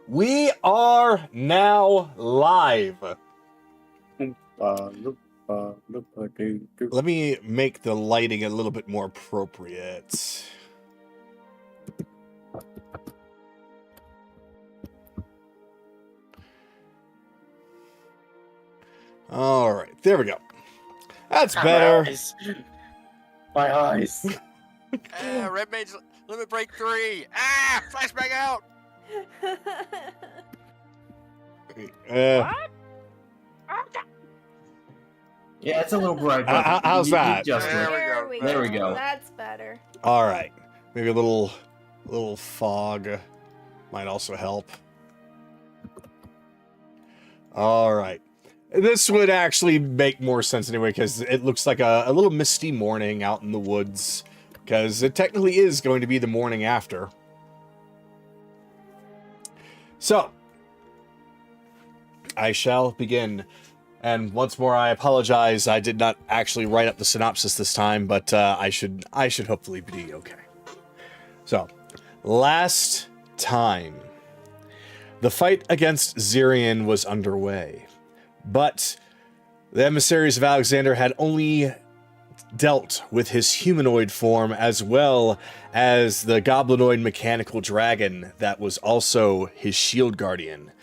We are now live. Let me make the lighting a little bit more appropriate. All right, there we go. That's better. My eyes. Red Mage, limit break 3. Ah, flashback out. What? Yeah, it's a little bright. How's that? There we There we go. That's better. All right, maybe a little fog might also help. All right. This would actually make more sense anyway, because it looks like a little misty morning out in the woods, because it technically is going to be the morning after. So, I shall begin. And once more, I apologize. I did not actually write up the synopsis this time, but I should hopefully be okay. So, last time, the fight against Zirian was underway. But the emissaries of Alexander had only dealt with his humanoid form as well as the goblinoid mechanical dragon that was also his shield guardian.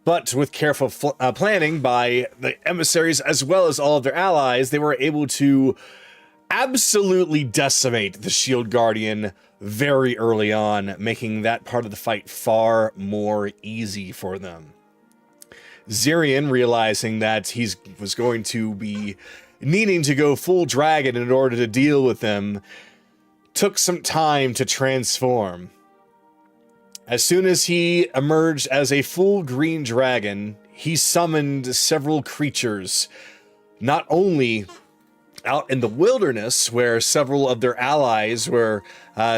But with careful planning by the emissaries as well as all of their allies, they were able to absolutely decimate the shield guardian very early on, making that part of the fight far more easy for them. Zirian, realizing that he was going to be needing to go full dragon in order to deal with them, took some time to transform. As soon as he emerged as a full green dragon, he summoned several creatures, not only out in the wilderness, where several of their allies were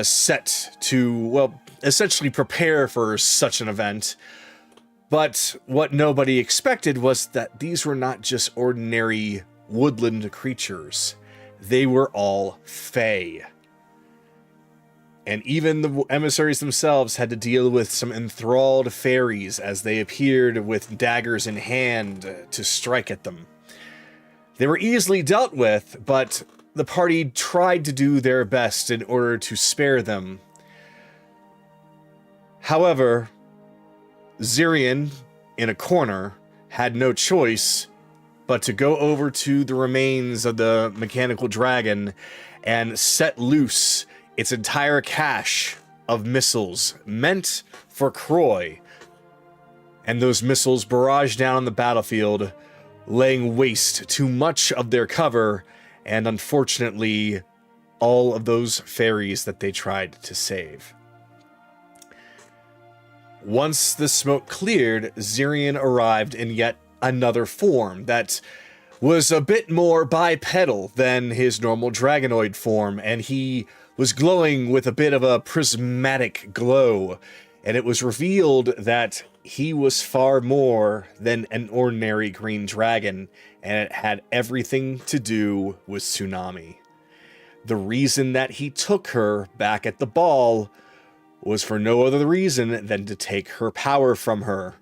set to, well, essentially prepare for such an event. But what nobody expected was that these were not just ordinary woodland creatures. They were all fae. And even the emissaries themselves had to deal with some enthralled fairies as they appeared with daggers in hand to strike at them. They were easily dealt with, but the party tried to do their best in order to spare them. However, Zirian, in a corner, had no choice but to go over to the remains of the mechanical dragon and set loose its entire cache of missiles meant for Croy. And those missiles barraged down on the battlefield, laying waste to much of their cover, and unfortunately, all of those fairies that they tried to save. Once the smoke cleared, Zirian arrived in yet another form that was a bit more bipedal than his normal dragonoid form, and he was glowing with a bit of a prismatic glow, and it was revealed that he was far more than an ordinary green dragon, and it had everything to do with Tsunami. The reason that he took her back at the ball was for no other reason than to take her power from her,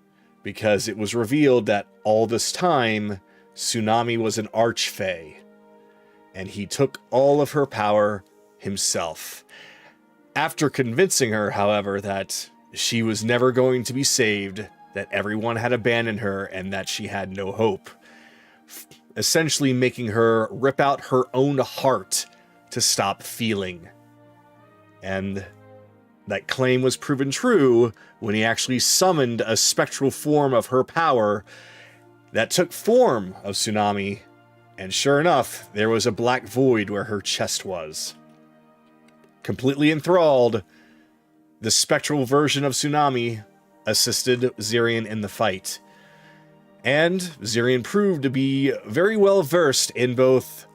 because it was revealed that all this time, Tsunami was an archfey, and he took all of her power himself. After convincing her, however, that she was never going to be saved, that everyone had abandoned her, and that she had no hope, essentially making her rip out her own heart to stop feeling. And that claim was proven true when he actually summoned a spectral form of her power that took form of Tsunami, and sure enough, there was a black void where her chest was. Completely enthralled, the spectral version of Tsunami assisted Zirian in the fight. And Zirian proved to be very well versed in both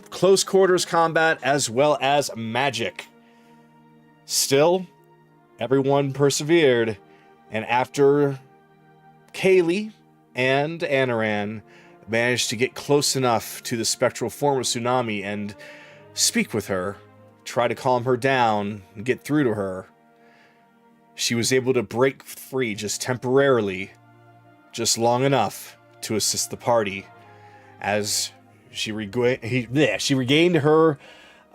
close quarters combat as well as magic. Still, everyone persevered, and after Kaylee and Anaran managed to get close enough to the spectral form of Tsunami and speak with her, try to calm her down and get through to her, she was able to break free just temporarily, just long enough to assist the party as she regained her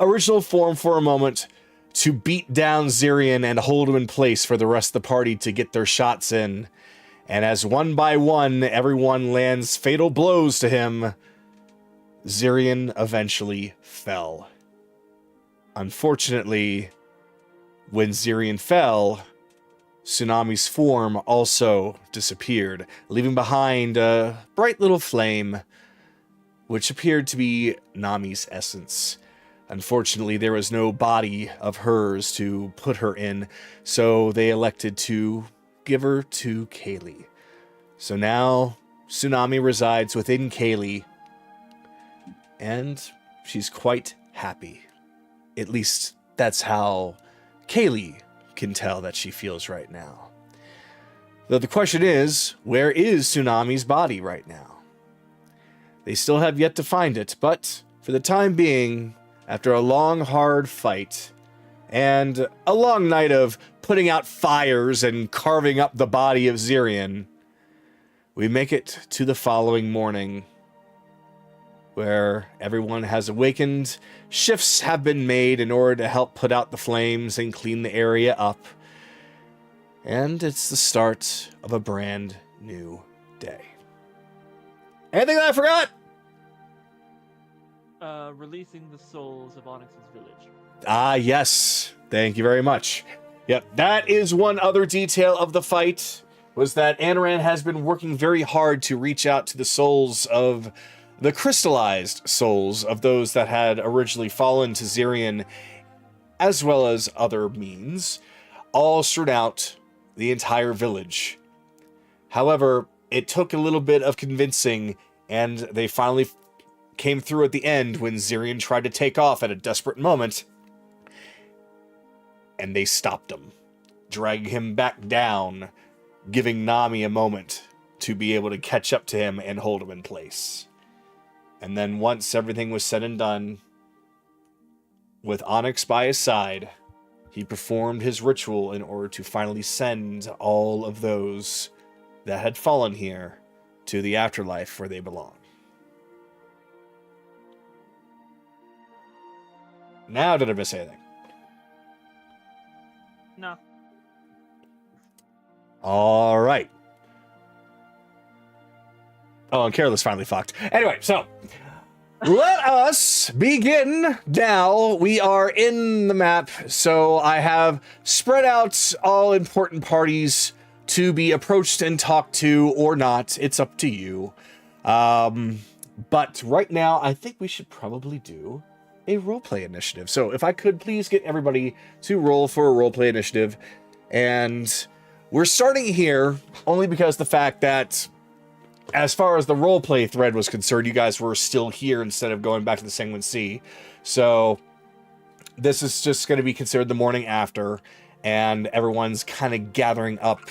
original form for a moment to beat down Zirian and hold him in place for the rest of the party to get their shots in. And as one by one, everyone lands fatal blows to him, Zirian eventually fell. Unfortunately, when Zirian fell, Tsunami's form also disappeared, leaving behind a bright little flame, which appeared to be Nami's essence. Unfortunately, there was no body of hers to put her in, so they elected to give her to Kaylee. So now, Tsunami resides within Kaylee, and she's quite happy. At least, that's how Kaylee can tell that she feels right now. Though the question is, where is Tsunami's body right now? They still have yet to find it, but for the time being, after a long, hard fight, and a long night of putting out fires and carving up the body of Zirian, we make it to the following morning, where everyone has awakened, shifts have been made in order to help put out the flames and clean the area up, and it's the start of a brand new day. Anything that I forgot? Releasing the souls of Onyx's village. Ah, yes. Thank you very much. Yep, that is one other detail of the fight, was that Anaran has been working very hard to reach out to the souls of the crystallized souls of those that had originally fallen to Zirian, as well as other means, all strewn out the entire village. However, it took a little bit of convincing, and they finally came through at the end when Zirian tried to take off at a desperate moment, and they stopped him, dragging him back down, giving Nami a moment to be able to catch up to him and hold him in place. And then once everything was said and done, with Onyx by his side, he performed his ritual in order to finally send all of those that had fallen here to the afterlife where they belong. Now, did I miss anything? No. All right. Oh, and Carolus finally fucked. Anyway, so let us begin now. We are in the map, so I have spread out all important parties to be approached and talked to or not. It's up to you. But right now, I think we should probably do a roleplay initiative. So if I could please get everybody to roll for a roleplay initiative. And we're starting here only because the fact that as far as the roleplay thread was concerned, you guys were still here instead of going back to the Sanguine Sea. So this is just going to be considered the morning after, and everyone's kind of gathering up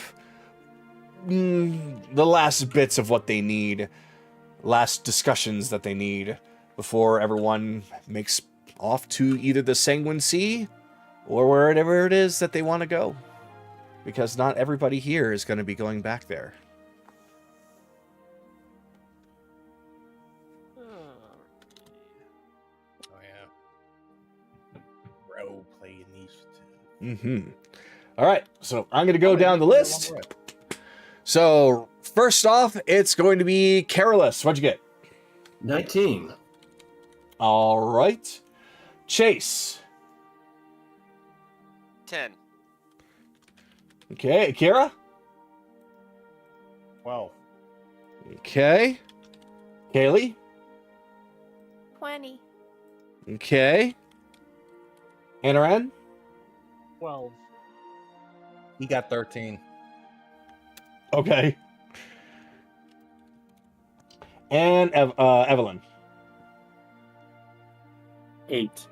the last bits of what they need, last discussions that they need before everyone makes off to either the Sanguine Sea or wherever it is that they want to go. Because not everybody here is going to be going back there. Oh, yeah. Role play initiative. Mm-hmm. All right, so I'm going to go down the list. So, first off, it's going to be Carolus. What'd you get? 19. All right. Chase. 10. Okay. Akira? 12. Okay. Kaylee? 20. Okay. Anaran? 12. He got 13. Okay. And Evelyn? 8.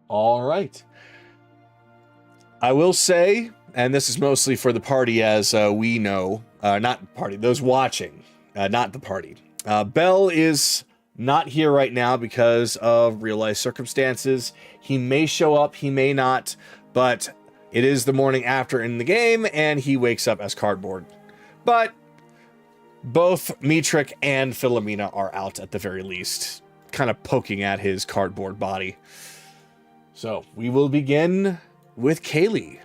All right. I will say, and this is mostly for the party as we know, not party, those watching, not the party. Belle is not here right now because of real life circumstances. He may show up, he may not, but it is the morning after in the game, and he wakes up as cardboard. But both Mietrich and Philomena are out at the very least, kind of poking at his cardboard body. So we will begin with Kaylee.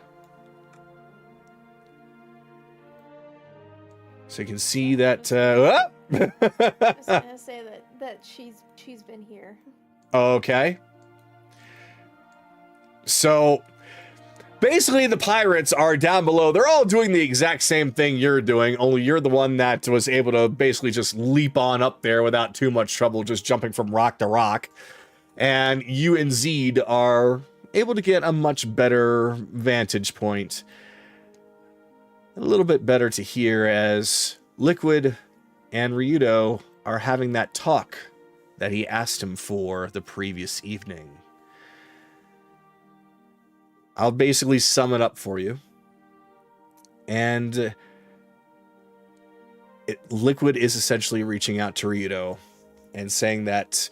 So you can see that. I was gonna say that she's been here. Okay. So basically, the pirates are down below. They're all doing the exact same thing you're doing, only you're the one that was able to basically just leap on up there without too much trouble, just jumping from rock to rock. And you and Zed are able to get a much better vantage point. A little bit better to hear as Liquid and Ryudo are having that talk that he asked him for the previous evening. I'll basically sum it up for you. And Liquid is essentially reaching out to Ryudo and saying that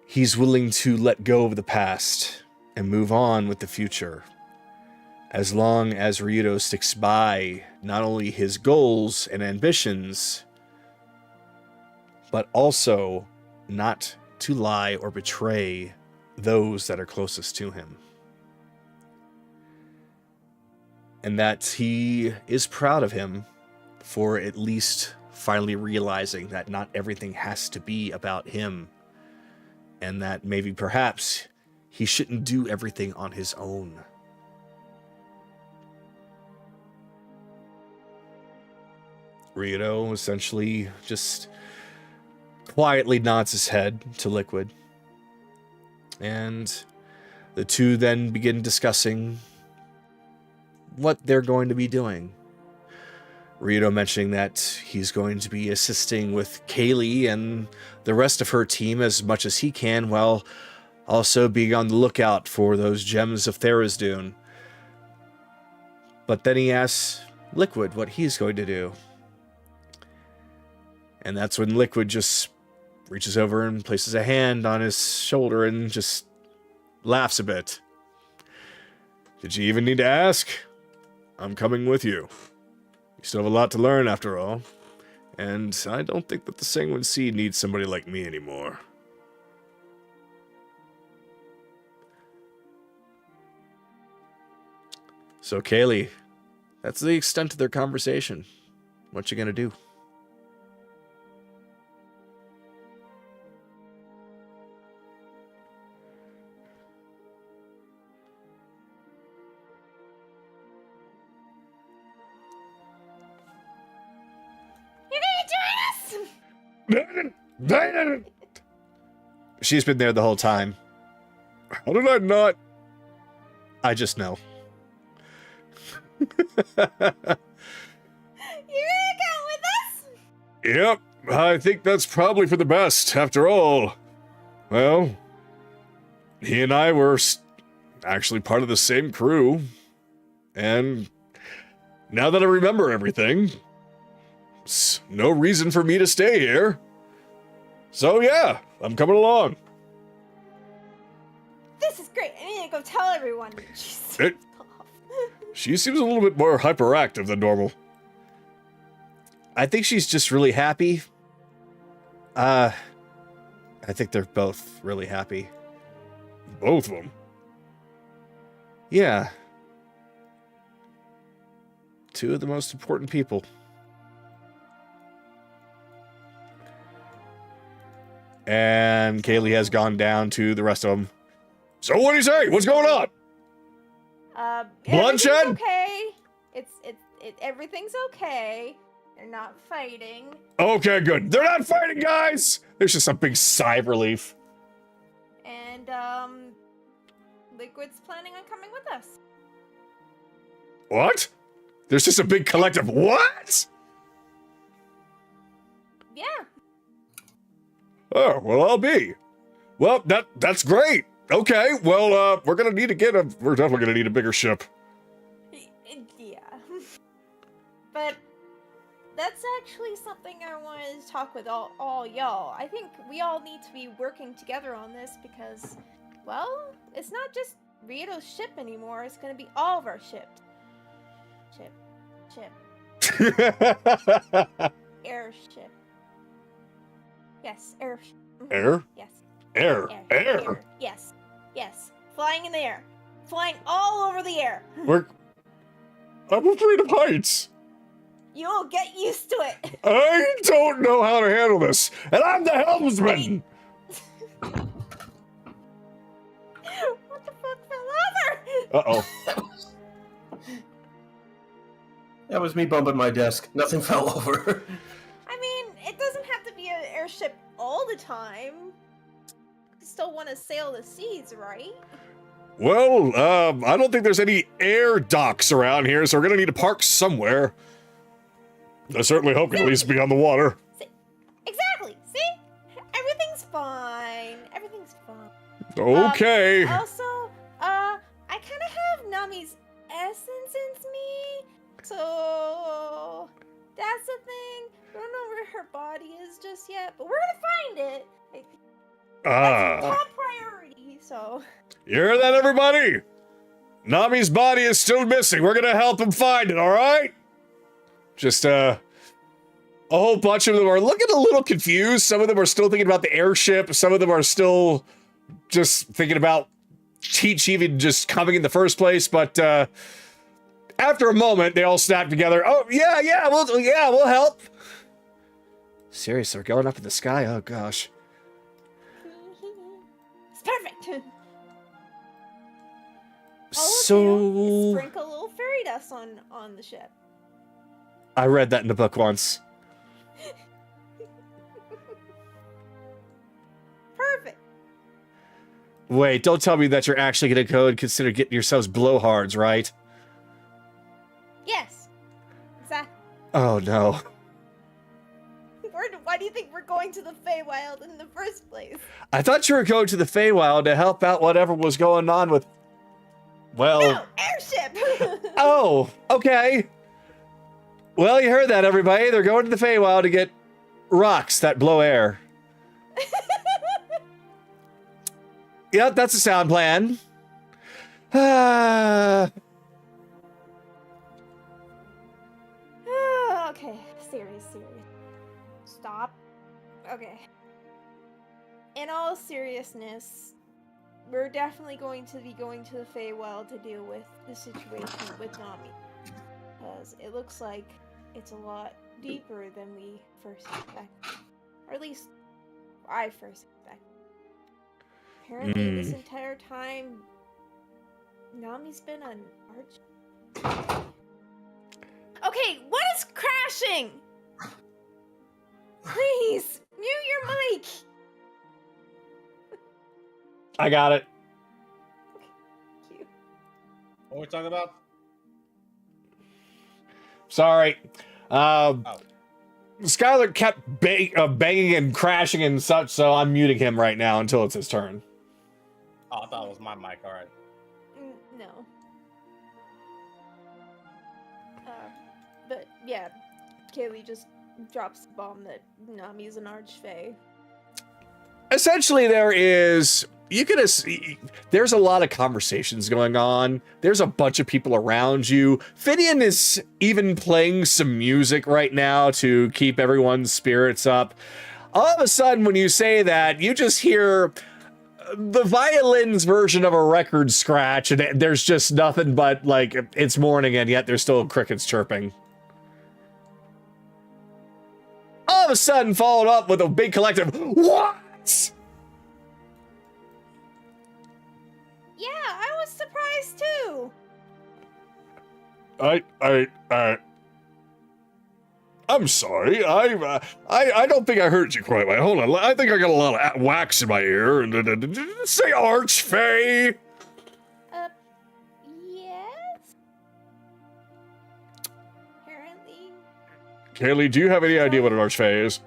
he's willing to let go of the past and move on with the future, as long as Ryudo sticks by not only his goals and ambitions, but also not to lie or betray those that are closest to him. And that he is proud of him for at least finally realizing that not everything has to be about him, and that maybe perhaps he shouldn't do everything on his own. Ryudo essentially just quietly nods his head to Liquid. And the two then begin discussing what they're going to be doing. Ryudo mentioning that he's going to be assisting with Kaylee and the rest of her team as much as he can, while also being on the lookout for those gems of Tharizdun. But then he asks Liquid what he's going to do. And that's when Liquid just reaches over and places a hand on his shoulder and just laughs a bit. Did you even need to ask? I'm coming with you. You still have a lot to learn after all. And I don't think that the Sanguine Sea needs somebody like me anymore. So Kaylee, that's the extent of their conversation. What you gonna do? She's been there the whole time. How did I not? I just know. You're gonna go with us? Yep, I think that's probably for the best, after all. Well, he and I were actually part of the same crew. And now that I remember everything, it's no reason for me to stay here. So yeah, I'm coming along. This is great. I need to go tell everyone. She seems a little bit more hyperactive than normal. I think she's just really happy. I think they're both really happy. Both of them? Yeah. Two of the most important people. And Kaylee has gone down to the rest of them. So what do you say? What's going on? Bloodshed? Everything's okay. Everything's okay. They're not fighting. Okay, good. They're not fighting, guys! There's just a big sigh of relief. And, Liquid's planning on coming with us. What? There's just a big collective what? Yeah. Oh, well, I'll be. Well, that's great. Okay, well, we're definitely gonna need a bigger ship. Yeah. But that's actually something I wanted to talk with all y'all. I think we all need to be working together on this because, well, it's not just Rito's ship anymore. It's gonna be all of our ships. Ship. Airship. Yes, airship. Air? Yes. Air. Yes. Flying in the air. Flying all over the air. I'm afraid of heights. You'll get used to it. I don't know how to handle this, and I'm the helmsman. What the fuck fell over? Uh-oh. That was me bumping my desk. Nothing fell over. I mean, it doesn't have to be an airship all the time. You still want to sail the seas, right? Well, I don't think there's any air docks around here, so we're gonna need to park somewhere. I certainly hope we can at least be on the water. Exactly. See? Everything's fine. Okay. Also, I kind of have Nami's essence in me, so that's the thing. I don't know where her body is just yet, but we're gonna find it. That's top priority. So. You hear that, everybody? Nami's body is still missing. We're gonna help him find it. All right? Just a whole bunch of them are looking a little confused. Some of them are still thinking about the airship. Some of them are still just thinking about Teach even just coming in the first place. But after a moment, they all snap together. Oh yeah, we'll help. Seriously, we're going up in the sky. Oh gosh. It's perfect. So Sprinkle a little fairy dust on the ship. I read that in the book once. Perfect. Wait, don't tell me that you're actually going to go and consider getting yourselves blowhards, right? Yes. Exactly. Oh, no. Why do you think we're going to the Feywild in the first place? I thought you were going to the Feywild to help out whatever was going on with... Well... No, airship! Oh, okay. Well, you heard that, everybody. They're going to the Feywild to get rocks that blow air. Yep, that's a sound plan. Okay, serious. Stop. Okay. In all seriousness, we're definitely going to be going to the Feywild to deal with the situation with Nami. Because it looks like it's a lot deeper than we first expected. Or at least, I first expected. Apparently, this entire time, Nami's been an arch. Okay, what is crashing? Please, mute your mic. I got it. Cute. What are we talking about? Sorry. Skylar kept banging and crashing and such, so I'm muting him right now until it's his turn. Oh, I thought it was my mic. All right. No. But yeah, Kaylee just drops the bomb that Nami's an archfey. Essentially, there's a lot of conversations going on. There's a bunch of people around you. Finian is even playing some music right now to keep everyone's spirits up. All of a sudden, when you say that, you just hear the violin's version of a record scratch, and there's just nothing but, like, it's morning, and yet there's still crickets chirping. All of a sudden, followed up with a big collective, "What?" Yeah, I was surprised too. I'm sorry. I don't think I heard you quite right. Hold on. I think I got a lot of wax in my ear. Did it say Archfey? Yes. Apparently. Kaylee, do you have any idea what an Archfey is?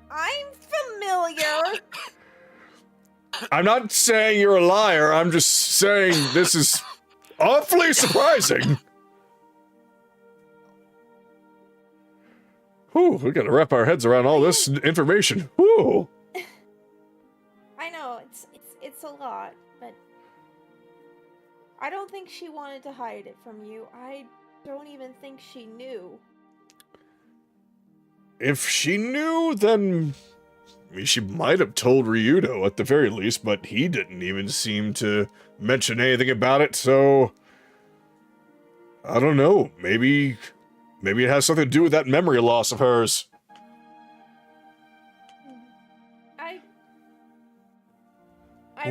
I'm familiar. I'm not saying you're a liar. I'm just saying this is awfully surprising. Whew, we gotta wrap our heads around all this information. Whew. I know it's a lot, but I don't think she wanted to hide it from you. I don't even think she knew. If she knew, then I mean, she might have told Ryudo at the very least, but he didn't even seem to mention anything about it, so I don't know. Maybe it has something to do with that memory loss of hers. I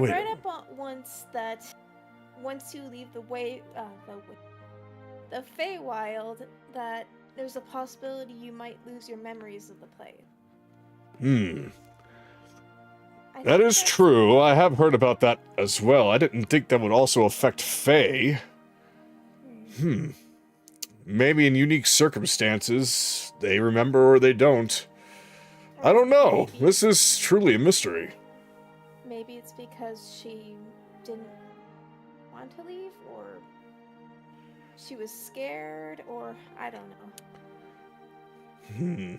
Wait. read up on once that once you leave the Feywild, that there's a possibility you might lose your memories of the place. That is true. I have heard about that as well. I didn't think that would also affect Fae. Maybe in unique circumstances, they remember or they don't. I don't know. This is truly a mystery. Maybe it's because she didn't want to leave, or she was scared, or I don't know.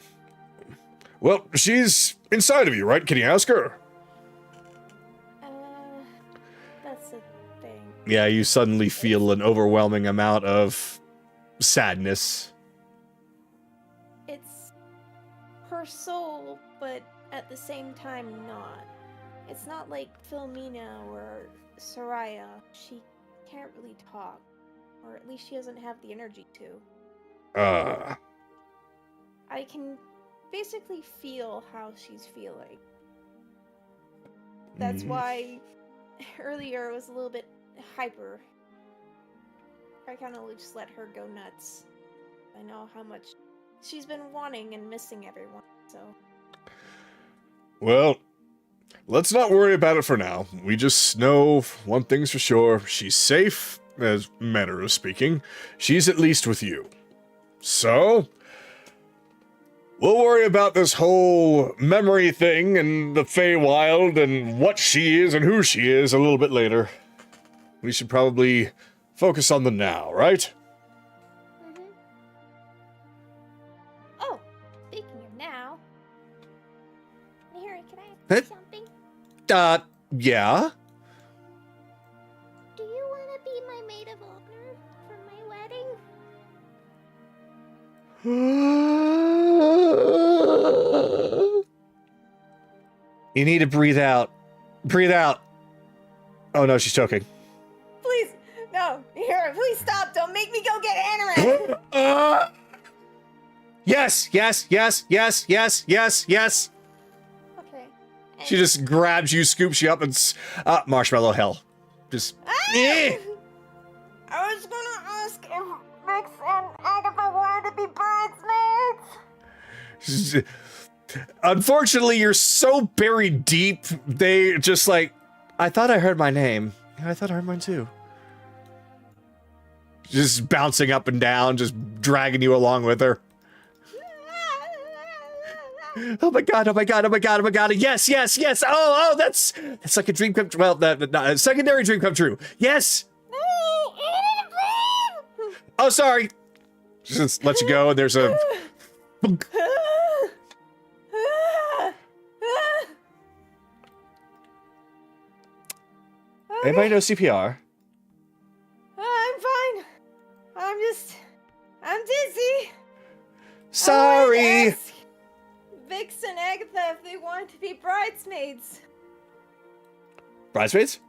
Well, she's inside of you, right? Can you ask her? That's the thing. Yeah, you suddenly feel an overwhelming amount of sadness. It's her soul, but at the same time not. It's not like Philomena or Soraya. She can't really talk. Or at least she doesn't have the energy to. I can basically feel how she's feeling. That's why earlier it was a little bit hyper. I kind of just let her go nuts. I know how much she's been wanting and missing everyone, so... Well, let's not worry about it for now. We just know one thing's for sure. She's safe, as a manner of speaking. She's at least with you. So, we'll worry about this whole memory thing and the Feywild and what she is and who she is a little bit later. We should probably focus on the now, right? Oh, speaking of now... Harry, can I Huh? ask you something? Yeah? Do you want to be my maid of honor for my wedding? You need to breathe out. Breathe out. Oh no, she's choking. Please, no, Harry, please stop. Don't make me go get anorak. Yes. Okay. She just grabs you, scoops you up, and marshmallow hell. Just. Eh. I was gonna ask if Vix and Agatha wanted to be bridesmaids. Unfortunately, you're so buried deep, they just like, I thought I heard my name. Yeah, I thought I heard mine too. Just bouncing up and down, just dragging you along with her. Oh my god, yes. Oh, that's like a dream come true. Well, a secondary dream come true. Yes. Oh, sorry. Just let you go, and there's a... Anybody know CPR? I'm fine. I'm dizzy. Sorry. Vix and Agatha if they wanted to be bridesmaids. Bridesmaids?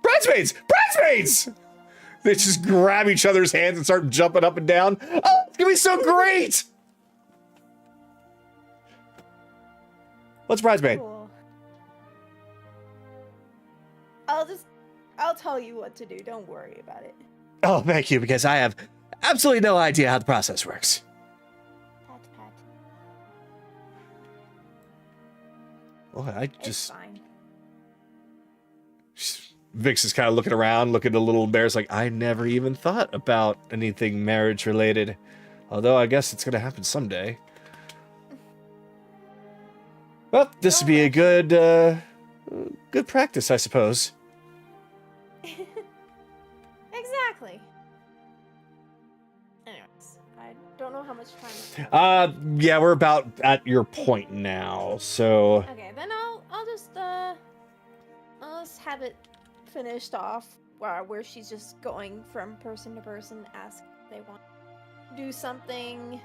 They just grab each other's hands and start jumping up and down. Oh, it's gonna be so great! What's bridesmaid? Cool. I'll tell you what to do. Don't worry about it. Oh, thank you, because I have absolutely no idea how the process works. Pat. Well, I It's just... fine. Vix is kind of looking around, looking a little embarrassed, like, I never even thought about anything marriage-related. Although, I guess it's gonna happen someday. Well, this would be a good practice, I suppose. Exactly. Anyways, I don't know how much time Yeah, we're about at your point now, so... Okay, then I'll just have it finished off where she's just going from person to person, ask if they want to do something.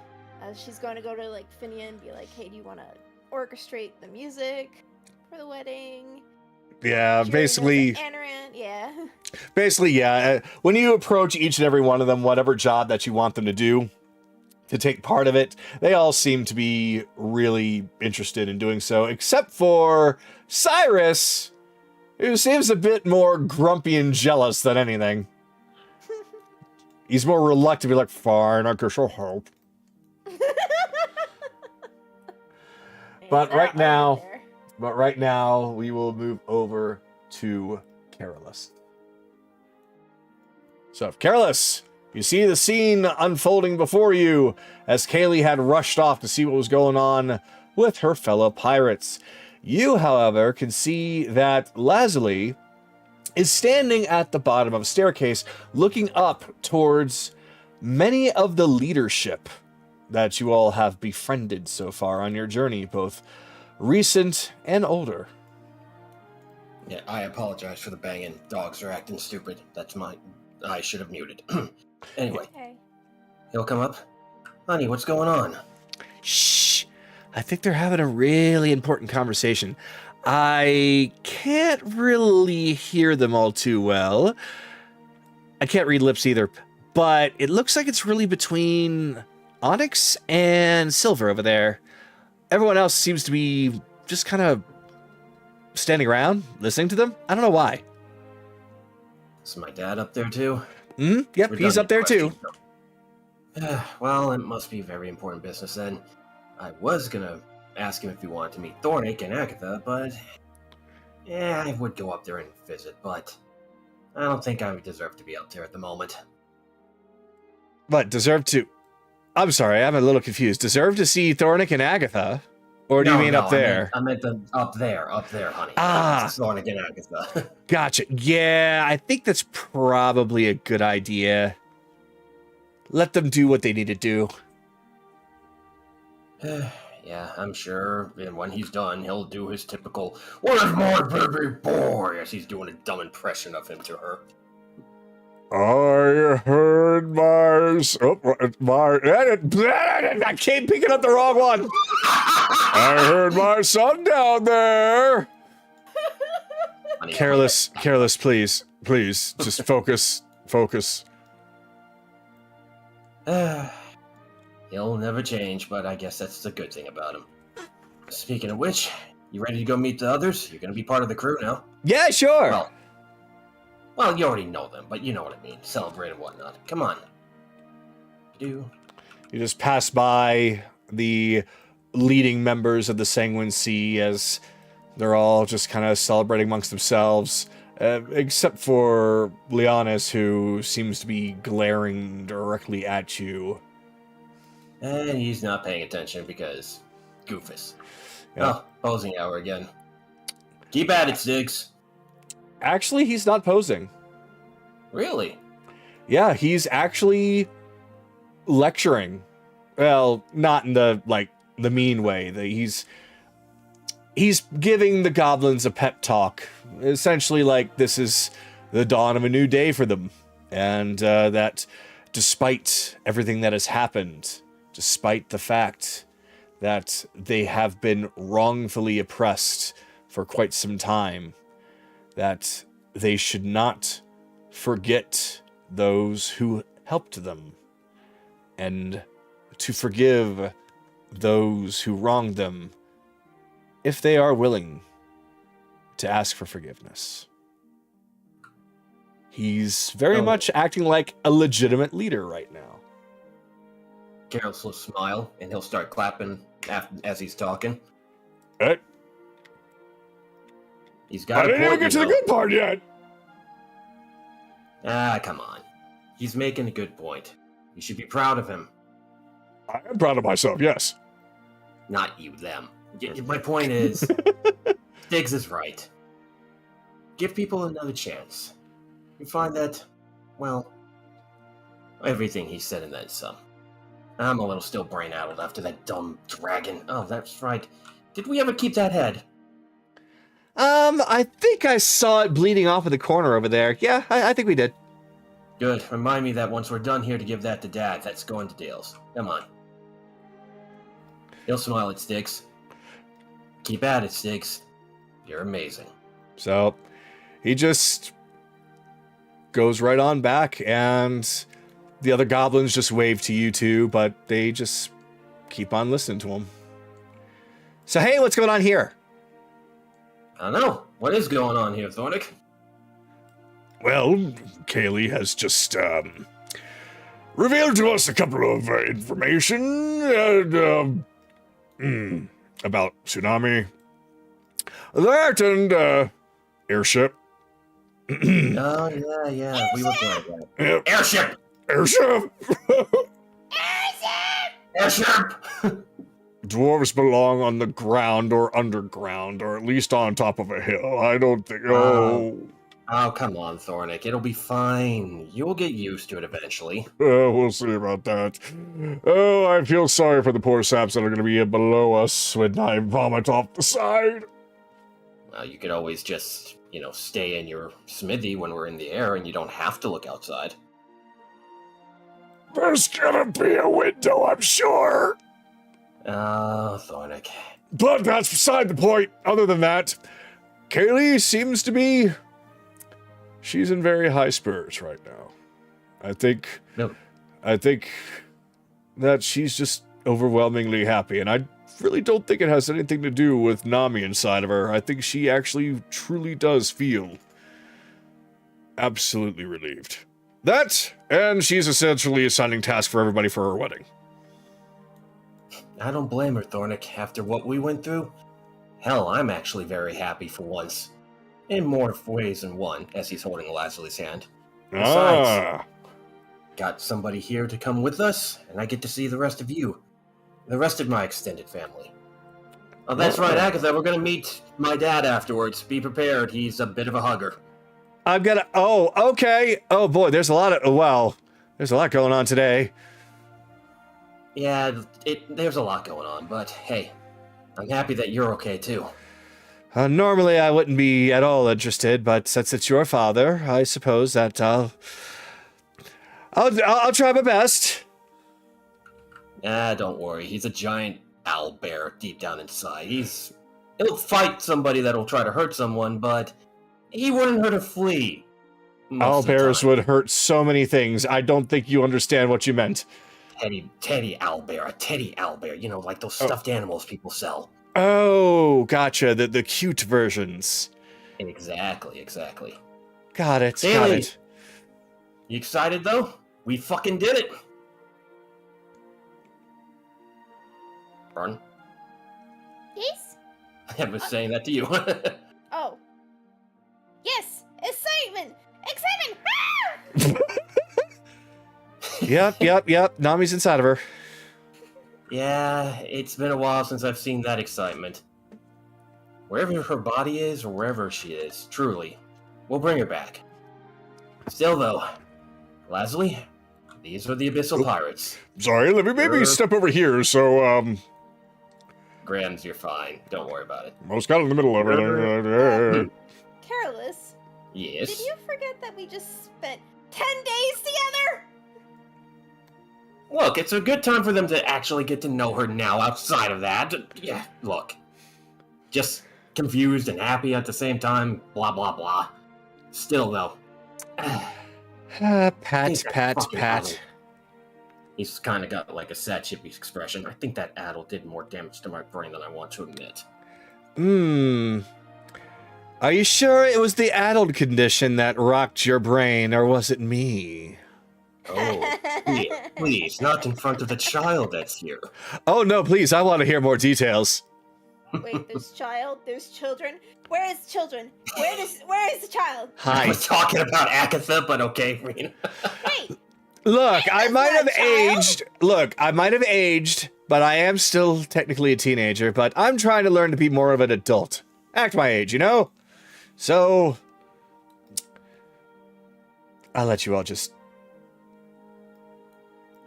She's going to go to like Phinia and be like, "Hey, do you want to orchestrate the music for the wedding?" Yeah, Cheers basically... as an Anaran, yeah. Basically, yeah. When you approach each and every one of them, whatever job that you want them to do, to take part of it, they all seem to be really interested in doing so, except for Cyrus, who seems a bit more grumpy and jealous than anything. He's more reluctant to be like, "Fine, I guess I'll help." But right now, we will move over to Carolus. So, Carolus, you see the scene unfolding before you as Kaylee had rushed off to see what was going on with her fellow pirates. You, however, can see that Lazuli is standing at the bottom of a staircase looking up towards many of the leadership that you all have befriended so far on your journey, both recent and older. Yeah, I apologize for the banging. Dogs are acting stupid. That's my... I should have muted. Anyway, Okay. he'll come up. Honey, what's going on? Shh. I think they're having a really important conversation. I can't really hear them all too well. I can't read lips either, but it looks like it's really between Onyx and Silver over there. Everyone else seems to be just kind of standing around, listening to them. I don't know why. Is my dad up there too? Yep, he's up there too. Well, it must be very important business then. I was gonna ask him if he wanted to meet Thornick and Agatha, but... yeah, I would go up there and visit, but... I don't think I would deserve to be up there at the moment. But deserve to... I'm sorry, I'm a little confused. Deserve to see Thornick and Agatha? Or do you mean up there? I meant the up there, honey. Ah. Thornick and Agatha. Gotcha. Yeah, I think that's probably a good idea. Let them do what they need to do. Yeah, I'm sure. And when he's done, he'll do his typical, "What is my baby boy?" as he's doing a dumb impression of him to her. I heard I keep picking up the wrong one. I heard my son down there. Honey, Careless, please, just focus. He'll never change, but I guess that's the good thing about him. Speaking of which, you ready to go meet the others? You're gonna be part of the crew now. Yeah, sure. Well, you already know them, but you know what I mean. Celebrate and whatnot. Come on. You just pass by the leading members of the Sanguine Sea as they're all just kind of celebrating amongst themselves, except for Leonis, who seems to be glaring directly at you. And he's not paying attention because Goofus. Yeah. Oh, posing hour again. Keep at it, Ziggs. Actually, he's not posing. Really? Yeah, he's actually lecturing. Well, not in the mean way. He's giving the goblins a pep talk. Essentially, like, this is the dawn of a new day for them. And that despite everything that has happened, despite the fact that they have been wrongfully oppressed for quite some time, that they should not forget those who helped them, and to forgive those who wronged them if they are willing to ask for forgiveness. He's very much acting like a legitimate leader right now. Geralt will smile, and he'll start clapping as he's talking. He's got. I didn't even get to the good part yet. Ah, come on. He's making a good point. You should be proud of him. I am proud of myself, yes. Not you, them. My point is, Diggs is right. Give people another chance. You find that, well, everything he said and then some. I'm a little still brain-addled after that dumb dragon. Oh, that's right. Did we ever keep that head? I think I saw it bleeding off in the corner over there. Yeah, I think we did. Good. Remind me that once we're done here to give that to Dad. That's going to Dale's. Come on. He'll smile at Sticks. Keep at it, Sticks. You're amazing. So he just goes right on back, and the other goblins just wave to you two, but they just keep on listening to him. So hey, what's going on here? I don't know. What is going on here, Thornick? Well, Kaylee has just revealed to us a couple of information about Tsunami. That and airship. Oh, yeah. We were playing that. Yep. Airship! Airship! Airship! Dwarves belong on the ground or underground, or at least on top of a hill. I don't think. Oh, come on, Thornick. It'll be fine. You'll get used to it eventually. We'll see about that. Oh, I feel sorry for the poor saps that are going to be below us when I vomit off the side. Well, you could always just, stay in your smithy when we're in the air and you don't have to look outside. There's gonna be a window, I'm sure. Oh, Thornick. But that's beside the point. Other than that, Kaylee seems to be... She's in very high spirits right now. I think that she's just overwhelmingly happy, and I really don't think it has anything to do with Nami inside of her. I think she actually truly does feel absolutely relieved. That, and she's essentially assigning tasks for everybody for her wedding. I don't blame her, Thornick, after what we went through. Hell, I'm actually very happy for once. In more ways than one, as he's holding Leslie's hand. Besides, got somebody here to come with us, and I get to see the rest of you. The rest of my extended family. Oh, that's right, Agatha, we're gonna meet my dad afterwards. Be prepared, he's a bit of a hugger. I'm gonna... Oh, okay. Oh, boy, there's a lot going on today. Yeah, there's a lot going on, but hey, I'm happy that you're okay, too. Normally I wouldn't be at all interested, but since it's your father, I suppose that I'll try my best. Don't worry. He's a giant owl bear deep down inside. He'll fight somebody that'll try to hurt someone, but he wouldn't hurt a flea. Owl bears would hurt so many things. I don't think you understand what you meant. Teddy owl bear, a teddy owl bear. Like those stuffed animals people sell. Oh, gotcha. The cute versions. Exactly. Got it. Daily, you excited though? We fucking did it. Pardon? Yes? I was saying that to you. Oh. Yes! Excitement! Excitement! Yep. Nami's inside of her. Yeah, it's been a while since I've seen that excitement. Wherever her body is, or wherever she is, truly, we'll bring her back. Still though, Leslie, these are the Abyssal Pirates. Sorry, let me maybe step over here, so, Grams, you're fine. Don't worry about it. I was kind of in the middle of everything. Careless, Yes? did you forget that we just spent 10 days together? Look, it's a good time for them to actually get to know her now outside of that. Yeah, look. Just confused and happy at the same time, blah, blah, blah. Still, though. Pat. He's kind of got like a sad, chippy expression. I think that addle did more damage to my brain than I want to admit. Are you sure it was the addled condition that rocked your brain, or was it me? Oh, please, not in front of the child that's here. Oh, no, please, I want to hear more details. Wait, there's children. Where is children? Where is the child? I Hi. was talking about Agatha, but okay, Rena. Hey! Look, I That's might not have a child. aged. Look, I might have aged, but I am still technically a teenager, but I'm trying to learn to be more of an adult. Act my age, you know? So, I'll let you all just...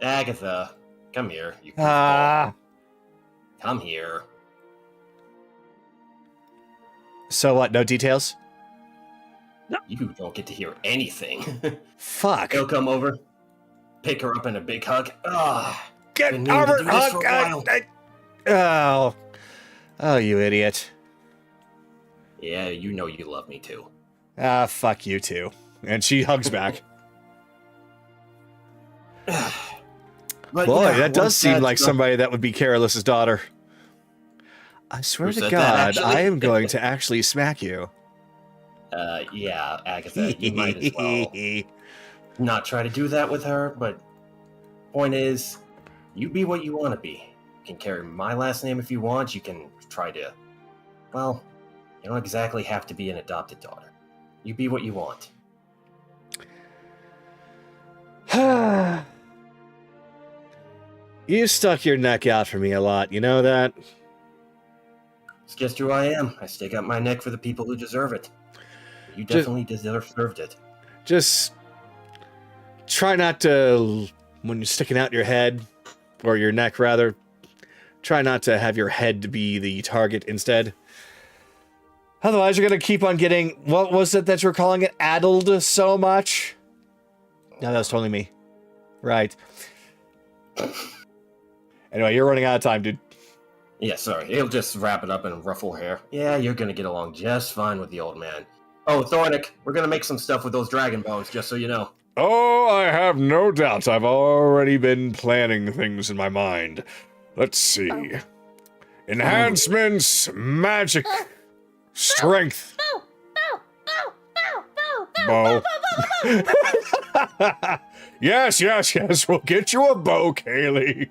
Agatha, Come here, you goofball. Ah. Come here. So what? No details? You don't get to hear anything. Fuck. He'll come over, pick her up in a big hug. Ah, Get been meaning to over. do this for a while. Oh. Oh, you idiot. Yeah, you know you love me too. Ah, fuck you too. And she hugs back. But Boy, yeah, that does once seem that's like done- somebody that would be Careless's daughter. I swear Who to said God, that, actually? I am going to actually smack you. Yeah, Agatha, you might as well not try to do that with her, but point is, you be what you want to be. You can carry my last name if you want, you can try to... Well, you don't exactly have to be an adopted daughter. You be what you want. You stuck your neck out for me a lot, you know that? It's just who I am. I stick out my neck for the people who deserve it. You definitely deserved it. Just try not to, when you're sticking out your head, or your neck rather, try not to have your head to be the target instead. Otherwise, you're going to keep on getting, what was it that you were calling it? Addled so much? No, that was totally me. Right. Anyway, you're running out of time, dude. Yeah, sorry. He'll just wrap it up and ruffle hair. Yeah, you're gonna get along just fine with the old man. Oh, Thornick, we're gonna make some stuff with those dragon bones, just so you know. Oh, I have no doubt. I've already been planning things in my mind. Let's see. Enhancements, magic, strength. Bow. Yes, we'll get you a bow, Kaylee.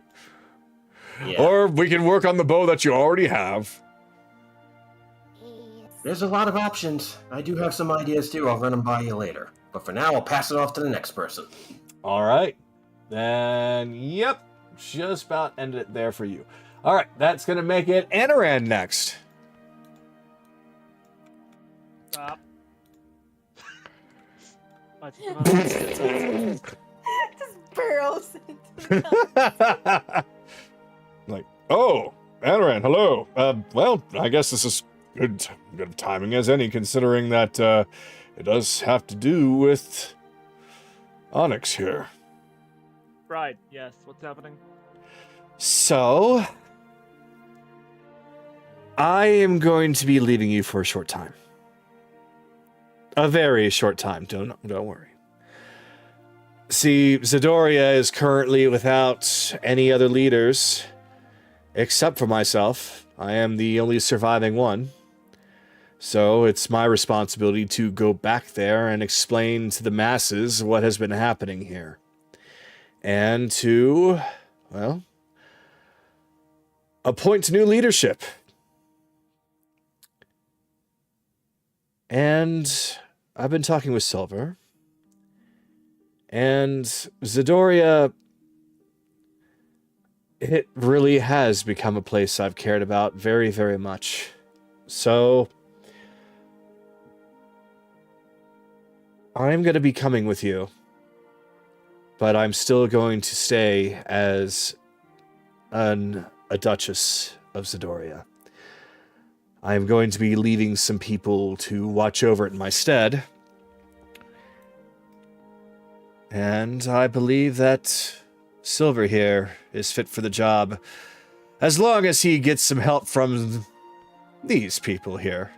Yeah. Or we can work on the bow that you already have. There's a lot of options. I do have some ideas too. I'll run them by you later. But for now, I'll pass it off to the next person. All right. Then, yep, just about ended it there for you. All right, that's going to make it Anaran next. Stop. Just barrels into the Like, oh, Anaran, hello. Well, I guess this is good timing as any, considering that it does have to do with Onyx here. Right, yes. What's happening? So, I am going to be leaving you for a short time. A very short time, don't worry. See, Zidoria is currently without any other leaders, except for myself. I am the only surviving one. So it's my responsibility to go back there and explain to the masses what has been happening here. And to, well, appoint new leadership. And I've been talking with Silver. And Zidoria, it really has become a place I've cared about very, very much. So, I'm going to be coming with you. But I'm still going to stay as a Duchess of Zidoria. I am going to be leaving some people to watch over it in my stead. And I believe that Silver here is fit for the job, as long as he gets some help from these people here.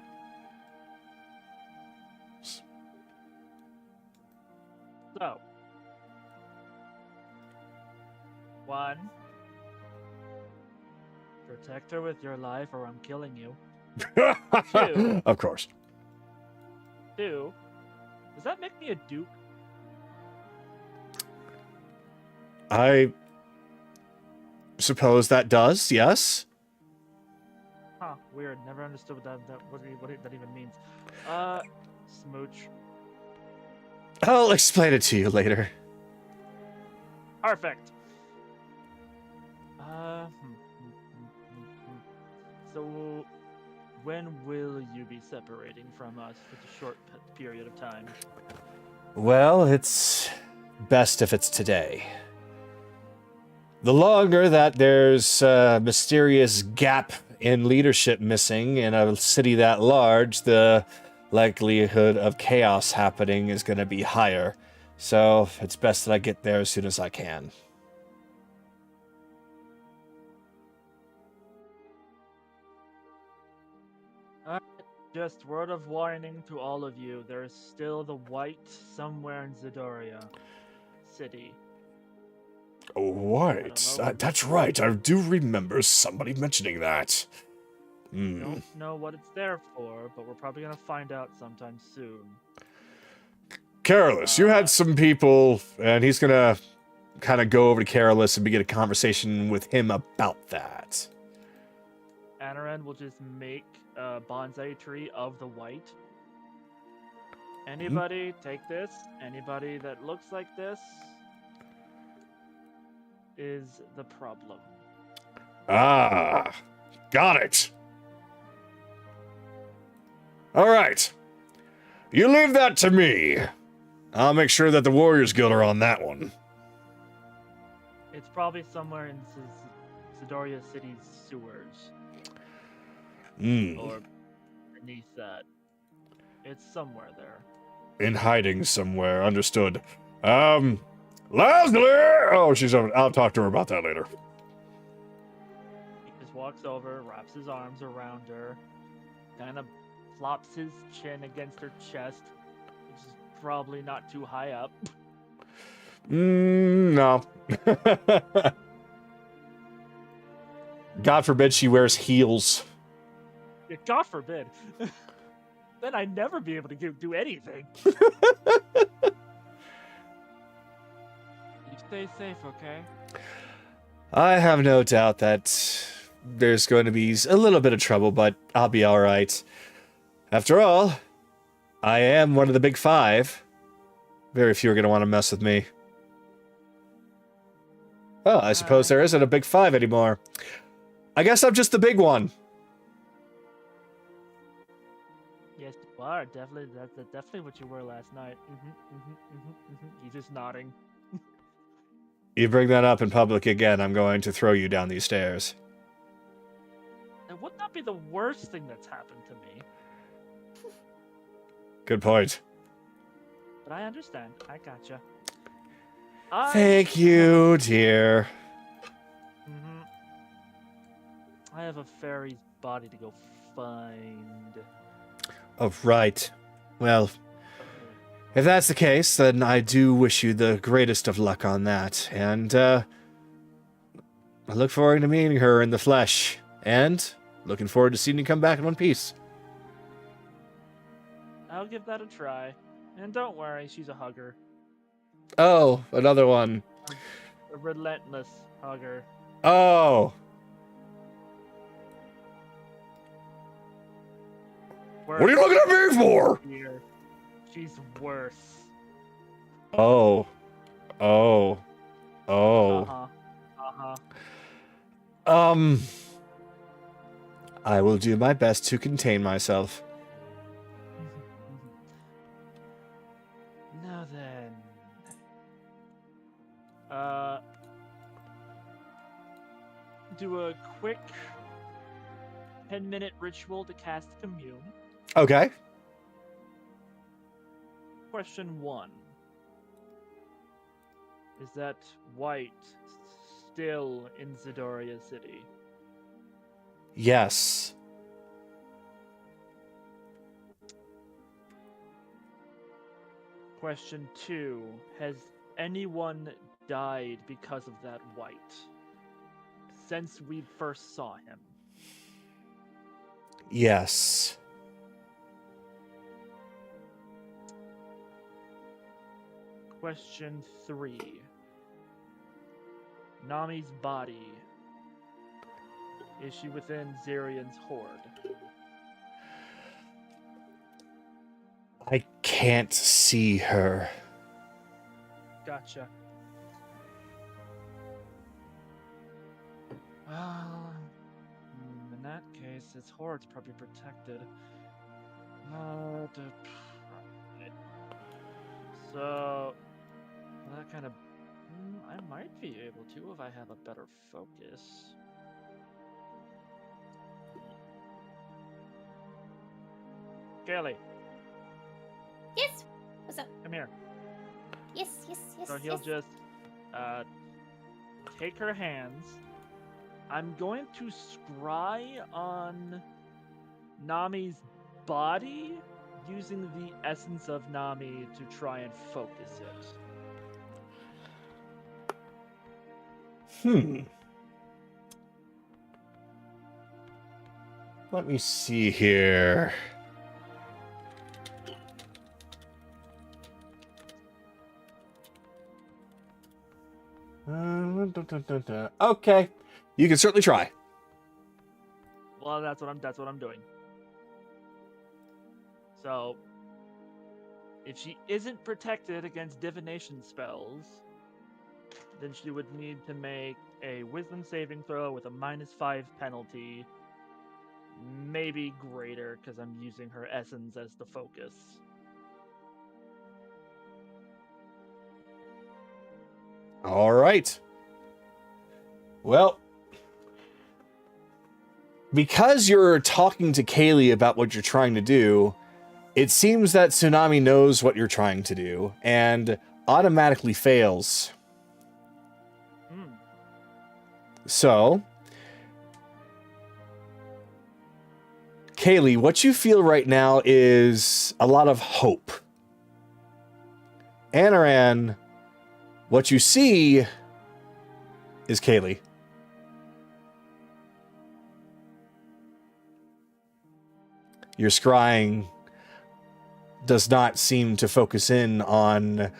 So, 1, protect her with your life or I'm killing you. Two. Of course. 2, does that make me a duke? I suppose that does, yes? Huh, weird. Never understood what that even means. Smooch. I'll explain it to you later. Perfect. So, when will you be separating from us for a short period of time? Well, it's best if it's today. The longer that there's a mysterious gap in leadership missing in a city that large, the likelihood of chaos happening is going to be higher. So it's best that I get there as soon as I can. Just word of warning to all of you, there is still the white somewhere in Zidoria City. Oh, right. That's right. I do remember somebody mentioning that. Don't know what it's there for, but we're probably gonna find out sometime soon. Careless, you had some people, and he's gonna kind of go over to Careless and begin a conversation with him about that. Anaran will just make a bonsai tree of the white. Anybody take this? Anybody that looks like this is the problem. Ah, got it. All right. You leave that to me. I'll make sure that the Warriors Guild are on that one. It's probably somewhere in Zidoria City's sewers. Or beneath that. It's somewhere there. In hiding somewhere, understood. Leslie! Oh, she's over. I'll talk to her about that later. He just walks over, wraps his arms around her, kind of flops his chin against her chest, which is probably not too high up. No. God forbid she wears heels. God forbid. Then I'd never be able to do anything. You stay safe, okay? I have no doubt that there's going to be a little bit of trouble, but I'll be alright. After all, I am one of the big five. Very few are going to want to mess with me. Well, I suppose there isn't a big five anymore. I guess I'm just the big one. Yes, you are. Definitely, that's definitely what you were last night. He's just nodding. You bring that up in public again, I'm going to throw you down these stairs. That would not be the worst thing that's happened to me. Good point. But I understand. I gotcha. Thank you, dear. I have a fairy's body to go find. Oh, right. Well, if that's the case, then I do wish you the greatest of luck on that. And, I look forward to meeting her in the flesh. And looking forward to seeing you come back in one piece. I'll give that a try. And don't worry, she's a hugger. Oh, another one. A relentless hugger. Oh. Worse. What are you looking at me for? Here. She's worse. Oh. Oh. Oh. I will do my best to contain myself. Now then. Do a quick 10-minute ritual to cast Commune. Okay. Question 1. Is that white still in Zidoria City? Yes. Question 2. Has anyone died because of that white? Since we first saw him. Yes. Question 3. Nami's body. Is she within Zarian's horde? I can't see her. Gotcha. Well, in that case, its horde's probably protected. So that kind of I might be able to if I have a better focus. Kelly, Yes. What's up? come here. Yes. So he'll yes. just take her hands. I'm going to scry on Nami's body using the essence of Nami to try and focus it. Let me see here. Okay, you can certainly try. Well, that's what I'm doing. So, if she isn't protected against divination spells, then she would need to make a wisdom saving throw with a -5 penalty, maybe greater because I'm using her essence as the focus. All right. Well, because you're talking to Kaylee about what you're trying to do, it seems that Tsunami knows what you're trying to do and automatically fails. So, Kaylee, what you feel right now is a lot of hope. Anaran, what you see is Kaylee. Your scrying does not seem to focus in on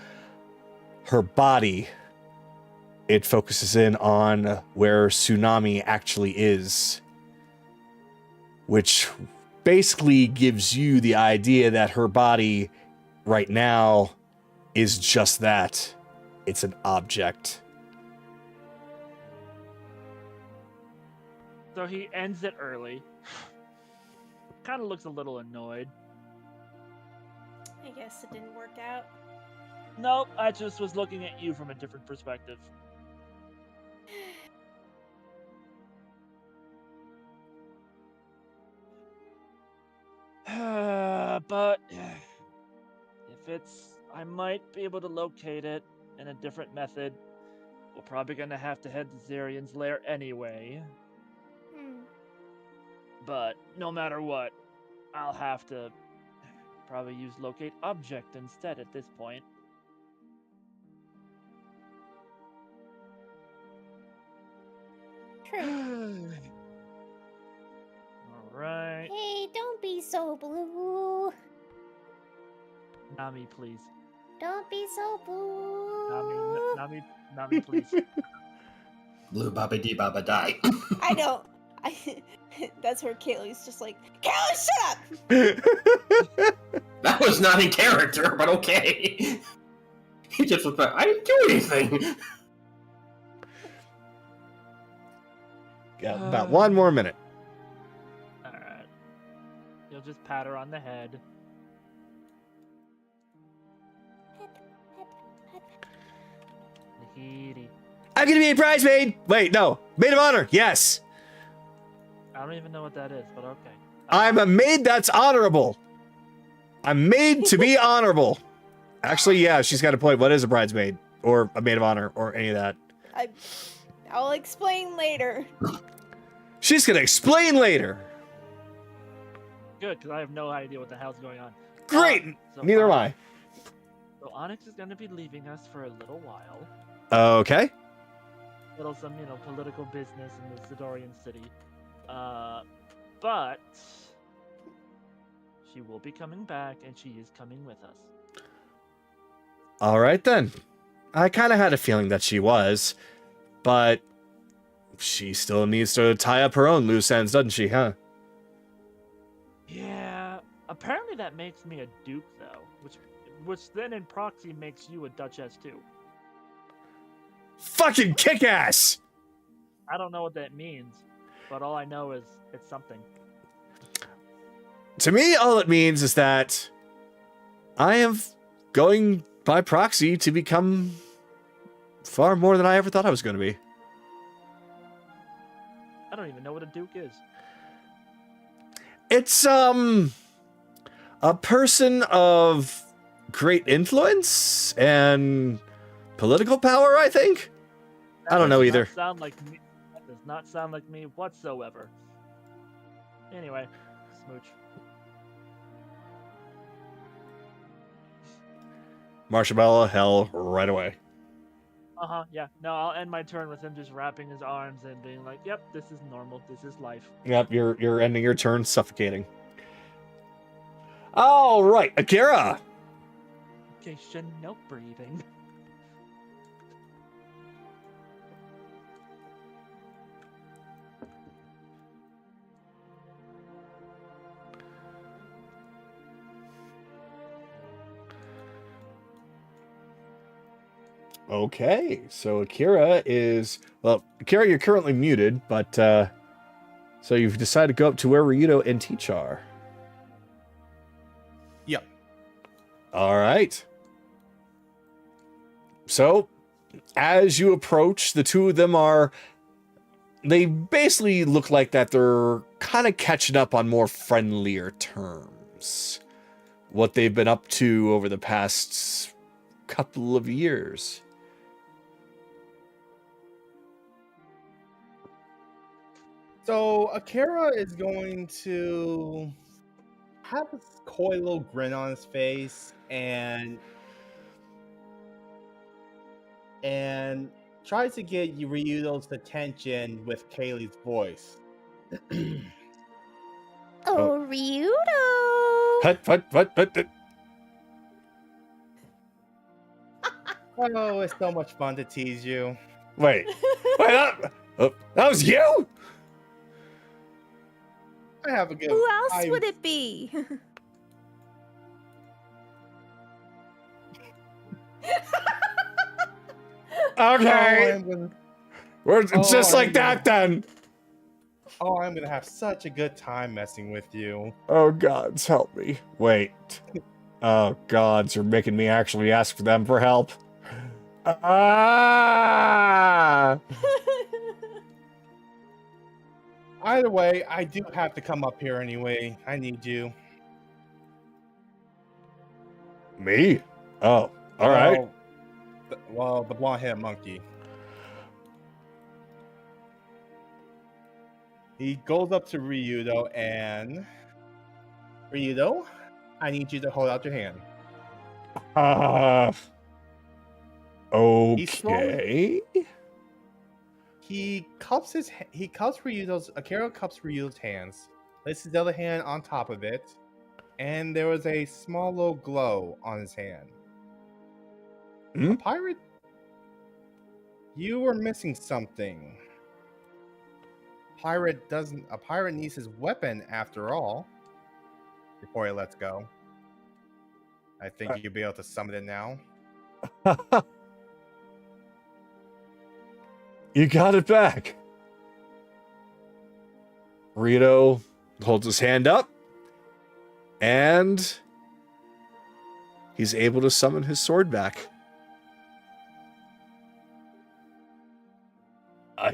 her body. It focuses in on where Tsunami actually is, which basically gives you the idea that her body right now is just that. It's an object. So he ends it early. Kind of looks a little annoyed. I guess it didn't work out. Nope, I just was looking at you from a different perspective. But if I might be able to locate it in a different method. We're probably gonna have to head to Zarian's lair anyway. But no matter what, I'll have to probably use locate object instead at this point. True. Alright. Hey, don't be so blue. Nami, please. Don't be so blue. Nami, please. Blue Baba Dee Baba Die. I don't. That's where Kaylee's just like, Kaylee, shut up! That was not in character, but okay. He just looked like, I didn't do anything. Got about one more minute. Alright. You'll just pat her on the head. Tahiti. I'm gonna be a bridesmaid! Wait, no. Maid of honor, yes. I don't even know what that is, but okay. I'm a maid that's honorable. I'm made to be honorable. Actually, yeah, she's got a point. What is a bridesmaid? Or a maid of honor, or any of that? I'll explain later. She's gonna explain later. Good, because I have no idea what the hell's going on. Great! So Neither am I. So Onyx is going to be leaving us for a little while. Okay. Some, political business in the Zidorian city. But she will be coming back, and she is coming with us. All right, then. I kind of had a feeling that she was, but she still needs to tie up her own loose ends, doesn't she, huh? Yeah. Apparently that makes me a duke, though, which then in proxy makes you a duchess, too. Fucking kick-ass! I don't know what that means, but all I know is it's something. To me, all it means is that I am going by proxy to become far more than I ever thought I was going to be. I don't even know what a duke is. It's a person of great influence and political power, I think. I don't know either. That does not sound like me whatsoever. Anyway, smooch. Marshmallow hell right away. Yeah. No, I'll end my turn with him just wrapping his arms and being like, "Yep, this is normal. This is life." Yep, you're ending your turn suffocating. All right, Akira. Okay, no breathing. Okay, so Akira, you're currently muted, but so you've decided to go up to where Ryudo and Teach are. Yep. All right. So, as you approach, the two of them they basically look like that they're kind of catching up on more friendlier terms. What they've been up to over the past couple of years. So Akira is going to have a coy little grin on his face and tries to get Ryudo's attention with Kaylee's voice. Oh, Ryudo! What? Oh, it's so much fun to tease you. Wait, that was you? I have a good. Who else would it be? Okay. It's just like that then. Oh, I'm gonna have such a good time messing with you. Oh, gods, help me. Wait. Oh, gods, you're making me actually ask them for help. Ah! Either way, I do have to come up here anyway. I need you. Me? Oh, all right. Well, the blonde-haired monkey. He goes up to Ryudo and... Ryudo, I need you to hold out your hand. Okay. Akira cups Ryudo's hands, places his other hand on top of it, and there was a small little glow on his hand. Hmm? A pirate? You were missing something. A pirate needs his weapon after all, before he lets go. I think you'll be able to summon it now. You got it back. Rito holds his hand up, and he's able to summon his sword back.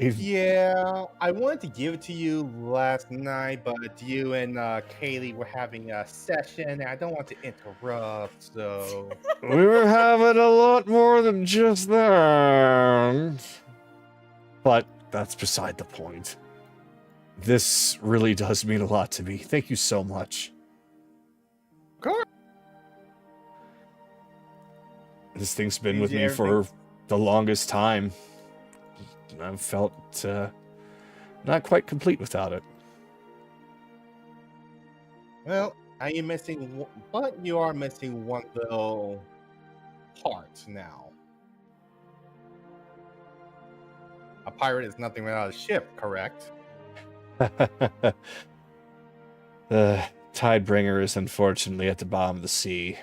Yeah, I wanted to give it to you last night, but you and Kaylee were having a session, and I don't want to interrupt, so... We were having a lot more than just that. But that's beside the point. This really does mean a lot to me. Thank you so much. Of course. This thing's been with me for the longest time. I've felt not quite complete without it. Well, are you missing? But you are missing one little part now. A pirate is nothing without a ship, correct? The Tidebringer is unfortunately at the bottom of the sea.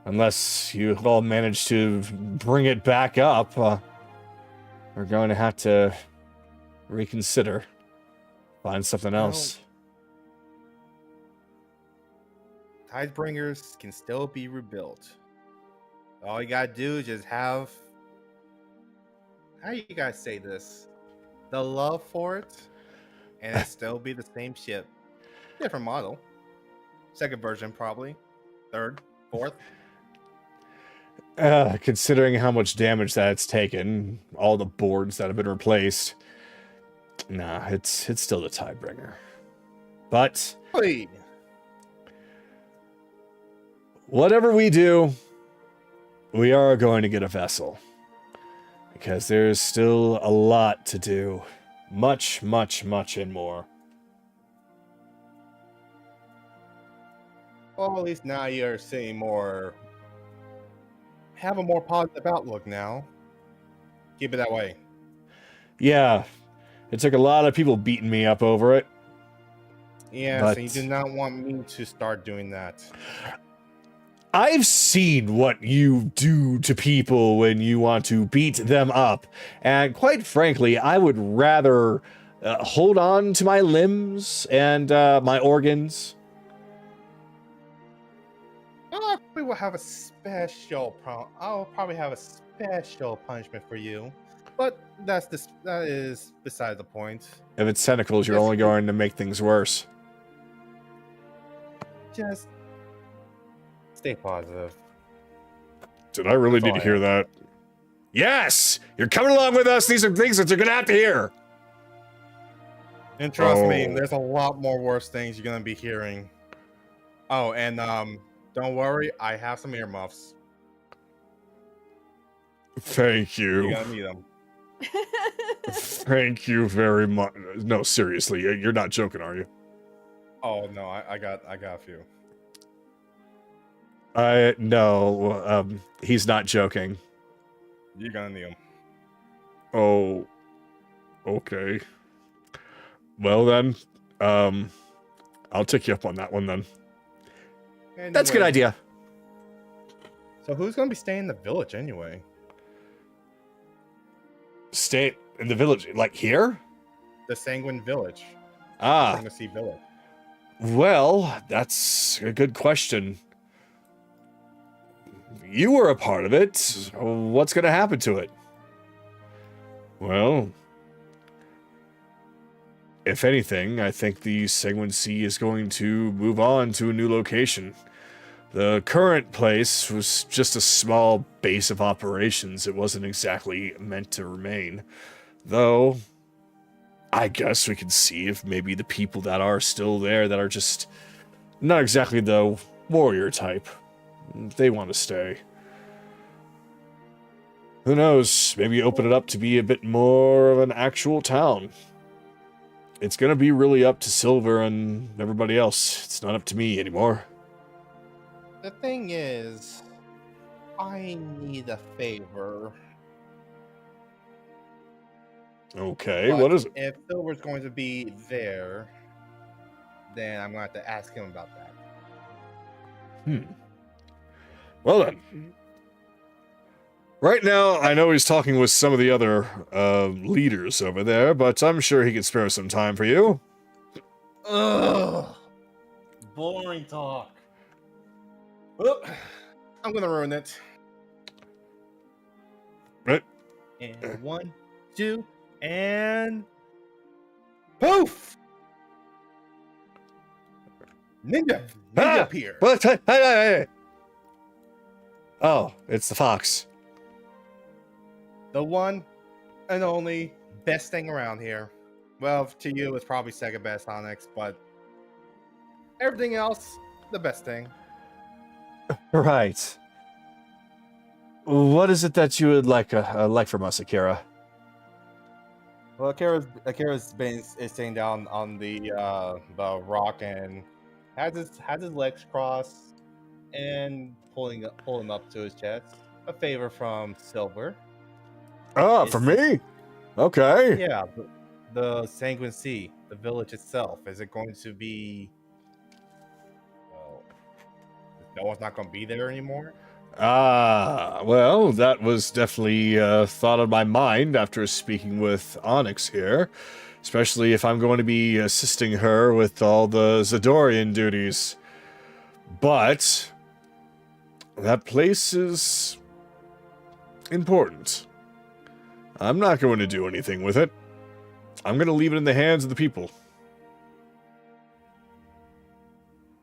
Unless you all manage to bring it back up, we're going to have to reconsider. Find something else. Tidebringers can still be rebuilt. All you gotta do is just have how you guys say this? The love for it, and it still be the same ship, different model, second version probably, third, fourth. Considering how much damage that's taken, all the boards that have been replaced, nah, it's still the Tidebringer. But Hey, whatever we do, we are going to get a vessel. Because there's still a lot to do. Much, much, much and more. well, at least now you're seeing more, have a more positive outlook now. Keep it that way. Yeah, it took a lot of people beating me up over it. Yes, But- and you do not want me to start doing that. I've seen what you do to people when you want to beat them up. And quite frankly, I would rather hold on to my limbs and my organs. I probably will have a I'll probably have a special punishment for you, but that is beside the point. If it's tentacles, you're Yes, only please. going to make things worse. Just stay positive. Did I really That's need all to I hear that? Yes! You're coming along with us. These are things that you're going to have to hear. And trust me, Oh. there's a lot more worse things you're gonna be hearing. Oh, and don't worry, I have some earmuffs. Thank You're you. gonna need them. Thank you very much. No, seriously, you're not joking, are you? Oh no, I got a few. No, he's not joking. You're gonna need them. Oh, okay. Well then, I'll take you up on that one then. That's a good Anyway, idea. So who's gonna be staying in the village anyway? Stay in the village, like here? The Sanguine Village. Ah, Sanguine Sea Village. well, that's a good question. You were a part of it. What's going to happen to it? Well, if anything, I think the Sanguine Sea is going to move on to a new location. The current place was just a small base of operations. It wasn't exactly meant to remain. Though, I guess we can see if maybe the people that are still there that are just not exactly the warrior type, they want to stay. Who knows? Maybe open it up to be a bit more of an actual town. It's going to be really up to Silver and everybody else. It's not up to me anymore. The thing is, I need a favor. Okay, But what is it? If Silver's going to be there, then I'm going to have to ask him about that. Well then. Right now, I know he's talking with some of the other leaders over there, but I'm sure he could spare some time for you. Ugh. Boring talk. Well, I'm going to ruin it. Right. And 1, 2, and poof! Ninja Ah! appear. What? Hey. Oh, it's the fox. The one and only best thing around here. Well, to you, it's probably Sega Best Onyx, but everything else, the best thing. Right. What is it that you would like from us, Akira? Well, Akira's been is sitting down on the rock and has his legs crossed and pulling him up to his chest. A favor from Silver. Oh, It's- for me? Okay. Yeah, the Sanguine Sea, the village itself. Is it going to be? Well, no one's not going to be there anymore. Ah, well, that was definitely thought on my mind after speaking with Onyx here, especially if I'm going to be assisting her with all the Zidorian duties. But that place is important. I'm not going to do anything with it. I'm going to leave it in the hands of the people.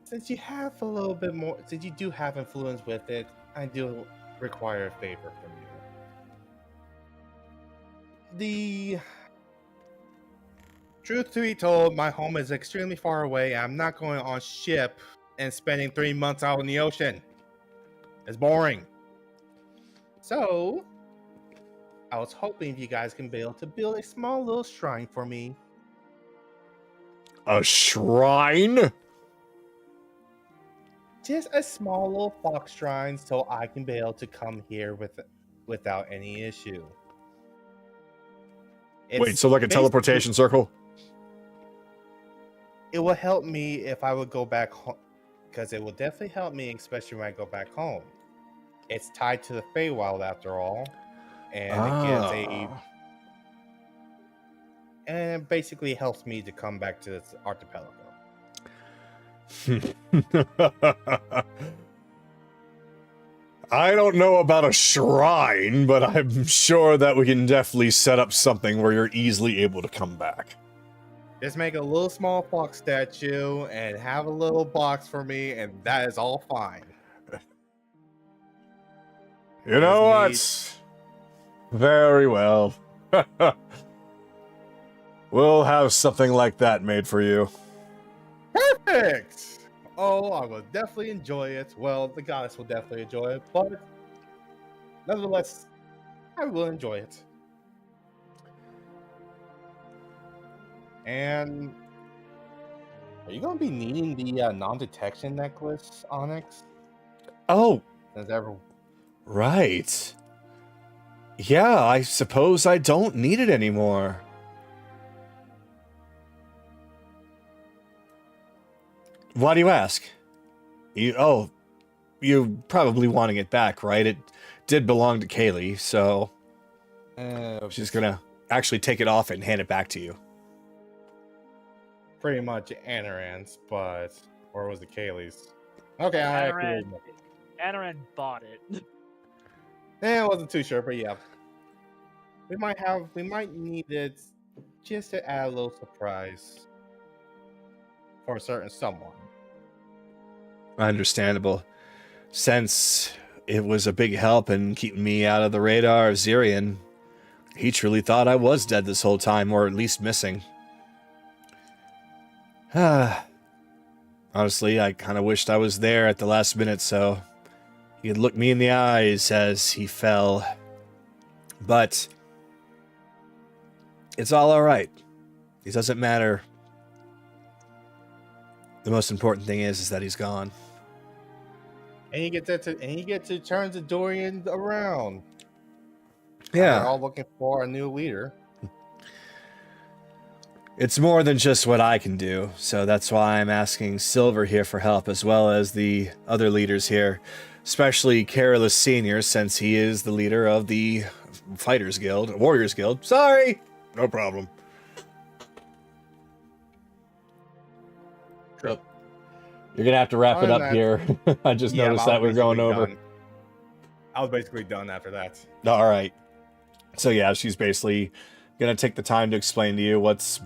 Since you have a little bit more, since you do have influence with it, I do require a favor from you. The truth to be told, my home is extremely far away. I'm not going on ship and spending 3 months out in the ocean. It's boring. So, I was hoping you guys can be able to build a small little shrine for me. A shrine? Just a small little fox shrine so I can be able to come here without any issue. Wait, so like a teleportation circle? It will help me if I would go back home, because it will definitely help me, especially when I go back home. It's tied to the Feywild after all, and it basically helps me to come back to this archipelago. I don't know about a shrine, but I'm sure that we can definitely set up something where you're easily able to come back. Just make a little small fox statue and have a little box for me, and that is all fine. You know what? Very well. We'll have something like that made for you. Perfect! Oh, I will definitely enjoy it. Well, the goddess will definitely enjoy it, but nevertheless, I will enjoy it. And are you going to be needing the non-detection necklace, Onyx? Oh, Has ever... right. Yeah, I suppose I don't need it anymore. Why do you ask? You probably wanting it back, right? It did belong to Kaylee, so she's gonna actually take it off and hand it back to you. Pretty much Anaran's, but... Or was it Kaylee's? Okay, I actually... Anaran bought it. I wasn't too sure, but yeah. We might need it just to add a little surprise for a certain someone. Understandable. Since it was a big help in keeping me out of the radar of Zirian, he truly thought I was dead this whole time, or at least missing. Honestly, I kind of wished I was there at the last minute so he could look me in the eyes as he fell. But it's all alright. It doesn't matter. The most important thing is that he's gone. And you get to turn Zidoria around. Yeah. We're all looking for a new leader. It's more than just what I can do, so that's why I'm asking Silver here for help, as well as the other leaders here, especially Carolus Sr., since he is the leader of the Warriors Guild. Sorry! No problem. True. You're gonna have to wrap it up here. I just noticed that we're going over. Done. I was basically done after that. Alright. So yeah, she's basically gonna take the time to explain to you what's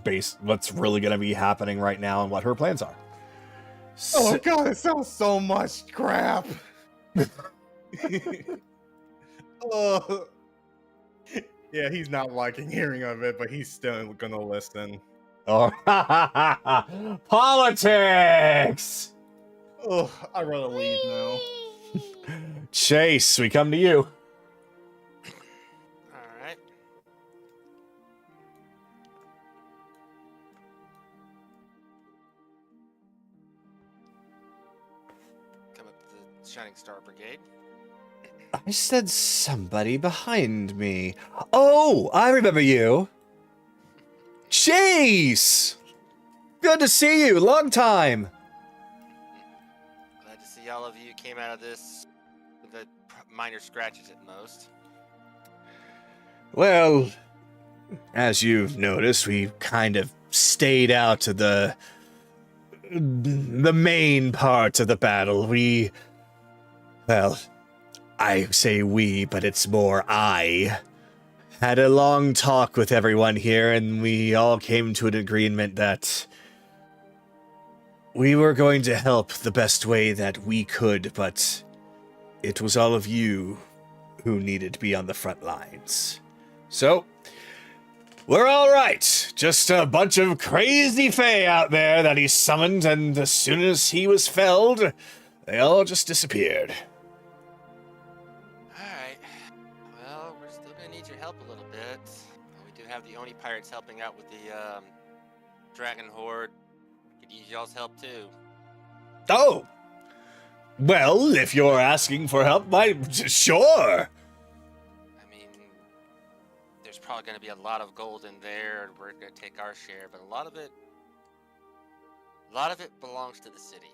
really gonna be happening right now and what her plans are. Oh god, it sounds so much crap. Yeah, he's not liking hearing of it, but he's still gonna listen. Oh, politics! Oh, I'd rather leave now. Chase, we come to you. Alright. Come up to the Shining Star Brigade. I said somebody behind me. Oh, I remember you. Chase! Good to see you. Long time. Glad to see all of you came out of this with the minor scratches at most. Well, as you've noticed, we kind of stayed out of the main part of the battle. I say we, but it's more I had a long talk with everyone here, and we all came to an agreement that we were going to help the best way that we could, but it was all of you who needed to be on the front lines. So, we're all right. Just a bunch of crazy fae out there that he summoned, and as soon as he was felled, they all just disappeared. Alright. Well, we're still gonna need your help a little bit. We do have the Oni pirates helping out with the Dragon Horde. Could use y'all's help too. Oh! Well, if you're asking for help, sure! I mean, there's probably gonna be a lot of gold in there, and we're gonna take our share, but a lot of it belongs to the city.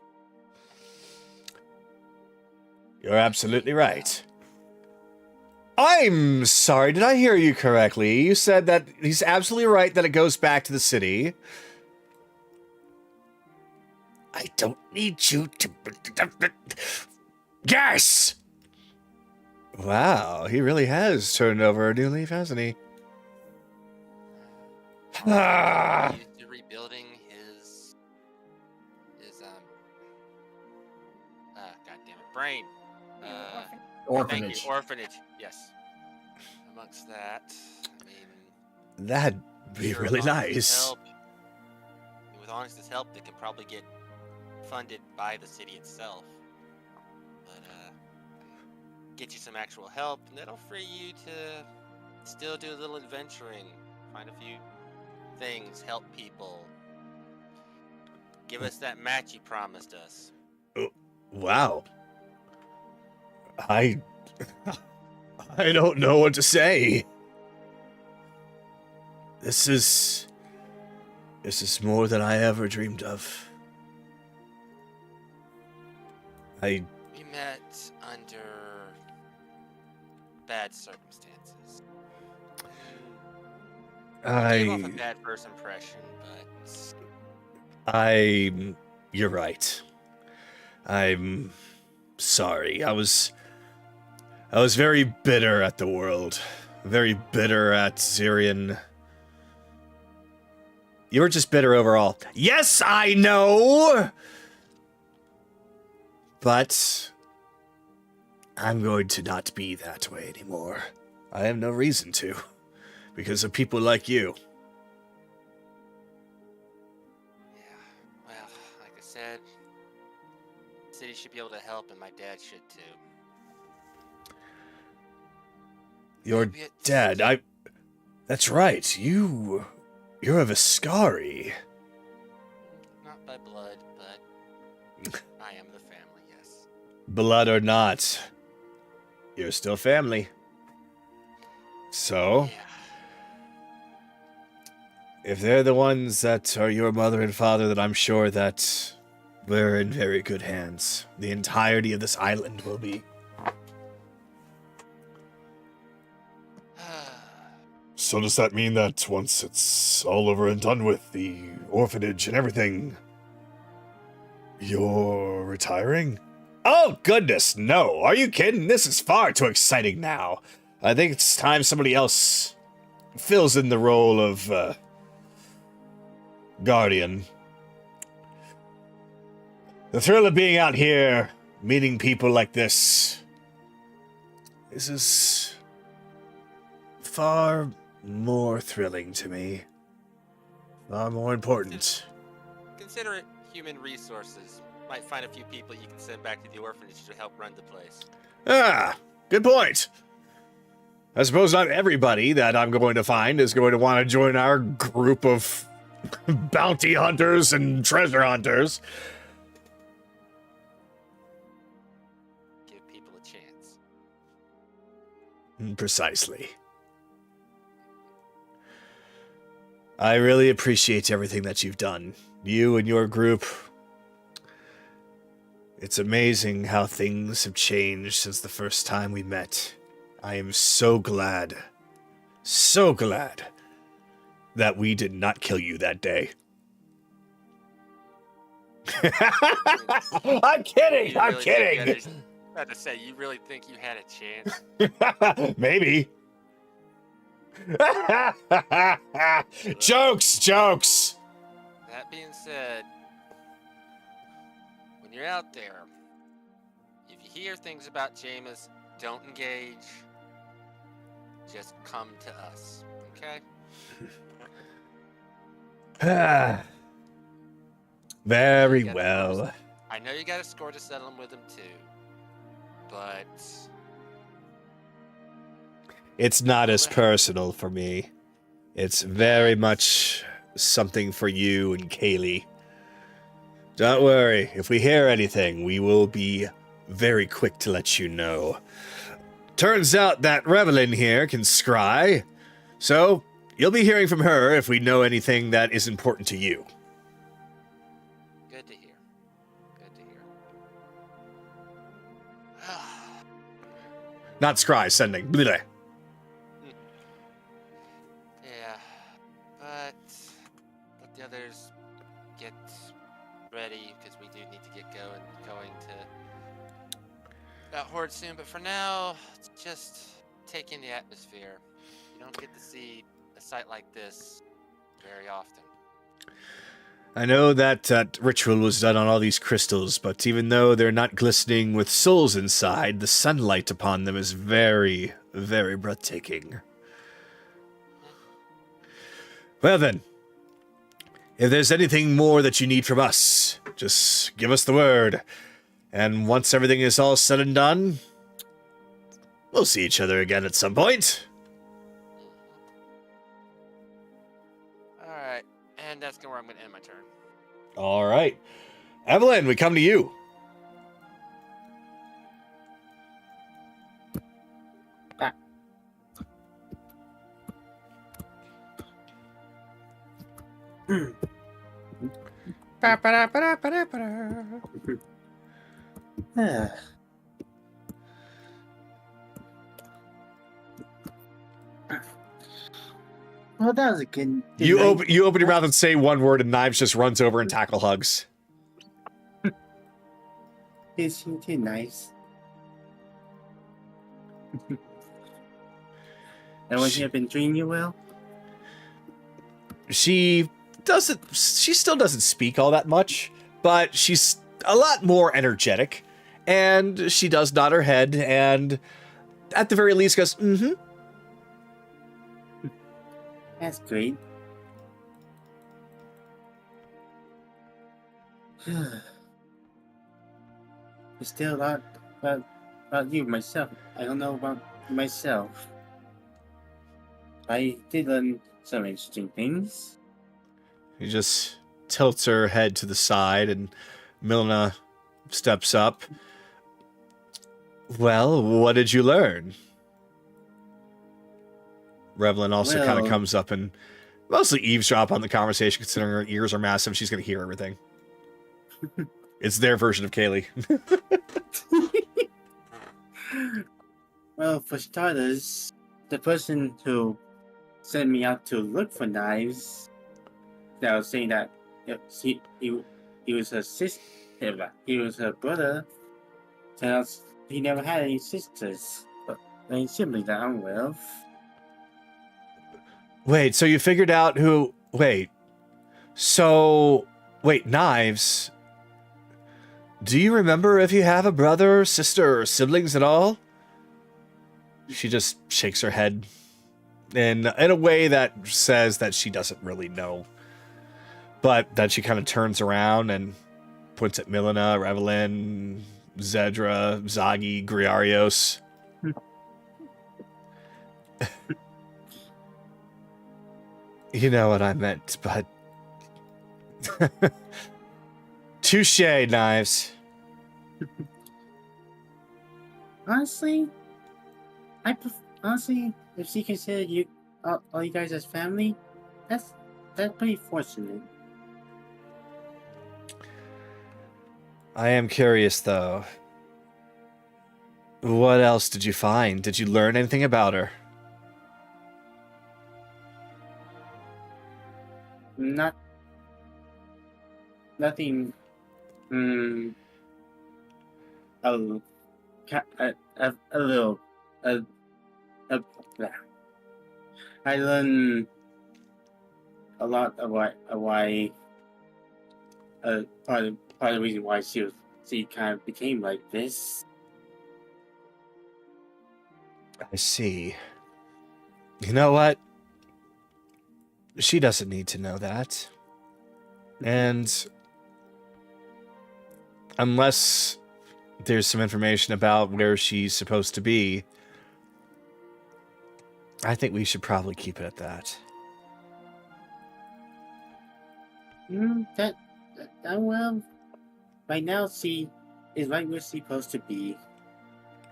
You're absolutely right. I'm sorry, did I hear you correctly? You said that he's absolutely right that it goes back to the city. I don't need you to... Yes! Wow, he really has turned over a new leaf, hasn't he? Ah! Used to rebuilding his goddamn it, brain. Orphanage. Thank you, orphanage. Yes. Amongst that, I mean, That'd be sure, really with Onyx's nice. help- with Onyx's help, they could probably get funded by the city itself. But get you some actual help, and that'll free you to still do a little adventuring, find a few things, help people. Give us that match you promised us. Wow. I don't know what to say. This is more than I ever dreamed of. We met under bad circumstances. Gave off a bad first impression, but You're right. I'm sorry. I was very bitter at the world. Very bitter at Zirian. You were just bitter overall. Yes, I know! But I'm going to not be that way anymore. I have no reason to, because of people like you. yeah. Well, like I said, the city should be able to help, and my dad should too. Your Maybe it's- dad, That's right, you're a Viscari. Not by blood, but I am the family, yes. Blood or not, you're still family. So, Yeah. if they're the ones that are your mother and father, then I'm sure that we're in very good hands. The entirety of this island will be. So does that mean that once it's all over and done with, the orphanage and everything, you're retiring? Oh, goodness, no. Are you kidding? This is far too exciting now. I think it's time somebody else fills in the role of, guardian. The thrill of being out here, meeting people like this is far more thrilling to me. Far more important. Consider it human resources. Might find a few people you can send back to the orphanage to help run the place. Ah, good point. I suppose not everybody that I'm going to find is going to want to join our group of bounty hunters and treasure hunters. Give people a chance. Precisely. I really appreciate everything that you've done. You and your group. It's amazing how things have changed since the first time we met. I am so glad that we did not kill you that day. I'm kidding! You I'm really think kidding! you had I had to say, you really think you had a chance? Maybe. Jokes, jokes. That being said, when you're out there, if you hear things about Jameis, don't engage. Just come to us, okay? Very You gotta well. I know you got a score to settle with him too, but It's not as personal for me. It's very much something for you and Kaylee. Don't worry, if we hear anything, we will be very quick to let you know. Turns out that Revelin here can scry, so you'll be hearing from her if we know anything that is important to you. good to hear. Good to hear. Not scry, sending. Blech. Yeah, but let the others get ready because we do need to get going to that horde soon. But for now, just take in the atmosphere. You don't get to see a sight like this very often. I know that ritual was done on all these crystals, but even though they're not glistening with souls inside, the sunlight upon them is very, very breathtaking. Well then, if there's anything more that you need from us, just give us the word. And once everything is all said and done, we'll see each other again at some point. Alright, and that's where I'm going to end my turn. All right. Evelyn, we come to you. Well, that was a good. You open your mouth and say one word, and Knives just runs over and tackle hugs. He's too nice. And would he have been treating you well? She still doesn't speak all that much, but she's a lot more energetic, and she does nod her head, and at the very least goes, mm-hmm. That's great. There's still a lot about you, myself. I don't know about myself. I did learn some interesting things. He just tilts her head to the side, and Milna steps up. Well, what did you learn? Revelin also kind of Well- comes up and mostly eavesdrop on the conversation, considering her ears are massive. She's going to hear everything. It's their version of Kaylee. Well, for starters, the person who sent me out to look for knives, that was saying that he was her sister, he was her brother. Turns out he never had any sisters, but any siblings that I'm aware of. Wait, so you figured out who... Wait, Knives. Do you remember if you have a brother, sister, or siblings at all? She just shakes her head in a way that says that she doesn't really know. But then she kind of turns around and points at Milena, Revelin, Zedra, Zagi, Griarios. You know what I meant, but... Touche, Knives. Honestly, if she considered you all you guys as family, that's pretty fortunate. I am curious, though. What else did you find? Did you learn anything about her? Nothing. A little. I learned a lot of why part of the reason why she kind of became like this. I see. You know what? She doesn't need to know that. And unless there's some information about where she's supposed to be, I think we should probably keep it at that. Well, right now she is right where she's supposed to be.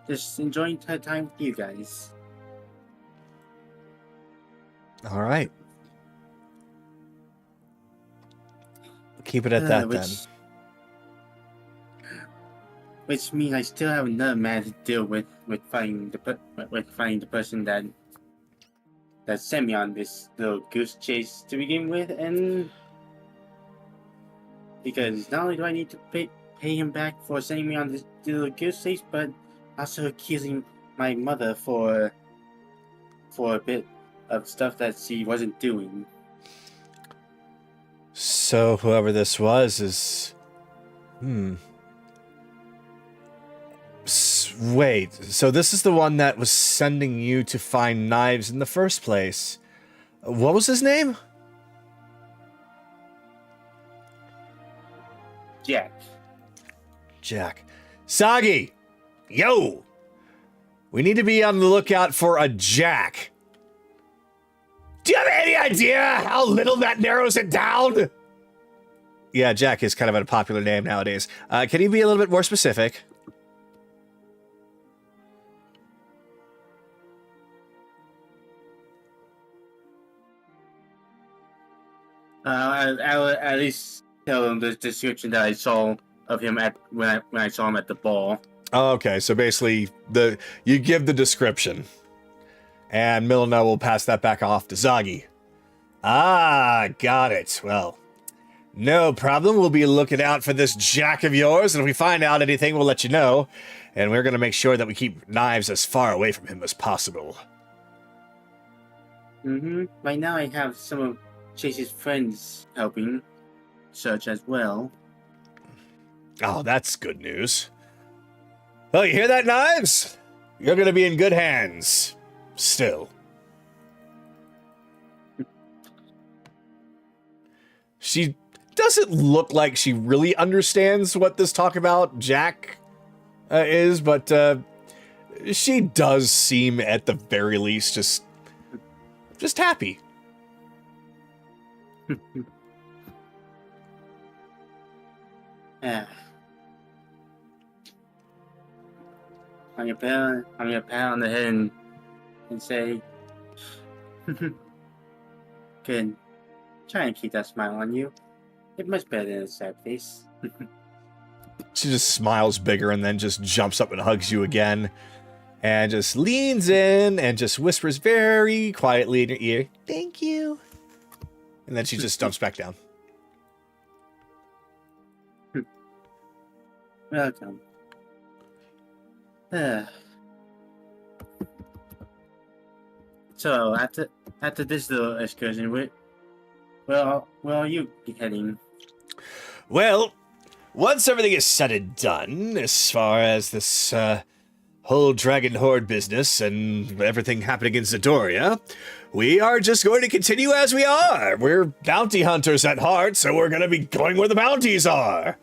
Just enjoying her time with you guys. All right. Keep it at that then. Which means I still have another matter to deal with finding the person that sent me on this little goose chase to begin with, and because not only do I need to pay him back for sending me on this little goose chase, but also accusing my mother for a bit of stuff that she wasn't doing. So whoever this was is... Wait, so this is the one that was sending you to find knives in the first place. What was his name? Jack. Sagi! Yo! We need to be on the lookout for a Jack. Do you have any idea how little that narrows it down? Yeah, Jack is kind of a popular name nowadays. Can you be a little bit more specific? I'll at least tell him the description that I saw of him when I saw him at the ball. Oh, okay, so basically you give the description, and Milena will pass that back off to Zagi. Ah, got it. Well, no problem. We'll be looking out for this Jack of yours, and if we find out anything, we'll let you know. And we're going to make sure that we keep knives as far away from him as possible. Right now I have some of Chase's friends helping search as well. Oh, that's good news. Well, you hear that, Knives? You're going to be in good hands. Still. She doesn't look like she really understands what this talk about Jack is, but she does seem, at the very least, just happy. Yeah. I'm gonna pat on the head and say, good. Try and keep that smile on you. It's much better than a sad face. She just smiles bigger and then just jumps up and hugs you again. And just leans in and just whispers very quietly in your ear, "Thank you." And then she just jumps back down. Welcome. So after this little excursion, where are you heading? Well, once everything is said and done, as far as this whole Dragon Horde business and everything happening in Zidoria, we are just going to continue as we are. We're bounty hunters at heart, so we're going to be going where the bounties are.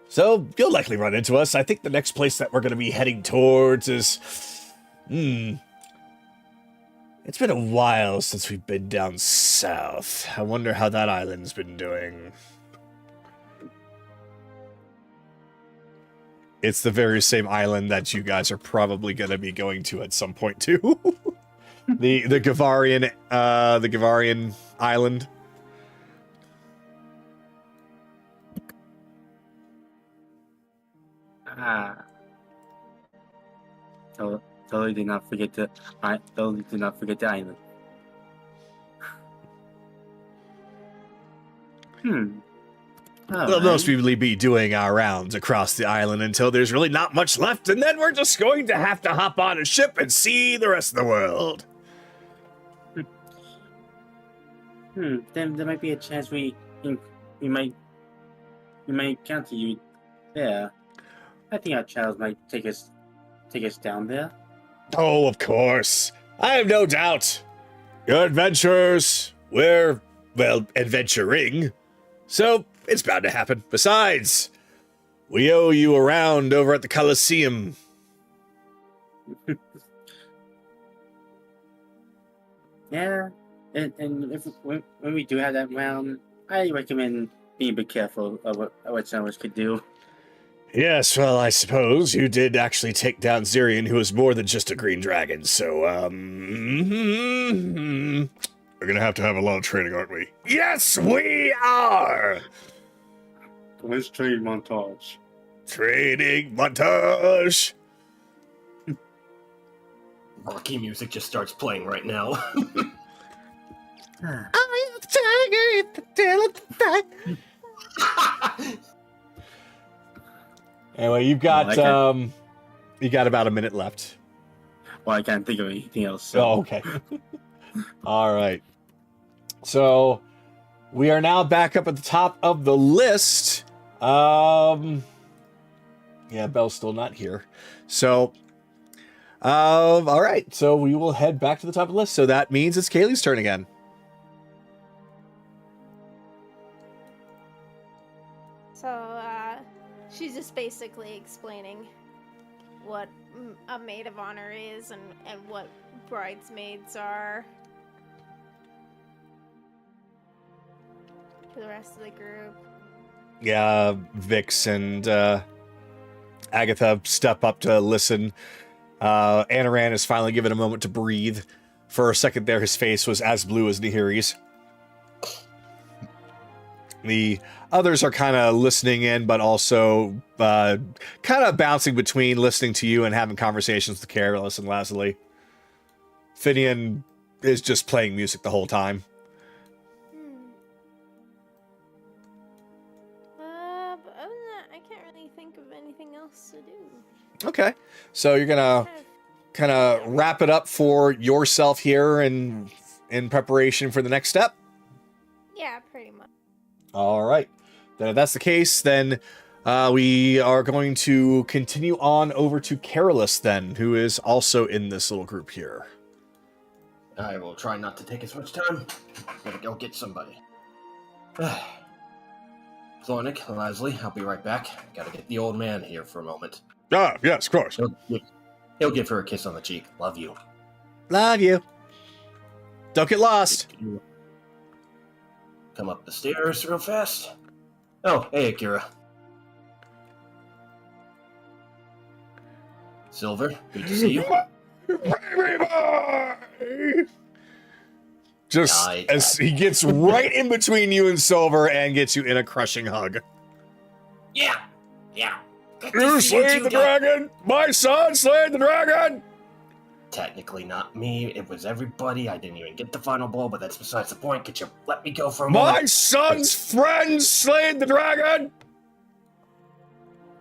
So you'll likely run into us. I think the next place that we're going to be heading towards is... It's been a while since we've been down south. I wonder how that island's been doing. It's the very same island that you guys are probably going to be going to at some point too. the Gavarian island. Totally did not forget the island. We'll mostly be doing our rounds across the island until there's really not much left, and then we're just going to have to hop on a ship and see the rest of the world. Then there might be a chance we might counter you there. I think our child might take us down there. Oh, of course. I have no doubt. Your adventures, we're, well, adventuring. So, it's bound to happen. Besides, we owe you a round over at the Coliseum. Yeah, and when we do have that round, I recommend being a bit careful of what some of us could do. Yes, well, I suppose you did actually take down Zirian, who was more than just a green dragon, so, we're gonna have to have a lot of training, aren't we? Yes, we are! Let's trade montage. Training montage! Rocky music just starts playing right now. I am the tiger at the tail of the fight. Anyway, you got about a minute left. Well, I can't think of anything else. So. Oh, okay. All right. So we are now back up at the top of the list. Yeah, Belle's still not here. So, all right. So we will head back to the top of the list. So that means it's Kaylee's turn again. So, she's just basically explaining what a maid of honor is and what bridesmaids are to the rest of the group. Yeah, Vix and Agatha step up to listen. Anaran is finally given a moment to breathe. For a second there, his face was as blue as Nahiri's. The others are kind of listening in, but also kind of bouncing between listening to you and having conversations with Careless and Lazuli. Finian is just playing music the whole time. But other than that, I can't really think of anything else to do. Okay, so you're gonna kind of wrap it up for yourself here and in preparation for the next step? Yeah, pretty much. All right. Then if that's the case, then we are going to continue on over to Carolus then, who is also in this little group here. I will try not to take as much time. Gotta go get somebody. Thornick, Leslie, I'll be right back. Gotta get the old man here for a moment. Ah, yes, of course. He'll give her a kiss on the cheek. Love you. Love you. Don't get lost. Come up the stairs real fast. Oh, hey, Akira. Silver, good to see you. Baby boy! Just as he gets right in between you and Silver and gets you in a crushing hug. Yeah. You slayed the dragon! My son slayed the dragon! Technically not me, it was everybody. I didn't even get the final blow, but that's besides the point. Could you let me go for a moment? My son's friend slayed the dragon!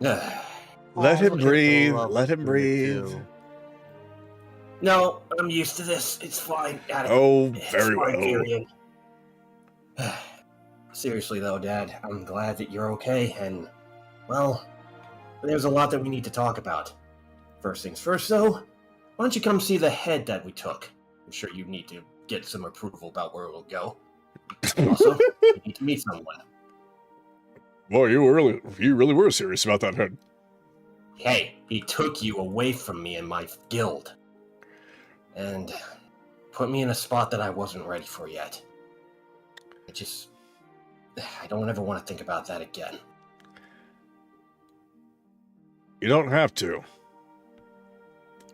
Let him breathe, let him breathe. No, I'm used to this. It's fine. Oh, It's very fine, well. Tyrion. Seriously though, Dad, I'm glad that you're okay, and, well, there's a lot that we need to talk about. First things first, though, why don't you come see the head that we took? I'm sure you need to get some approval about where it'll go. Also, you need to meet someone. Boy, you really were serious about that head. Hey, he took you away from me and my guild. And put me in a spot that I wasn't ready for yet. I don't ever want to think about that again. You don't have to.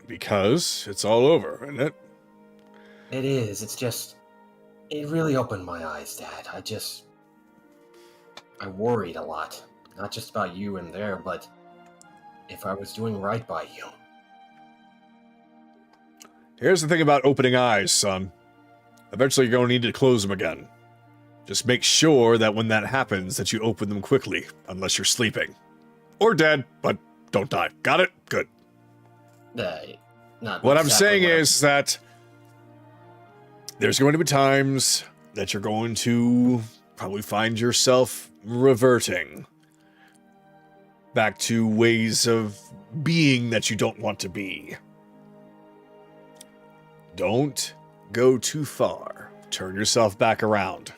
Because it's all over, isn't it? It is, it really opened my eyes, Dad. I worried a lot. Not just about you and there, but if I was doing right by you. Here's the thing about opening eyes, son. Eventually you're going to need to close them again. Just make sure that when that happens that you open them quickly, unless you're sleeping. Or dead, but don't die. Got it? Good. Not What I'm exactly saying what is that there's going to be times that you're going to probably find yourself reverting back to ways of being that you don't want to be. Don't go too far. Turn yourself back around.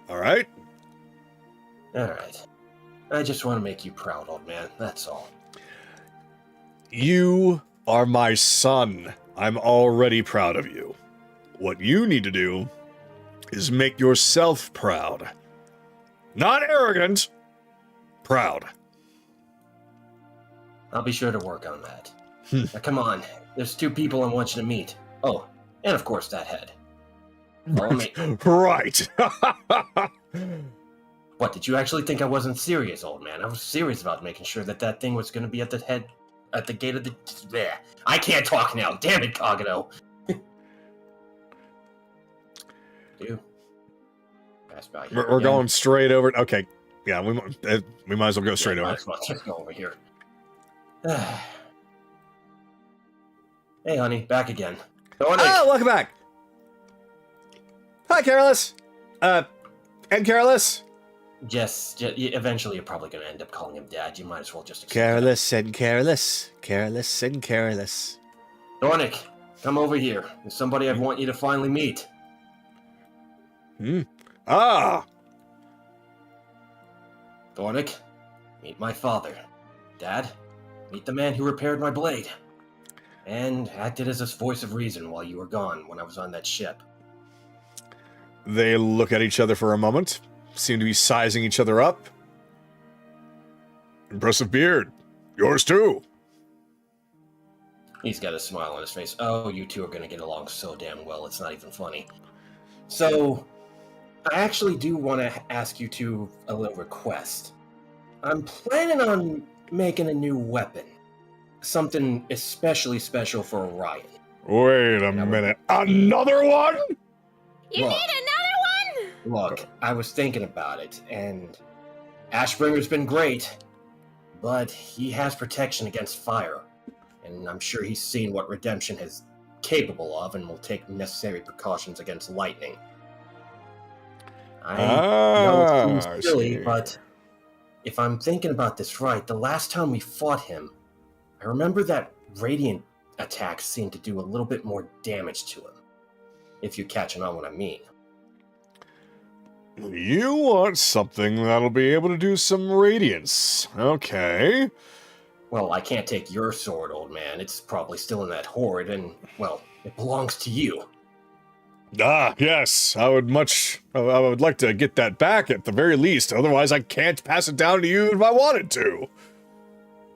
All right? Alright. I just want to make you proud, old man. That's all. You are my son. I'm already proud of you. What you need to do is make yourself proud. Not arrogant. Proud. I'll be sure to work on that. Now, come on. There's 2 people I want you to meet. Oh, and of course that head. Follow me. Right. What, did you actually think I wasn't serious, old man? I was serious about making sure that that thing was going to be at the head, at the gate of the... There. I can't talk now. Damn it, Kagano. Dude. Pass by here. We're again. going straight over. Okay. Yeah, we might as well go straight Yeah, over. might as well just go over here. Hey, honey, back again. Oh, welcome back. Hi, Careless. And Careless. Eventually you're probably going to end up calling him Dad. You might as well just accept Careless and Careless. Careless and Careless. that. Dornick, come over here. There's somebody I want you to finally meet. Ah. Dornick, meet my father. Dad, meet the man who repaired my blade. And acted as a voice of reason while you were gone when I was on that ship. They look at each other for a moment. Seem to be sizing each other up. Impressive beard. Yours too. He's got a smile on his face. Oh, you two are going to get along so damn well, it's not even funny. So, I actually do want to ask you two a little request. I'm planning on making a new weapon. Something especially special for Orion. Wait a minute. Another one? You Look. need another one? Look, I was thinking about it, and Ashbringer's been great, but he has protection against fire, and I'm sure he's seen what Redemption is capable of and will take necessary precautions against lightning. I know it I seems silly, see. but if I'm thinking about this right, the last time we fought him, I remember that radiant attack seemed to do a little bit more damage to him, if you're catching on what I mean. You want something that'll be able to do some radiance. Okay. Well, I can't take your sword, old man. It's probably still in that hoard, and, well, it belongs to you. Ah, yes. I would like to get that back at the very least. Otherwise, I can't pass it down to you if I wanted to.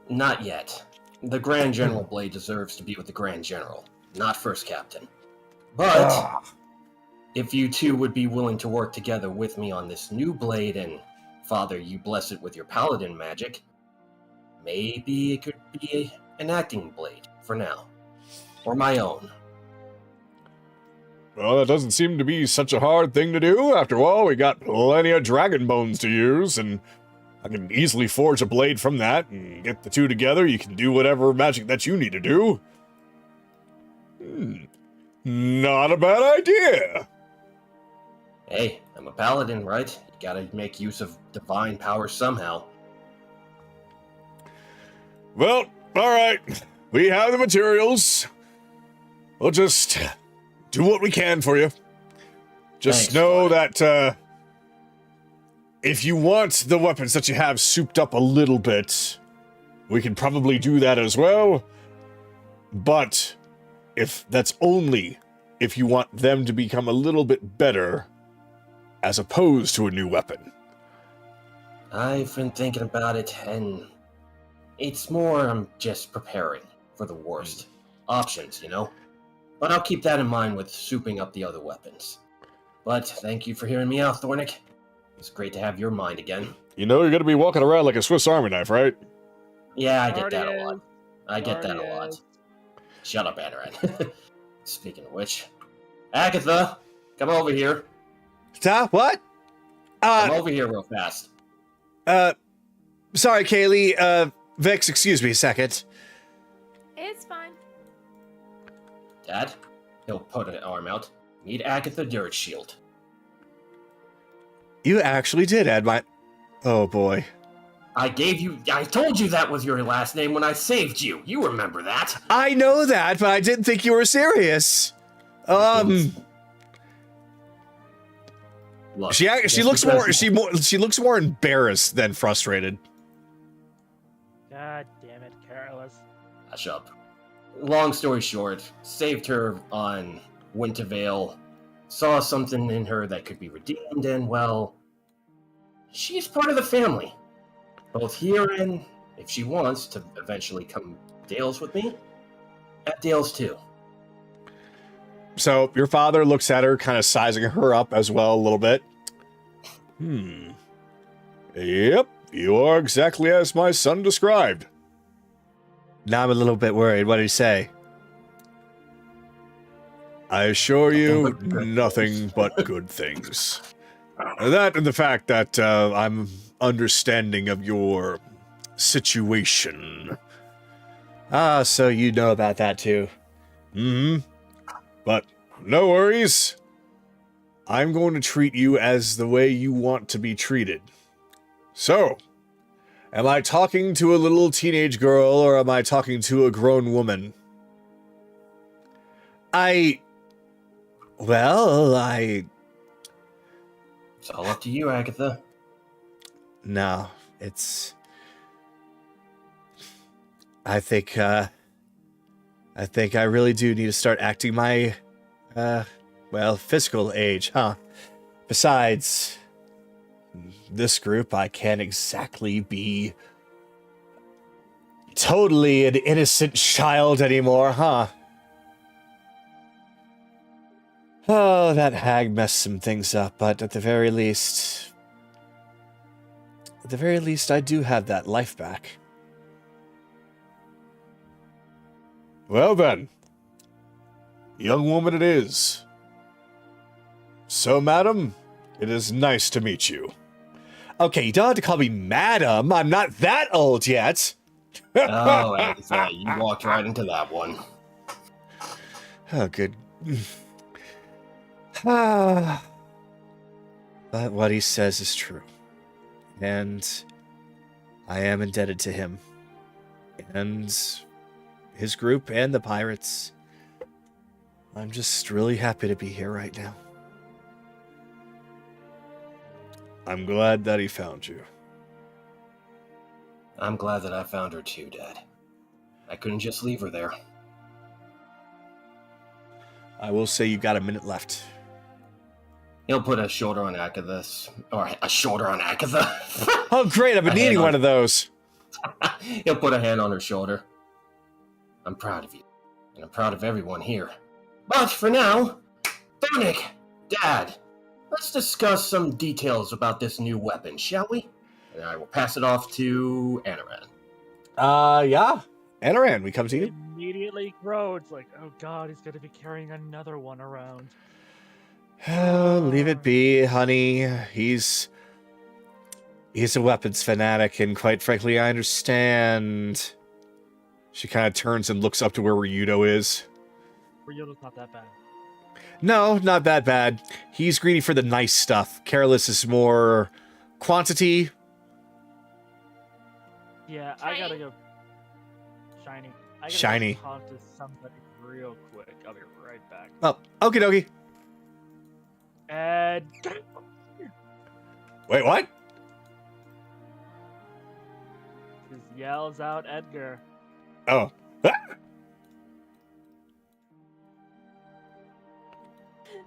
Not yet. The Grand General blade deserves to be with the Grand General, not First Captain. But, if you two would be willing to work together with me on this new blade, and, Father, you bless it with your paladin magic, maybe it could be an acting blade, for now. Or my own. Well, that doesn't seem to be such a hard thing to do. After all, we got plenty of dragon bones to use, and I can easily forge a blade from that and get the two together. You can do whatever magic that you need to do. Not a bad idea. Hey, I'm a paladin, right? You gotta make use of divine power somehow. Well, alright. We have the materials. We'll just do what we can for you. Just Thanks, know buddy. that, if you want the weapons that you have souped up a little bit, we can probably do that as well. But if that's only if you want them to become a little bit better as opposed to a new weapon. I've been thinking about it, and it's more I'm just preparing for the worst. Options, you know? But I'll keep that in mind with souping up the other weapons. But thank you for hearing me out, Thornick. It's great to have your mind again. You know you're going to be walking around like a Swiss Army knife, right? Yeah, I get that Already a lot. is. I get that a Already lot. is. Shut up, Anaran. Speaking of which, Agatha, come over here. What? Come over here real fast. Sorry, Kaylee. Vex, excuse me a second. It's fine. Dad, he'll put an arm out. Meet Agatha Dirtshield. You actually did add my... Oh, boy. I told you that was your last name when I saved you. You remember that. I know that, but I didn't think you were serious. Look, She just looks because- she looks more embarrassed than frustrated. God damn it, careless. Hush up. Long story short, saved her on Wintervale, saw something in her that could be redeemed, and well, she's part of the family. Both here and, if she wants to eventually come to Dales with me, at Dales too. So your father looks at her, kind of sizing her up as well a little bit. Yep, you are exactly as my son described. Now I'm a little bit worried. What did he say? I assure you, nothing but good things. That and the fact that I'm understanding of your situation. Ah, so you know about that too. But no worries. I'm going to treat you as the way you want to be treated. So, am I talking to a little teenage girl or am I talking to a grown woman? Well, It's all up to you, Agatha. No, it's... I think I really do need to start acting my, physical age, huh? Besides, this group, I can't exactly be totally an innocent child anymore, huh? Oh, that hag messed some things up, but at the very least, I do have that life back. Well then, young woman it is. So, madam, it is nice to meet you. Okay, you don't have to call me madam. I'm not that old yet. Oh, Agatha, you walked right into that one. Oh, good. But what he says is true. And I am indebted to him. And his group and the pirates. I'm just really happy to be here right now. I'm glad that he found you. I'm glad that I found her too, Dad. I couldn't just leave her there. I will say you got a minute left. He'll put a shoulder on Agatha's, or a shoulder on Agatha. Oh, great! I've been needing one of those. He'll put a hand on her shoulder. I'm proud of you, and I'm proud of everyone here. But for now, Thornick, Dad, let's discuss some details about this new weapon, shall we? And I will pass it off to Anaran. Yeah. Anaran, we come to you. Immediately grows like, oh god, he's gonna be carrying another one around. Leave it be, honey. He's a weapons fanatic, and quite frankly, I understand. She kind of turns and looks up to where Ryudo is. Ryudo's not that bad. No, not that bad. He's greedy for the nice stuff. Careless is more quantity. Yeah, I gotta go. Shiny. I gotta Shiny. Go talk to somebody real quick. I'll be right back. Oh, okie dokie. Ed. Wait, what? Just yells out Edgar. Oh.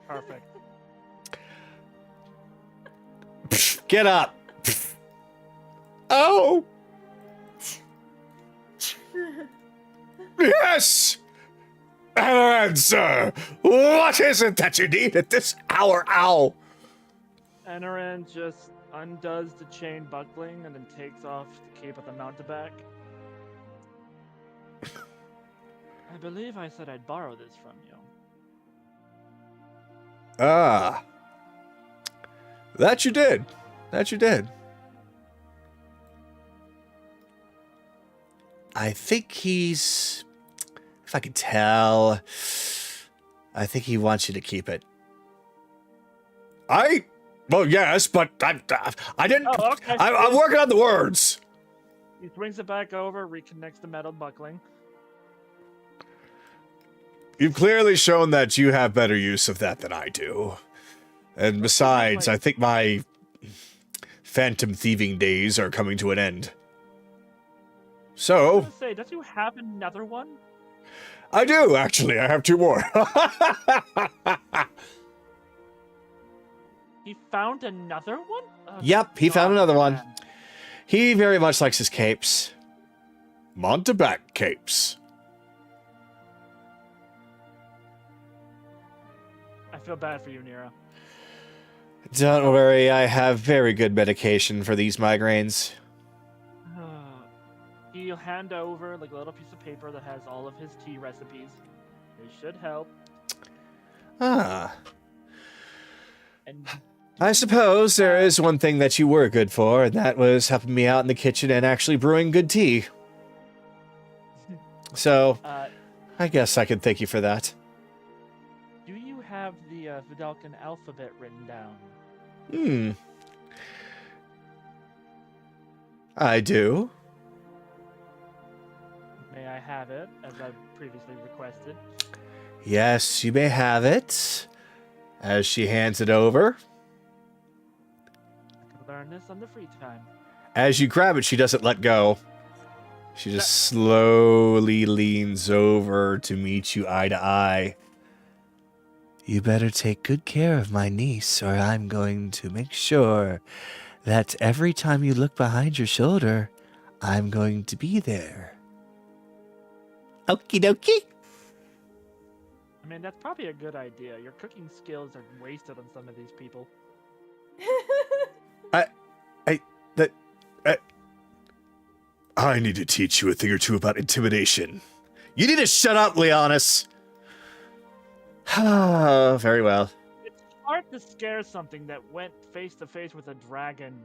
Perfect. Get up. Oh. Yes. Answer. What is it that you need at this hour, owl? Anaran just undoes the chain buckling and then takes off the cape of the mountebank. I believe I said I'd borrow this from you. Ah. That you did. That you did. I think he's... If I could tell... I think he wants you to keep it. Well, yes, but I didn't. Oh, okay. I'm working on the words. He swings it back over, reconnects the metal buckling. You've clearly shown that you have better use of that than I do. And besides, I think my phantom thieving days are coming to an end. I So, was gonna say, don't you have another one? I do, actually. I have 2 more. He found another one? Oh, Yep, he found God, another one. man. He very much likes his capes. Montebac capes. I feel bad for you, Nero. Don't worry, I have very good medication for these migraines. He'll hand over like a little piece of paper that has all of his tea recipes. They should help. Ah. And I suppose there is one thing that you were good for, and that was helping me out in the kitchen and actually brewing good tea. So, I guess I can thank you for that. do you have the Vidalcan alphabet written down? I do. May I have it, as I previously requested? Yes, you may have it. As she hands it over. I can learn this on the free time. As you grab it, she doesn't let go. She just slowly leans over to meet you eye to eye. You better take good care of my niece, or I'm going to make sure that every time you look behind your shoulder, I'm going to be there. Okie dokie. I mean, that's probably a good idea. Your cooking skills are wasted on some of these people. I need to teach you a thing or two about intimidation. You need to shut up, Leonis. Very well. It's hard to scare something that went face to face with a dragon.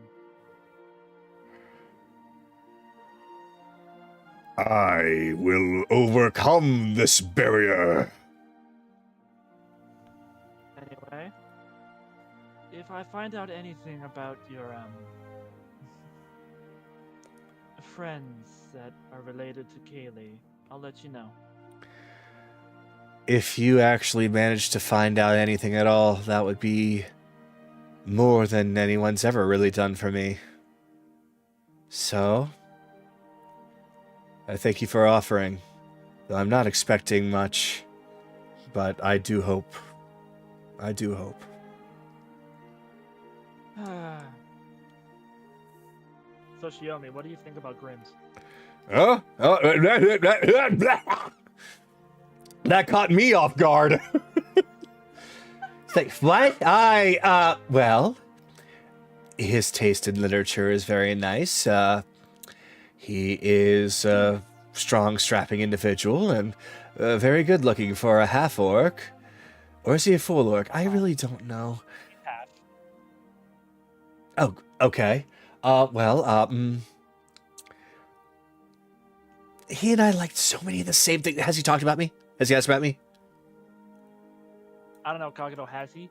I will overcome this barrier. Anyway, if I find out anything about your friends that are related to Kaylee, I'll let you know. If you actually manage to find out anything at all, that would be more than anyone's ever really done for me. So, I thank you for offering. Though I'm not expecting much, but I do hope. I do hope. So Shiomi, what do you think about Grimm's? That caught me off guard. It's like, what? Well, his taste in literature is very nice. He is a strong, strapping individual and very good looking for a half-orc. Or is he a full orc? I really don't know. Half. Oh, okay. He and I liked so many of the same things. Has he talked about me? Has he asked about me? I don't know, Kagito, has he?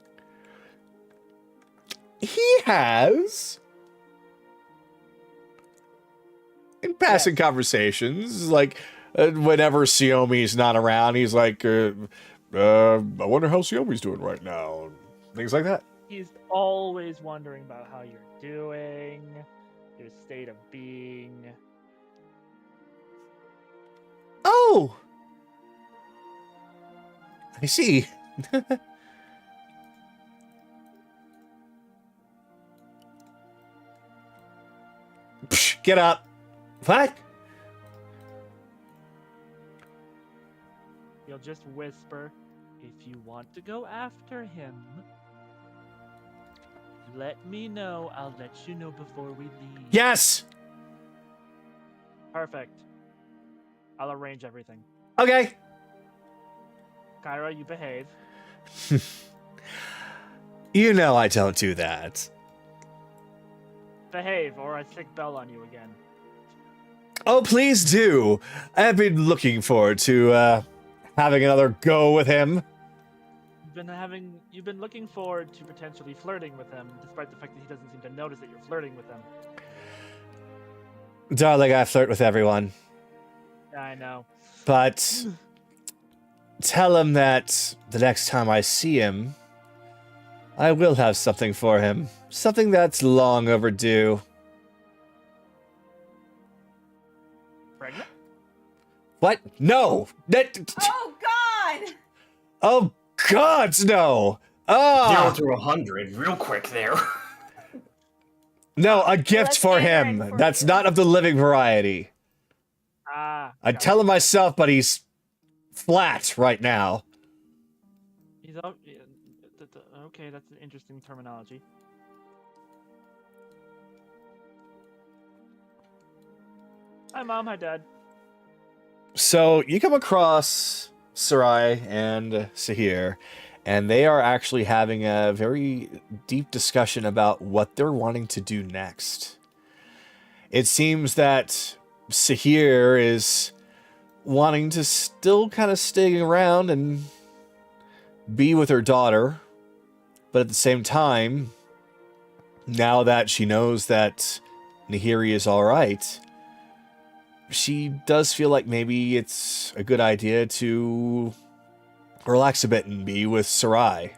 He has. In passing conversations, like whenever Xiaomi's not around, he's like, I wonder how Xiaomi's doing right now. And things like that. He's always wondering about how you're doing, your state of being. Oh! I see. Psh, get up. What? He'll just whisper, if you want to go after him, let me know. I'll let you know before we leave. Yes! Perfect. I'll arrange everything. Okay. Kyra, you behave. You know I don't do that. Behave, or I sick bell on you again. Oh, please do. I've been looking forward to having another go with him. you've been looking forward to potentially flirting with him, despite the fact that he doesn't seem to notice that you're flirting with him. Darling, I flirt with everyone. I know. But tell him that the next time I see him, I will have something for him. Something that's long overdue. Pregnant? What? No! Oh God! Oh, God, no! 0 Ah! to 100, real quick there. No, a gift let's for get him. ready for That's you. not of the living variety. I'd Got tell it. him myself, but he's flat right now. He's okay. That's an interesting terminology. Hi, Mom. Hi, Dad. So you come across Sarai and Sahir, and they are actually having a very deep discussion about what they're wanting to do next. It seems that Sahir is wanting to still kind of stay around and be with her daughter, but at the same time, now that she knows that Nahiri is all right, she does feel like maybe it's a good idea to relax a bit and be with Sarai.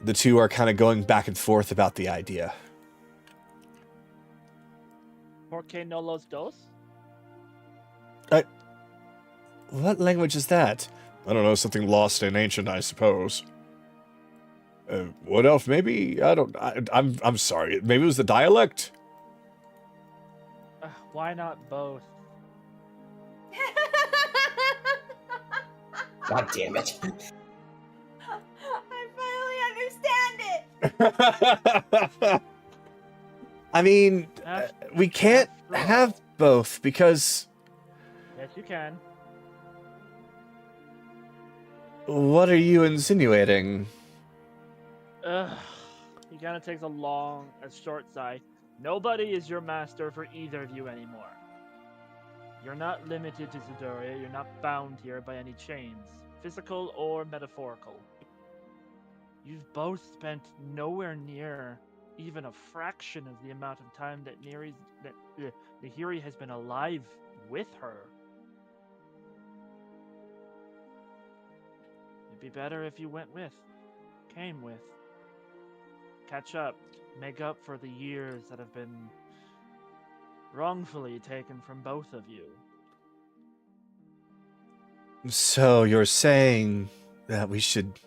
The two are kind of going back and forth about the idea. Porque no los dos? What language is that? I don't know, something lost in ancient, I suppose. What else? Maybe I'm sorry. Maybe it was the dialect. Why not both? God damn it. I finally understand it. I mean, That's- we can't that's have both because Yes, you can. what are you insinuating? Ugh. He kind of takes a short sigh. Nobody is your master for either of you anymore. You're not limited to Zidoria. You're not bound here by any chains, physical or metaphorical. You've both spent nowhere near even a fraction of the amount of time that Nahiri has been alive with her. It'd be better if you came with. Catch up, make up for the years that have been wrongfully taken from both of you. So you're saying that we should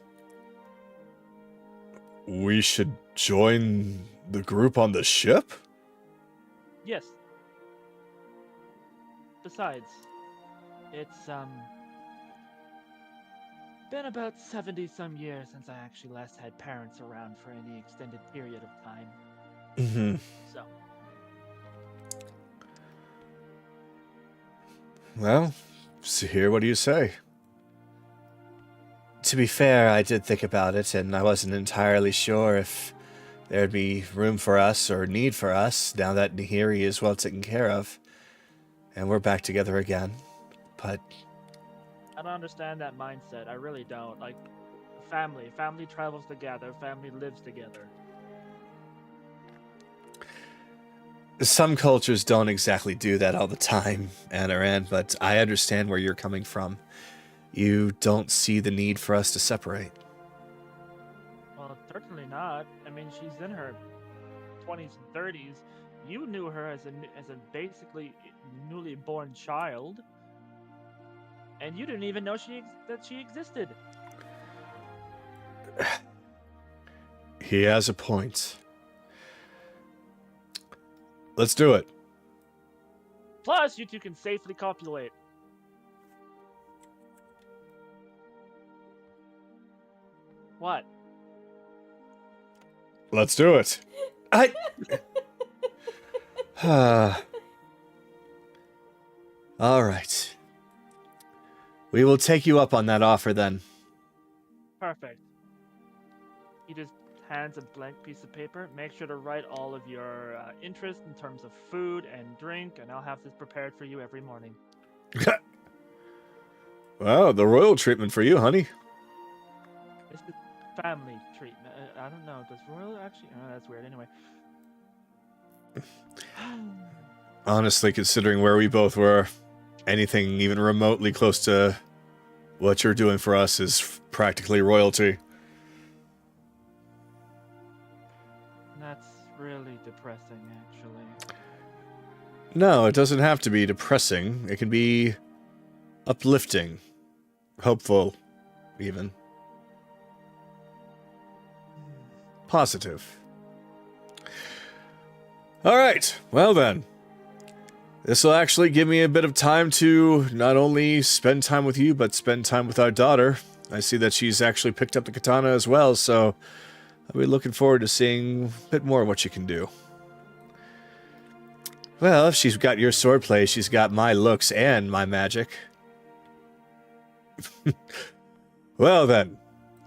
join the group on the ship? Yes. Besides, it's been about 70 some years since I actually last had parents around for any extended period of time. Mm-hmm. So, Well, Sahir, what do you say? To be fair, I did think about it, and I wasn't entirely sure if there'd be room for us or need for us now that Nahiri is well taken care of, and we're back together again. But I don't understand that mindset. I really don't. Like, family travels together, family lives together. some cultures don't exactly do that all the time, Anaran, but I understand where you're coming from. You don't see the need for us to separate. Well, certainly not. I mean, she's in her 20s and 30s. You knew her as a basically newly born child, and you didn't even know that she existed. He has a point. Let's do it. Plus, you two can safely copulate. What? Let's do it. All right. We will take you up on that offer then. Perfect. He just hands a blank piece of paper. Make sure to write all of your interest in terms of food and drink, and I'll have this prepared for you every morning. Wow, the royal treatment for you, honey. This is family treatment. I don't know. Does royal actually? Oh, that's weird. Anyway. Honestly, considering where we both were, anything even remotely close to what you're doing for us is practically royalty. That's really depressing, actually. No, it doesn't have to be depressing. It can be uplifting, hopeful, even. Positive. All right, well then. This will actually give me a bit of time to not only spend time with you, but spend time with our daughter. I see that she's actually picked up the katana as well, so I'll be looking forward to seeing a bit more of what you can do. Well, if she's got your swordplay, she's got my looks and my magic. Well then,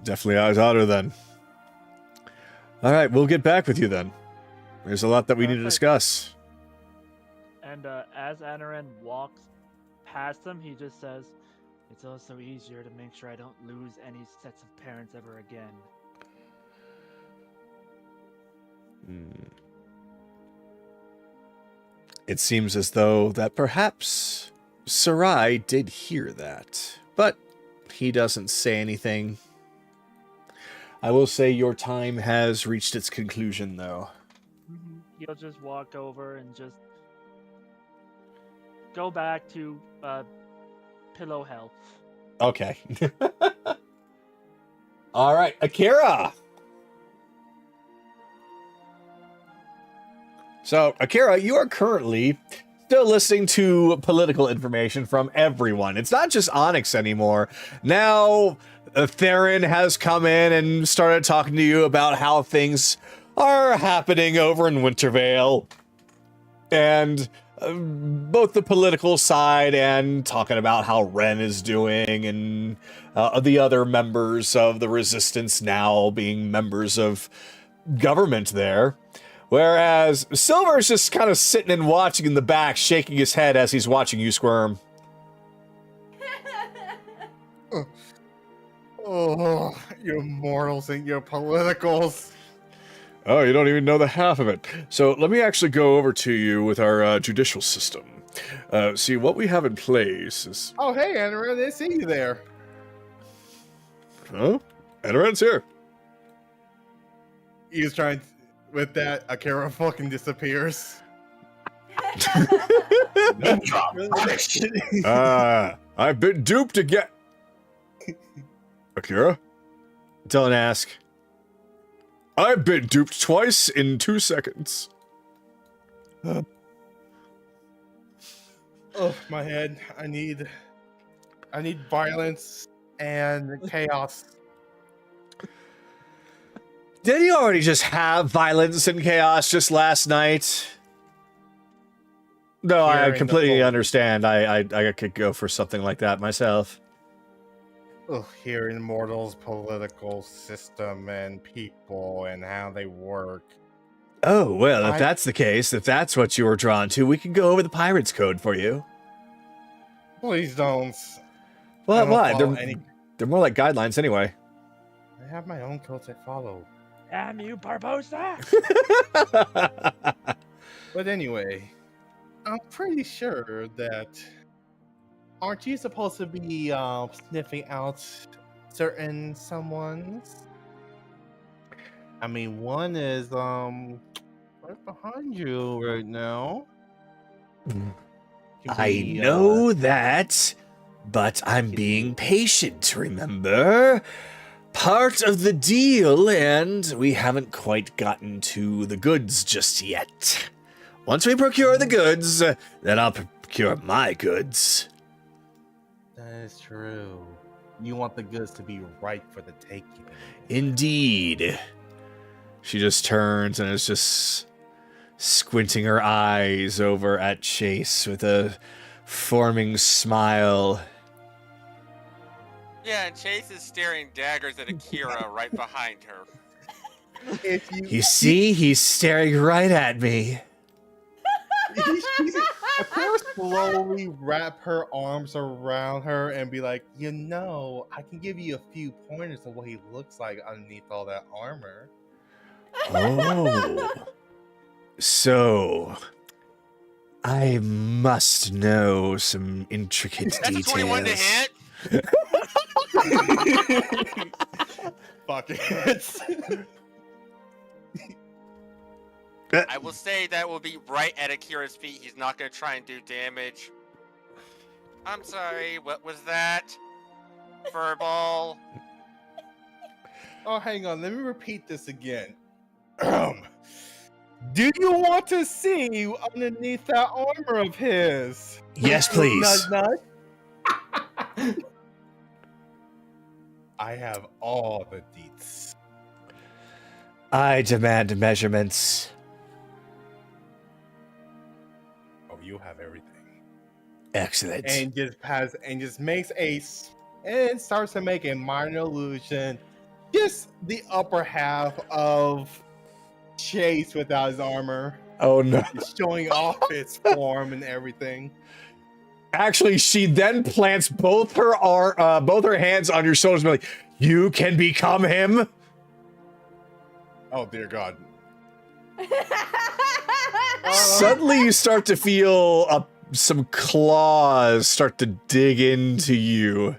definitely our daughter then. Alright, we'll get back with you then. There's a lot that we need to discuss. And as Anaran walks past him, he just says, "It's also easier to make sure I don't lose any sets of parents ever again." It seems as though that perhaps Sarai did hear that, but he doesn't say anything. I will say your time has reached its conclusion, though. He'll just walk over and just go back to pillow health. Okay. All right, Akira. So, Akira, you are currently still listening to political information from everyone. It's not just Onyx anymore. Now, Theron has come in and started talking to you about how things are happening over in Wintervale. And both the political side and talking about how Ren is doing and the other members of the Resistance now being members of government there. Whereas Silver's just kind of sitting and watching in the back, shaking his head as he's watching you squirm. Oh, you mortals and your politicals. Oh, you don't even know the half of it. So let me actually go over to you with our judicial system. See, what we have in place is... Oh, hey, Anaran, I didn't see you there. Huh? Anaran's here. He was trying... With that, Akira fucking disappears. I've been duped again. Akira? Don't ask. I've been duped twice in 2 seconds. Oh, my head. I need violence and chaos. Did you already just have violence and chaos just last night? No, I completely understand. I could go for something like that myself. Here in Mortal's political system and people and how they work. Oh, well, if that's the case, if that's what you were drawn to, we can go over the Pirates Code for you. Please don't. Well, why? They're more like guidelines anyway. I have my own codes I follow. Damn you, Barbosa! But anyway, I'm pretty sure that... Aren't you supposed to be sniffing out certain someones? I mean, one is right behind you right now. I know that, but I'm being patient, remember? Part of the deal, and we haven't quite gotten to the goods just yet. Once we procure the goods, then I'll procure my goods. That is true. You want the goods to be right for the taking. Indeed. She just turns and is just squinting her eyes over at Chase with a forming smile. Yeah, and Chase is staring daggers at Akira right behind her. You see, he's staring right at me. Akira slowly wrap her arms around her and be like, I can give you a few pointers of what he looks like underneath all that armor. Oh. So, I must know some intricate That's a 21 to details. hit. Fuck it. I will say that will be right at Akira's feet. He's not going to try and do damage. I'm sorry, what was that? Furball. Oh, hang on. Let me repeat this again. Do you want to see underneath that armor of his? Yes, please. Nudge, nudge. I have all the deets. I demand measurements. Oh, you have everything. Excellent. And just makes ace and starts to make a minor illusion. Just the upper half of Chase without his armor. Oh no. Showing off its form and everything. Actually, she then plants both her hands on your shoulders and be like, you can become him? Oh dear God. Suddenly you start to feel some claws start to dig into you.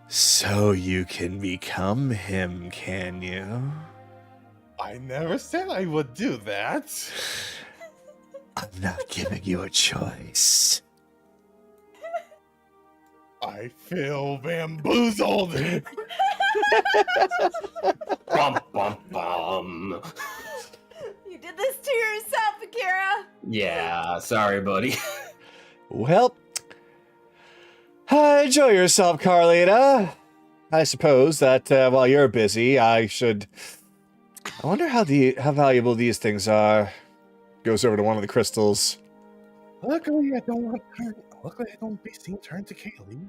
So you can become him, can you? I never said I would do that. I'm not giving you a choice. I feel bamboozled. Bum, bum, bum. You did this to yourself, Akira. Yeah, sorry, buddy. Well, enjoy yourself, Carlita. I suppose that while you're busy, I wonder how valuable these things are. Goes over to one of the crystals. Luckily, I don't be seen turn to Kaylee.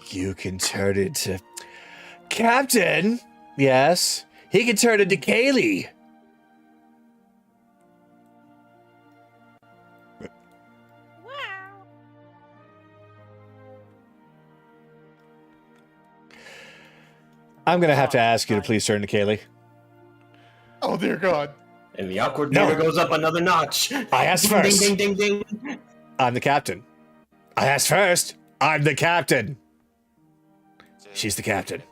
You can turn into Captain. Yes, he can turn into Kaylee. Wow. I'm gonna have to ask you to please turn to Kaylee. Oh dear God. And the awkward No. meter goes up another notch. I asked Ding, first. ding, ding, ding, ding. I'm the captain. I asked first. I'm the captain. She's the captain.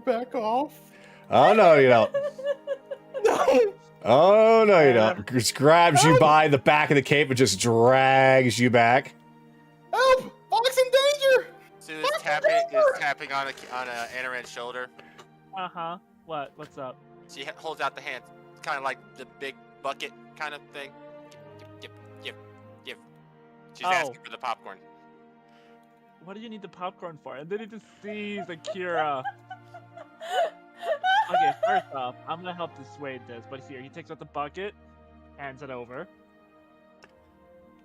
Back off. Oh no, you don't. No. Oh no, you don't. Just grabs you by the back of the cape and just drags you back. Help! Fox in danger. So is tapping on Anaran's shoulder. Uh-huh. What's up? She holds out the hand, kind of like the big bucket kind of thing. Give. She's Oh. asking for the popcorn. What do you need the popcorn for? And then he just sees Akira. Okay, first off, I'm gonna help dissuade this, but here, he takes out the bucket, hands it over.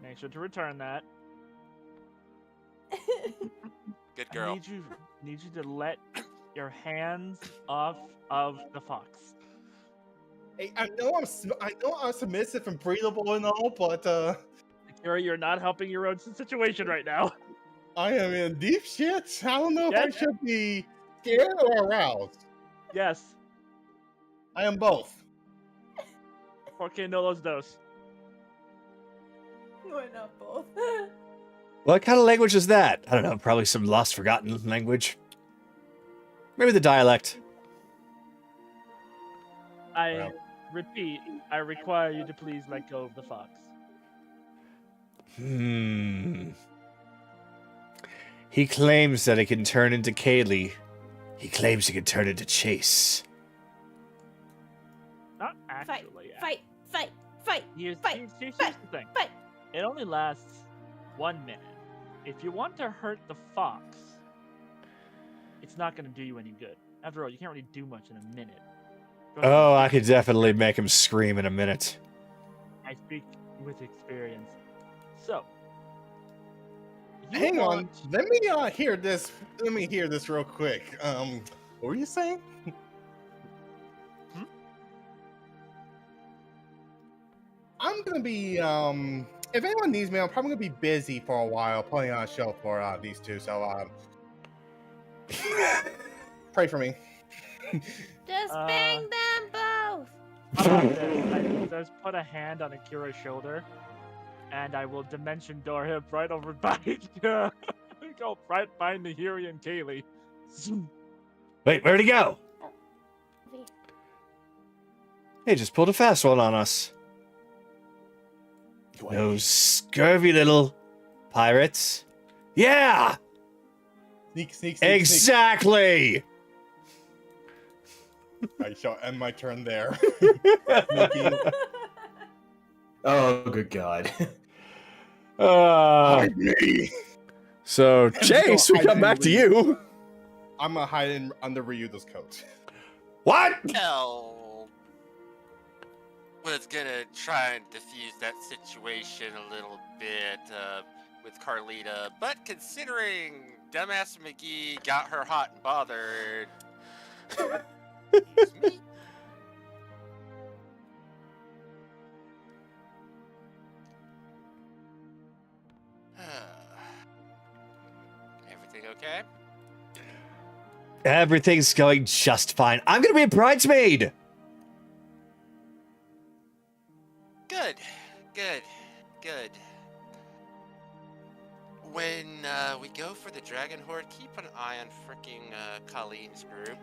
Make sure to return that. Good I girl. need you to let your hands off of the fox. Hey, I know I'm submissive and breathable and all, but Akira, you're not helping your own situation right now. I am in deep shit. I don't know if I Yes. should be scared or aroused. Yes. I am both. Porque no los dos. Why not both? What kind of language is that? I don't know. Probably some lost, forgotten language. Maybe the dialect. I repeat, I require you to please let go of the fox. He claims that he can turn into Kaylee. He claims he can turn into Chase. Not Fight, actually. fight. Here's fight, the thing. fight. It only lasts 1 minute. If you want to hurt the fox, it's not going to do you any good. After all, you can't really do much in a minute. Go ahead. Oh, I could definitely make him scream in a minute. I speak with experience. So, you Hang on. want- Let me hear this. Let me hear this real quick. What were you saying? I'm gonna be if anyone needs me, I'm probably gonna be busy for a while putting on a show for these two. So pray for me. Just bang them both. How about this? I will just put a hand on Akira's shoulder, and I will dimension door him right over by Go right behind Nahiri and Kaylee. Wait, where'd he go? He just pulled a fast one on us. Those scurvy little pirates. Yeah! Sneak. Exactly! I shall end my turn there. Oh, good God. Uh, Hide me. so, Chase, we hide come in back to Ryu. you. I'm gonna hide under Ryuda's coat. What? Hell was gonna try and diffuse that situation a little bit with Carlita, but considering dumbass McGee got her hot and bothered, excuse me. Everything okay? Everything's going just fine. I'm gonna be a bridesmaid. Good. When we go for the Dragon Horde, keep an eye on fricking Colleen's group.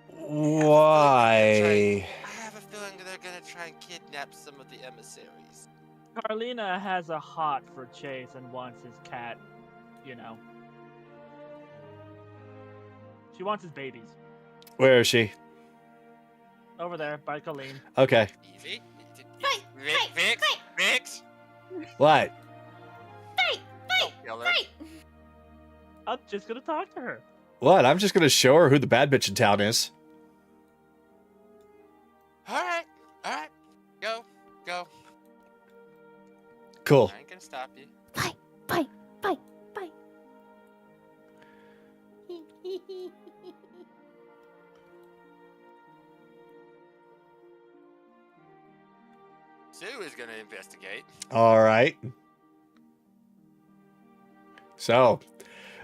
Why? I have a feeling they're gonna try and kidnap some of the emissaries. Carlina has a hot for Chase and wants his cat, you know. She wants his babies. Where is she? Over there, by Colleen. Okay. Easy. Fight, fight, Vix. fight. Vix. What? Don't kill her. I'm just gonna talk to her. What? I'm just gonna show her who the bad bitch in town is. All right. Go. Cool. I ain't gonna stop you. Fight. Sue is gonna investigate. All right. So,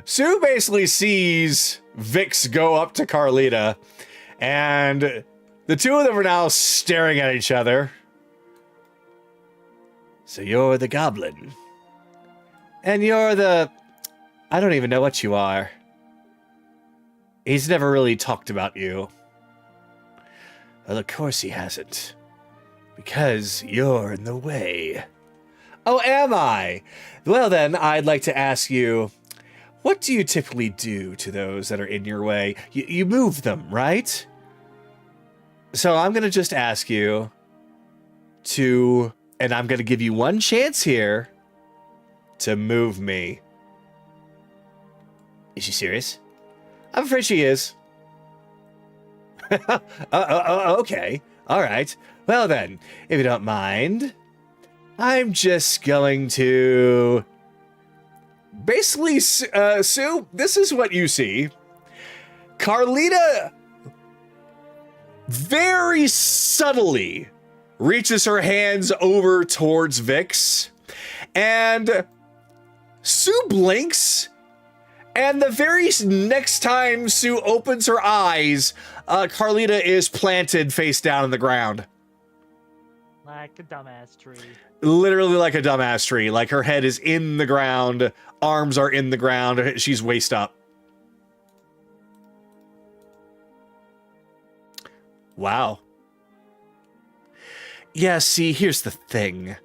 Sue basically sees Vix go up to Carlita, and the two of them are now staring at each other. So you're the goblin. And you're the... I don't even know what you are. He's never really talked about you. Well, of course he hasn't. Because you're in the way. Oh, am I? Well then, I'd like to ask you, what do you typically do to those that are in your way? You move them, right? So I'm going to just ask you to, and I'm going to give you one chance here to move me. Is she serious? I'm afraid she is. Okay. All right. Well then, if you don't mind, I'm just going to... Basically, Sue, this is what you see. Carlita very subtly reaches her hands over towards Vix, and Sue blinks, and the very next time Sue opens her eyes, Carlita is planted face down on the ground. Like a dumbass tree. Literally like a dumbass tree. Like her head is in the ground, arms are in the ground, she's waist up. Wow. Yeah, see, here's the thing.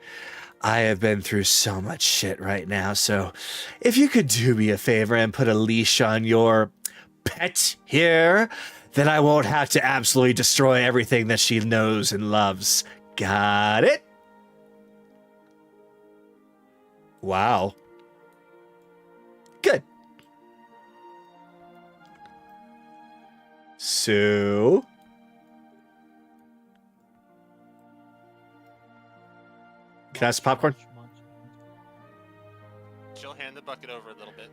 I have been through so much shit right now, so if you could do me a favor and put a leash on your pet here, then I won't have to absolutely destroy everything that she knows and loves. Got it? Wow. Good. Sue? Can I have some popcorn? She'll hand the bucket over a little bit.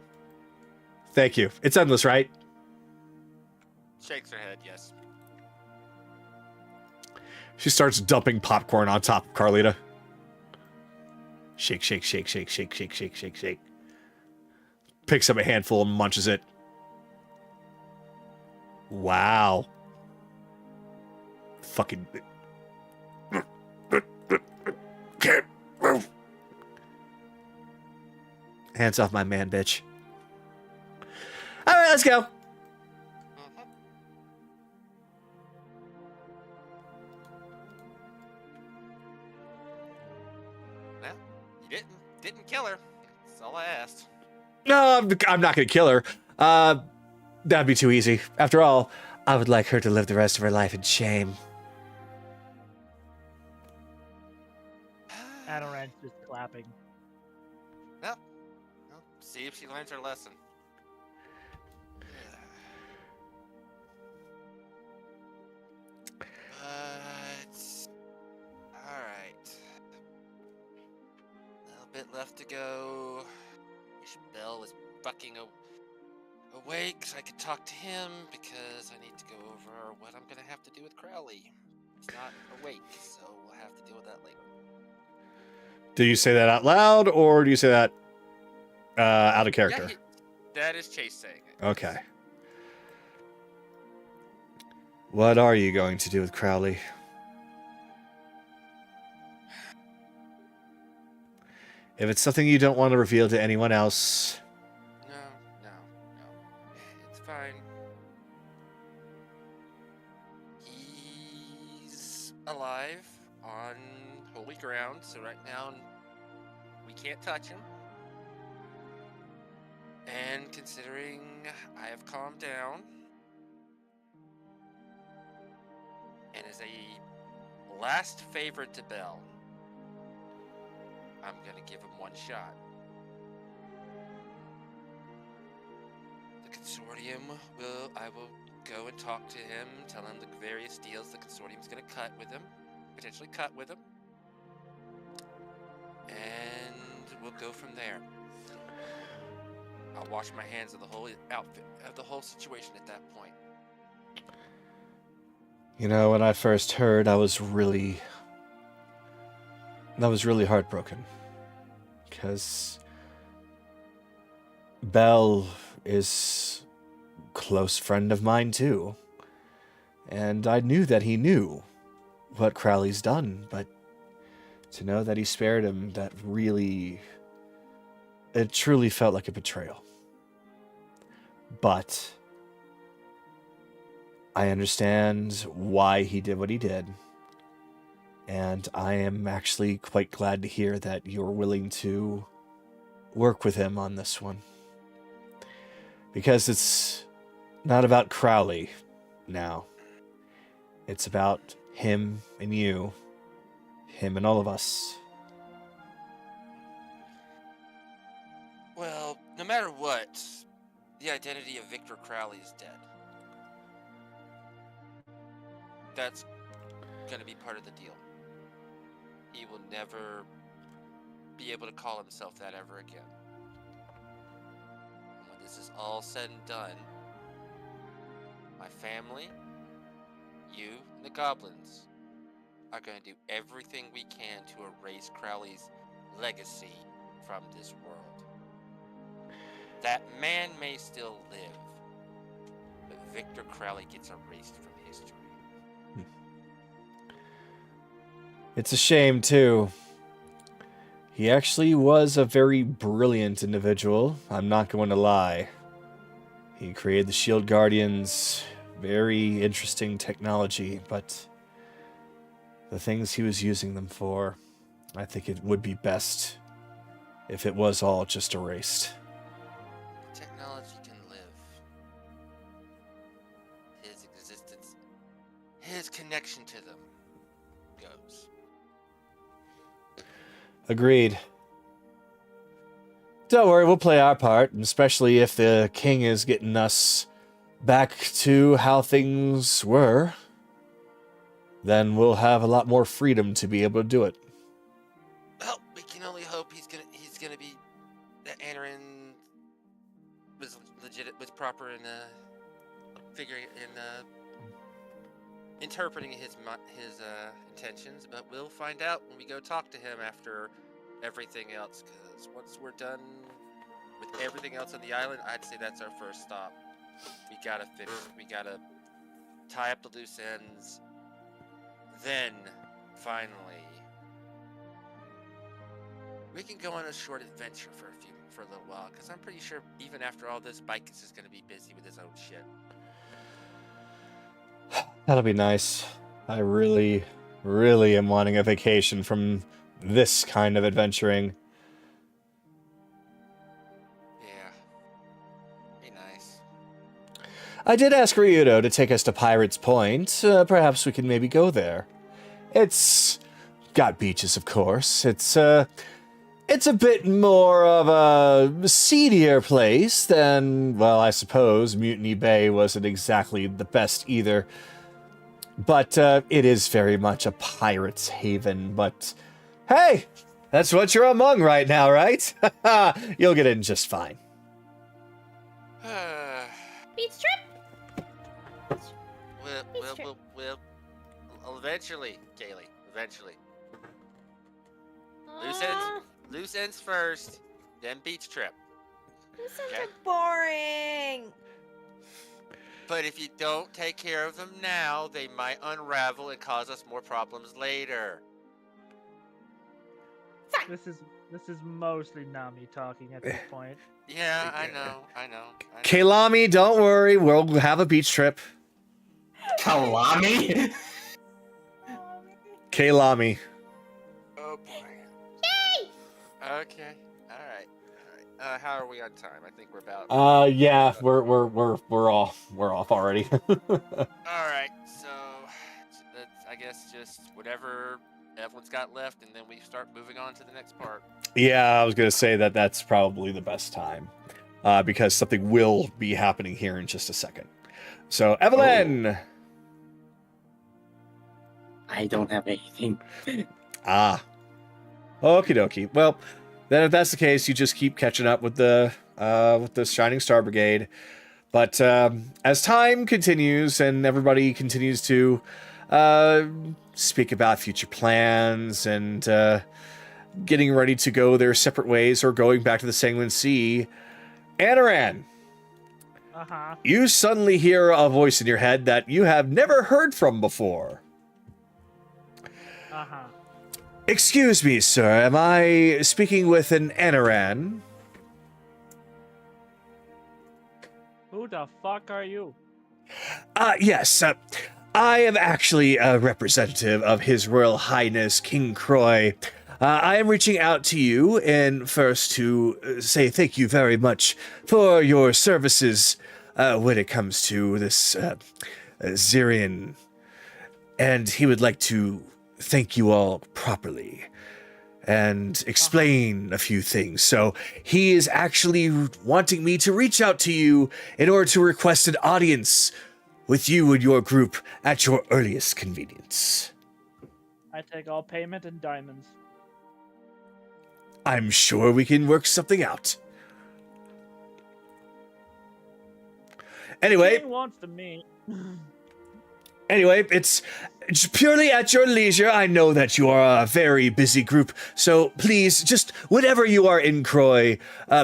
Thank you. It's endless, right? Shakes her head, yes. She starts dumping popcorn on top of Carlita. Shake, shake, shake, shake, shake, shake, shake, shake, shake. Picks up a handful and munches it. Wow. Fucking... Can't move. Hands off my man, bitch. Alright, let's go. Well, you didn't kill her. That's all I asked. No, I'm not gonna kill her. That'd be too easy. After all, I would like her to live the rest of her life in shame. Adoran's just clapping. Well, see if she learns her lesson. But alright. A little bit left to go. Wish Bell was fucking awake so I could talk to him because I need to go over what I'm gonna have to do with Crowley. He's not awake, so we'll have to deal with that later. Do you say that out loud, or do you say that out of character? Yeah, that is Chase saying it. Okay. What are you going to do with Crowley? If it's something you don't want to reveal to anyone else... No. It's fine. He's alive on holy ground, so right now we can't touch him. And considering I have calmed down, and as a last favor to Bell, I'm gonna give him one shot. The consortium I will go and talk to him, tell him the various deals the consortium's gonna potentially cut with him, and we'll go from there. I'll wash my hands of the whole outfit, of the whole situation at that point. You know, when I first heard, I was really heartbroken. Because Belle is a close friend of mine, too. And I knew that he knew what Crowley's done, but to know that he spared him, that really... It truly felt like a betrayal. But I understand why he did what he did. And I am actually quite glad to hear that you're willing to work with him on this one. Because it's not about Crowley now. It's about him and you. Him and all of us. Well, no matter what, the identity of Victor Crowley is dead. That's gonna be part of the deal. He will never be able to call himself that ever again. And when this is all said and done, my family, you, and the goblins are going to do everything we can to erase Crowley's legacy from this world. That man may still live, but Victor Crowley gets erased from history. It's a shame, too. He actually was a very brilliant individual, I'm not going to lie. He created the Shield Guardians, very interesting technology, but the things he was using them for, I think it would be best if it was all just erased. Technology can live. His existence, his connection to them goes. Agreed. Don't worry, we'll play our part, and especially if the king is getting us back to how things were, then we'll have a lot more freedom to be able to do it. Well, we can only hope he's gonna be that Anarin was proper in figuring in interpreting his intentions, but we'll find out when we go talk to him after everything else. Because once we're done with everything else on the island, I'd say that's our first stop. We gotta finish. We gotta tie up the loose ends. Then, finally, we can go on a short adventure for a little while. Because I'm pretty sure even after all this, Bikes is gonna be busy with his own shit. That'll be nice. I really, really am wanting a vacation from this kind of adventuring. Yeah. Be nice. I did ask Ryudo to take us to Pirate's Point. Perhaps we can maybe go there. It's got beaches, of course. It's a bit more of a seedier place than, well, I suppose Mutiny Bay wasn't exactly the best either. But it is very much a pirate's haven. But hey, that's what you're among right now, right? You'll get in just fine. Beach trip? We'll eventually, Kaylee. Eventually. Loose ends first, then beach trip. This sounds Okay. boring. But if you don't take care of them now, they might unravel and cause us more problems later. This is mostly Nami talking at this point. Yeah, I know. Kaylami, don't worry. We'll have a beach trip. Kalami? Kaylami. Oh boy. Yay! Okay. All right. How are we on time? I think we're about. Yeah, we're off already. All right. So, that's, I guess, just whatever everyone's got left, and then we start moving on to the next part. Yeah, I was gonna say that's probably the best time, because something will be happening here in just a second. So, Evelyn. I don't have anything. Ah. Okie dokie. Well, then if that's the case, you just keep catching up with the Shining Star Brigade. But as time continues and everybody continues to speak about future plans and getting ready to go their separate ways or going back to the Sanguine Sea, Anaran, Uh-huh. you suddenly hear a voice in your head that you have never heard from before. Uh-huh. Excuse me, sir. Am I speaking with an Anaran? Who the fuck are you? Yes. I am actually a representative of His Royal Highness King Croy. I am reaching out to you and first to say thank you very much for your services when it comes to this Zirian. And he would like to thank you all properly and explain a few things. So he is actually wanting me to reach out to you in order to request an audience with you and your group at your earliest convenience. I take all payment in diamonds. I'm sure we can work something out. Anyway, King wants to meet. Anyway, it's purely at your leisure. I know that you are a very busy group, so please, just whenever you are in Croy,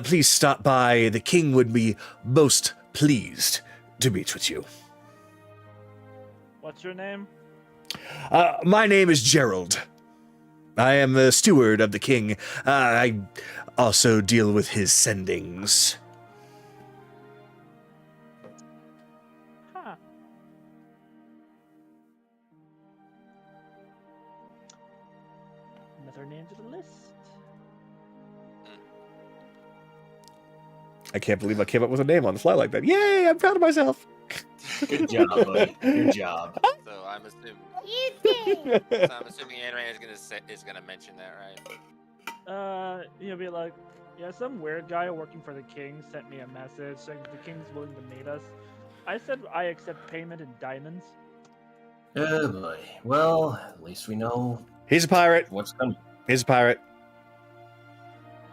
please stop by. The king would be most pleased to meet with you. What's your name? My name is Gerald. I am the steward of the king. I also deal with his sendings. Huh. Another name to the list. I can't believe I came up with a name on the fly like that. Yay, I'm proud of myself. Good job, buddy. Good job. So I'm assuming. You did. So I'm assuming Anaran is gonna mention that, right? He'll be like, yeah, some weird guy working for the king sent me a message saying the king's willing to meet us. I said I accept payment in diamonds. Oh boy. Well, at least we know He's a pirate. what's coming. He's a pirate.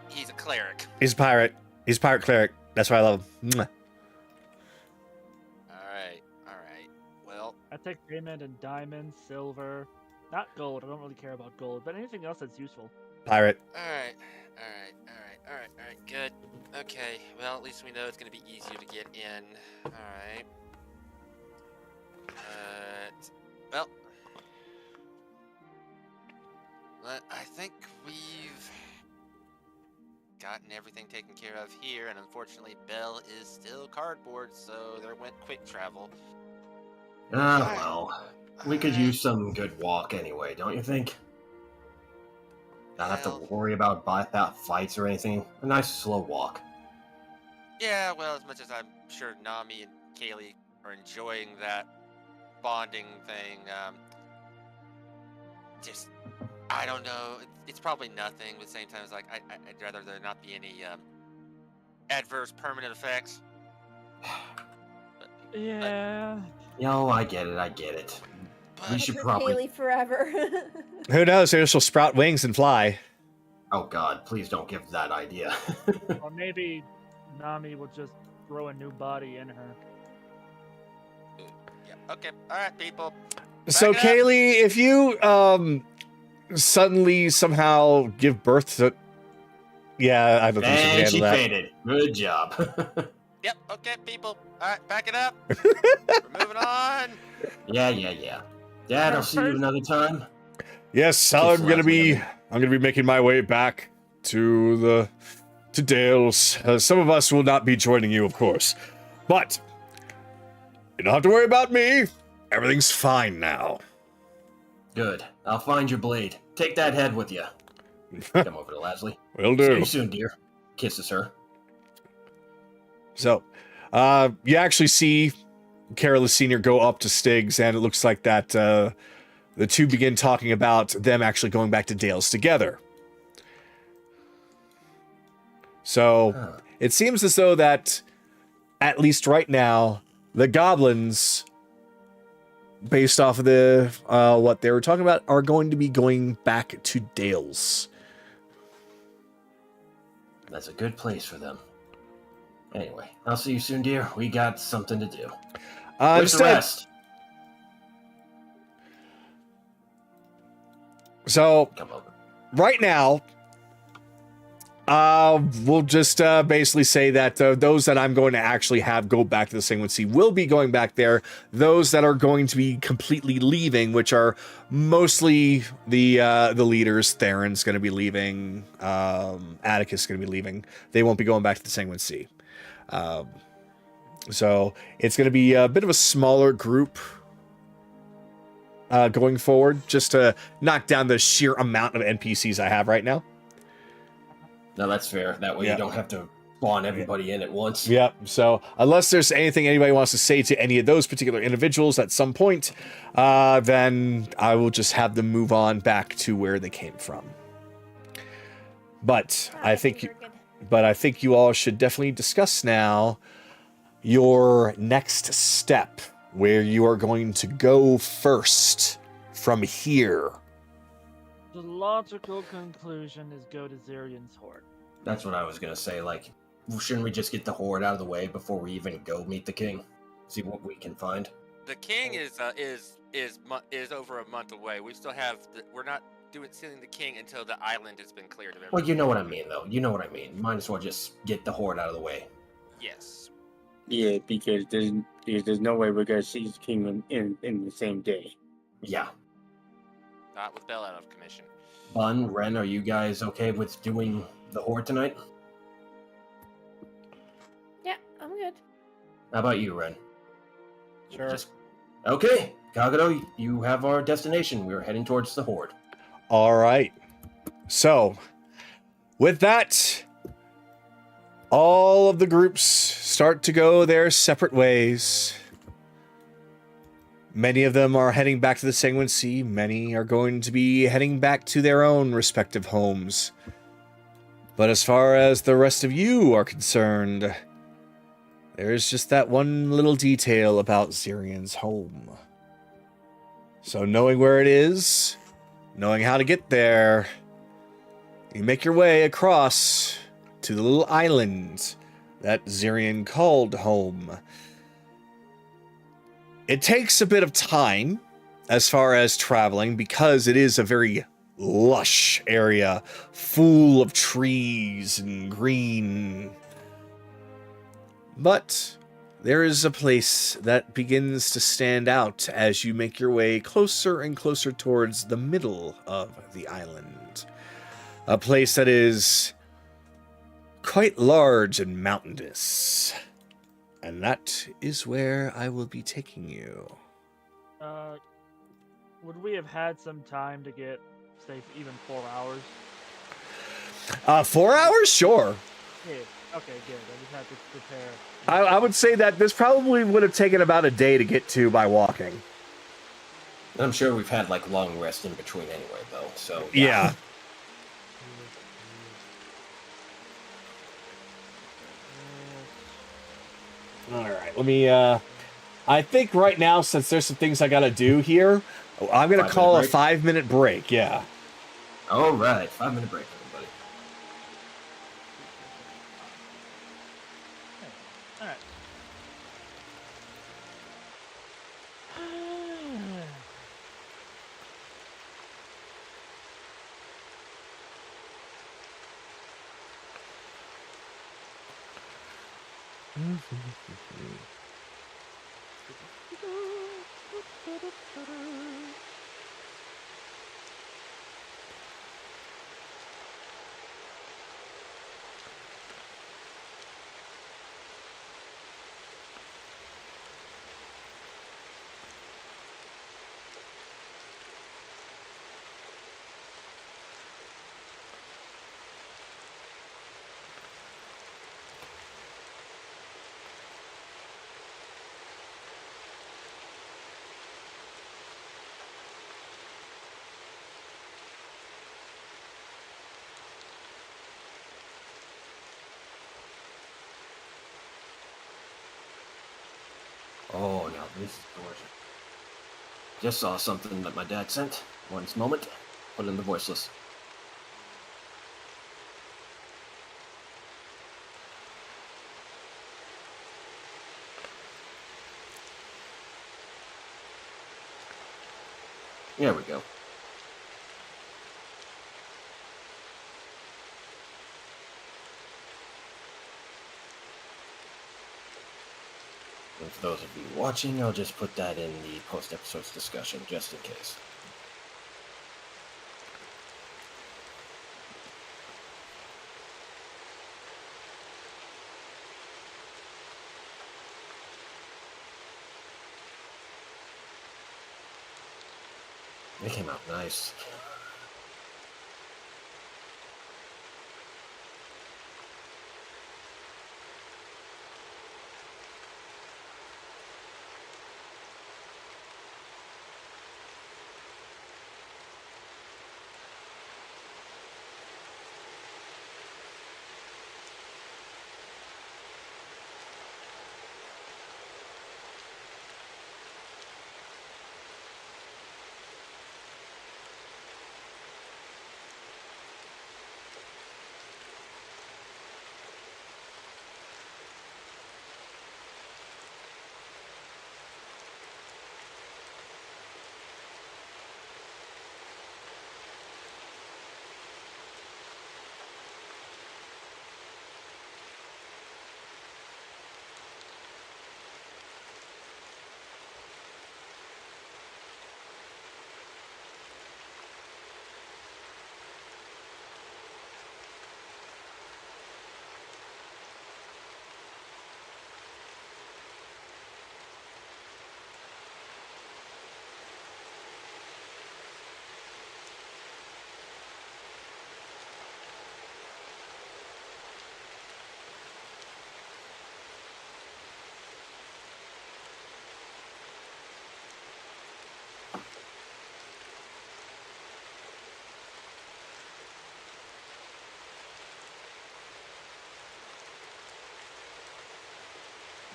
He's a cleric. He's a pirate. He's a pirate cleric. That's why I love him. Mwah. All right. Well, I take payment in diamonds, silver, not gold. I don't really care about gold, but anything else that's useful. Pirate. Alright, good. Okay, well, at least we know it's gonna be easier to get in. Alright. Well. But I think we've gotten everything taken care of here, and unfortunately, Belle is still cardboard, so there went quick travel. Well, we could use some good walk anyway, don't you think? Not have to worry about fights or anything. A nice slow walk. Yeah, well, as much as I'm sure Nami and Kaylee are enjoying that bonding thing, just, I don't know. It's probably nothing, but at the same time, it's like, I'd rather there not be any adverse permanent effects. Yeah. Yo, I get it. We should For probably. Kaylee forever. Who knows? Maybe she'll sprout wings and fly. Oh God, please don't give that idea. Or maybe Nami will just grow a new body in her. Yeah. Okay. All right, people. So, Back it up. Kaylee, if you suddenly somehow give birth to, yeah, I don't think she can And handle she that. faded. Good job. Yep. Okay, people. All right, back it up. We're moving on. Yeah. Dad, I'll see you another time. Yes, Kiss I'm gonna be Leslie. making my way back to Dale's. Some of us will not be joining you, of course, but you don't have to worry about me. Everything's fine now. Good. I'll find your blade. Take that head with you. Come over to Leslie. Will See do. you soon, dear. Kisses her. So, you actually see Carolus Sr. go up to Stiggs, and it looks like that the two begin talking about them actually going back to Dale's together. So, it seems as though that, at least right now, the goblins, based off of the what they were talking about, are going to be going back to Dale's. That's a good place for them. Anyway, I'll see you soon, dear. We got something to do. Where's the Instead, rest? so Come over. right now, we'll just basically say that those that I'm going to actually have go back to the Sanguine Sea will be going back there. Those that are going to be completely leaving, which are mostly the leaders, Theron's going to be leaving, Atticus is going to be leaving. They won't be going back to the Sanguine Sea. So it's going to be a bit of a smaller group going forward, just to knock down the sheer amount of NPCs I have right now. No, that's fair. That way Yeah. you don't have to spawn everybody in at once. Yep. So unless there's anything anybody wants to say to any of those particular individuals at some point, then I will just have them move on back to where they came from. But I think you all should definitely discuss now your next step, where you are going to go first from here. The logical conclusion is go to Zyrion's Horde. That's what I was gonna say. Like, shouldn't we just get the horde out of the way before we even go meet the king? See what we can find. The king is over a month away. We still have. We're not sealing the king until the island has been cleared of everything. Well, you know what I mean, though. You know what I mean. Might as well just get the horde out of the way. Yes. Yeah, because there's no way we're gonna seize the kingdom in the same day. Yeah. Not with Belle out of commission. Bun, Ren, are you guys okay with doing the horde tonight? Yeah, I'm good. How about you, Ren? Sure. Okay, Kagero, you have our destination. We're heading towards the horde. All right. So, with that, all of the groups start to go their separate ways. Many of them are heading back to the Sanguine Sea. Many are going to be heading back to their own respective homes. But as far as the rest of you are concerned, there's just that one little detail about Zyrion's home. So knowing where it is, knowing how to get there, you make your way across to the little island that Zirion called home. It takes a bit of time as far as traveling because it is a very lush area full of trees and green. But there is a place that begins to stand out as you make your way closer and closer towards the middle of the island. A place that is quite large and mountainous. And that is where I will be taking you. Would we have had some time to get, say, even 4 hours? 4 hours? Sure. Yeah. Okay, good. I just had to prepare. I would say that this probably would have taken about a day to get to by walking. I'm sure we've had like long rest in between anyway, though. So Yeah. All right. Let me. I think right now, since there's some things I gotta do here, I'm gonna call a 5-minute break. Yeah. All right, 5-minute break, everybody. All right. Oh, now this is gorgeous. Just saw something that my dad sent. One moment. Put in the voiceless. There we go. And for those of you watching, I'll just put that in the post-episodes discussion, just in case. It came out nice.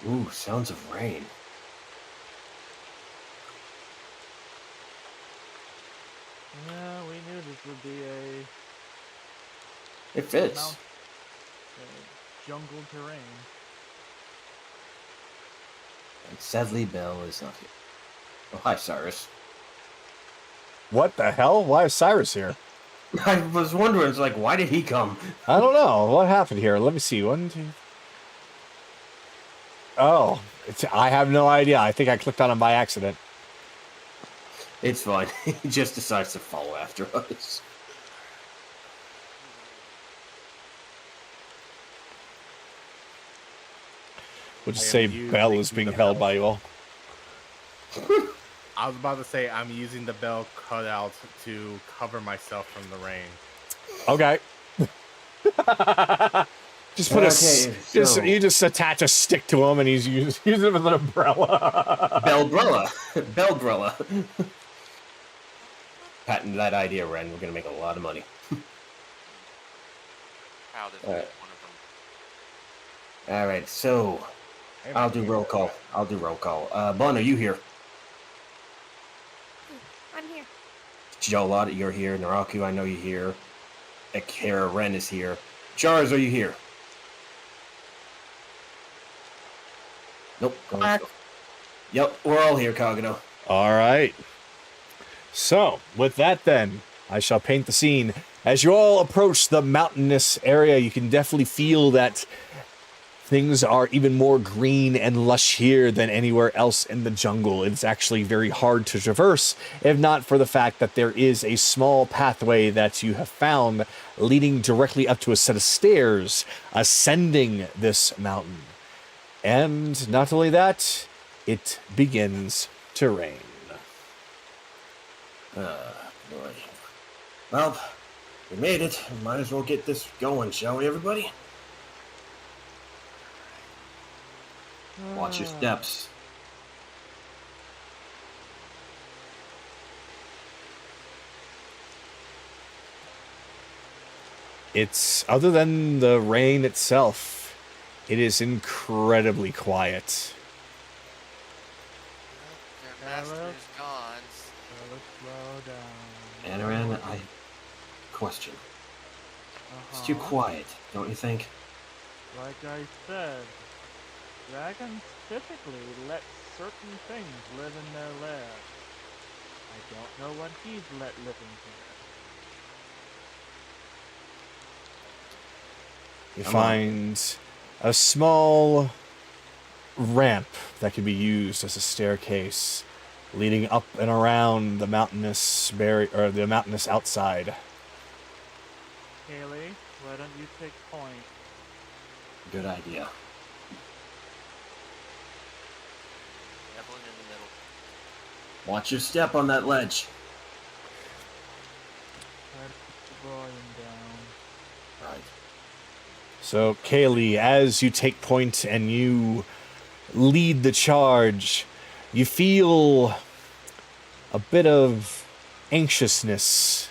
Ooh, sounds of rain. Yeah, we knew this would be It fits. a jungle terrain. And sadly, Belle is not here. Oh, hi, Cyrus. What the hell? Why is Cyrus here? I was wondering, it's like, why did he come? I don't know. What happened here? Let me see. 1, 2. Oh, I have no idea. I think I clicked on him by accident. It's fine. He just decides to follow after us. We'll just I say am using Bell is being the held bell. by you all. I was about to say I'm using the bell cutout to cover myself from the rain. Okay. Just put Okay, you just attach a stick to him and he's using it as an umbrella. Bellbrella. Bellbrella. Patent that idea, Ren. We're gonna make a lot of money. Proud of Alright. one of them. Alright, so Hey, I'll man, do you roll know call. that. I'll do roll call. Bun, are you here? I'm here. Jolot, you're here. Naraku, I know you're here. Akira, Ren is here. Charles, are you here? Nope. Yep, we're all here, Kagano. All right. So, with that then, I shall paint the scene. As you all approach the mountainous area, you can definitely feel that things are even more green and lush here than anywhere else in the jungle. It's actually very hard to traverse, if not for the fact that there is a small pathway that you have found leading directly up to a set of stairs ascending this mountain. And not only that, it begins to rain. Boy. Well, we made it. Might as well get this going, shall we, everybody? Watch your steps. It's, other than the rain itself, it is incredibly quiet. Their master is gone. Slow down. Anaran, I question. It's too quiet, don't you think? Like I said, dragons typically let certain things live in their lair. I don't know what he's let live in here. You Come on. find a small ramp that can be used as a staircase leading up and around the mountainous or the mountainous outside. Kaylee, why don't you take point? Good idea. Evelyn in the middle. Watch your step on that ledge. Try to keep the volume down. Right. So, Kaylee, as you take point and you lead the charge, you feel a bit of anxiousness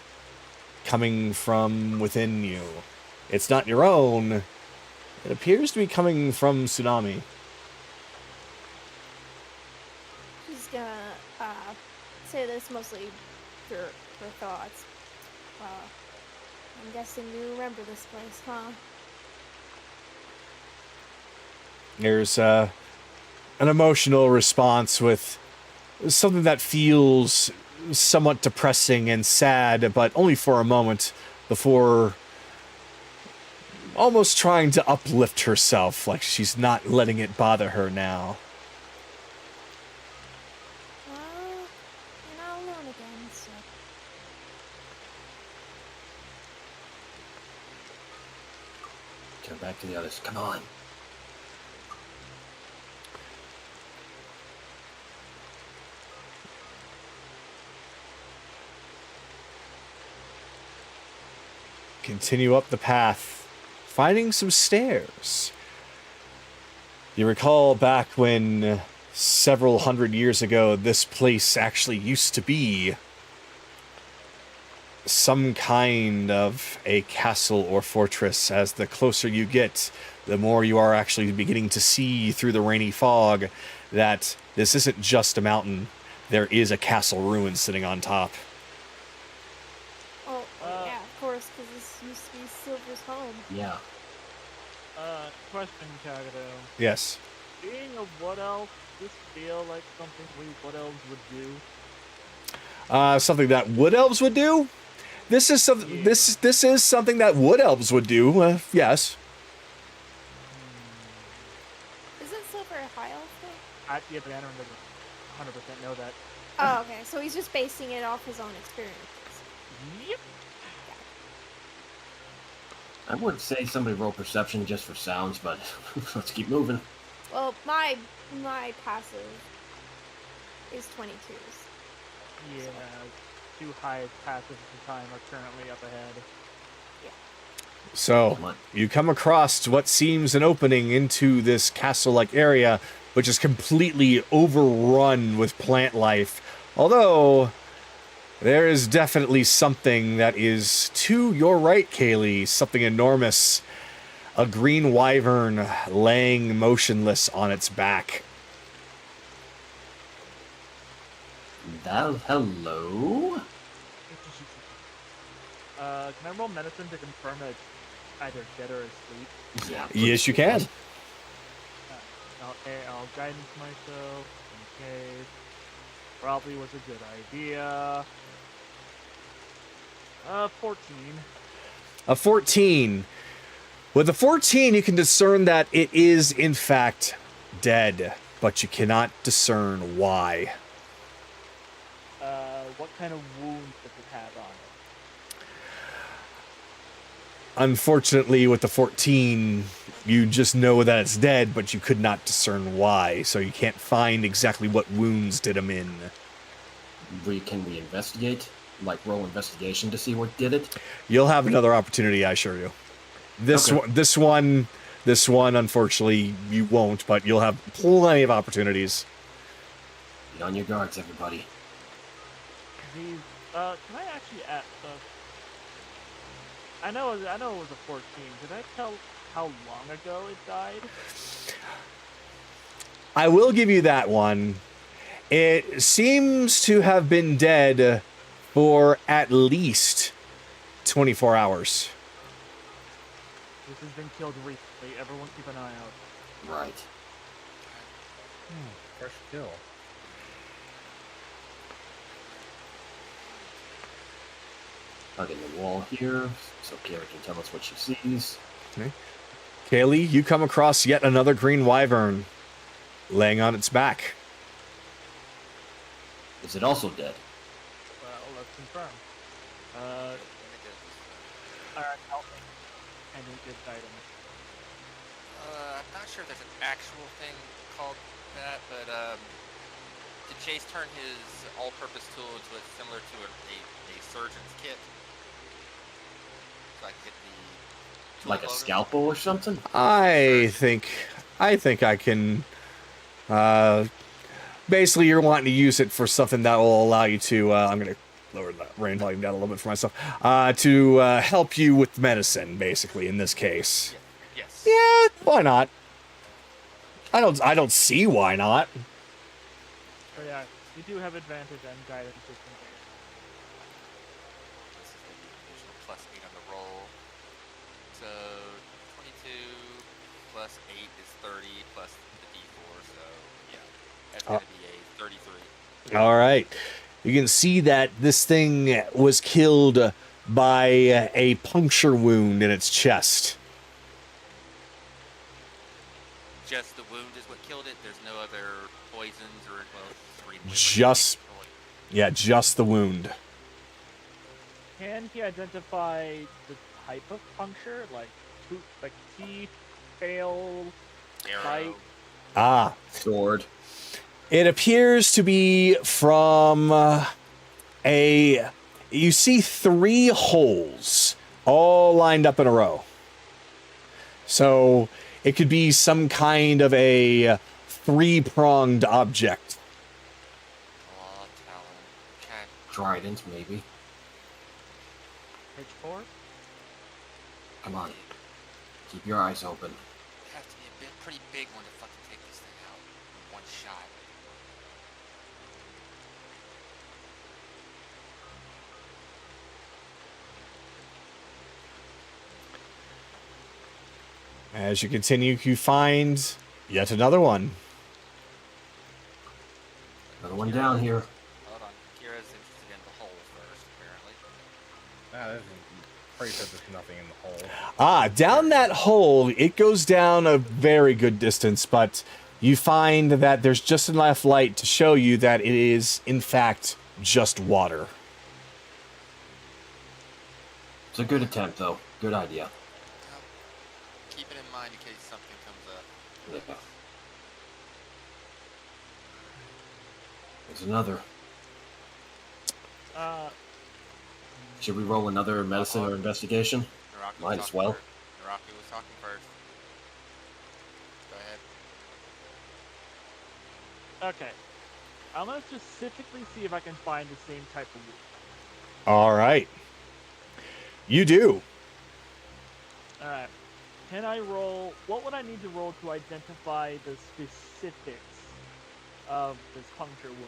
coming from within you. It's not your own. It appears to be coming from Tsunami. She's gonna say this mostly for her thoughts. I'm guessing you remember this place, huh? There's an emotional response with something that feels somewhat depressing and sad, but only for a moment before almost trying to uplift herself, like she's not letting it bother her now. Well, you're not alone again, so... Turn back to the others. Come on. Continue up the path, finding some stairs. You recall back when several hundred years ago, this place actually used to be some kind of a castle or fortress. As the closer you get, the more you are actually beginning to see through the rainy fog that this isn't just a mountain. There is a castle ruin sitting on top. Oh, yeah, of course, because this used to be Silver's home. Yeah. Question, Kagado. Yes. Being of Wood Elves, does this feel like something we Wood Elves would do? Something that wood elves would do. This is something. Yeah. This is something that wood elves would do. Yes. Isn't Silver a high elf thing? Yeah, but Aaron doesn't 100% know that. Oh, okay. So he's just basing it off his own experiences. Yep. I would say somebody roll perception just for sounds, but let's keep moving. Well, my passive is 22s. Yeah, two highest passives at the time are currently up ahead. So you come across what seems an opening into this castle-like area, which is completely overrun with plant life. Although there is definitely something that is to your right, Kaylee, something enormous. A green wyvern laying motionless on its back. Hello? Can I roll medicine to confirm that it's either dead or asleep? Yeah. Yes, you can. I'll guidance myself in case. Probably was a good idea. 14. A 14. With a 14, you can discern that it is, in fact, dead, but you cannot discern why. What kind of wound does it have on it? Unfortunately, with the 14, you just know that it's dead, but you could not discern why, so you can't find exactly what wounds did him in. Can we investigate? Like roll investigation to see what did it? You'll have another opportunity, I assure you. This one, unfortunately, you won't, but you'll have plenty of opportunities. Be on your guards, everybody. These, can I actually ask, I know it was a 14. Did I tell how long ago it died? I will give you that one. It seems to have been dead for at least 24 hours. This has been killed recently. Everyone keep an eye out. Right. Fresh kill. Hugging the wall here, so Kara can tell us what she sees. Okay. Kaylee, you come across yet another green wyvern laying on its back. Is it also dead? Well, let's confirm. Alright, help me. I need this item. I'm not sure if there's an actual thing called that, but did Chase turn his all-purpose tool into similar to a surgeon's kit? So I can get the tool Like a loader? scalpel or something? I think I can. Basically, you're wanting to use it for something that will allow you to. I'm gonna lower the rain volume down a little bit for myself. To help you with medicine, basically, in this case. Yes. Yeah, why not? I don't see why not. So yeah, you do have advantage and guidance just in case. This is going to be additional plus 8 on the roll. So 22 plus 8 is 30 plus the d4, so yeah. That's going to be a 33. All right. You can see that this thing was killed by a puncture wound in its chest. Just the wound is what killed it? There's no other poisons or, well, three poisons. Just the wound. Can he identify the type of puncture? Like teeth, tail, bite? Arrow. Ah. Sword. It appears to be from you see 3 holes all lined up in a row. So it could be some kind of a 3-pronged object. Claw, talon. Okay. Trident, maybe. Page 4? Come on. Keep your eyes open. Have to be a pretty big one to fucking take this thing out in one shot. As you continue, you find yet another one. Another one down here. Hold on. Kira's interested in the hole first, apparently. There's pretty sure there's nothing in the hole. Ah, down that hole, it goes down a very good distance, but you find that there's just enough light to show you that it is, in fact, just water. It's a good attempt, though. Good idea. Well, keep it in mind in case something comes up. Yeah. There's another. Should we roll another medicine or investigation? Naraku Might was as talking well. first. Naraku was talking first. Go ahead. Okay. I'm gonna specifically see if I can find the same type of wound. All right. You do. Alright. Can I roll... What would I need to roll to identify the specifics of this puncture wound?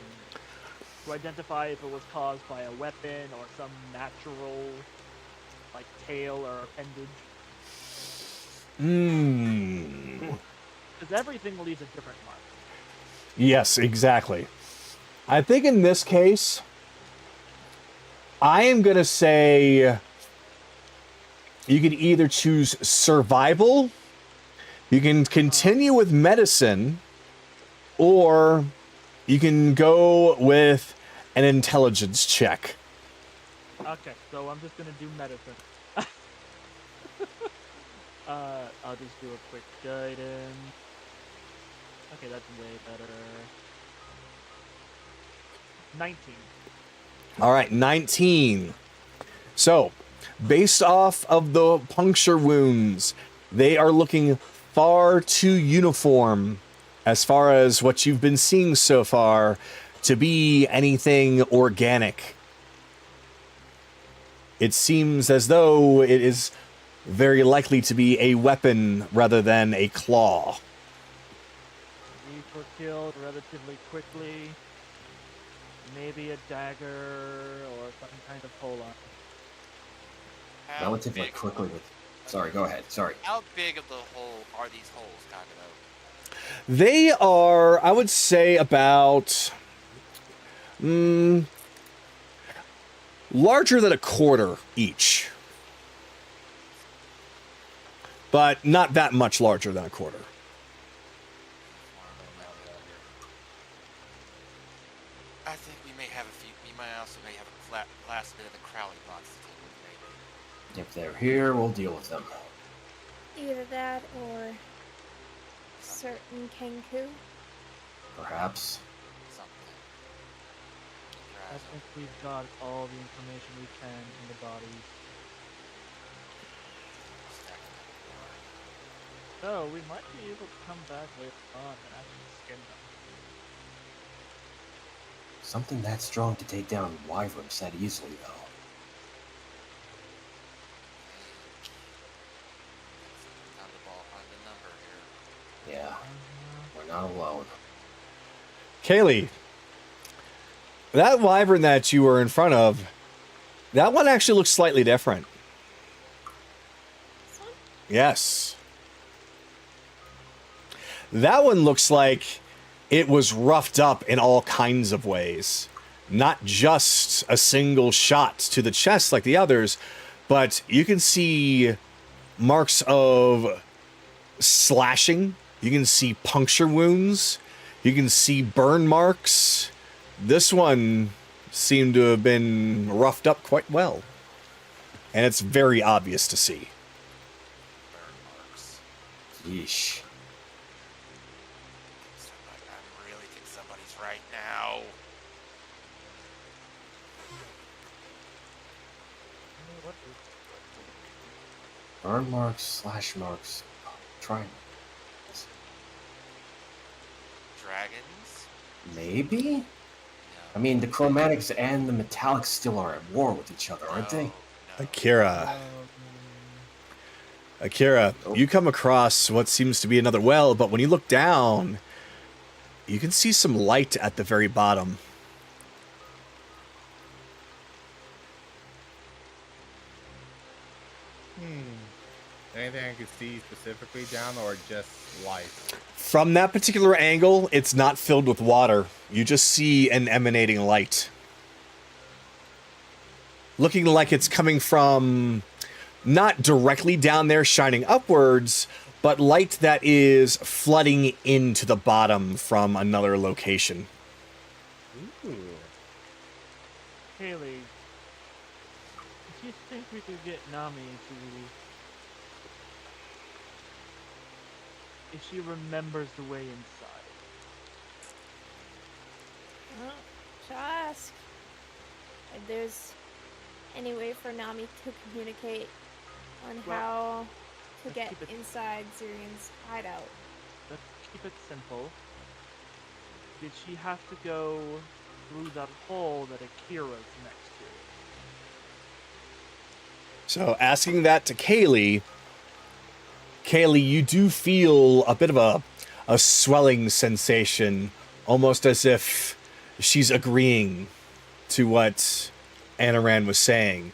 To identify if it was caused by a weapon or some natural, like, tail or appendage? Because everything leaves a different mark. Yes, exactly. I think in this case, I am going to say you can either choose survival, you can continue with medicine, or you can go with an intelligence check. Okay, so I'm just gonna do medicine. I'll just do a quick guidance. Okay, that's way better. 19. All right, 19. So, based off of the puncture wounds, they are looking far too uniform as far as what you've been seeing so far to be anything organic. It seems as though it is very likely to be a weapon rather than a claw. These were killed relatively quickly. Maybe a dagger or some kind of pole arm. How Relatively big- quickly. Sorry, go ahead. Sorry. How big of the hole are these holes, Kagado? They are, I would say, about larger than a quarter each. But not that much larger than a quarter. I think we may have a few. We might also may have a last bit of the Crowley box to deal with, maybe. If they're here, we'll deal with them. Either that or certain Kenku. Perhaps. Something. Keep your I eyes think open. we've got all the information we can in the bodies. Stack them up more. So we might be able to come back later on and actually skin them. Something that strong to take down wyverns that easily, though. Time to ball find the number here. Yeah, we're not alone. Kaylee, that wyvern that you were in front of, that one actually looks slightly different. This one? Yes. That one looks like it was roughed up in all kinds of ways. Not just a single shot to the chest like the others, but you can see marks of slashing. You can see puncture wounds. You can see burn marks. This one seemed to have been roughed up quite well. And it's very obvious to see. Burn marks. Yeesh. I really think somebody's right now. What is Burn marks, slash marks, triangles. Dragons? Maybe? No. I mean, the chromatics and the metallics still are at war with each other, aren't they? No. Akira, you come across what seems to be another well, but when you look down, you can see some light at the very bottom. anything I can see specifically down, or just light? From that particular angle, it's not filled with water. You just see an emanating light. Looking like it's coming from not directly down there shining upwards, but light that is flooding into the bottom from another location. Ooh. Haley, do you think we could get Nami to... if she remembers the way inside? Well, just if there's any way for Nami to communicate on Well, how to let's get keep it- inside Zyrion's hideout. Let's keep it simple. Did she have to go through that hole that Akira's next to? So asking that to Kaylee, you do feel a bit of a swelling sensation, almost as if she's agreeing to what Anaran was saying.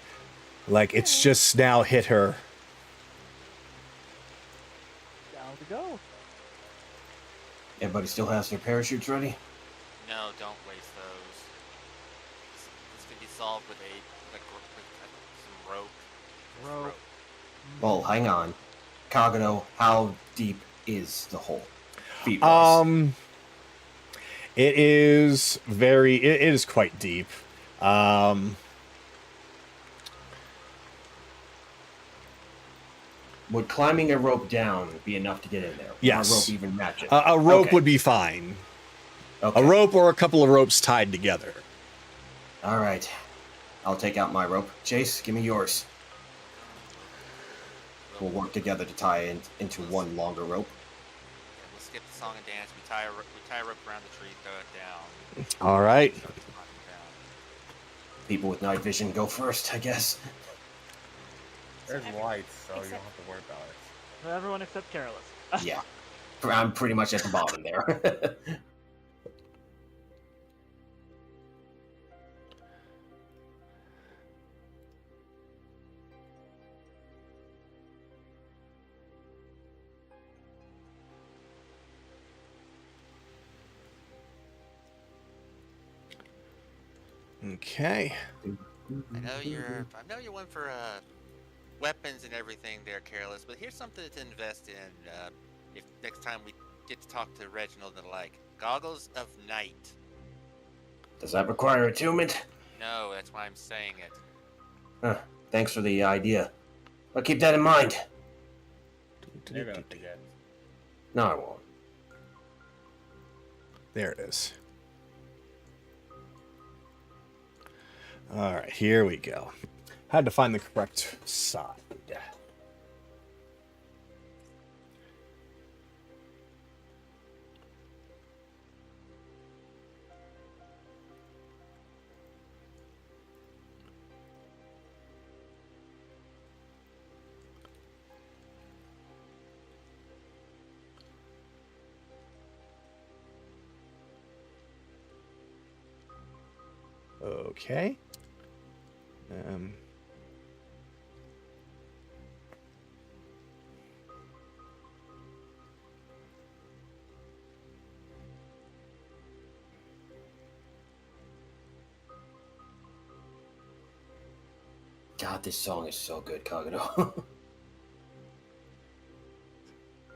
Like it's just now hit her. Down to go. Everybody still has their parachutes ready? No, don't waste those. This can be solved with some rope. Rope. Well, hang on. Kagano, how deep is the hole? Feet-wise. It is it is quite deep. Would climbing a rope down be enough to get in there? Yes. Or a rope even match it? A rope Okay. would be fine. Okay. A rope or a couple of ropes tied together. All right. I'll take out my rope. Chase, give me yours. We'll work together to tie it into one longer rope. We'll skip the song and dance. We tie a rope around the tree, throw it down. All right. Throw it down. People with night vision go first, I guess. There's Every- lights, so you don't except- have to worry about it. Everyone except Careless. Yeah. I'm pretty much at the bottom there. Okay. I know you're one for weapons and everything there, Careless, but here's something to invest in if next time we get to talk to Reginald and the like. Goggles of Night. Does that require attunement? No, that's why I'm saying it. Huh. Thanks for the idea. I'll keep that in mind. You're gonna forget. No, I won't. There it is. All right, here we go. Had to find the correct side. Okay. God, this song is so good, Kagano.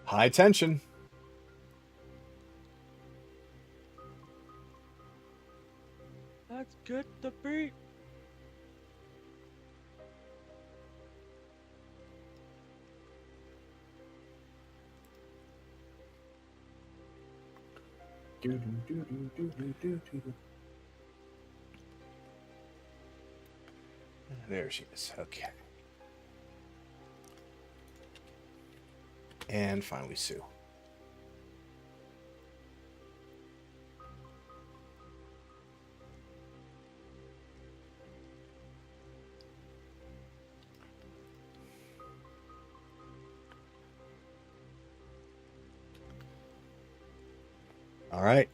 High tension. Let's get the beat. There she is. Okay. And finally, Sue. All right.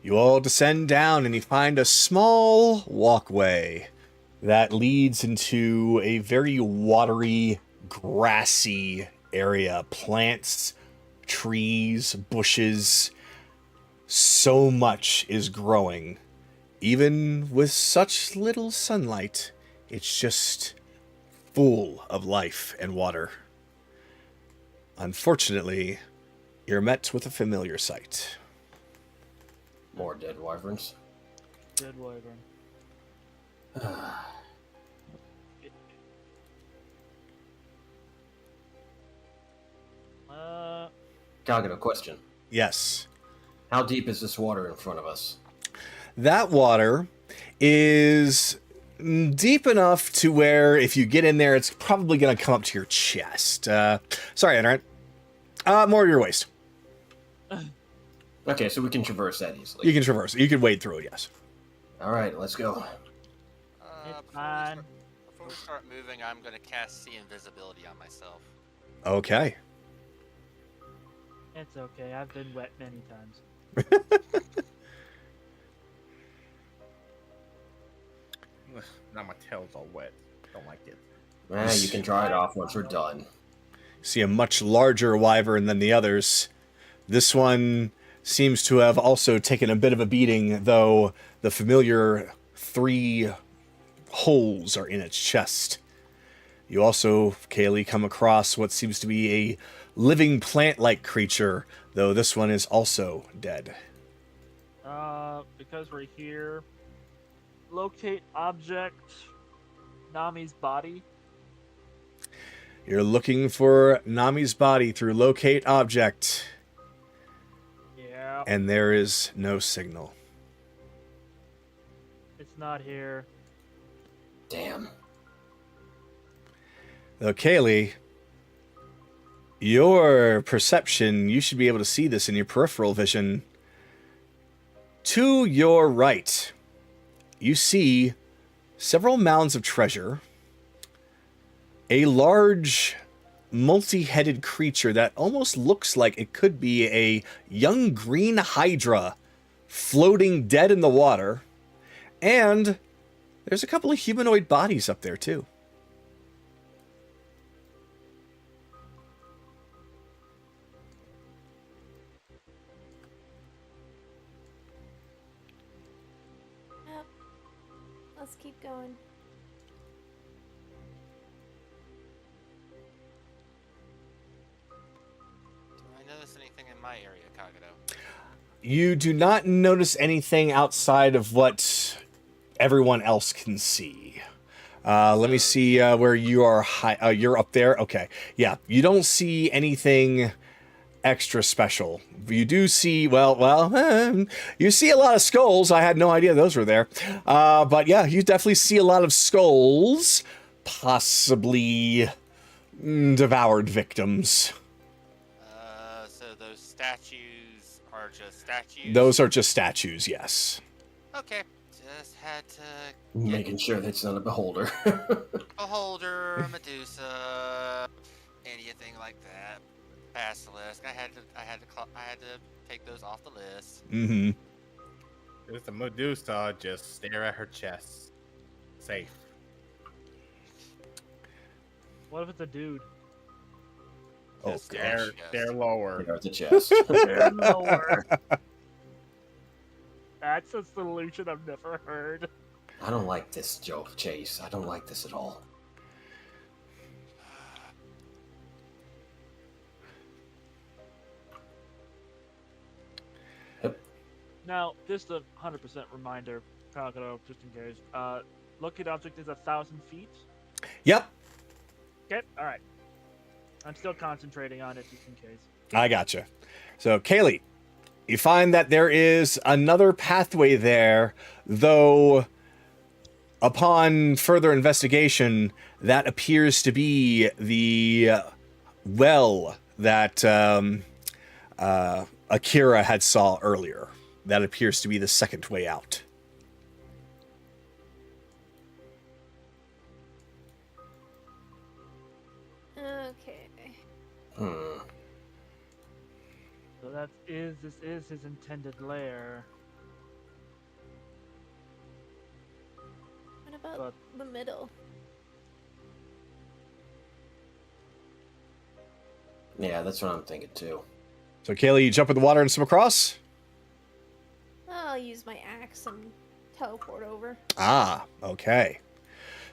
You all descend down and you find a small walkway that leads into a very watery, grassy area. Plants, trees, bushes. So much is growing. Even with such little sunlight, it's just full of life and water. Unfortunately, you're met with a familiar sight. More dead wyverns. Dead wyvern. Kagura, question. Yes. How deep is this water in front of us? That water is deep enough to where if you get in there, it's probably going to come up to your chest. Sorry, Enrant. More to your waist. Okay, so we can traverse that easily. You can traverse it. You can wade through it, yes. All right, let's go. Before we start moving, I'm going to cast See Invisibility on myself. Okay. It's okay. I've been wet many times. Now my tail's all wet. Don't like it. You can dry it off once we're done. See a much larger wyvern than the others. This one seems to have also taken a bit of a beating, though the familiar 3 holes are in its chest. You also, Kaylee, come across what seems to be a living plant-like creature, though this one is also dead. Because we're here, locate object, Nami's body. You're looking for Nami's body through locate object. Yeah. And there is no signal. It's not here. Damn. Though, Kaylee, your perception, you should be able to see this in your peripheral vision. To your right, you see several mounds of treasure, a large multi-headed creature that almost looks like it could be a young green hydra floating dead in the water, and there's a couple of humanoid bodies up there too. Yep. Let's keep going. Do I notice anything in my area, Kagado? You do not notice anything outside of what everyone else can see. Let me see where you are. You're up there. Okay. Yeah. You don't see anything extra special. You do see, you see a lot of skulls. I had no idea those were there. But yeah, you definitely see a lot of skulls. Possibly devoured victims. So those statues are just statues? Those are just statues, yes. Okay. Just had to Making sure that it's not a beholder. Beholder, Medusa, anything like that. Basilisk. I had to take those off the list. Mm-hmm. There's a Medusa, just stare at her chest. Safe. What if it's a dude? Oh, Just gosh. yes. They're lower. There's the chest. They're lower. That's a solution I've never heard. I don't like this joke, Chase. I don't like this at all. Now, just a 100% reminder, Kagado, just in case. Locate object is 1,000 feet. Yep, Okay, alright. I'm still concentrating on it just in case. I gotcha. So, Kaylee, you find that there is another pathway there, though upon further investigation, that appears to be the well that Akira had saw earlier. That appears to be the second way out. Okay. So this is his intended lair. What about But- the middle? Yeah, that's what I'm thinking too. So, Kaylee, you jump in the water and swim across? I'll use my axe and teleport over. Ah, okay.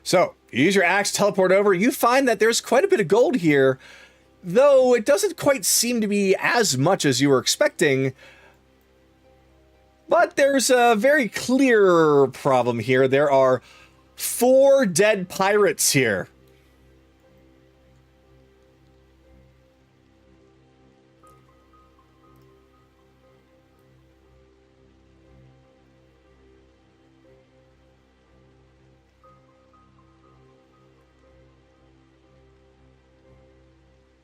So, you use your axe, teleport over. You find that there's quite a bit of gold here, though it doesn't quite seem to be as much as you were expecting. But there's a very clear problem here. There are 4 dead pirates here.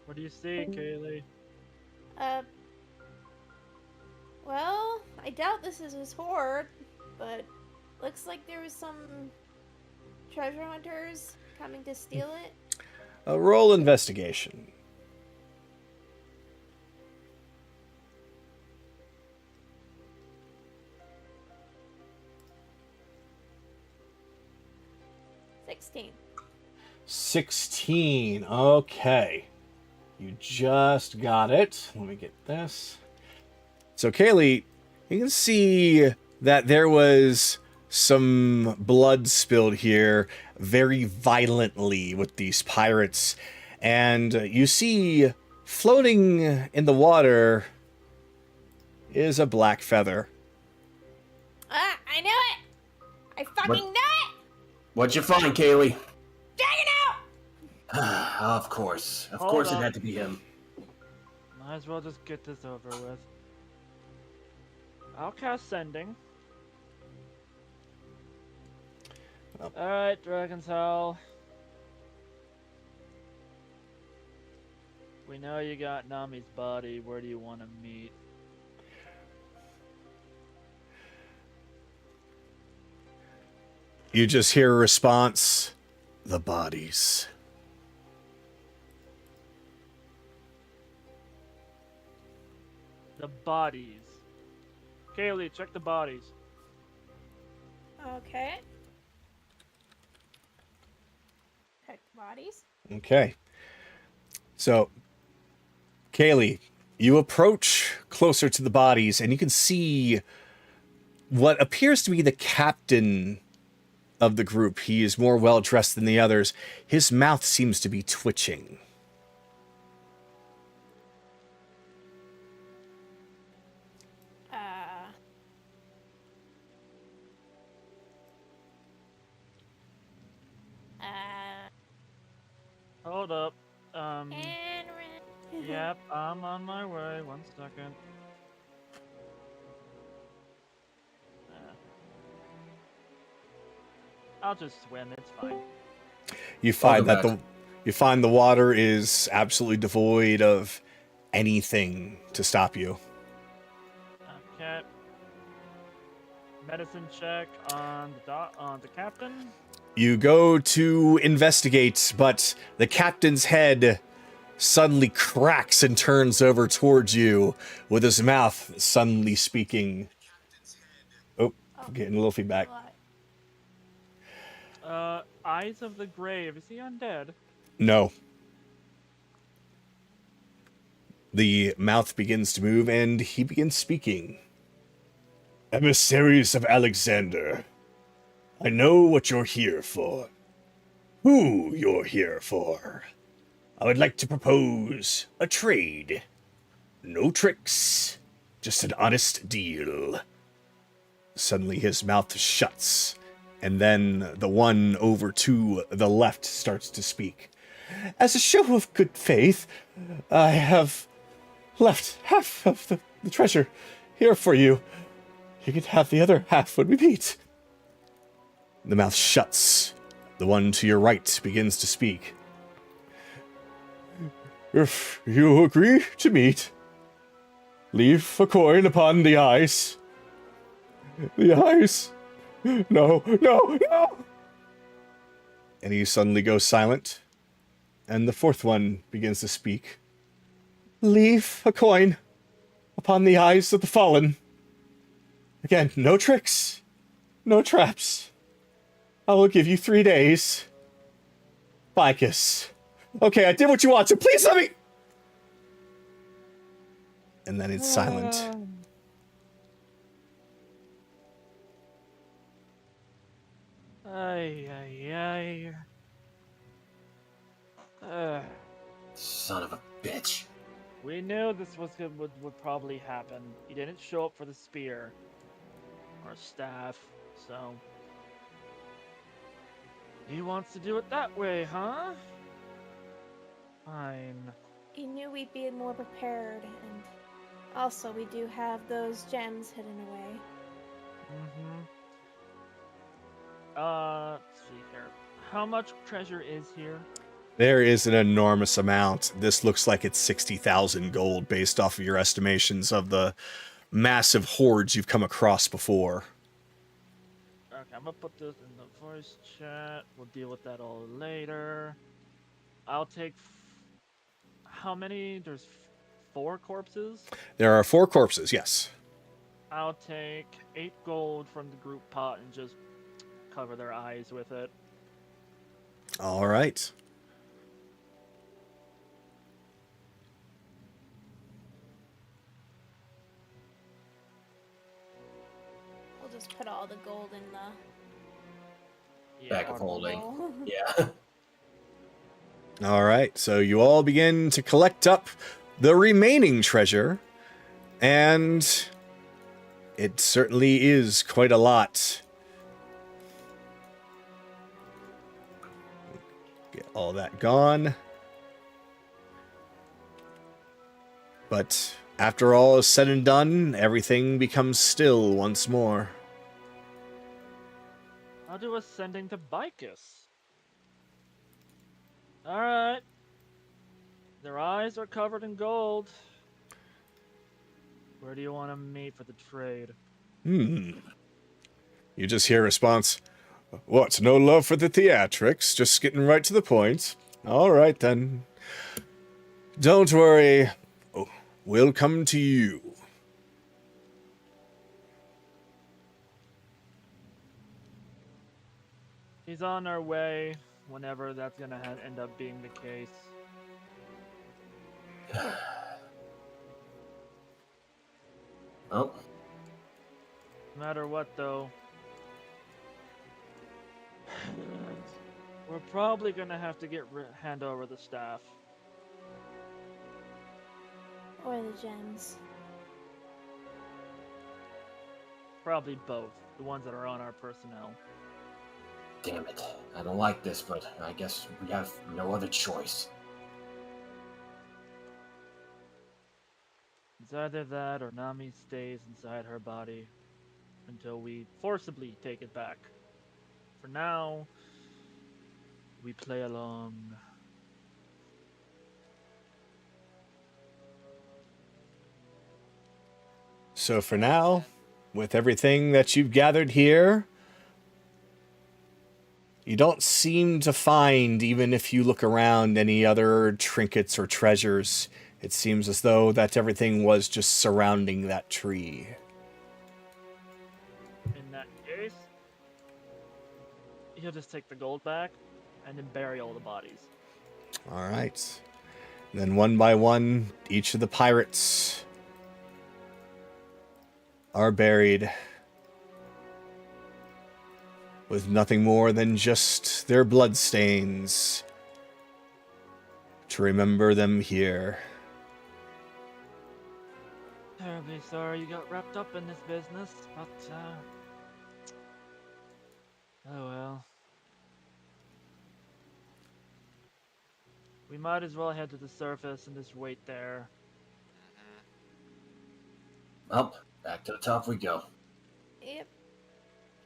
What do you see, Kaylee? Well, I doubt this is his horde, but looks like there was some treasure hunters coming to steal it. Roll investigation. $16. 16. Okay. You just got it. Let me get this. So, Kaylee, you can see that there was some blood spilled here very violently with these pirates. And you see floating in the water is a black feather. Ah, I knew it! I fucking knew it! What'd you find, Kaylee? Dragon out! Of course. Of Hold course up. it had to be him. Might as well just get this over with. I'll cast Sending. Oh. Alright, Dragon's Hell. We know you got Nami's body. Where do you want to meet? You just hear a response. The bodies. The bodies. Kaylee, check the bodies. Okay. Check the bodies. Okay. So, Kaylee, you approach closer to the bodies, and you can see what appears to be the captain of the group. He is more well-dressed than the others. His mouth seems to be twitching. Hold up. And Yep, I'm on my way. 1 second. I'll just swim. It's fine. You find Welcome that you find the water is absolutely devoid of anything to stop you. Okay. Medicine check on the captain. You go to investigate, but the captain's head suddenly cracks and turns over towards you, with his mouth suddenly speaking. Oh, I'm getting a little feedback. Eyes of the Grave. Is he undead? No. The mouth begins to move, and he begins speaking. Emissaries of Alexander, I know what you're here for. Who you're here for. I would like to propose a trade. No tricks, just an honest deal. Suddenly his mouth shuts, and then the one over to the left starts to speak. As a show of good faith, I have left half of the treasure here for you. You can have the other half when we meet. The mouth shuts. The one to your right begins to speak. If you agree to meet, leave a coin upon the eyes. The eyes. No, no, no! And he suddenly goes silent. And the fourth one begins to speak. Leave a coin upon the eyes of the fallen. Again, no tricks, no traps. I will give you 3 days. Bicus. Okay, I did what you want, so please let me... And then it's silent. Ay, ay, ay. Son of a bitch. We knew this would probably happen. He didn't show up for the spear. Or staff, so... He wants to do it that way, huh? Fine. He knew we'd be more prepared, and also we do have those gems hidden away. Let's see here. How much treasure is here? There is an enormous amount. This looks like it's 60,000 gold based off of your estimations of the massive hordes you've come across before. Okay, I'm gonna put this in the voice chat. We'll deal with that all later. I'll take... How many? There's 4 corpses? There are 4 corpses, yes. I'll take 8 gold from the group pot and just cover their eyes with it. All right. We'll just put all the gold in the Bag of holding. bowl. Yeah. All right. So you all begin to collect up the remaining treasure, and it certainly is quite a lot. Get all that gone. But after all is said and done, everything becomes still once more. I'll do ascending to Bicus. Alright. Their eyes are covered in gold. Where do you want to meet for the trade? You just hear a response. What, no love for the theatrics? Just getting right to the point. All right, then. Don't worry. Oh, we'll come to you. He's on our way, whenever that's gonna end up being the case. Oh, No matter what, though, we're probably gonna have to hand over the staff. Or the gems. Probably both. The ones that are on our personnel. damn it. I don't like this, but I guess we have no other choice. It's either that or Nami stays inside her body until we forcibly take it back. For now, we play along. So for now, with everything that you've gathered here, you don't seem to find, even if you look around, any other trinkets or treasures. It seems as though that everything was just surrounding that tree. In that case, he'll just take the gold back and then bury all the bodies. All right. And then one by one, each of the pirates are buried with nothing more than just their bloodstains to remember them here. Terribly sorry you got wrapped up in this business, but oh well. We might as well head to the surface and just wait there. Up, back to the top we go. Yep.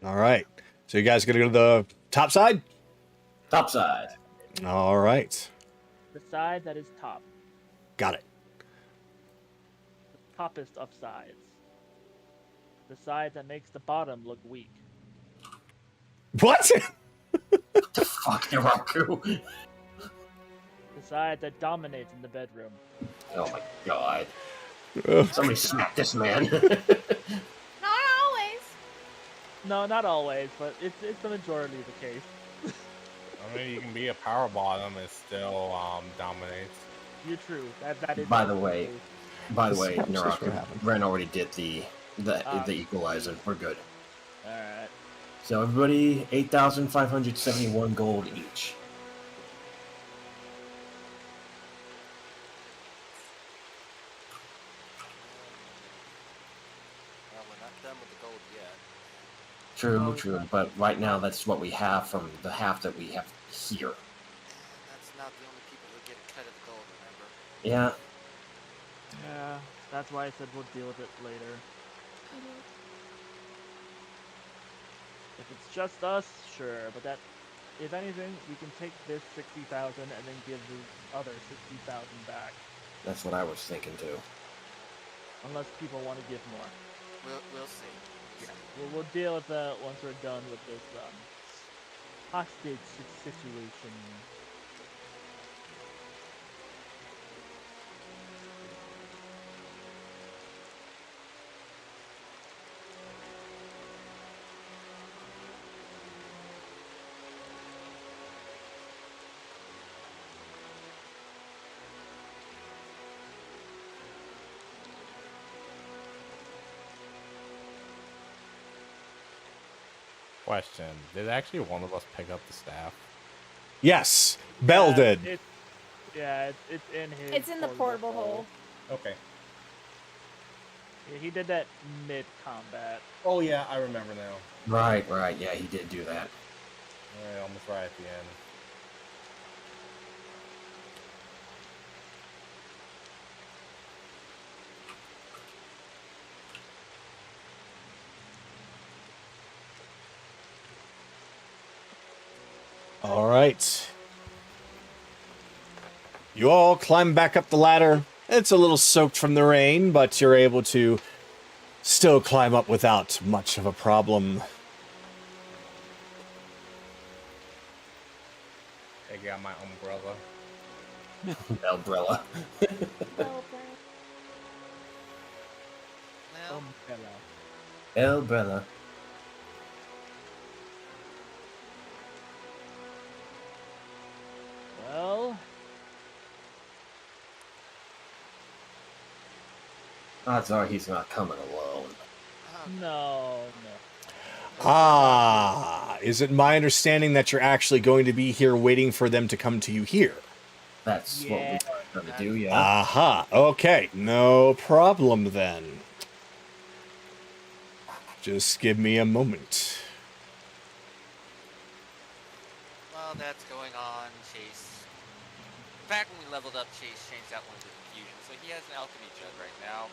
All right. So you guys gonna go to the top side? Top side. All right. The side that is top. Got it. The toppest of sides. The side that makes the bottom look weak. What? What the fuck, Naraku? The side that dominates in the bedroom. Oh my god. Somebody smack this man. Not always. No, not always, but it's the majority of the case. I mean, you can be a power bottom and still dominates. You're true. That is By the way, By the This way, conversation Naraka, would happen. Ren already did the Ah, equalizer. We're good. Alright. So everybody, 8,571 gold each. Well, we're not done with the gold yet. True, Oh, true. okay. But right now, that's what we have from the half that we have here. That's not the only people who get a cut of the gold, remember? Yeah. Yeah, that's why I said we'll deal with it later. If it's just us, sure, but that, if anything, we can take this 60,000 and then give the other 60,000 back. That's what I was thinking too. Unless people want to give more. We'll see. Yeah, we'll deal with that once we're done with this hostage situation. Question: did actually one of us pick up the staff? Yes, Bell did. It's in his. It's in the portable hole. Okay. Yeah, he did that mid-combat. Oh yeah, I remember now. Right, right. Yeah, he did do that. Alright, almost right at the end. All right. You all climb back up the ladder. It's a little soaked from the rain, but you're able to still climb up without much of a problem. I got my umbrella. Umbrella. Well, Well, Hello. Umbrella. Well, Odds are he's not coming alone. no. Ah, is it my understanding that you're actually going to be here waiting for them to come to you here? That's Yeah. what we're going to do, yeah. Aha, okay, no problem then. Just give me a moment. while that's going on, Chase. Back when we leveled up, Chase changed out one of his infusions, so he has an alchemy jug right now.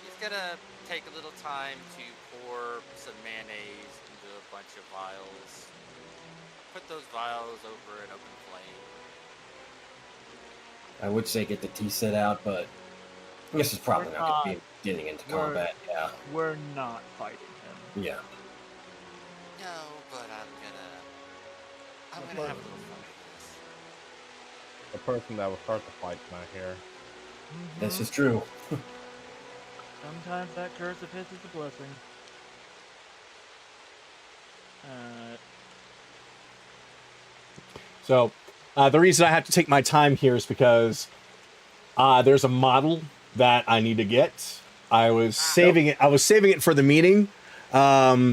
He's gonna take a little time to pour some mayonnaise into a bunch of vials. Put those vials over an open flame. I would say get the tea set out, but this is probably We're not going to be getting into we're- combat. Yeah. We're not fighting him. Yeah. No, but I'm gonna have a little fun with this. The person that will start the fight's not here. This is true. Sometimes that curse of his is a blessing. So, the reason I have to take my time here is because there's a model that I need to get. I was saving it. I was saving it for the meeting, but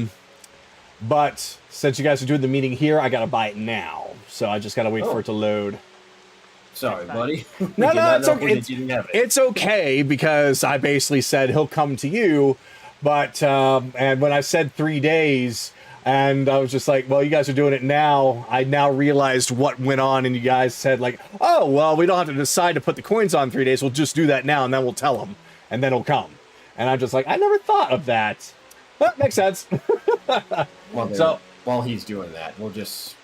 since you guys are doing the meeting here, I gotta buy it now. So I just gotta wait for it to load. Sorry, buddy. No, Did no, not it's know okay. when you didn't have it. It's okay because I basically said he'll come to you, but and when I said 3 days, and I was just like, well, you guys are doing it now. I now realized what went on, and you guys said like, oh, well, we don't have to decide to put the coins on 3 days. We'll just do that now, and then we'll tell him, and then he'll come. And I'm just like, I never thought of that. That makes sense. Well, So- while he's doing that, we'll just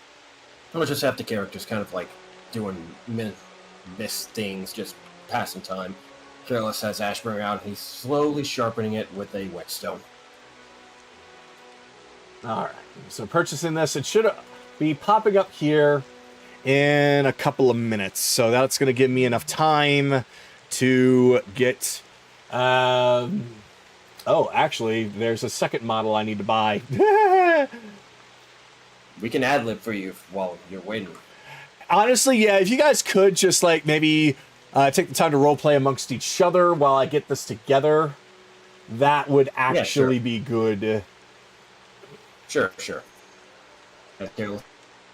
have the characters kind of like doing miss things, just passing time. Careless has Ashburn out, and he's slowly sharpening it with a whetstone. All right. So purchasing this, it should be popping up here in a couple of minutes. So that's going to give me enough time to get. Oh, actually, there's a second model I need to buy. We can ad lib for you while you're waiting. Honestly, yeah. If you guys could just like maybe take the time to roleplay amongst each other while I get this together. That would actually be good. Sure. As Carol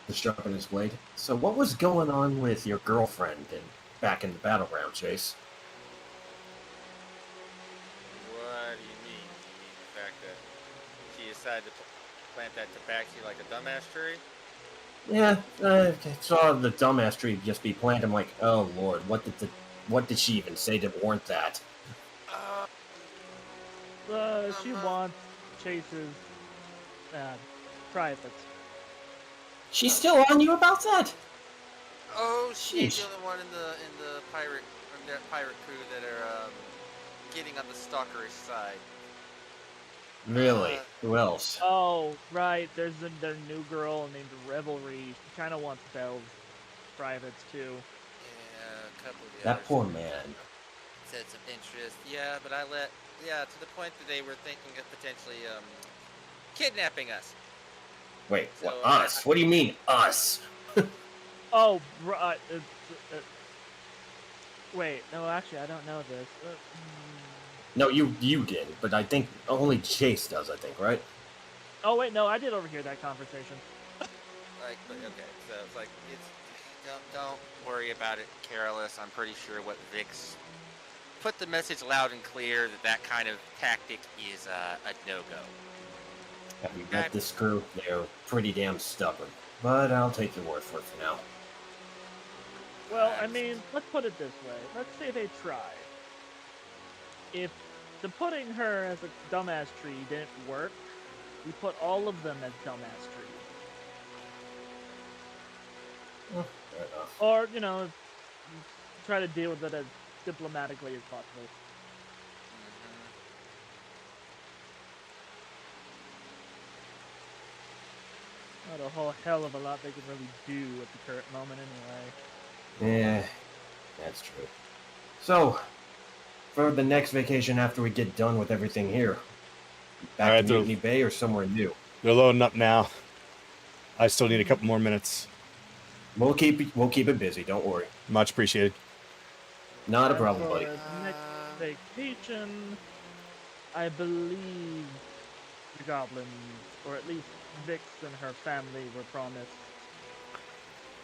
is sharpening his blade. So, what was going on with your girlfriend back in the battleground, Chase? What do you mean? You mean the fact that she decided to plant that tabaxi like a dumbass tree? Yeah, I saw the dumbass tree just be planted. I'm like, oh lord, what did she even say to warrant that? She wants Chase's privates. She's still on you about that? Oh, she's the Sheesh. only one in the pirate crew that are getting on the stalkerish side. Really? Who else? Oh, right. Their new girl named Revelry. She kind of wants Belle's privates too. Yeah, a couple of the That others poor man. said some interest. Yeah, but to the point that they were thinking of potentially kidnapping us. Wait, So, what? Us? What do you mean, us? Oh, right. Wait, no, actually, I don't know this. No, you did, but I think only Chase does. I think, right? Oh, wait, no, I did overhear that conversation. Like, okay, so it's like don't worry about it, Careless. I'm pretty sure what Vix put the message loud and clear that kind of tactic is a no-go. Have you met this crew? They're pretty damn stubborn. But I'll take your word for it for now. Well, I mean, let's put it this way. Let's say they tried. If the putting her as a dumbass tree didn't work, we put all of them as dumbass trees. Well, fair enough. Or, try to deal with it as diplomatically as possible. Not a whole hell of a lot they can really do at the current moment anyway. Yeah, that's true. So, for the next vacation after we get done with everything here, back Alright, to Mutiny Bay or somewhere new? They're loading up now. I still need a couple more minutes. We'll keep it busy. Don't worry. Much appreciated. Not a As problem, for buddy. the next vacation, I believe the goblins, or at least Vix and her family, were promised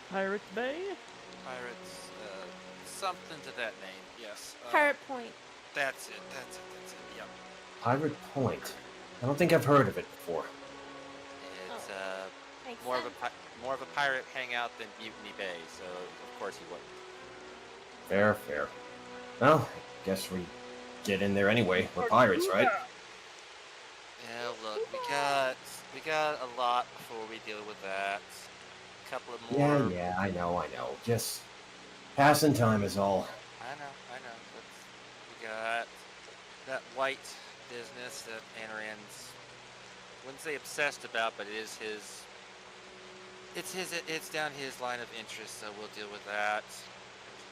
Pirates Bay? Pirates, something to that name. Yes. Pirate Point. That's it. Yep. Pirate Point. I don't think I've heard of it before. It's Makes more sense. of a pirate hangout than Mutiny Bay, so of course he wouldn't. Fair. Well, I guess we get in there anyway. We're pirates, right? Yeah, look, we got a lot before we deal with that. A couple of more. Yeah, I know. Just passing time is all. I know. But we got that white business that Anaran's, wouldn't say obsessed about, but it is his. It's down his line of interest, so we'll deal with that.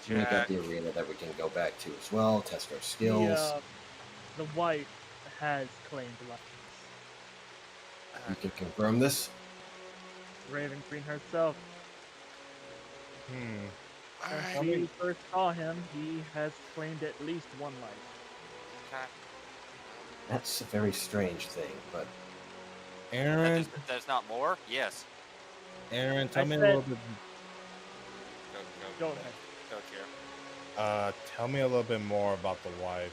We got Jack. the arena that we can go back to as well, test our skills. The white has claimed license. You can confirm this? Raven Queen herself. Alright. When we first saw him, he has claimed at least one life. Okay. That's a very strange thing, but Aaron, There's not more? Yes. Aaron, tell I me a said- little bit. Go Go ahead. Kier. Tell me a little bit more about the whites.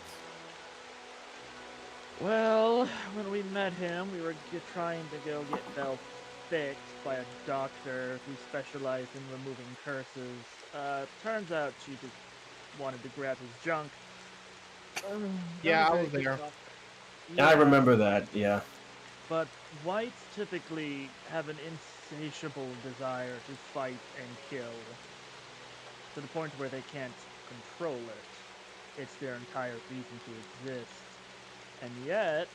Well, when we met him, we were trying to go get Belle fixed by a doctor who specialized in removing curses. Turns out she just wanted to grab his junk. Yeah, Not a I was very good there. doctor. I Yeah, remember that, yeah. But whites typically have an insatiable desire to fight and kill, to the point where they can't control it. It's their entire reason to exist. And yet,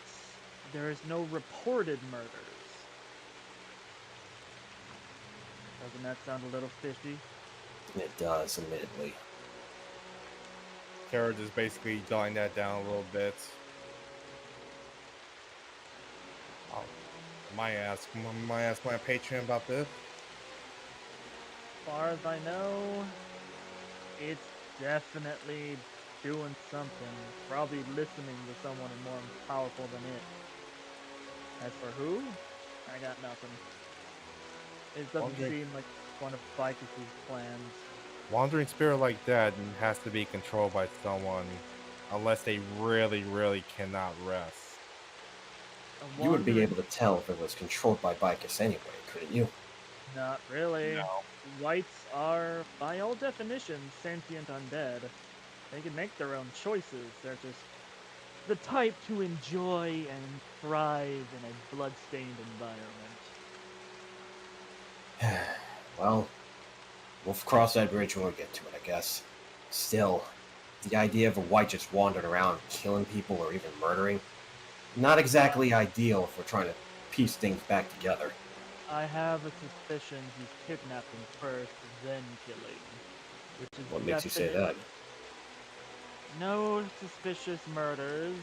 there is no reported murders. Doesn't that sound a little fishy? It does, admittedly. Kara just basically dumbing that down a little bit. Oh, might ask my patron about this. As far as I know, it's definitely doing something. Probably listening to someone more powerful than it. As for who, I got nothing. It doesn't Wondering- seem like one of Vicus's plans. Wandering spirit like that has to be controlled by someone, unless they really, really cannot rest. A You would be wandering- able to tell if it was controlled by Vicus anyway, couldn't you? Not really. No. Whites are, by all definitions, sentient undead. They can make their own choices. They're just the type to enjoy and thrive in a blood-stained environment. Well, we'll cross that bridge when we get to it, I guess. Still, the idea of a white just wandering around killing people or even murdering, not exactly ideal if we're trying to piece things back together. I have a suspicion he's kidnapping first, then killing. Which is What makes you say that? No suspicious murders.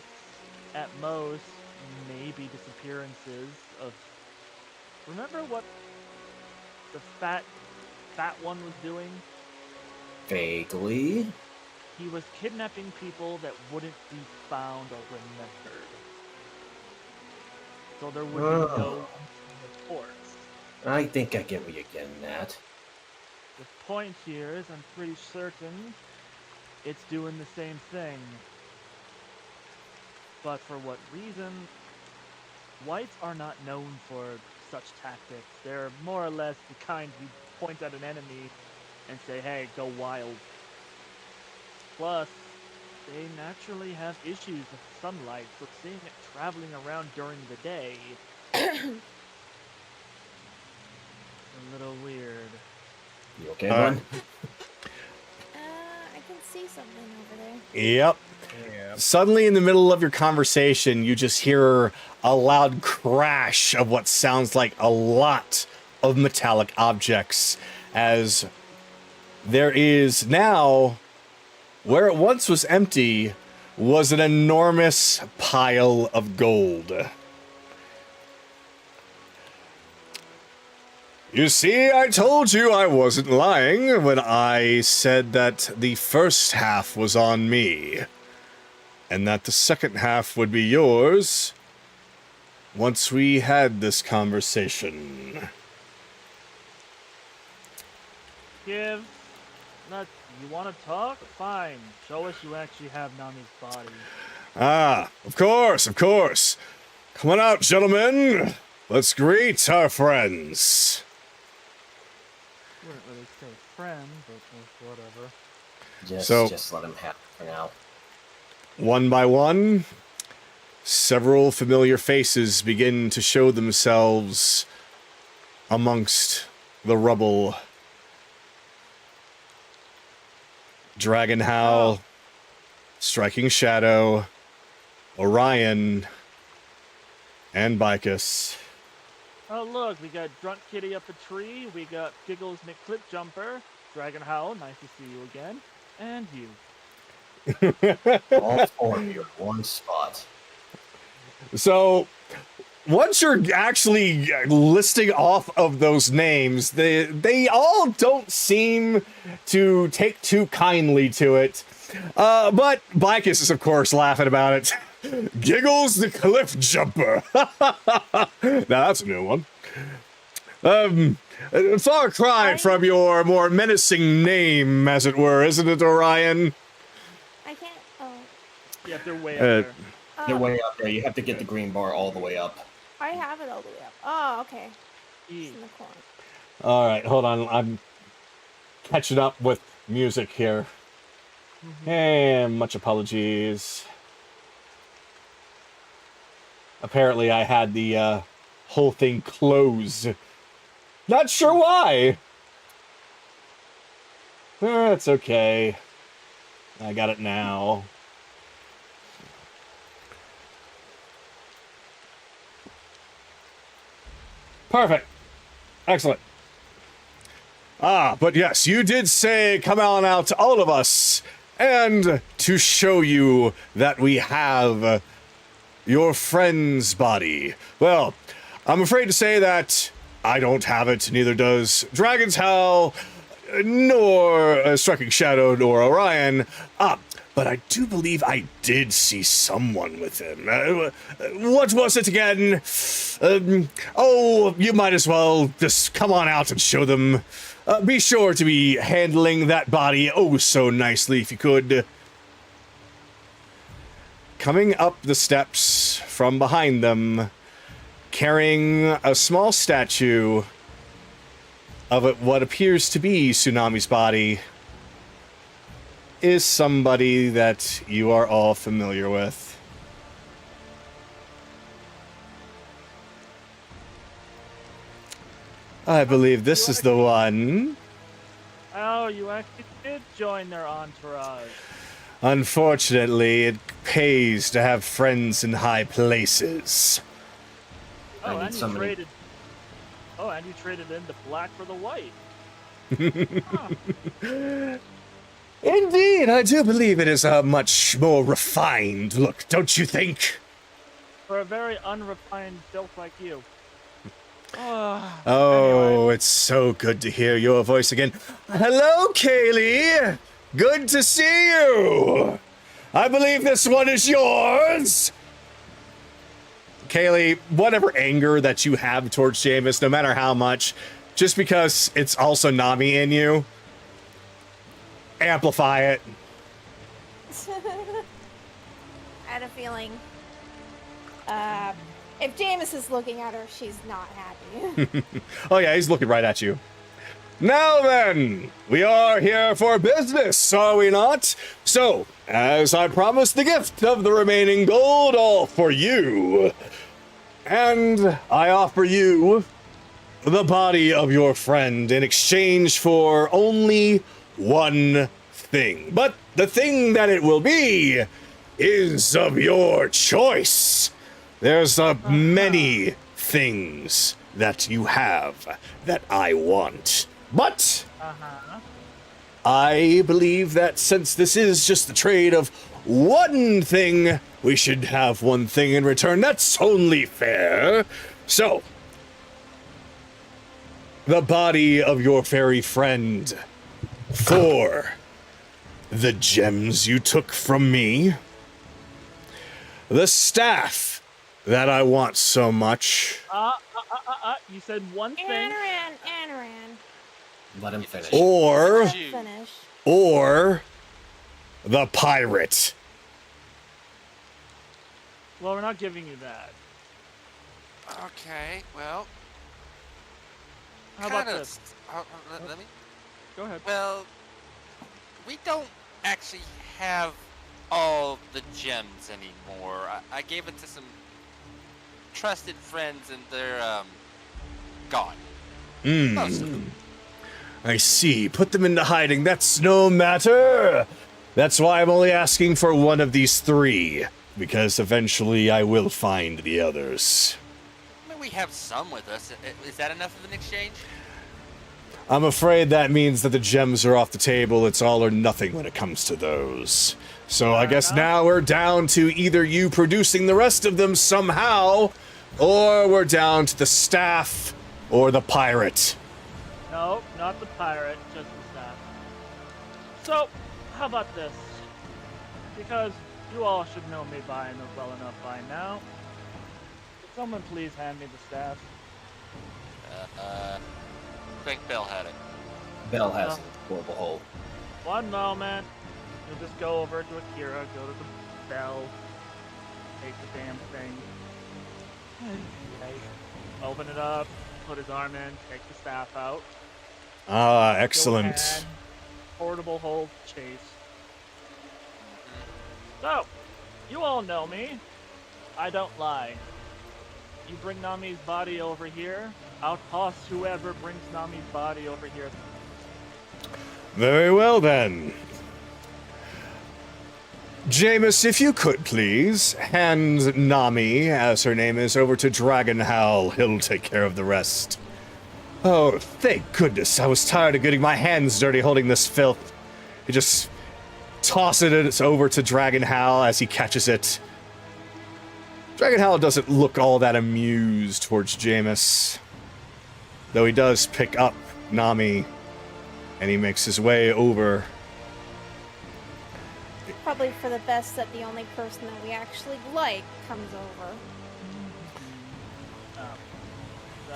At most, maybe disappearances of... Remember what the fat one was doing? Vaguely? He was kidnapping people that wouldn't be found or remembered. So there would be no reports. I think I get what you're getting at. The point here is I'm pretty certain it's doing the same thing. But for what reason? Whites are not known for such tactics. They're more or less the kind who point at an enemy and say, hey, go wild. Plus, they naturally have issues with sunlight, so seeing it traveling around during the day is a little weird. You okay, bud? I can see something over there. Yep. Yeah. Suddenly, in the middle of your conversation, you just hear a loud crash of what sounds like a lot of metallic objects, as there is now, where it once was empty, was an enormous pile of gold. You see, I told you I wasn't lying when I said that the first half was on me, and that the second half would be yours once we had this conversation. Give. You want to talk? Fine. Show us you actually have Nami's body. Ah, of course, of course. Come on out, gentlemen. Let's greet our friends. Wouldn't really say friend, but whatever. Just let him have it for now. One by one, several familiar faces begin to show themselves amongst the rubble. Dragon Howl, Striking Shadow, Orion, and Vicus. Oh look, we got Drunk Kitty up a tree, we got Giggles McClip Jumper, Dragon Howl, nice to see you again, and you. All four of you in one spot. So, once you're actually listing off of those names, they all don't seem to take too kindly to it. But Vicus is, of course, laughing about it. Giggles the Cliff Jumper. Now, that's a new one. Far cry from your more menacing name, as it were, isn't it, Orion? I can't. Oh. Yeah, they're way up there. They're way up there. You have to get the green bar all the way up. I have it all the way up. Oh, okay. E. It's in the corner. All right, hold on. I'm catching up with music here. And much apologies. Apparently, I had the whole thing closed. Not sure why. It's okay. I got it now. Perfect. Excellent. But yes, you did say come on out to all of us, and to show you that we have your friend's body. Well, I'm afraid to say that I don't have it, neither does Dragon's Howl, nor Striking Shadow nor Orion. But I do believe I did see someone with him. What was it again? You might as well just come on out and show them. Be sure to be handling that body oh so nicely if you could. Coming up the steps from behind them, carrying a small statue of what appears to be Tsunami's body, is somebody that you are all familiar with. I believe this is the one. Oh, you actually did join their entourage. Unfortunately, it pays to have friends in high places. I Oh, need and you somebody- traded. Oh, and you traded in the black for the white. Indeed, I do believe it is a much more refined look, don't you think? For a very unrefined filth like you. Oh, Oh, it's so good to hear your voice again. Hello, Kaylee! Good to see you! I believe this one is yours! Kaylee, whatever anger that you have towards Jameis, no matter how much, just because it's also Nami in you, amplify it. I had a feeling. If Jameis is looking at her, she's not happy. Oh yeah, he's looking right at you. Now then, we are here for business, are we not? So, as I promised, the gift of the remaining gold, all for you. And I offer you the body of your friend in exchange for only one thing. But the thing that it will be is of your choice. There's many things that you have that I want. But I believe that since this is just the trade of one thing, we should have one thing in return. That's only fair. So, the body of your fairy friend for the gems you took from me, the staff that I want so much, you said one thing. Anaran. Let him finish. or Finish. the pirate. Well, we're not giving you that. Okay, well, How about kinda this? let me. Go ahead. Well, we don't actually have all the gems anymore. I gave it to some trusted friends, and they're gone. Most of them. I see. Put them into hiding. That's no matter. That's why I'm only asking for one of these three, because eventually I will find the others. I mean, we have some with us. Is that enough of an exchange? I'm afraid that means that the gems are off the table. It's all or nothing when it comes to those. So I guess now we're down to either you producing the rest of them somehow, or we're down to the staff or the pirate. No, not the pirate, just the staff. So, how about this? Because you all should know me well enough by now. Could someone please hand me the staff? I think Bell had it. Bell has a horrible hole. One moment. You'll just go over to Akira, go to the bell, take the damn thing. Open it up, put his arm in, take the staff out. Ah, Go excellent. ahead, portable hold chase. So, you all know me. I don't lie. You bring Nami's body over here, I'll toss whoever brings Nami's body over here. Very well then. Jameis, if you could please hand Nami, as her name is, over to Dragon Howl. He'll take care of the rest. Oh, thank goodness. I was tired of getting my hands dirty holding this filth. He just tosses it over to Dragon Howl as he catches it. Dragon Howl doesn't look all that amused towards Jameis, though he does pick up Nami And he makes his way over. Probably for the best that the only person that we actually like comes over.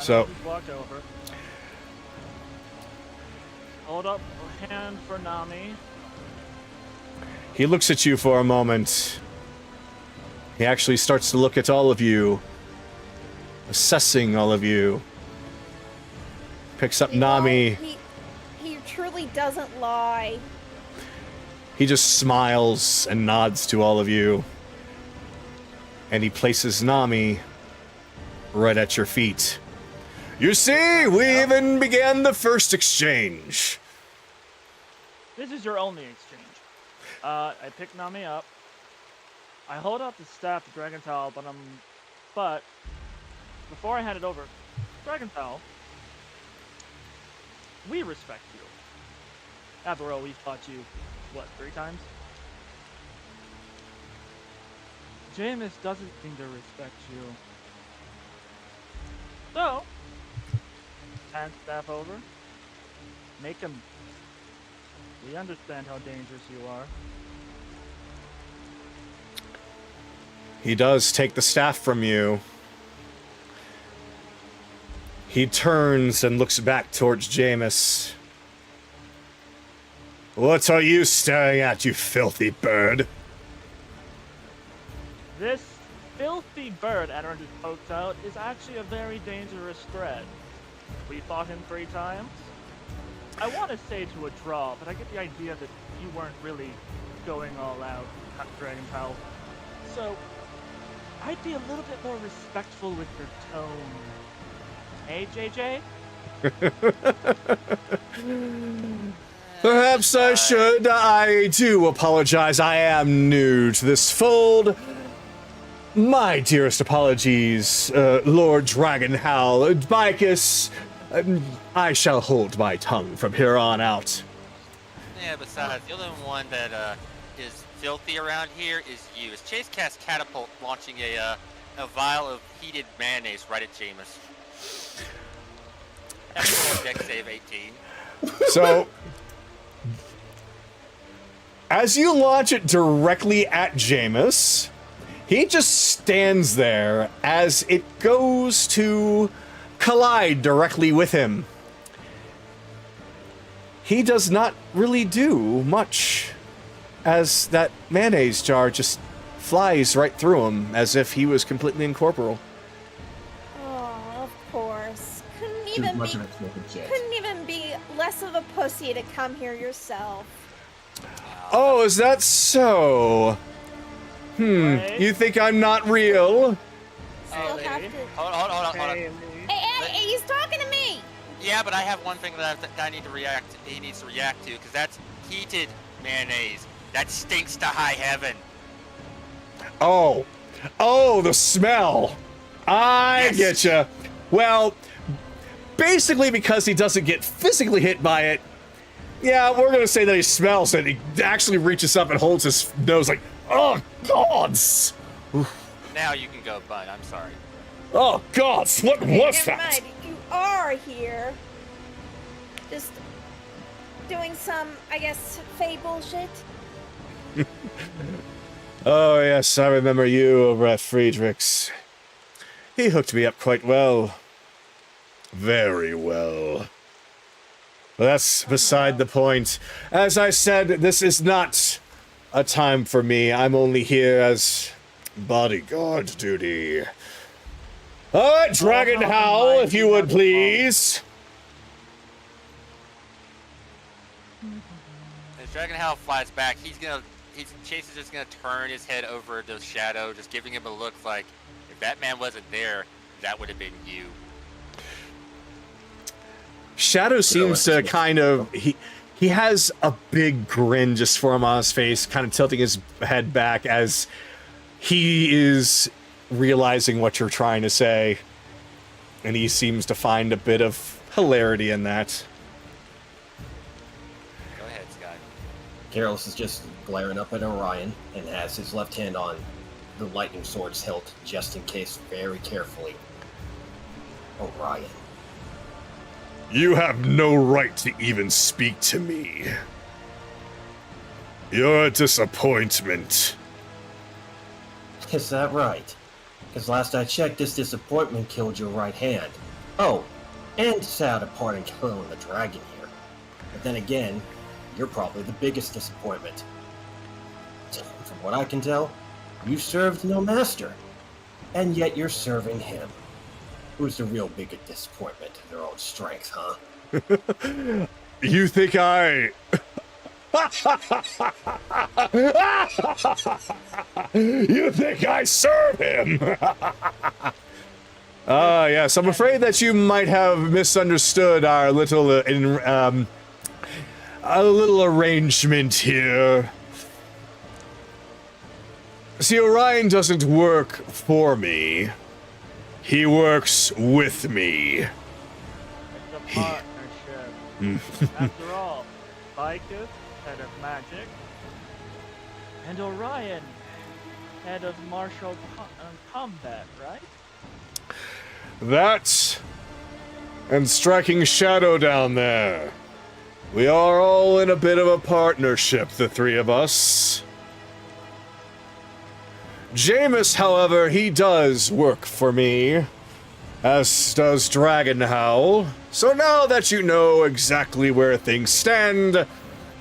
So- Just walk over. Hold up a hand for Nami. He looks at you for a moment. He actually starts to look at all of you, assessing all of you. Picks up Nami. He truly doesn't lie. He just smiles and nods to all of you. And he places Nami right at your feet. You see, we even began the first exchange. This is your only exchange. I pick Nami up. I hold out the staff to Dragon Towel, but before I hand it over, Dragon Towel, we respect you. After all, we've fought you, what, 3 times? Jameis doesn't seem to respect you. So, hand staff over. Make him. We understand how dangerous you are. He does take the staff from you. He turns and looks back towards Jameis. What are you staring at, you filthy bird? This filthy bird Aaron just poked out is actually a very dangerous threat. We fought him 3 times. I want to say to a draw, but I get the idea that you weren't really going all out, Dragon Towel. So, I'd be a little bit more respectful with your tone. Hey, JJ? Perhaps I should. I do apologize. I am new to this fold. My dearest apologies, Lord Dragonhowl, Bicus. I shall hold my tongue from here on out. Yeah, besides, the only one that is filthy around here is you. It's Chase Cast Catapult launching a vial of heated mayonnaise right at Jameis. That's a deck save 18. So, as you launch it directly at Jameis, he just stands there as it goes to collide directly with him. He does not really do much, as that mayonnaise jar just flies right through him as if he was completely incorporeal. Oh, of course. Too much of a smoking shit. Couldn't even be less of a pussy to come here yourself. Oh, is that so? Right. You think I'm not real? Still Hey, have lady. to. Hold on. Hey, he's talking to me. Yeah, but I have one thing that I need to react. He needs to react to, because that's heated mayonnaise. That stinks to high heaven. Oh, the smell. I Yes. getcha. Well, basically because he doesn't get physically hit by it, yeah, we're gonna say that he smells it. He actually reaches up and holds his nose like, oh, gods. Now you can go, bud. I'm sorry. Oh, gods, what was Never that? mind. You are here. Just doing some, I guess, Fae bullshit. Oh, yes, I remember you over at Friedrich's. He hooked me up quite well. Very well. But that's beside the point. As I said, this is not a time for me. I'm only here as bodyguard duty. All right, Dragon Howl, if you would please. As Dragon Howl flies back, Chase is just gonna turn his head over to Shadow, just giving him a look like, if that man wasn't there, that would have been you. Shadow seems to kind of he has a big grin just form on his face, kind of tilting his head back as he is realizing what you're trying to say, and he seems to find a bit of hilarity in that. Go ahead, Sky. Carolus is just glaring up at Orion and has his left hand on the lightning sword's hilt, just in case, very carefully. Orion. You have no right to even speak to me. You're a disappointment. Is that right? Because last I checked, this disappointment killed your right hand. Oh, and set a part in killing the dragon here. But then again, you're probably the biggest disappointment. From what I can tell, you served no master. And yet you're serving him. Who's the real biggest disappointment to their own strength, huh? You think I... You think I serve him? Yes, I'm afraid that you might have misunderstood our little, a little arrangement here. See, Orion doesn't work for me. He works with me. It's a partnership. After all, Vicus, head of magic, and Orion, head of martial combat, right? That, and striking Shadow down there. We are all in a bit of a partnership, the three of us. Jameis, however, he does work for me, as does Dragon Howl. So now that you know exactly where things stand,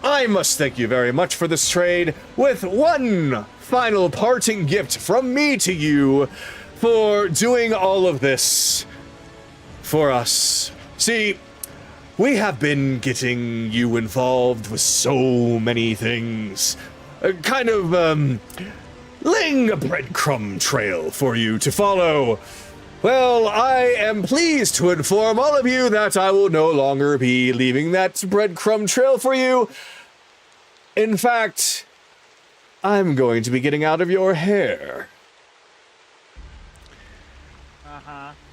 I must thank you very much for this trade, with one final parting gift from me to you for doing all of this for us. See, we have been getting you involved with so many things, laying a breadcrumb trail for you to follow. Well, I am pleased to inform all of you that I will no longer be leaving that breadcrumb trail for you. In fact, I'm going to be getting out of your hair.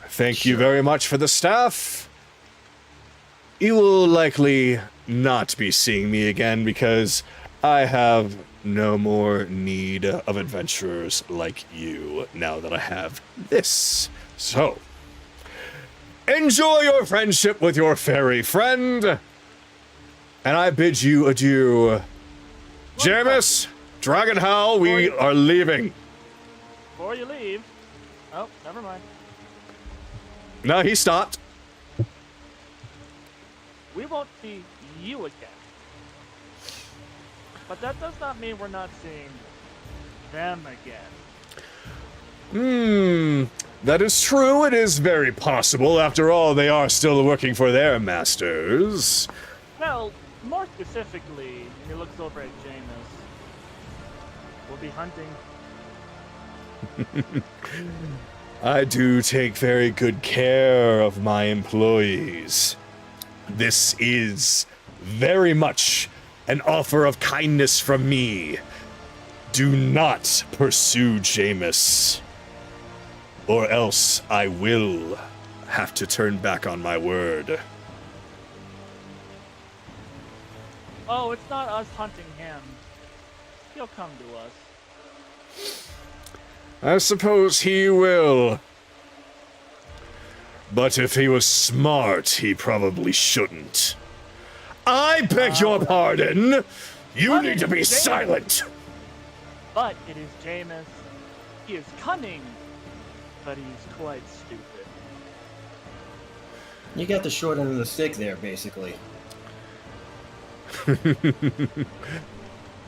Thank you very much for the staff. You will likely not be seeing me again because I have no more need of adventurers like you now that I have this. So, enjoy your friendship with your fairy friend, and I bid you adieu. Jameis, Dragon Howl, we are leaving. Before you leave... Oh, never mind. No, he stopped. We won't see you again. But that does not mean we're not seeing them again. That is true. It is very possible. After all, they are still working for their masters. Well, more specifically, when he looks over at Jameis, we'll be hunting. I do take very good care of my employees. This is very much an offer of kindness from me. Do not pursue Jameis, or else I will have to turn back on my word. Oh, it's not us hunting him. He'll come to us. I suppose he will. But if he was smart, he probably shouldn't. I beg your pardon! You need to be silent! But it is Jameis. He is cunning, but he's quite stupid. You got the short end of the stick there, basically.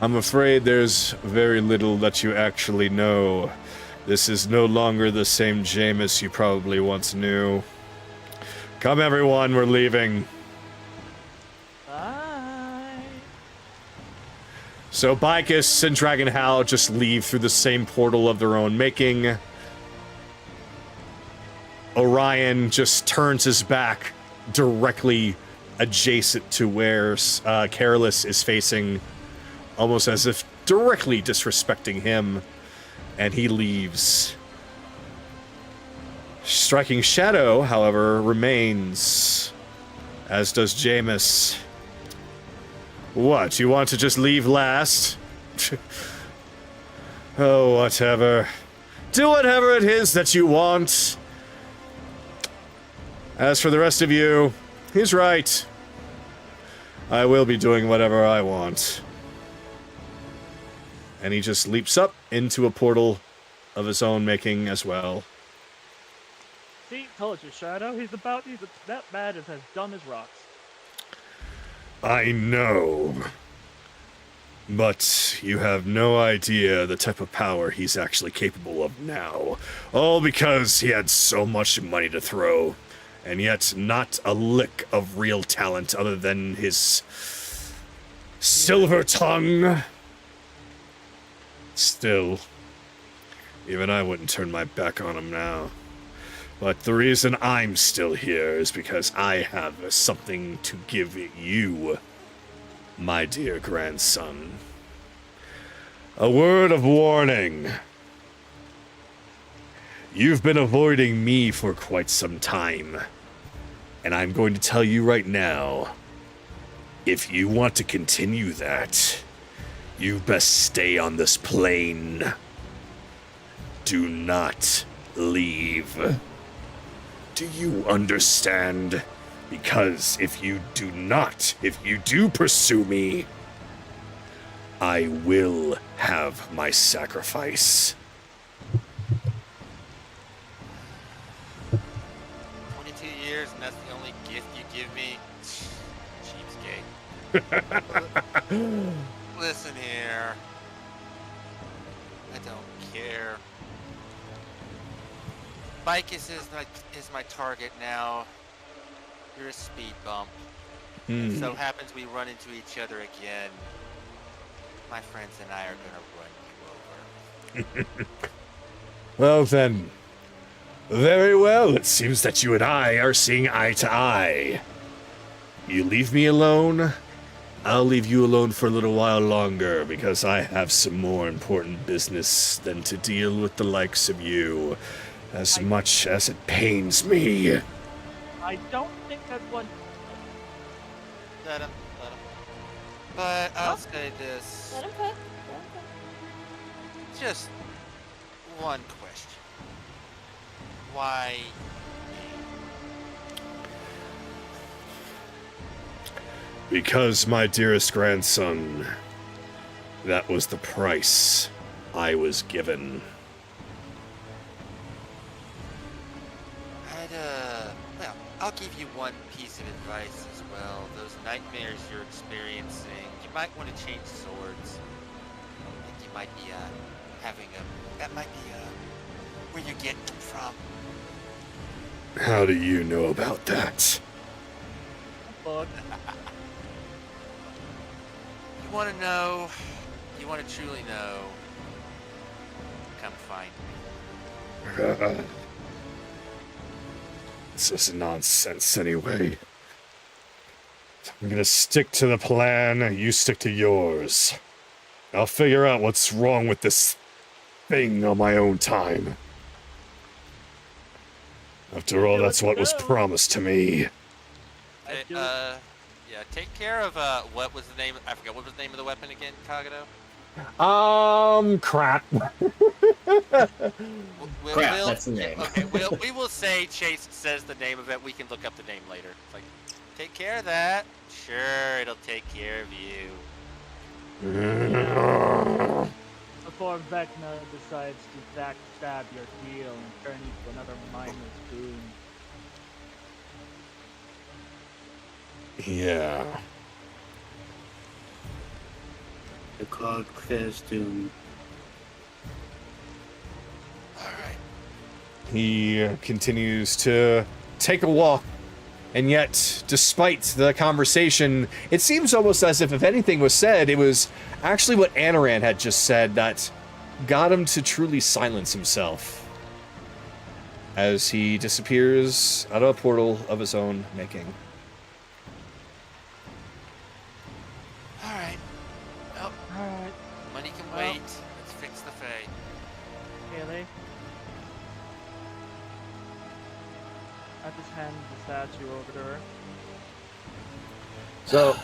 I'm afraid there's very little that you actually know. This is no longer the same Jameis you probably once knew. Come everyone, we're leaving. Bye. So Vicus and Dragon Howl just leave through the same portal of their own making. Orion just turns his back directly adjacent to where Careless is facing, almost as if directly disrespecting him, and he leaves. Striking Shadow, however, remains, as does Jameis. What, you want to just leave last? Oh, whatever. Do whatever it is that you want. As for the rest of you, He's right. I will be doing whatever I want. And he just leaps up into a portal of his own making as well. See, told you, Shadow. He's that bad as dumb as rocks. I know. But you have no idea the type of power he's actually capable of now. All because he had so much money to throw, and yet not a lick of real talent other than his silver tongue. Still, even I wouldn't turn my back on him now. But the reason I'm still here is because I have something to give you, my dear grandson. A word of warning. You've been avoiding me for quite some time, and I'm going to tell you right now, if you want to continue that, you best stay on this plane. Do not leave. Do you understand? Because if you do pursue me, I will have my sacrifice. 22 years and that's the only gift you give me? Cheapskate. Listen here. I don't care. Vicus is my target now. You're a speed bump. It so happens we run into each other again. My friends and I are gonna run you over. Well then, very well. It seems that you and I are seeing eye to eye. You leave me alone, I'll leave you alone for a little while longer because I have some more important business than to deal with the likes of you, as much as it pains me. I don't think that's what. Let him. But I'll say this. Let him cook. Just one question. Why me? Because, my dearest grandson, that was the price I was given. Well, I'll give you one piece of advice as well. Those nightmares you're experiencing, you might want to change swords. I think you might be, that might be, where you're getting them from. How do you know about that? Fuck. You want to know, you want to truly know, come find me. This is nonsense anyway. I'm gonna stick to the plan, you stick to yours. I'll figure out what's wrong with this thing on my own time. After all, that's what was promised to me. Yeah, take care of, what was the name, I forgot, what was the name of the weapon again, Kagado? Crap. Crap, that's the name. Okay, we will say Chase says the name of it. We can look up the name later. It's like, take care of that. Sure, it'll take care of you. Before Vecna decides to backstab your heel and turn you to another mindless goon. Yeah. The cloud clears doom. Alright. He continues to take a walk, and yet, despite the conversation, it seems almost as if anything was said, it was actually what Anoran had just said that got him to truly silence himself as he disappears out of a portal of his own making. Alright. Well, Alright, money can Well. wait. Let's fix the Fae. Haley. I just hand the statue over to her. So,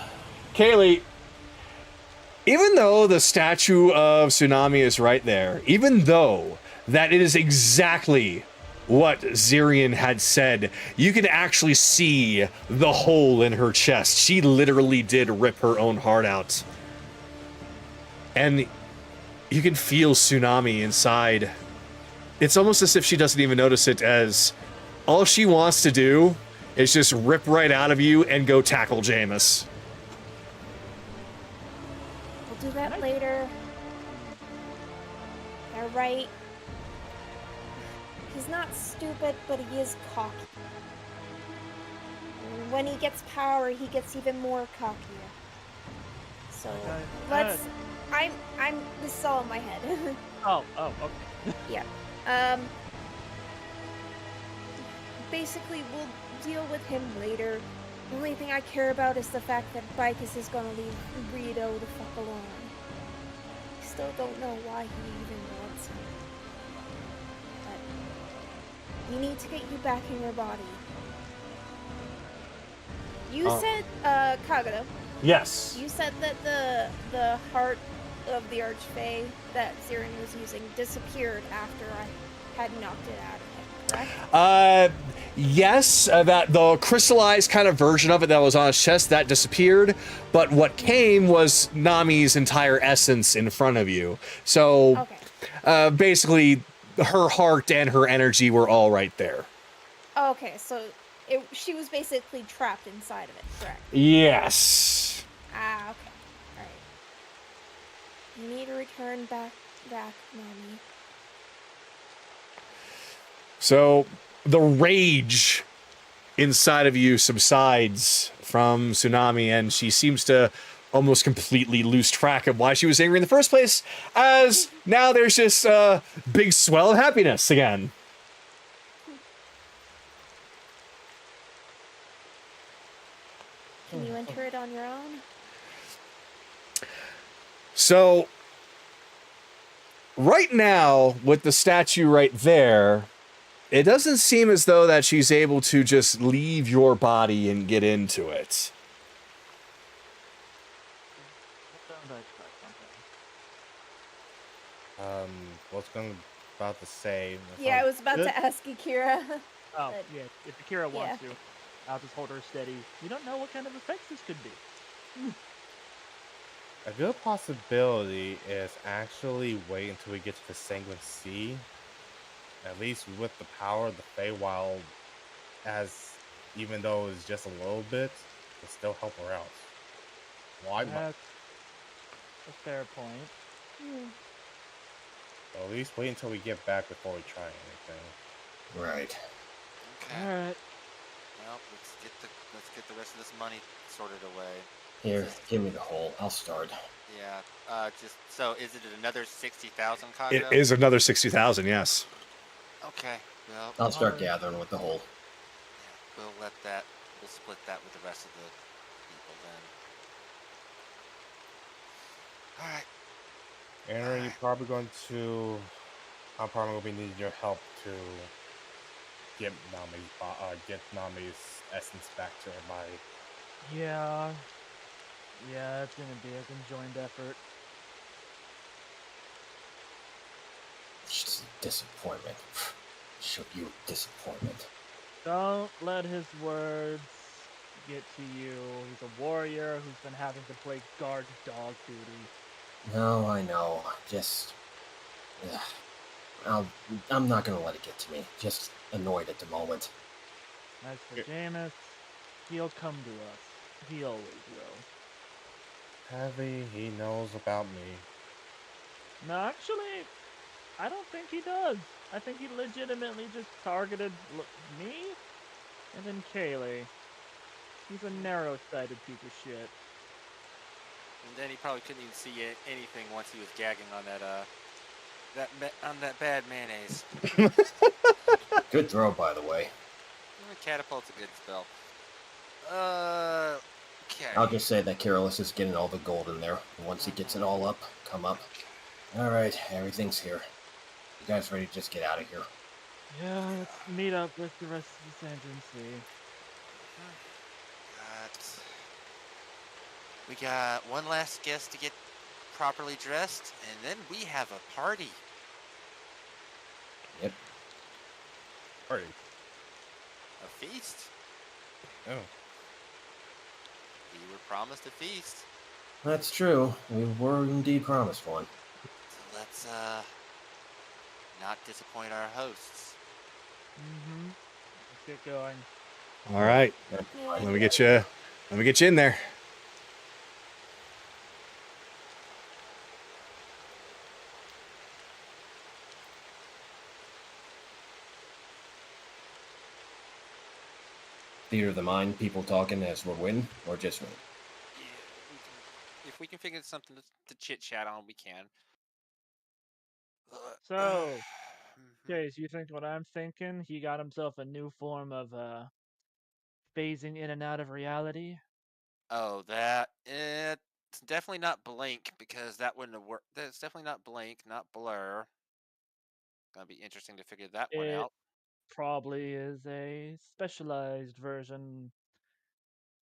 Kaylee, even though the statue of Tsunami is right there, even though that it is exactly what Zirian had said. You can actually see the hole in her chest. She literally did rip her own heart out. And you can feel Tsunami inside. It's almost as if she doesn't even notice it, as all she wants to do is just rip right out of you and go tackle Jameis. We'll do that later. They're right. He's not stupid, but he is cocky. And when he gets power, he gets even more cockier. So let's. This is all in my head. Oh, okay. Yeah. Basically, we'll deal with him later. The only thing I care about is the fact that Bicus is gonna leave Rito the fuck alone. I still don't know why he even wants him. But we need to get you back in your body. You said, Kagura, Yes. you said that the heart of the Archfey that Zirin was using disappeared after I had knocked it out of him, correct? Yes, that the crystallized kind of version of it that was on his chest, that disappeared, but what came was Nami's entire essence in front of you. So, Okay. basically, her heart and her energy were all right there. Okay, so she was basically trapped inside of it, correct? Yes. Ah, okay. Alright. You need to return back, Nami. So, the rage inside of you subsides from Tsunami, and she seems to almost completely lose track of why she was angry in the first place, as now there's just a big swell of happiness again. Can you enter it on your own? So, right now, with the statue right there, it doesn't seem as though that she's able to just leave your body and get into it. What's about to say? Yeah, I was about to ask Akira. Oh, But- yeah. If Akira wants yeah. to, I'll just hold her steady. You don't know what kind of effects this could be. A good possibility is actually wait until we get to the Sanguine Sea. At least with the power of the Feywild, as even though it's just a little bit, it still help her out. Why? That's a fair point. Hmm. At least wait until we get back before we try anything. Right. Okay. Alright. Well, let's get the rest of this money sorted away. Here, give me the hole. I'll start. Yeah. Just so, is it another 60,000 It Kagura? is another 60,000, yes. Okay. Well, I'll start gathering with the hole. yeah, we'll split that with the rest of the people then. All right. Aaron, I'm probably gonna be needing your help to get Nami's essence back to her body. Yeah. Yeah, it's gonna be a conjoined effort. It's a disappointment. Show you disappointment. Don't let his words get to you. He's a warrior who's been having to play guard dog duty. No, I know. Just... I'm not gonna let it get to me. Just annoyed at the moment. As for Jameis, he'll come to us. He always will. Heavy, he knows about me. No, actually, I don't think he does. I think he legitimately just targeted me and then Kaylee. He's a narrow-sighted piece of shit. And then he probably couldn't even see anything once he was gagging on that bad mayonnaise. Good throw, by the way. Catapult's a good spell. Okay. I'll just say that Carolus is getting all the gold in there. And once he gets it all up, come up. Alright, everything's here. You guys ready to just get out of here? Yeah, let's meet up with the rest of the Sandrin Sea. We got one last guest to get properly dressed, and then we have a party. Yep. party. A feast? Oh, We were promised a feast. That's true. We were indeed promised one. So let's not disappoint our hosts. Mm-hmm. Let's get going. All right. Yeah. Let me get you. Let me get you in there. Theater of the mind, people talking as we're winning, or just winning. Yeah, if we can figure something to chit chat on, we can. So, Mhm. Chase, you think what I'm thinking? He got himself a new form of phasing in and out of reality. Oh, that it's definitely not Blink because that wouldn't have worked. That's definitely not Blink, not Blur. Gonna be interesting to figure that one It out. probably is a specialized version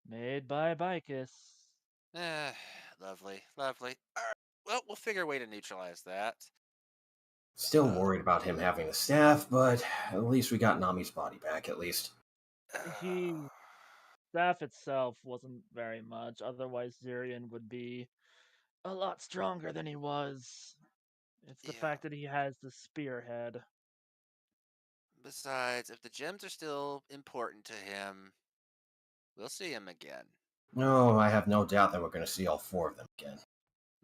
made by Bicus. Eh, lovely, lovely. All right, well, we'll figure a way to neutralize that. Still worried about him having the staff, but at least we got Nami's body back, at least. He staff itself wasn't very much. Otherwise, Zirian would be a lot stronger than he was. It's the Yeah. fact that he has the spearhead. Besides, if the gems are still important to him, we'll see him again. No, I have no doubt that we're going to see all four of them again.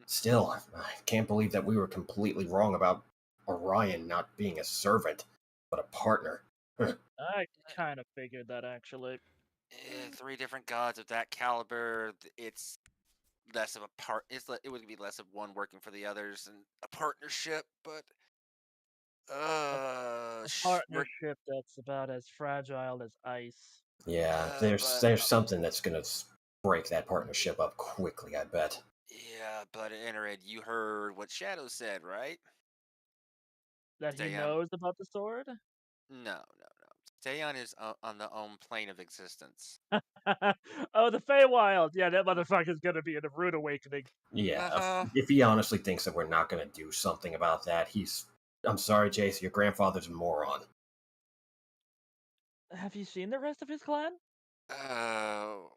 Still, I can't believe that we were completely wrong about Orion not being a servant, but a partner. I kind of figured that actually. Three different gods of that caliber. It's less of a part. It would be less of one working for the others and a partnership. But A partnership that's about as fragile as ice. Yeah, but there's something that's going to break that partnership up quickly, I bet. yeah, but Enred, you heard what Shadow said, right? That he Stay on. knows about the sword? No. Stay on his on the own plane of existence. Oh, the Feywild! Yeah, that motherfucker's gonna be in a rude awakening. Yeah, Uh-huh. if he honestly thinks that we're not going to do something about that, I'm sorry, Jace, your grandfather's a moron. Have you seen the rest of his clan? Oh,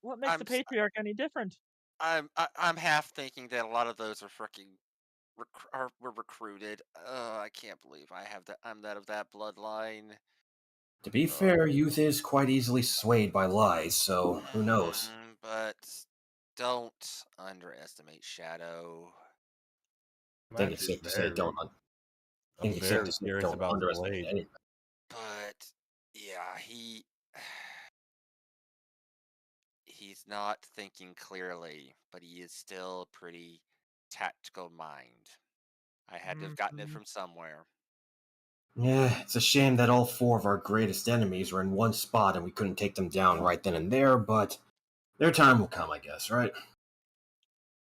What makes the patriarch any different? I'm half thinking that a lot of those are freaking were recruited. I can't believe I'm that of that bloodline. To be fair, youth is quite easily swayed by lies, so who knows? But don't underestimate Shadow. I think it's safe to say I'm very curious don't about the underestimate blade. anything. But yeah, he's not thinking clearly, but he is still a pretty tactical mind. I had to have gotten it Mhm. from somewhere. Yeah, it's a shame that all four of our greatest enemies were in one spot and we couldn't take them down right then and there, but their time will come, I guess, right?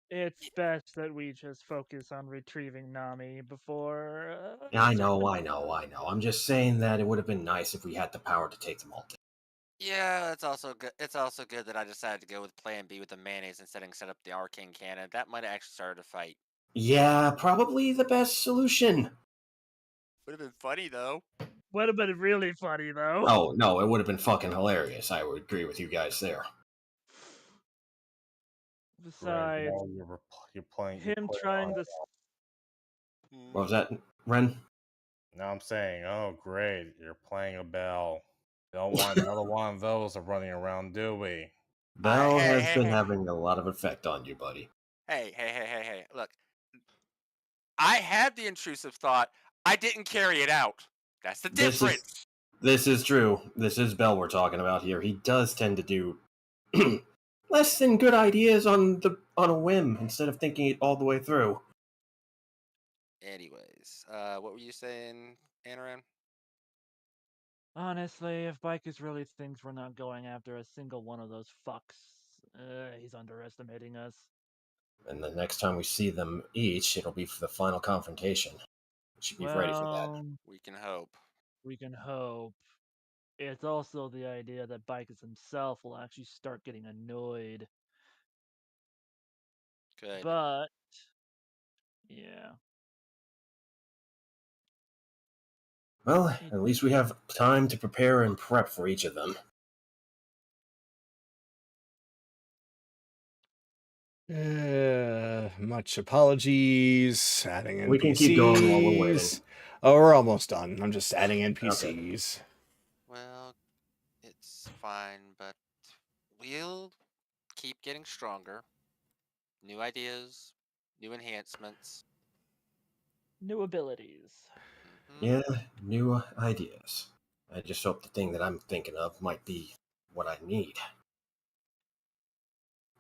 It's best that we just focus on retrieving Nami before. I know. I'm just saying that it would have been nice if we had the power to take them all down. Yeah, it's also good. It's also good that I decided to go with Plan B with the mayonnaise instead of set up the arcane cannon. That might have actually started a fight. Yeah, probably the best solution. Would have been funny though. Would have been really funny though. Oh, no, it would have been fucking hilarious. I would agree with you guys there. Besides, You're playing. him trying to. What was that, Ren? Now I'm saying, oh great, you're playing a bell. Don't want another one of those are running around, do we? Bell has been Hey. having a lot of effect on you, buddy. Hey. Look, I had the intrusive thought. I didn't carry it out. That's the difference. This is true. This is Bell we're talking about here. He does tend to do less than good ideas on a whim instead of thinking it all the way through. Anyways, what were you saying, Anaran? Honestly, if Bikers really thinks we're not going after a single one of those fucks, he's underestimating us. And the next time we see them each, it'll be for the final confrontation. We should be ready for that. We can hope. We can hope. It's also the idea that Bikers himself will actually start getting annoyed. Good. But, yeah. Well, at least we have time to prepare and prep for each of them. Much apologies. Adding NPCs. We can keep going while we're waiting. Oh, we're almost done. I'm just adding NPCs. Well, it's fine, but we'll keep getting stronger. New ideas, new enhancements. New abilities. Mhm. Yeah, new ideas. I just hope the thing that I'm thinking of might be what I need.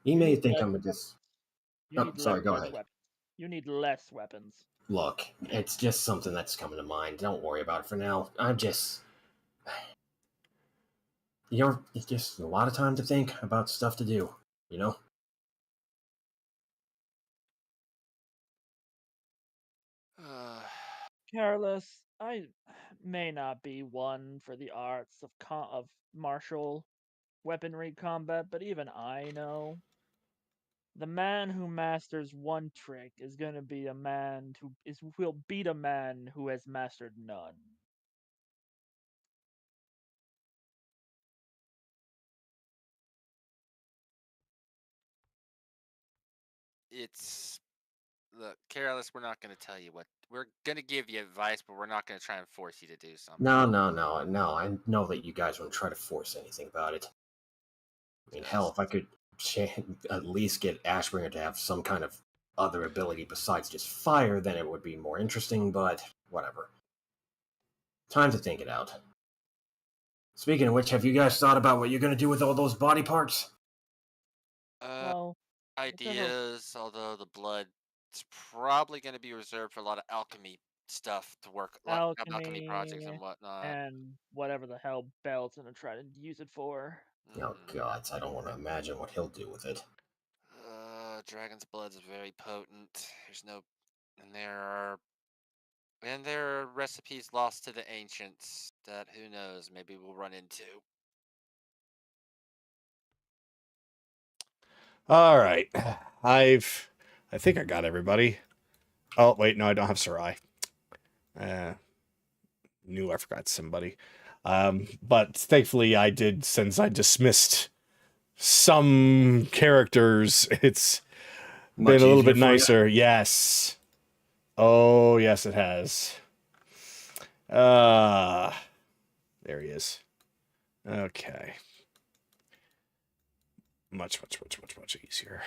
He You may need think less I'm just. You Oh, need sorry, go less ahead. weapons. You need less weapons. Look, it's just something that's coming to mind. Don't worry about it for now. I'm just. It's just a lot of time to think about stuff to do, you know? Careless, I may not be one for the arts of martial weaponry combat, but even I know the man who masters one trick is going to be a man who will beat a man who has mastered none. Look, Careless, we're not going to tell you what. We're going to give you advice, but we're not going to try and force you to do something. No. I know that you guys won't try to force anything about it. I mean, hell, if I could at least get Ashbringer to have some kind of other ability besides just fire, then it would be more interesting, but whatever. Time to think it out. Speaking of which, have you guys thought about what you're going to do with all those body parts? Well, Ideas, although the blood is probably going to be reserved for a lot of alchemy stuff to work, a lot of alchemy projects and whatnot. and whatever the hell Belt's gonna try to use it for. Oh, gods, I don't want to imagine what he'll do with it. Dragon's blood's very potent. And there are recipes lost to the ancients that who knows, maybe we'll run into. All right. I think I got everybody. Oh, wait, no, I don't have Sarai. Knew I forgot somebody. But thankfully I did, since I dismissed some characters, it's been a little bit nicer. Yes. Oh, yes, it has. There he is. Okay. Much easier.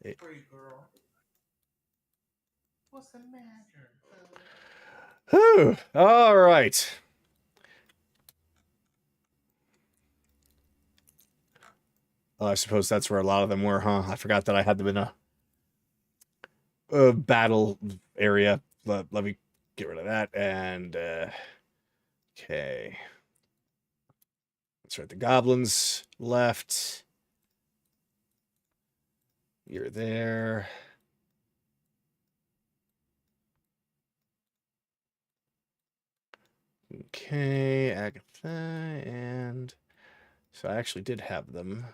Hey, girl. What's the matter? Whew. All right. Well, I suppose that's where a lot of them were, huh? I forgot that I had them in a battle area. Let me get rid of that. And, okay. That's right. The goblins left. You're there. Okay, Agatha, and so I actually did have them.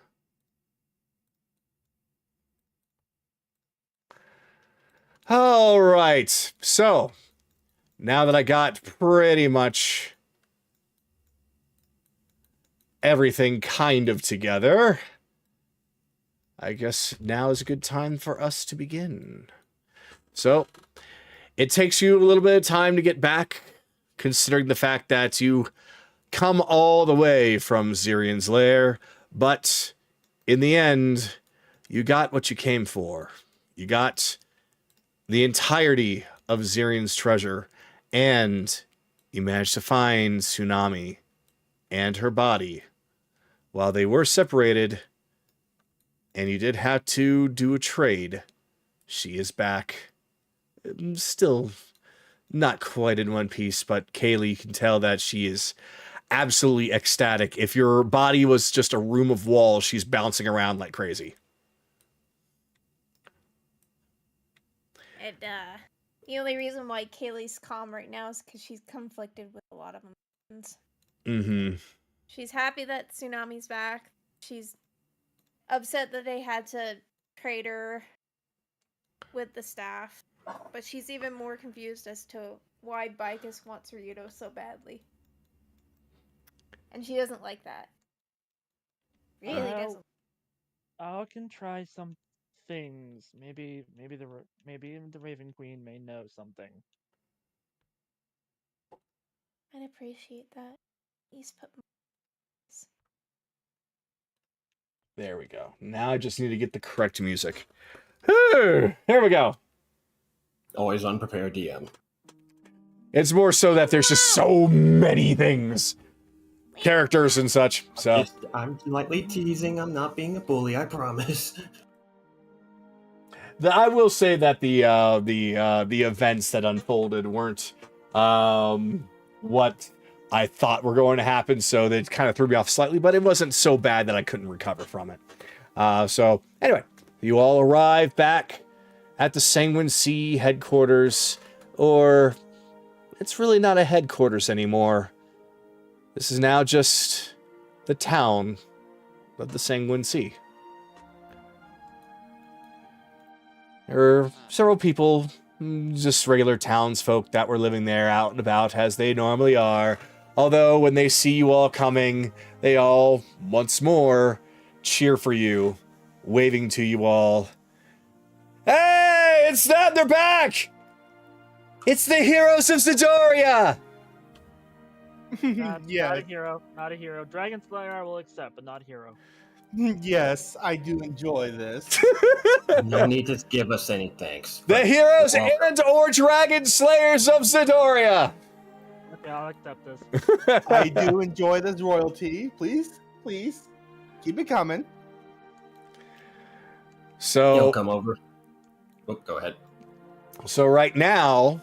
All right, so now that I got pretty much everything kind of together, I guess now is a good time for us to begin. So it takes you a little bit of time to get back, considering the fact that you come all the way from Zirian's lair, but in the end, you got what you came for. You got the entirety of Zirian's treasure, and you managed to find Tsunami and her body. While they were separated, and you did have to do a trade, she is back. Still not quite in one piece, but Kaylee can tell that she is absolutely ecstatic. If your body was just a room of walls, she's bouncing around like crazy. And the only reason why Kaylee's calm right now is because she's conflicted with a lot of emotions. Mm-hmm. She's happy that Tsunami's back. She's upset that they had to trade her with the staff. But she's even more confused as to why Bicus wants Ryudo so badly. And she doesn't like that. Really Well, doesn't. I can try some things. Maybe the Raven Queen may know something. I'd appreciate that. Please put There we go. Now I just need to get the correct music. Here we go. Always unprepared DM. It's more so that there's just so many things. Characters and such. So I'm lightly teasing. I'm not being a bully. I promise. I will say that the events that unfolded weren't what I thought were going to happen, so they kind of threw me off slightly, but it wasn't so bad that I couldn't recover from it. So anyway, you all arrive back at the Sanguine Sea headquarters, or it's really not a headquarters anymore. This is now just the town of the Sanguine Sea. There are several people, just regular townsfolk that were living there out and about as they normally are. Although when they see you all coming, they all, once more, cheer for you, waving to you all. Hey, it's them, they're back! It's the heroes of Zidoria! Not Yeah. a hero. Not a hero. Dragon Slayer I will accept, but not hero. Yes, I do enjoy this. No need to give us any thanks. The but heroes you're welcome. and or dragon slayers of Zidoria! Okay, I'll accept this. I do enjoy this royalty. Please, keep it coming. He'll So, come over. Oh, go ahead. so right now,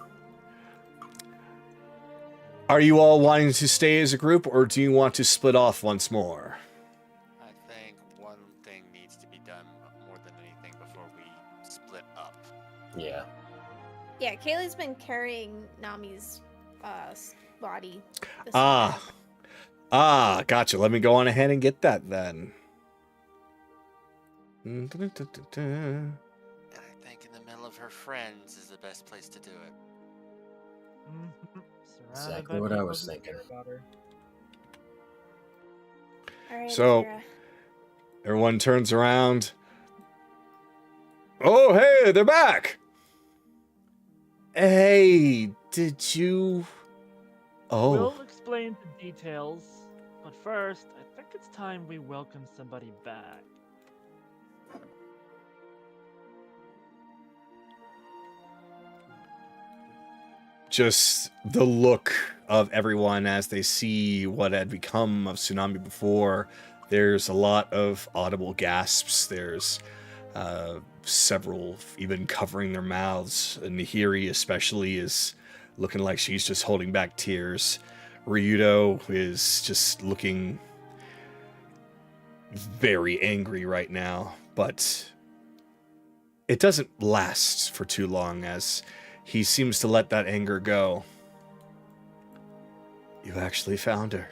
are you all wanting to stay as a group, or do you want to split off once more? I think one thing needs to be done more than anything before we split up. Yeah. Yeah, Kaylee's been carrying Nami's body. this Gotcha. Let me go on ahead and get that then. And I think in the middle of her friends is the best place to do it. Mhm. Surrounded Exactly by what I people was who thinking. care about her. Alright, So- Azura. Everyone turns around. Oh, hey, they're back! Hey, did you... Oh, We'll explain the details, but first, I think it's time we welcome somebody back. just the look of everyone as they see what had become of Tsunami before. There's a lot of audible gasps. There's several even covering their mouths. And Nahiri especially is looking like she's just holding back tears. Ryudo is just looking very angry right now, but it doesn't last for too long as he seems to let that anger go. You actually found her.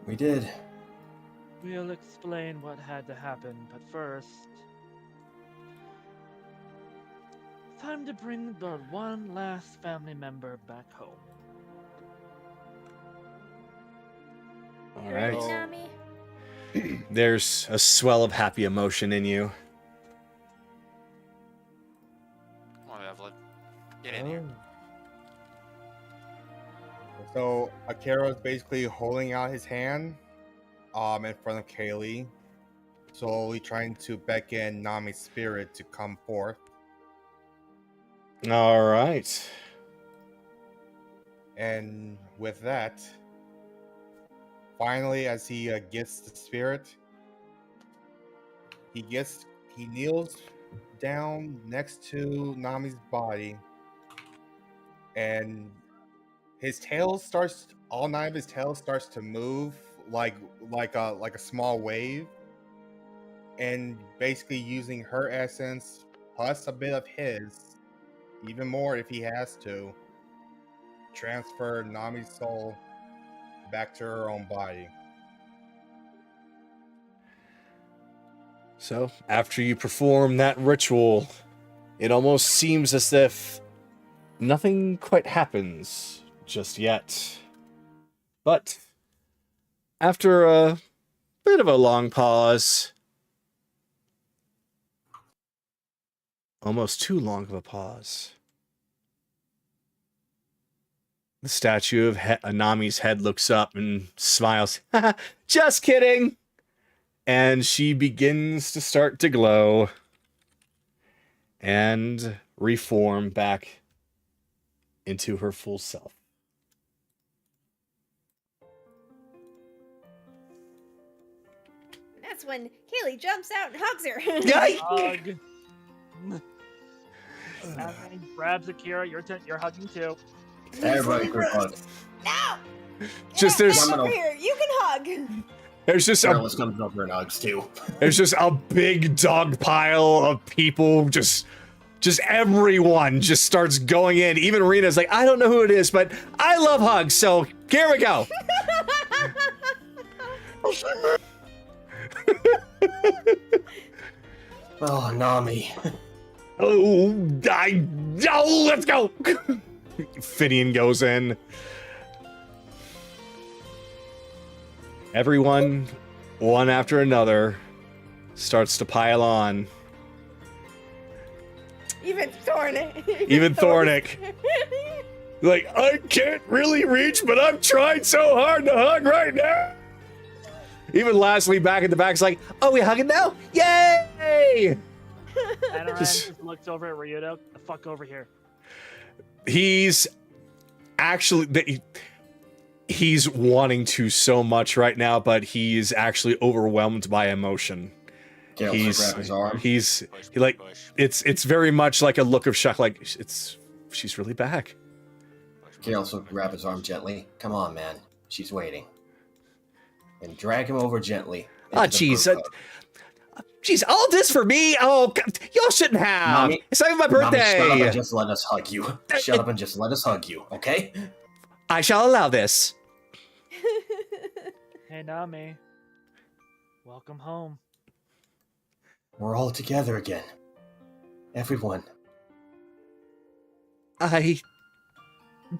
We did. We'll explain what had to happen, but first, time to bring the one last family member back home. All Ready, right. Nami? There's a swell of happy emotion in you. Come on, Evelyn. Get in here. So Akira's basically holding out his hand in front of Kaylee, slowly trying to beckon Nami's spirit to come forth. All right. And with that, finally, as he gets the spirit, he kneels down next to Nami's body, and all nine of his tail starts to move like a small wave, and basically using her essence plus a bit of his, even more if he has to, transfer Nami's soul back to her own body. So, after you perform that ritual, it almost seems as if nothing quite happens just yet. But after a bit of a long pause, almost too long of a pause, the statue of Anami's head looks up and smiles. Just kidding! And she begins to start to glow and reform back into her full self. That's when Kaylee jumps out and hugs her. Yay! Hug. Nami grabs Akira. You're hugging too. Everybody quick hug. No! Just Yeah, there's- come over here. You can hug. There's just Careless comes over and hugs too. there's just a big dog pile of people, just everyone just starts going in. Even Rena's like, I don't know who it is, but I love hugs, so here we go. Oh, Nami. Oh, let's go. Finian goes in. Everyone, one after another, starts to pile on. Even Thornick. Even Thornick. Like, I can't really reach, but I'm trying so hard to hug right now. Even Lastly back in the back's like, oh, we hugging now? Yay! Anoran Just- just looks over at Ryudo. The fuck over here. He's actually... He's wanting to so much right now, but he's actually overwhelmed by emotion. Careless grab his arm. He's Push, he like push, it's very much like a look of shock, like she's really back. push, push, Careless will push, grab his push. arm gently. Come on, man. She's waiting. And drag him over gently. Ah, into the jeez, group hug. jeez, all this for me? Oh, God, y'all shouldn't have. Nami- It's not even my Nami, shut up birthday. and just let us hug you. Shut up and just let us hug you, okay? I shall allow this. Hey Nami. Welcome home. We're all together again. Everyone. I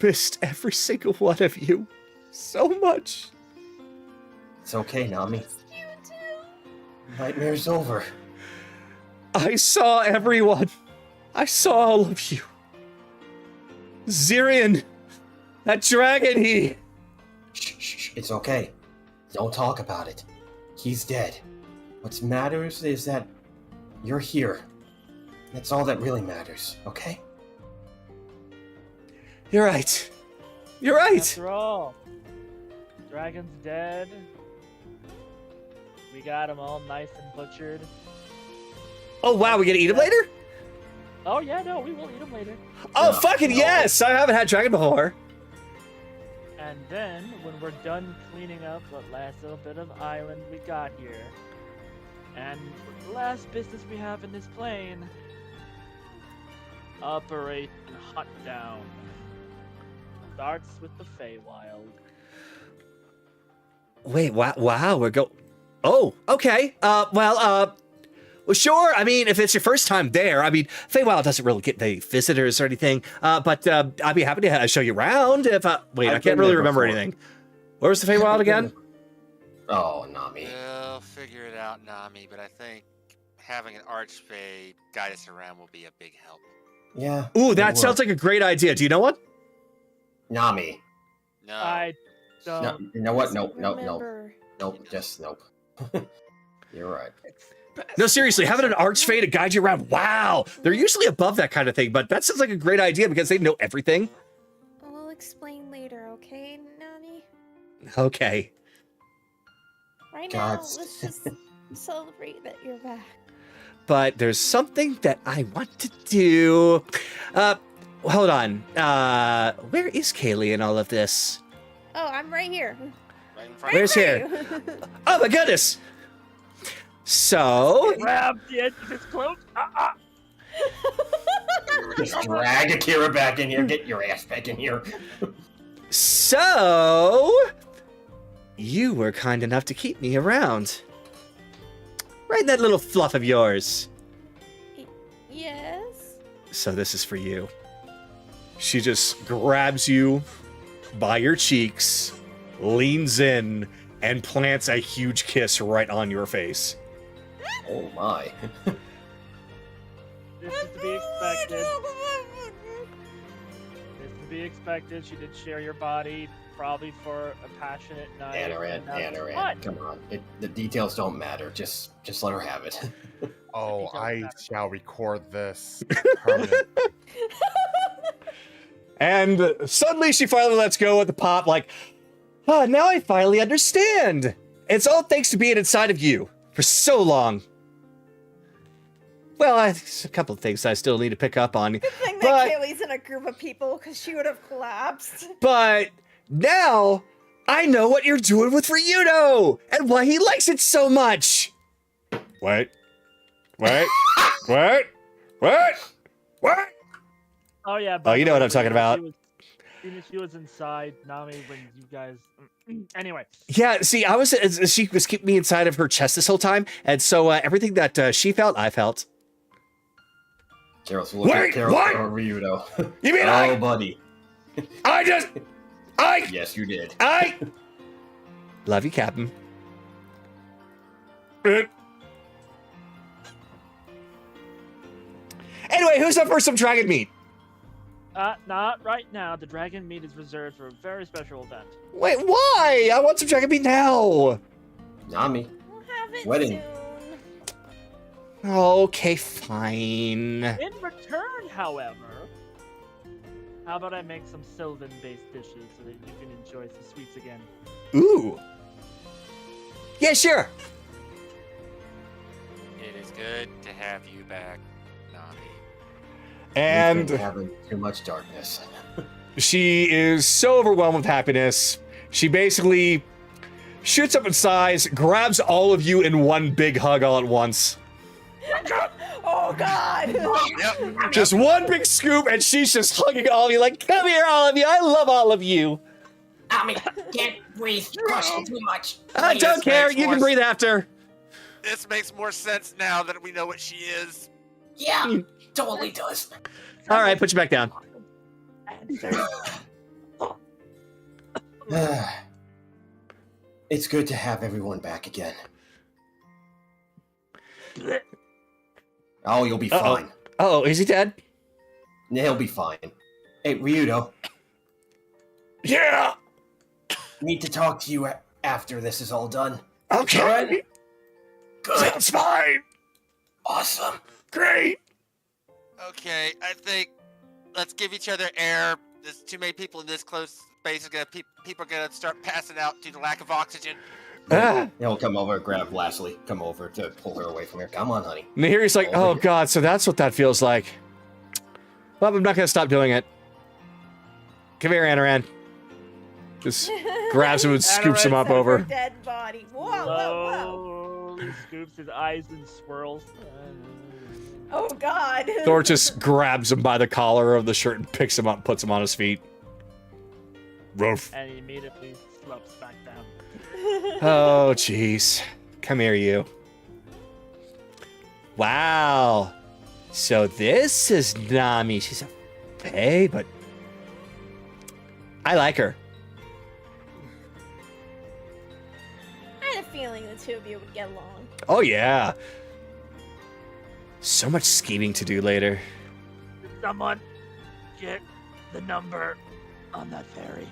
missed every single one of you so much. It's okay, Nami. You too. Nightmare's over. I saw everyone. I saw all of you. Zirian, that dragon, he... Shh, shh, shh. It's okay. Don't talk about it. He's dead. What matters is that you're here. That's all that really matters, okay? You're right. You're right. After all, dragon's dead. We got him all nice and butchered. Oh, wow, we gonna eat him later? Oh yeah, no, we will eat him later. Oh, No, fucking no. yes! I haven't had dragon before. And then, when we're done cleaning up what last little bit of island we got here, and the last business we have in this plane, Operation Hot Down starts with the Feywild. Wait, wow, we're go... Oh, okay. Well, sure. I mean, if it's your first time there, I mean, Feywild doesn't really get the visitors or anything. But I'd be happy to show you around if... wait, I I've can't been really there remember before. anything. Where was the Feywild again? Oh, Nami. We'll figure it out, Nami, but I think having an archfey guide us around will be a big help. Yeah. Ooh, it that sounds will. like a great idea. Do you know one? Nami. No. I don't. No, you know what? Nope, nope, nope. Remember. Nope, just nope. You're right. No, seriously, having an archfey to guide you around. Wow. They're usually above that kind of thing, but that sounds like a great idea because they know everything. We'll explain later, okay, Nani? Okay. Right God. now, let's just celebrate that you're back. But there's something that I want to do. Hold on. Where is Kaylee in all of this? Oh, I'm right here. Right in front Where's of here? Oh my goodness. So, Grab the edge of his cloak. Just drag Akira back in here. Get your ass back in here. so you were kind enough to keep me around. Right in that little fluff of yours. Yes? So this is for you. She just grabs you by your cheeks, leans in, and plants a huge kiss right on your face. Oh my. This is to be expected. This is to be expected. She did share your body, probably for a passionate night. Anaran, come on. The details don't matter. Just let her have it. Oh, I shall record this. Permanent. And suddenly she finally lets go at the pop, like, oh, now I finally understand. It's all thanks to being inside of you for so long. Well, there's a couple of things I still need to pick up on. Good thing that Kaylee's in a group of people, because she would have collapsed. But now I know what you're doing with Ryudo and why he likes it so much. What? What? What? What? What? Oh yeah. Oh, you know what I'm talking about. She was inside Nami when you guys. Anyway. Yeah. See, she was keeping me inside of her chest this whole time, and so everything that she felt, I felt. Carol's looking at Carol or Ryudo. You mean oh, buddy. Yes, you did. Love you, Captain. Anyway, who's up for some dragon meat? Not right now. The dragon meat is reserved for a very special event. Wait, why? I want some dragon meat now. Nami. We'll have it Wedding. soon. Okay, fine. In return, however, how about I make some Sylvan-based dishes so that you can enjoy some sweets again? Ooh. Yeah, sure. It is good to have you back, Nami. And We've been having too much darkness. she is so overwhelmed with happiness. She basically shoots up in size, grabs all of you in one big hug all at once. Oh God! Just one big scoop, and she's just hugging all of you like, come here, all of you. I love all of you. Nami, can't breathe. Crushing too much. I don't care. You can breathe after. This makes more sense now that we know what she is. Yeah, totally does. All right, put you back down. It's good to have everyone back again. Oh, you'll be fine. Oh, is he dead? He'll be fine. Hey, Ryudo. Yeah. Need to talk to you after this is all done. Okay. Good. Sounds fine. Awesome. Great. Okay, I think let's give each other air. There's too many people in this close space. People are gonna start passing out due to lack of oxygen. He'll come over, grab Lastly, come over to pull her away from here. Come on, honey. And here he's like, oh God, so that's what that feels like. Well, I'm not gonna stop doing it. Come here, Anaran. Just grabs him and scoops him up over. Dead body. Whoa, whoa, Slowly scoops his eyes and swirls. Oh God. Thor just grabs him by the collar of the shirt and picks him up and puts him on his feet. Ruff. And he immediately slumps back down. Oh, jeez. Come here, you. Wow. So this is Nami. She's a fae, but I like her. I had a feeling the two of you would get along. Oh, yeah. So much scheming to do later. Did someone get the number on that ferry?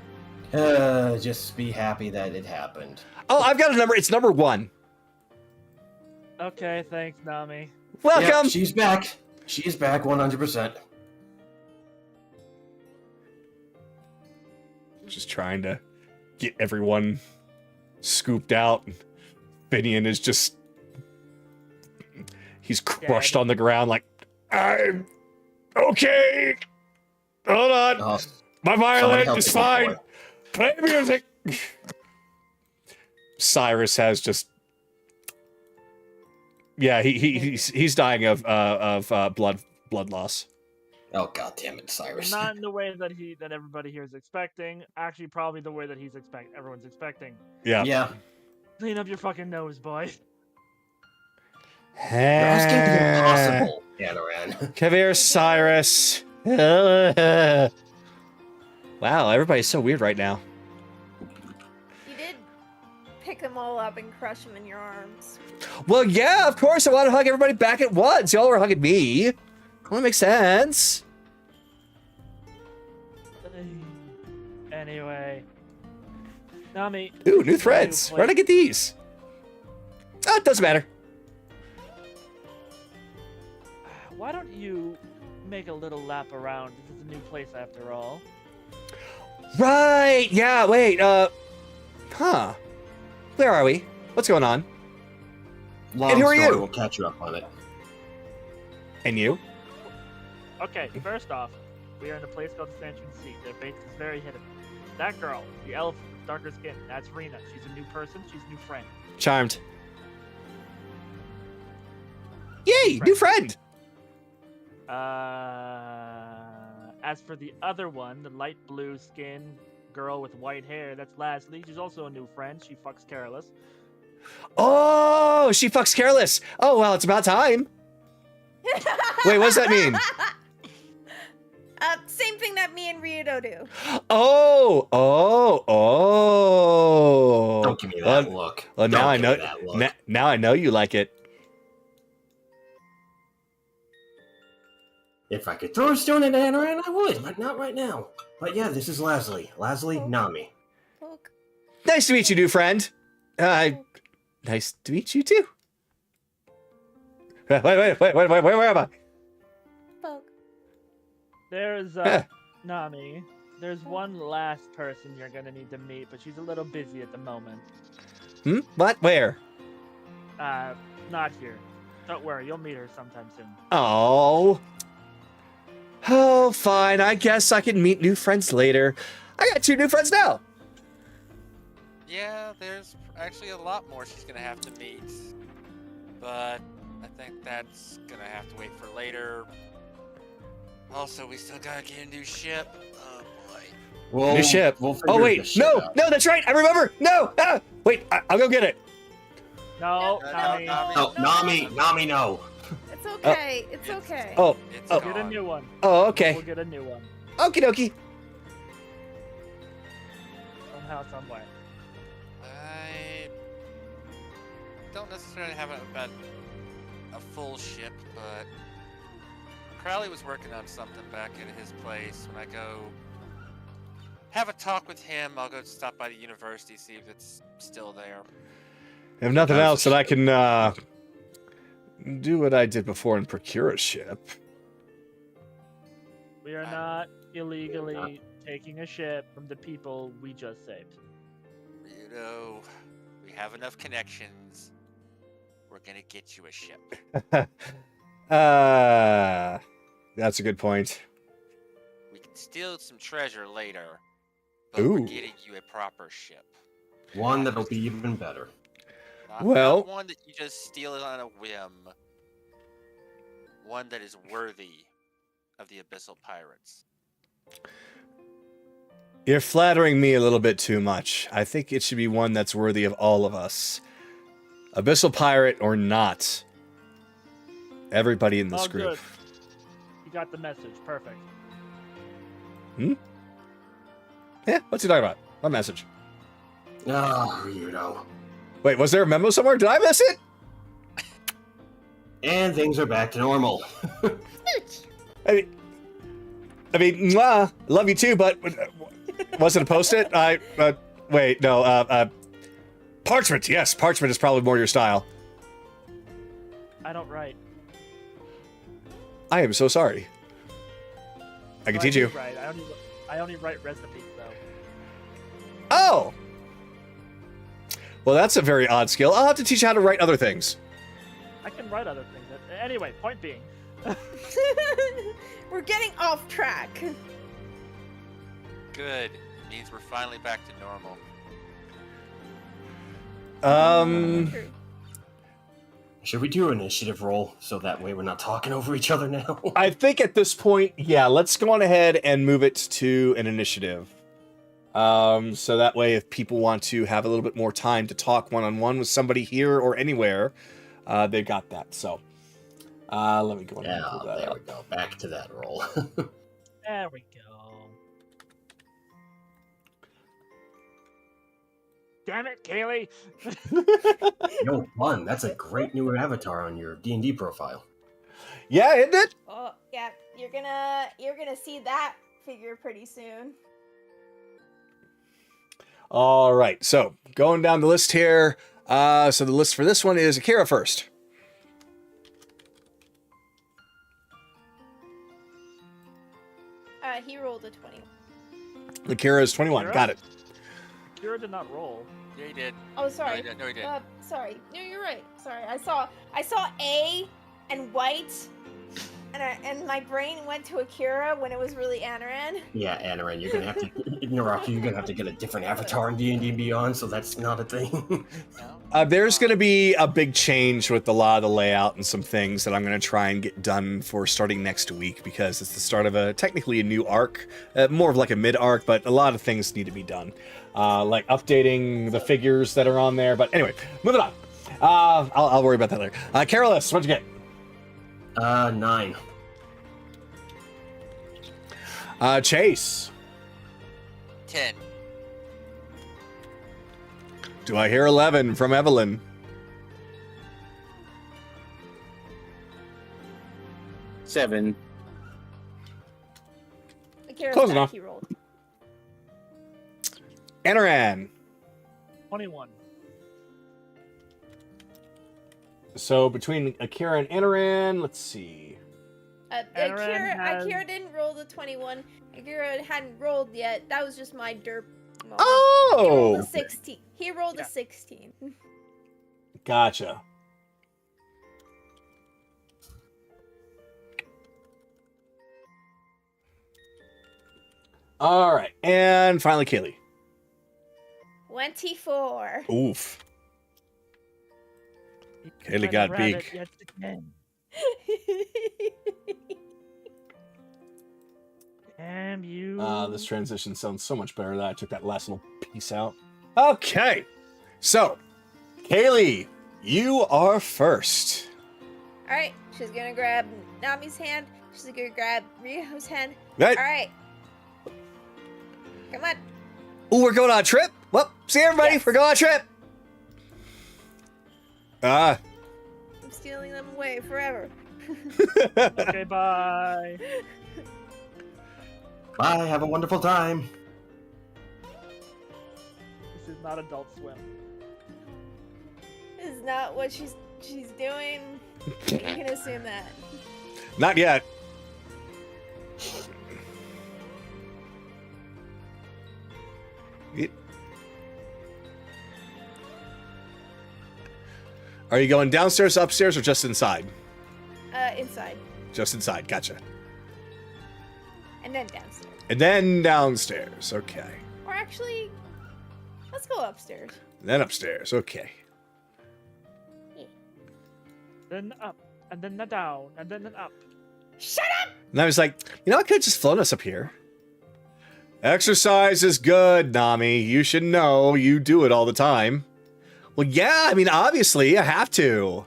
Just be happy that it happened. Oh, I've got a number. It's number 1. Okay, thanks, Nami. Welcome. Yep, she's back. She's back 100%. Just trying to get everyone scooped out. Finian is just... He's crushed on the ground like, I'm okay. Hold on. Oh, My violin is fine. Play music. Cyrus has just... Yeah, he's dying of blood loss. oh, God damn it, Cyrus. Not in the way that everybody here is expecting. Actually, probably the way that everyone's expecting. Yeah. Yeah. Clean up your fucking nose, boy. You're asking the impossible, Anaran. Come here, Cyrus. Wow, everybody's so weird right now. You did pick them all up and crush them in your arms. Well, yeah, of course. I want to hug everybody back at once. Y'all were hugging me. Well, that makes sense. Anyway. Nami. Ooh, new threads. Where'd I get these? Oh, it doesn't matter. Why don't you make a little lap around? This is a new place after all. Right. Yeah, wait. Huh. Where are we? What's going on? Long And who are story, you? We'll catch you up on it. And you? Okay, first off, we are in a place called the Sentient Sea. Their base is very hidden. That girl, the elf, darker skin, that's Rena. She's a new person. She's a new friend. Charmed. Yay, new friend. As for the other one, the light blue skin girl with white hair, that's Leslie. She's also a new friend. She fucks Careless. Oh, she fucks Careless. Oh, well, it's about time. Wait, what does that mean? Same thing that me and Rito do. Oh. Don't give me that look. Well, now I Don't know. give me that look. Now I know you like it. If I could throw a stone at Anaran, I would, but not right now. But yeah, this is Leslie. Leslie, Nami. Poke. Nice to meet you, new friend. Nice to meet you too. Wait, where am I? Poke. There's, Nami. There's one last person you're gonna need to meet, but she's a little busy at the moment. What? Where? Not here. Don't worry, you'll meet her sometime soon. Oh. Oh, fine. I guess I can meet new friends later. I got 2 new friends now. Yeah, there's actually a lot more she's gonna have to meet. But I think that's gonna have to wait for later. Also, we still gotta get a new ship. Oh boy. New ship. We'll Oh, figure wait. this shit No, out. no, that's right. I remember. No. Wait, I'll go get it. No, No, Nami. Nami. No, Nami, no. It's okay. It's okay. Oh, It's oh. Get a new one. oh, okay. We'll get a new one. Okie dokie. Somehow, some way. I don't necessarily have a full ship, but Crowley was working on something back at his place. When I go have a talk with him, I'll go stop by the university, see if it's still there. If nothing else, that I can do what I did before and procure a ship. We are not illegally taking a ship from the people we just saved. Ryudo, we have enough connections. We're gonna get you a ship. That's a good point. We can steal some treasure later, but Ooh. we're getting you a proper ship. One that'll be even better. Well- not one that you just steal it on a whim. One that is worthy of the Abyssal Pirates. You're flattering me a little bit too much. I think it should be one that's worthy of all of us. Abyssal Pirate or not. Everybody in this Oh, group. good. You got the message. Perfect. Yeah, what's he talking about? What message? Oh, Ryudo. Wait, was there a memo somewhere? Did I miss it? And things are back to normal. Smooch. I mean, mwah, love you too, but wasn't a post-it? Wait, no, parchment, yes, parchment is probably more your style. I don't write. I am so sorry. I can No, teach do you. write. I only write recipes, though. Oh! Well, that's a very odd skill. I'll have to teach you how to write other things. I can write other things. Anyway, point being. We're getting off track. Good. Means we're finally back to normal. True. Should we do an initiative roll so that way we're not talking over each other now? I think at this point, yeah, let's go on ahead and move it to an initiative. So that way, if people want to have a little bit more time to talk one-on-one with somebody here or anywhere, they've got that. So, let me go ahead and Yeah, pull that there up. we go. Back to that roll. There we go. damn it, Kaylee! Yo, fun. That's a great new avatar on your D&D profile. Yeah, isn't it? Oh, yeah, you're gonna see that figure pretty soon. All right, so going down the list here. So the list for this one is Akira first. He rolled a 20. Akira is 21. Akira? Got it. Kira did not roll. Yeah, he did. Oh, sorry. No, he didn't. Sorry. No, you're right. Sorry. I saw A and white, and my brain went to Akira when it was really Anaran. Yeah, Anaran, you're gonna have to Naraki, you're gonna have to get a different avatar in D&D Beyond, so that's not a thing. There's going to be a big change with a lot of the layout and some things that I'm going to try and get done for starting next week because it's the start of technically a new arc, more of like a mid arc, but a lot of things need to be done, like updating the figures that are on there. But anyway, moving on. I'll worry about that later. Carolus, what'd you get? 9. Chase. 10. Do I hear 11 from Evelyn? 7. Akira's Close back, enough. He rolled. Anaran. 21. So between Akira and Anaran, let's see. Anaran Akira didn't roll the 21. Akira hadn't rolled yet. That was just my derp moment. He rolled Oh! a 16. He rolled a 16. Gotcha. All right, and finally, Kaylee. 24. Oof. Kaylee And got rabbit big. yet again. Damn you. This transition sounds so much better that I took that last little piece out. Okay, so Kaylee, you are first. Alright, she's gonna grab Nami's hand. She's gonna grab Rio's hand. Right. Alright. Come on. Ooh, we're going on a trip. Well, see everybody. Yes. We're going on a trip. I'm stealing them away forever. Okay, bye. Bye, have a wonderful time. This is not Adult Swim. This is not what she's doing. You can assume that. Not yet. Are you going downstairs, upstairs, or just inside? Inside. Just inside. Gotcha. And then downstairs. And then downstairs. Okay. Or actually, let's go upstairs. Then upstairs. Okay. Then up, and then down, and then up. Shut up! And I was like, you know, I could have just flown us up here. Exercise is good, Nami. You should know. You do it all the time. Well, yeah, I mean, obviously, I have to.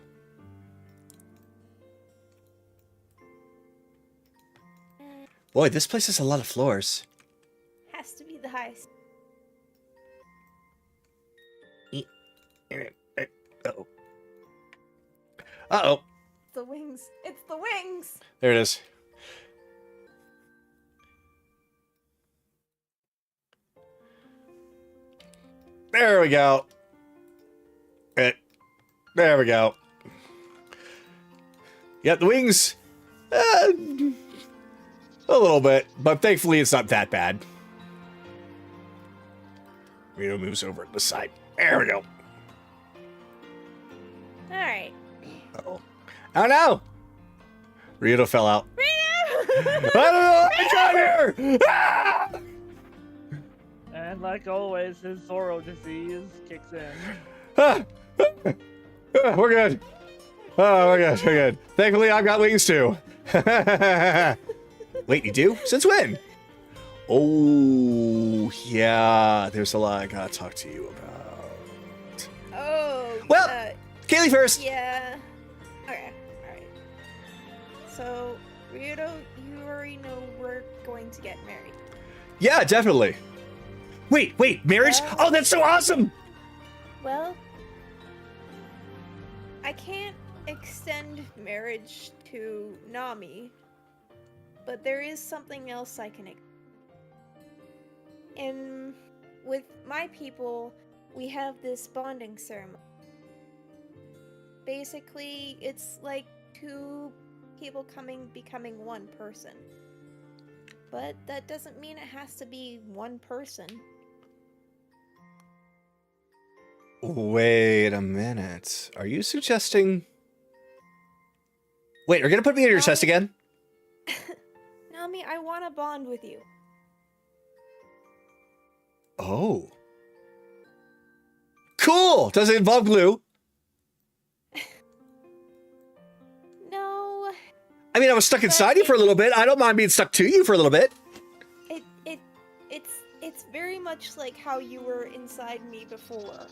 Boy, this place has a lot of floors. Has to be the highest. Uh-oh. Uh-oh. The wings. It's the wings! There it is. There we go. There we go. Yeah, the wings. A little bit, but thankfully it's not that bad. Rito moves over to the side. There we go. Alright. Uh-oh. Oh no! Rito fell out. Rito! I don't know what I'm trying here! Ah! And like always, his Zoro disease kicks in. Ah! We're good. Oh, we're good. We're good. Thankfully, I've got wings too. Wait, you do? Since when? Oh, yeah. There's a lot I gotta talk to you about. Oh. Well, Kaylee first. Yeah. Okay. Alright. So, Ryudo, you already know we're going to get married. Yeah, definitely. Wait, marriage? Oh, that's so awesome! Well, I can't extend marriage to Nami, but there is something else I can. And with my people, we have this bonding ceremony. Basically, it's like two people becoming one person. But that doesn't mean it has to be one person. Wait a minute. Are you suggesting... Wait, are you gonna put me in your chest again? Nami, I want to bond with you. Oh. Cool! Does it involve glue? No, I mean, I was stuck inside you for a little bit. I don't mind being stuck to you for a little bit. it's very much like how you were inside me before.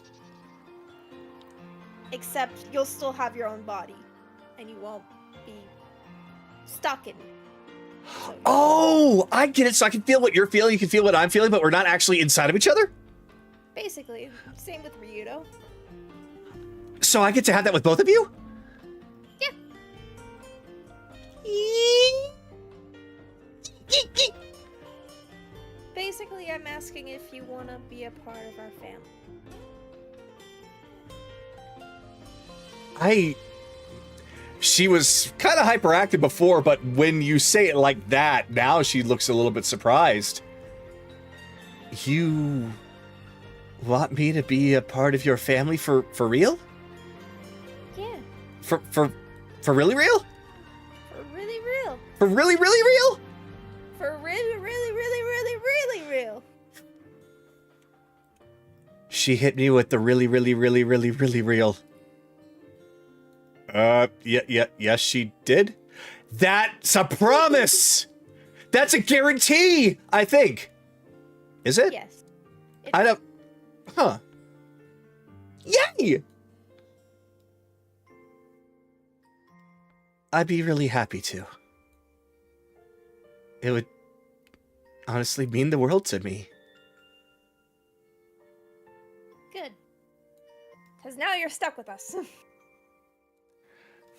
Except you'll still have your own body, and you won't be stuck in me. So, Oh, I get it. So I can feel what you're feeling, you can feel what I'm feeling, but we're not actually inside of each other? basically, same with Ryudo. So I get to have that with both of you? Yeah. Basically, I'm asking if you want to be a part of our family. She was kind of hyperactive before, but when you say it like that, now she looks a little bit surprised. You want me to be a part of your family for real? Yeah. For really real? For really real. For really real? For really real. She hit me with the really real. Yes, she did. That's a promise. That's a guarantee, I think. Is it? Yes. I don't... Huh. Yay! I'd be really happy to. It would honestly mean the world to me. Good. Because now you're stuck with us.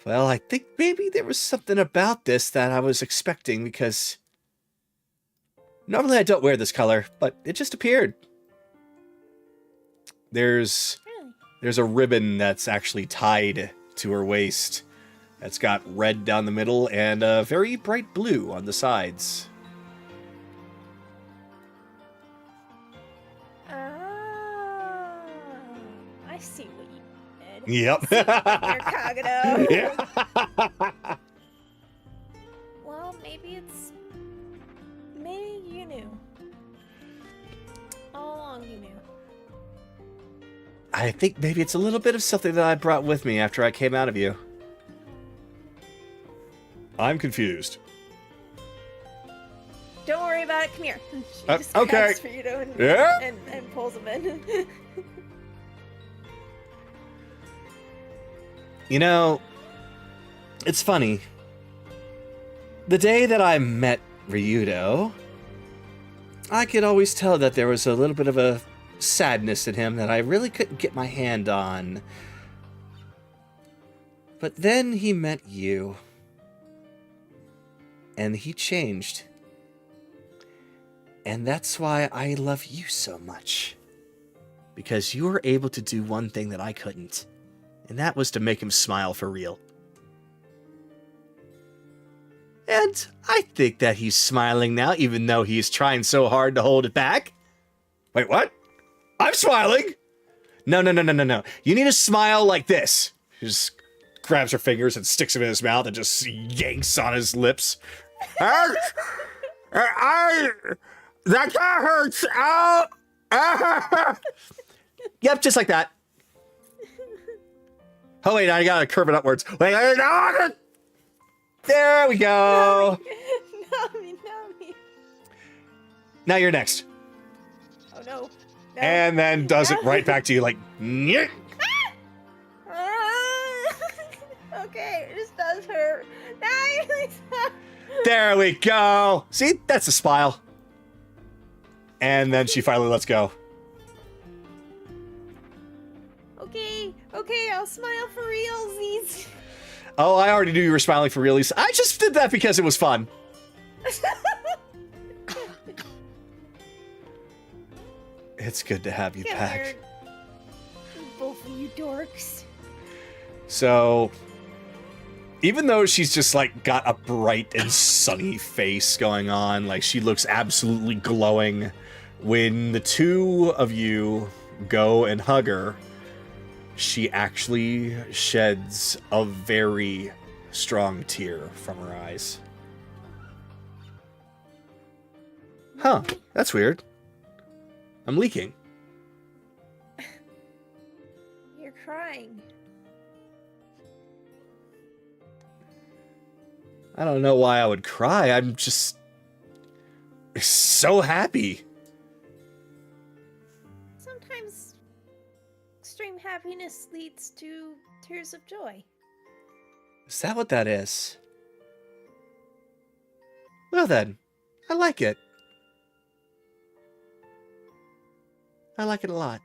Well, I think maybe there was something about this that I was expecting, because normally I don't wear this color, but it just appeared. There's a ribbon that's actually tied to her waist. That's got red down the middle and a very bright blue on the sides. I see what you did. Yep. You're Kagado. Yeah. Well, maybe you knew. All along you knew. I think maybe it's a little bit of something that I brought with me after I came out of you. I'm confused. Don't worry about it. Come here. She just Okay. grabs Ryudo and, Yeah? and pulls him in. You know, it's funny. The day that I met Ryudo, I could always tell that there was a little bit of a sadness in him that I really couldn't get my hand on. But then he met you. And he changed. And that's why I love you so much. Because you were able to do one thing that I couldn't. And that was to make him smile for real. And I think that he's smiling now, even though he's trying so hard to hold it back. Wait, what? I'm smiling! No. You need to smile like this. He just grabs her fingers and sticks them in his mouth and just yanks on his lips. That hurts! Ow! Yep, just like that. Oh wait, I gotta curve it upwards. Wait, there we go. Nami. Now you're next. Oh no. And then does it right back to you like, nyeh. Okay, it just does hurt. There we go. See, that's a smile. And then she finally lets go. okay, I'll smile for realsies. Oh, I already knew you were smiling for realies. I just did that because it was fun. It's good to have you Come back. here, both of you dorks. So, even though she's just like got a bright and sunny face going on, like she looks absolutely glowing, when the two of you go and hug her, she actually sheds a very strong tear from her eyes. Huh, that's weird. I'm leaking. You're crying. I don't know why I would cry. I'm just so happy. Sometimes extreme happiness leads to tears of joy. Is that what that is? Well then, I like it. I like it a lot.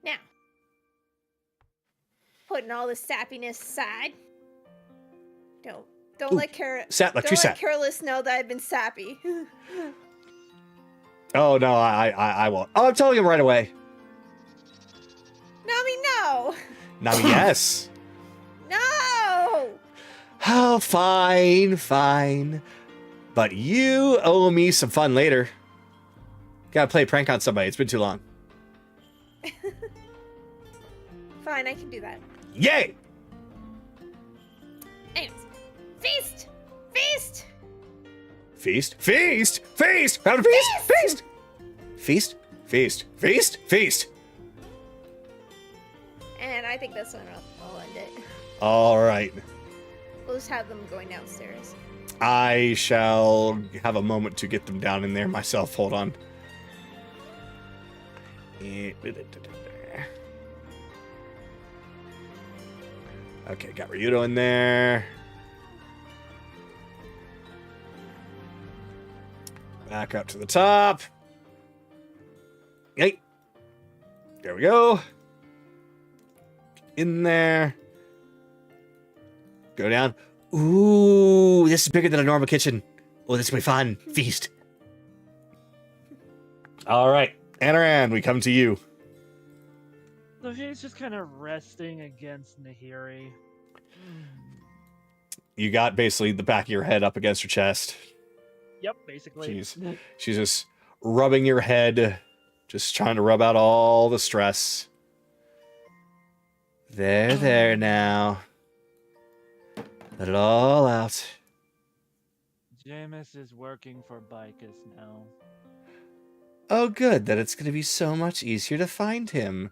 Now, putting all the sappiness aside. Don't Ooh, let sap, like don't tree let sap. Careless know that I've been sappy. Oh no, I won't. Oh, I'm telling him right away. Nami, no! Nami, yes. No! Oh, fine. But you owe me some fun later. Gotta play a prank on somebody. It's been too long. Fine, I can do that. Yay! Anyways, feast! Feast! Feast, feast, feast! Have a feast, feast! Feast, feast, feast, feast! And I think that's when I'll end it. All right. We'll just have them going downstairs. I shall have a moment to get them down in there myself. Hold on. Okay, got Ryudo in there. Back up to the top. Hey. There we go. In there. Go down. Ooh, this is bigger than a normal kitchen. Oh, this will be fun. Feast. All right. Anaran, we come to you. So he's just kind of resting against Nahiri. You got basically the back of your head up against her chest. Yep, basically. She's just rubbing your head, just trying to rub out all the stress. There now. Let it all out. Jameis is working for Bicus now. Oh, good, that it's going to be so much easier to find him.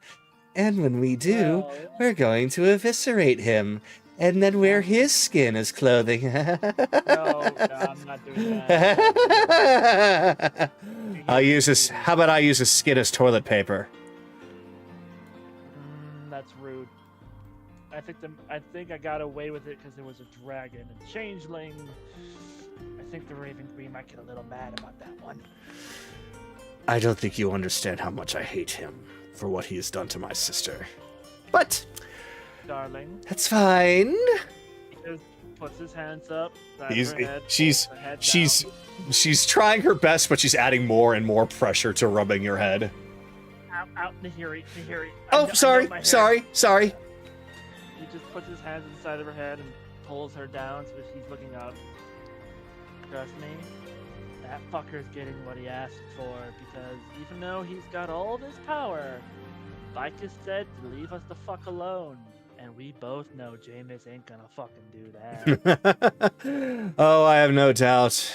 And when we do, Well, we're going to eviscerate him, and then wear his skin as clothing. no, I'm not doing that. I'll use this. How about I use his skin as toilet paper? That's rude. I think I got away with it because there was a dragon and changeling. I think the Raven Queen might get a little mad about that one. I don't think you understand how much I hate him for what he has done to my sister. But Darling. that's fine. He just puts his hands up. She's trying her best, but she's adding more and more pressure to rubbing your head. Out, Nahiri. Oh, sorry. He just puts his hands inside of her head and pulls her down so she's looking up. Trust me, that fucker's getting what he asked for, because even though he's got all this power, Vicus said to leave us the fuck alone. And we both know Jameis ain't gonna fucking do that. Oh, I have no doubt.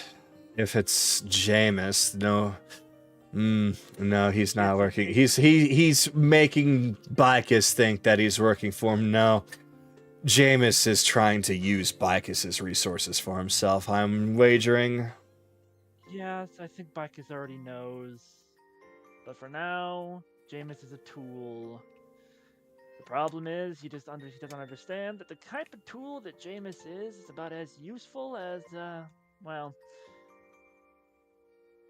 If it's Jameis, no, he's not working. He's making Bicus think that he's working for him. No, Jameis is trying to use Bicus's resources for himself. I'm wagering. Yes, I think Vicus already knows. But for now, Jameis is a tool. The problem is, he doesn't understand that the type of tool that Jameis is about as useful as, well,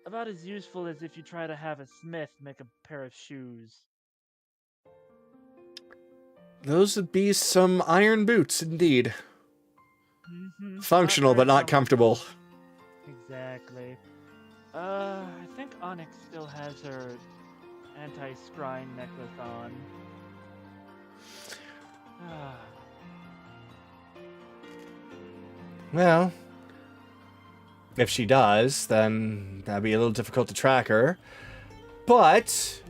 About as useful as if you try to have a smith make a pair of shoes. Those would be some iron boots, indeed. Mm-hmm. Functional, but not comfortable. Exactly. I think Onyx still has her anti-scrying necklace on. Ah. Well, if she does, then that'd be a little difficult to track her. But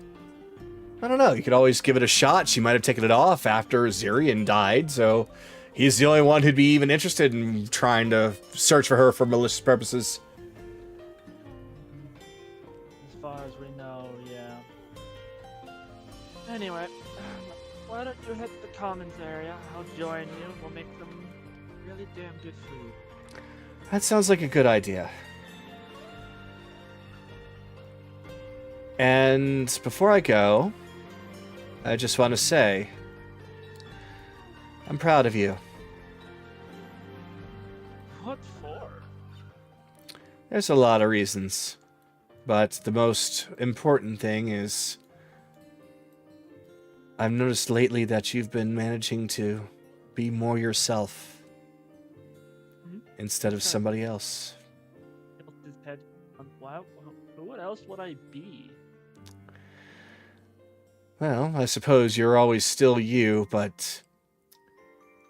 I don't know. You could always give it a shot. She might have taken it off after Zirian died, so he's the only one who'd be even interested in trying to search for her for malicious purposes. As far as we know, yeah. Anyway, why don't you head to the commons area? I'll join you. We'll make some really damn good food. That sounds like a good idea. And before I go, I just want to say, I'm proud of you. What for? There's a lot of reasons, but the most important thing is I've noticed lately that you've been managing to be more yourself instead of somebody else. His head. Wow, what else would I be? Well, I suppose you're always still you, but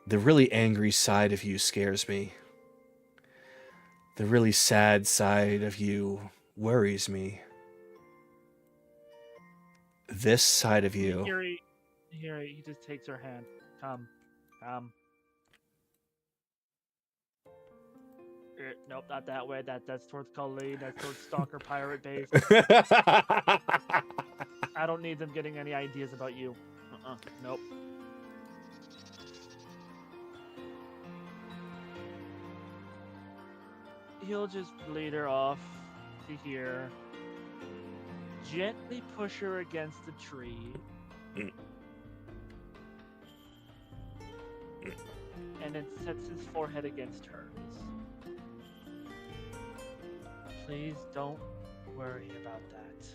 the really angry side of you scares me. The really sad side of you worries me. This side of you... He just takes her hand. Come. Nope, not that way. That's towards Cully. That's towards Stalker Pirate Base. I don't need them getting any ideas about you. Nope. He'll just lead her off to here. Gently push her against the tree. And then sets his forehead against hers. Please don't worry about that.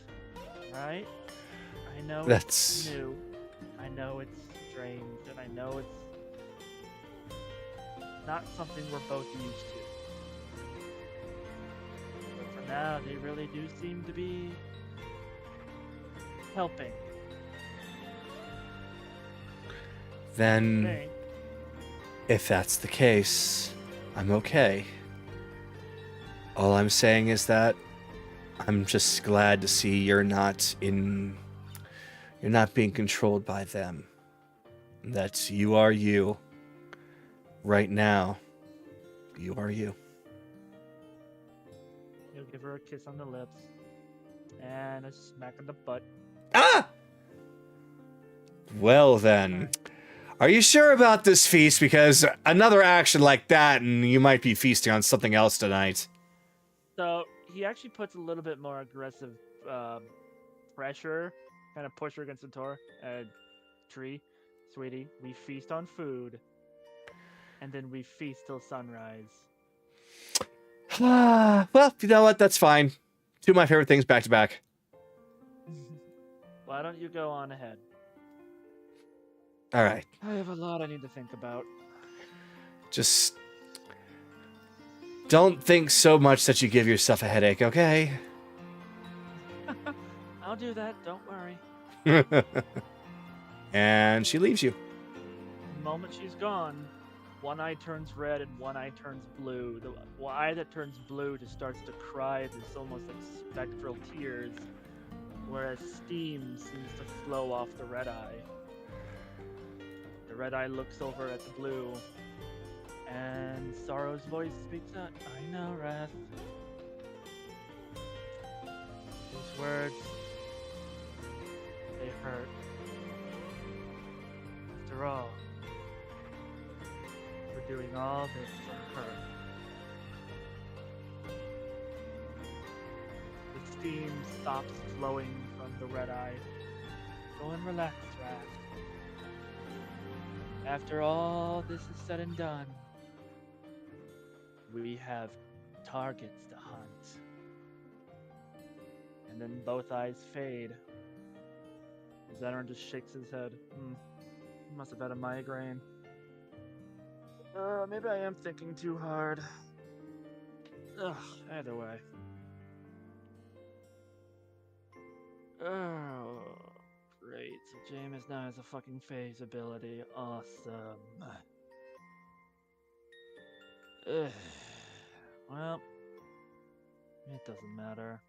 Right? I know it's new. I know it's strange, and I know it's not something we're both used to. But for now, they really do seem to be helping. Then, Okay. if that's the case, I'm okay. All I'm saying is that I'm just glad to see you're not being controlled by them. That you are you. Right now, you are you. He'll give her a kiss on the lips and a smack on the butt. Ah! Well then, are you sure about this feast? Because another action like that and you might be feasting on something else tonight. So he actually puts a little bit more aggressive pressure, kind of push her against the tree. Sweetie, we feast on food, and then we feast till sunrise. Well, you know what? That's fine. Two of my favorite things back to back. Why don't you go on ahead? All right. I have a lot I need to think about. Just don't think so much that you give yourself a headache, okay? I'll do that, don't worry. And she leaves you. The moment she's gone, one eye turns red and one eye turns blue. The eye that turns blue just starts to cry. There's almost like spectral tears, whereas steam seems to flow off the red eye. The red eye looks over at the blue, and Sorrow's voice speaks out. I know, Wrath. Those words, they hurt. After all, we're doing all this for her. The steam stops flowing from the red eye. Go and relax, Wrath. After all this is said and done, we have targets to hunt. And then both eyes fade. Zenon just shakes his head. He must have had a migraine. Maybe I am thinking too hard. Ugh, either way. Oh, great. So Jameis now has a fucking phase ability. Awesome. Ugh. Well, it doesn't matter.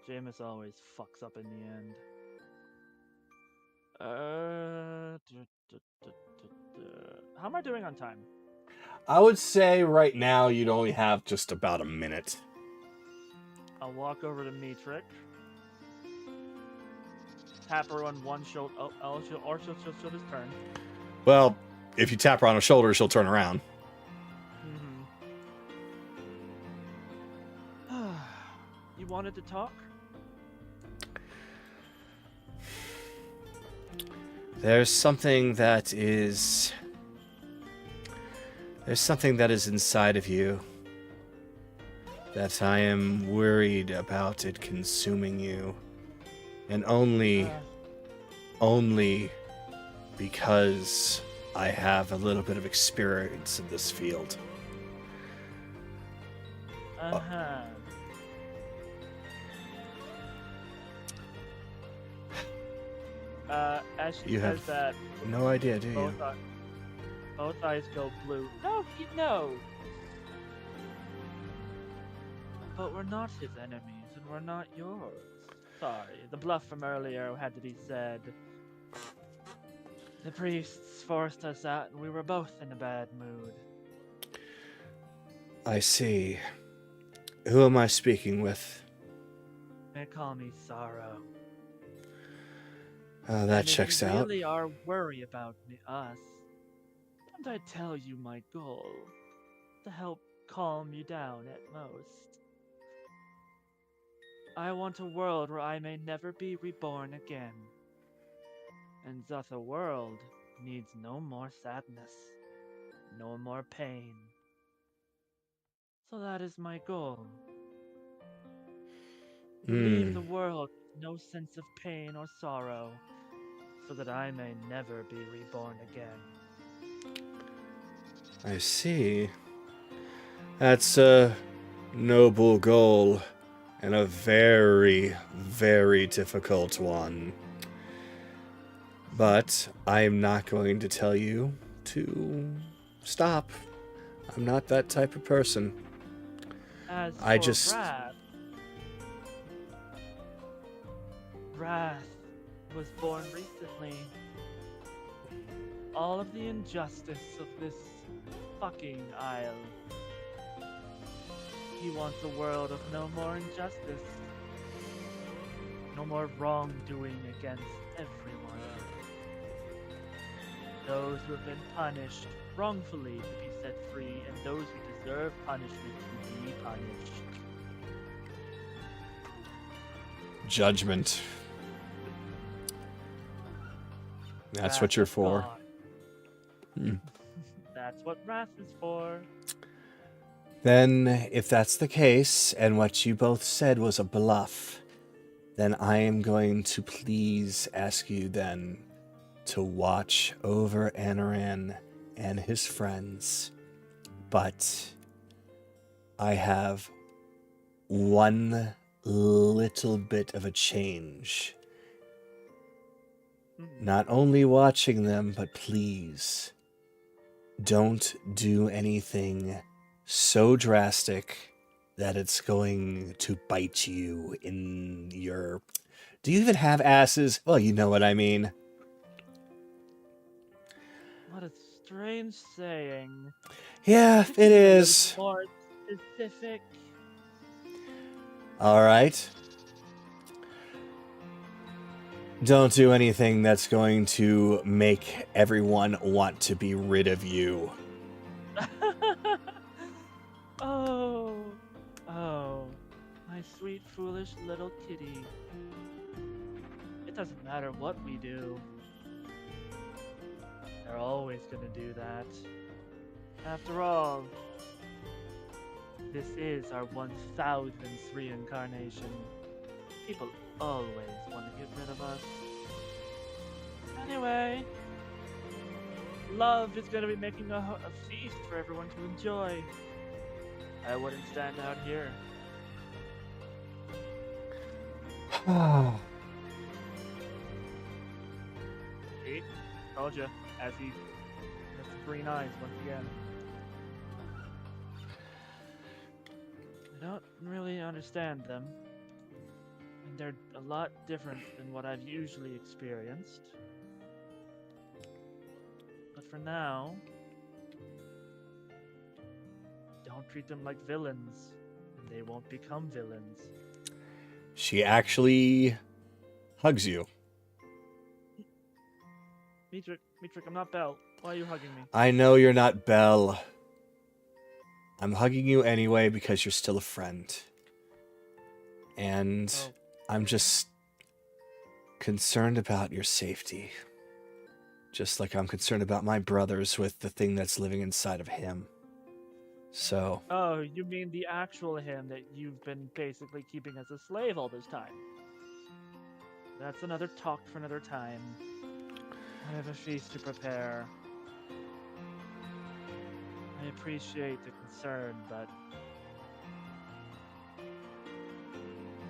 Jameis always fucks up in the end. How am I doing on time? I would say right now you'd only have just about a minute. I'll walk over to Metric. Tap her on one shoulder. She'll just turn. Well, if you tap her on her shoulder, she'll turn around. You wanted to talk? There's something that is inside of you that I am worried about it consuming you. And only because I have a little bit of experience in this field. As she You says have that, no idea, do you? both eyes go blue. No, he knows. But we're not his enemies, and we're not yours. Sorry, the bluff from earlier had to be said. The priests forced us out, and we were both in a bad mood. I see. Who am I speaking with? They call me Sorrow. That checks out. If you out. really are worried about us, don't I tell you my goal? To help calm you down at most. I want a world where I may never be reborn again. And thus a world needs no more sadness, no more pain. So that is my goal. To leave the world with no sense of pain or sorrow, so that I may never be reborn again. I see. That's a noble goal, and a very, very difficult one. But I'm not going to tell you to stop. I'm not that type of person. As I for just... Wrath was born recently. All of the injustice of this fucking isle. He wants a world of no more injustice. No more wrongdoing against everyone. Those who have been punished wrongfully to be set free, and those who deserve punishment to be punished. Judgment. That's what you're for. That's what wrath is for. Then, if that's the case, and what you both said was a bluff, then I am going to please ask you then to watch over Anaran and his friends. But I have one little bit of a change. Not only watching them, but please don't do anything so drastic that it's going to bite you in your... Do you even have asses? Well, you know what I mean. What a strange saying. Yeah, it is. More specific. All right. Don't do anything that's going to make everyone want to be rid of you. Oh, my sweet, foolish little kitty. It doesn't matter what we do. They're always gonna do that. After all, this is our 1000th reincarnation. People always want to get rid of us. Anyway, Love is going to be making a feast for everyone to enjoy. I wouldn't stand out here. See? Told you. As he has green eyes once again. I don't really understand them. And they're a lot different than what I've usually experienced. But for now, don't treat them like villains, and they won't become villains. She actually hugs you. Mitrik, I'm not Belle. Why are you hugging me? I know you're not Belle. I'm hugging you anyway because you're still a friend. And Oh. I'm just concerned about your safety. Just like I'm concerned about my brothers with the thing that's living inside of him. So... Oh, you mean the actual him that you've been basically keeping as a slave all this time? That's another talk for another time. I have a feast to prepare. I appreciate the concern, but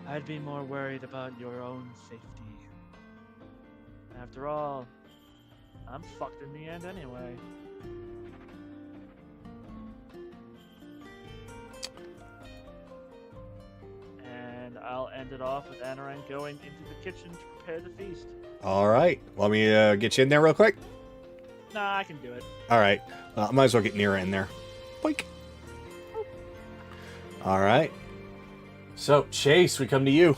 I'd be more worried about your own safety. After all, I'm fucked in the end anyway. And I'll end it off with Anaran going into the kitchen to prepare the feast. All right. Want me to get you in there real quick? Nah, I can do it. All right. I might as well get Nira in there. Boink. All right. So, Chase, we come to you.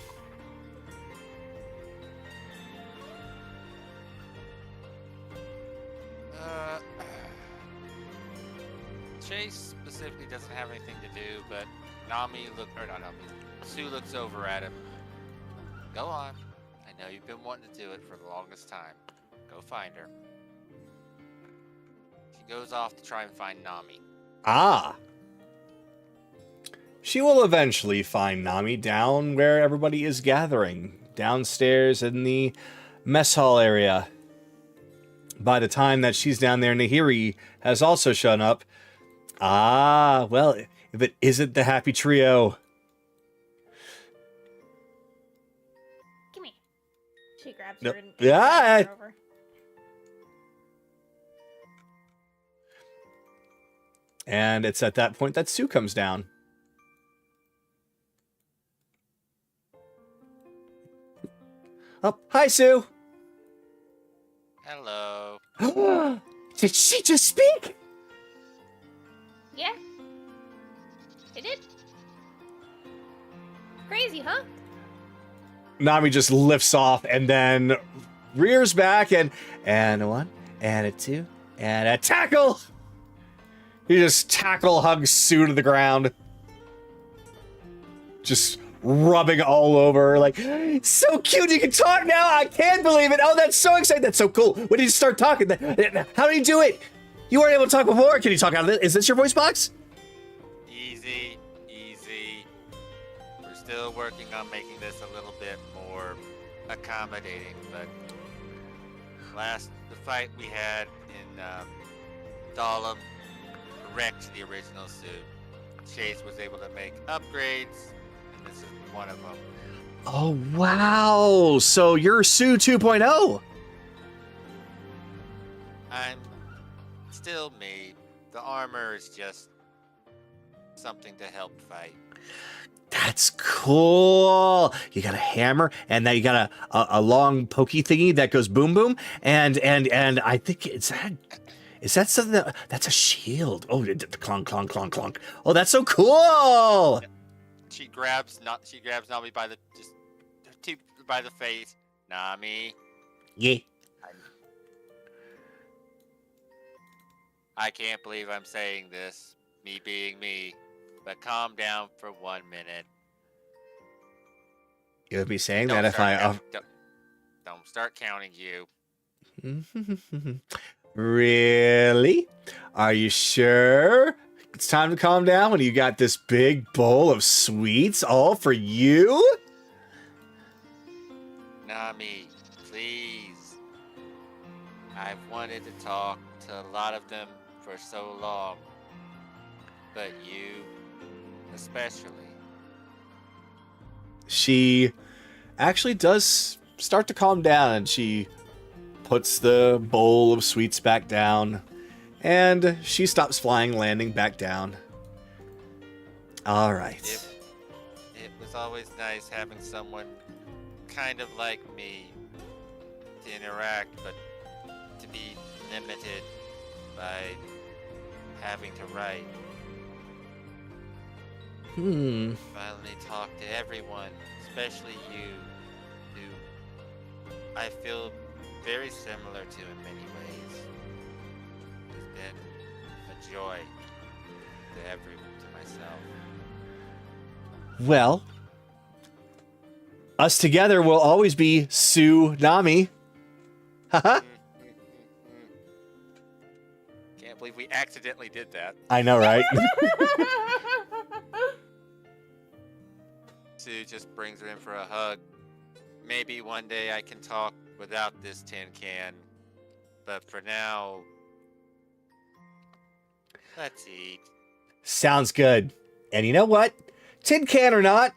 Chase specifically doesn't have anything to do, but Sue looks over at him. Go on. I know you've been wanting to do it for the longest time. Go find her. She goes off to try and find Nami. Ah. She will eventually find Nami down where everybody is gathering, downstairs in the mess hall area. By the time that she's down there, Nahiri has also shown up. Ah, well, if it isn't the happy trio. Come here. She grabs Nope. her and Yeah, drags her over. And it's at that point that Sue comes down. Oh, hi, Sue. Hello. Did she just speak? Yeah? It did? Crazy, huh? Nami just lifts off and then rears back and a one, and a two, and a tackle. He just tackle hugs Sue to the ground. Just rubbing all over her, like, so cute, you can talk now, I can't believe it. Oh, that's so exciting, that's so cool. When did you start talking? How did you do it? You weren't able to talk before. Can you talk out of it? Is this your voice box? Easy. We're still working on making this a little bit more accommodating, but the fight we had in Dahlem wrecked the original suit. Chase was able to make upgrades, and this is one of them. Oh, wow. So you're Sue 2.0. I'm still me. The armor is just something to help fight. That's cool. You got a hammer, and now you got a long pokey thingy that goes boom boom, and I think is that something that's a shield? Oh, clonk clonk clonk clonk. Oh, that's so cool. She grabs Nami by the by the face. Nami, Yeah. I can't believe I'm saying this, me being me, but calm down for 1 minute. You'll be saying that if I... Don't start counting you. Really? Are you sure? It's time to calm down when you got this big bowl of sweets all for you? Nami, please. I've wanted to talk to a lot of them for so long, but you especially. She actually does start to calm down, and she puts the bowl of sweets back down, and she stops flying, landing back down. All right. It was always nice having someone kind of like me to interact, but to be limited by having to write. Finally talk to everyone, especially you, who I feel very similar to in many ways. It's been a joy to everyone, to myself. Well, us together will always be Tsunami. Haha. Can't believe we accidentally did that. I know, right? Sue just brings her in for a hug. Maybe one day I can talk without this tin can. But for now, let's eat. Sounds good. And you know what? Tin can or not,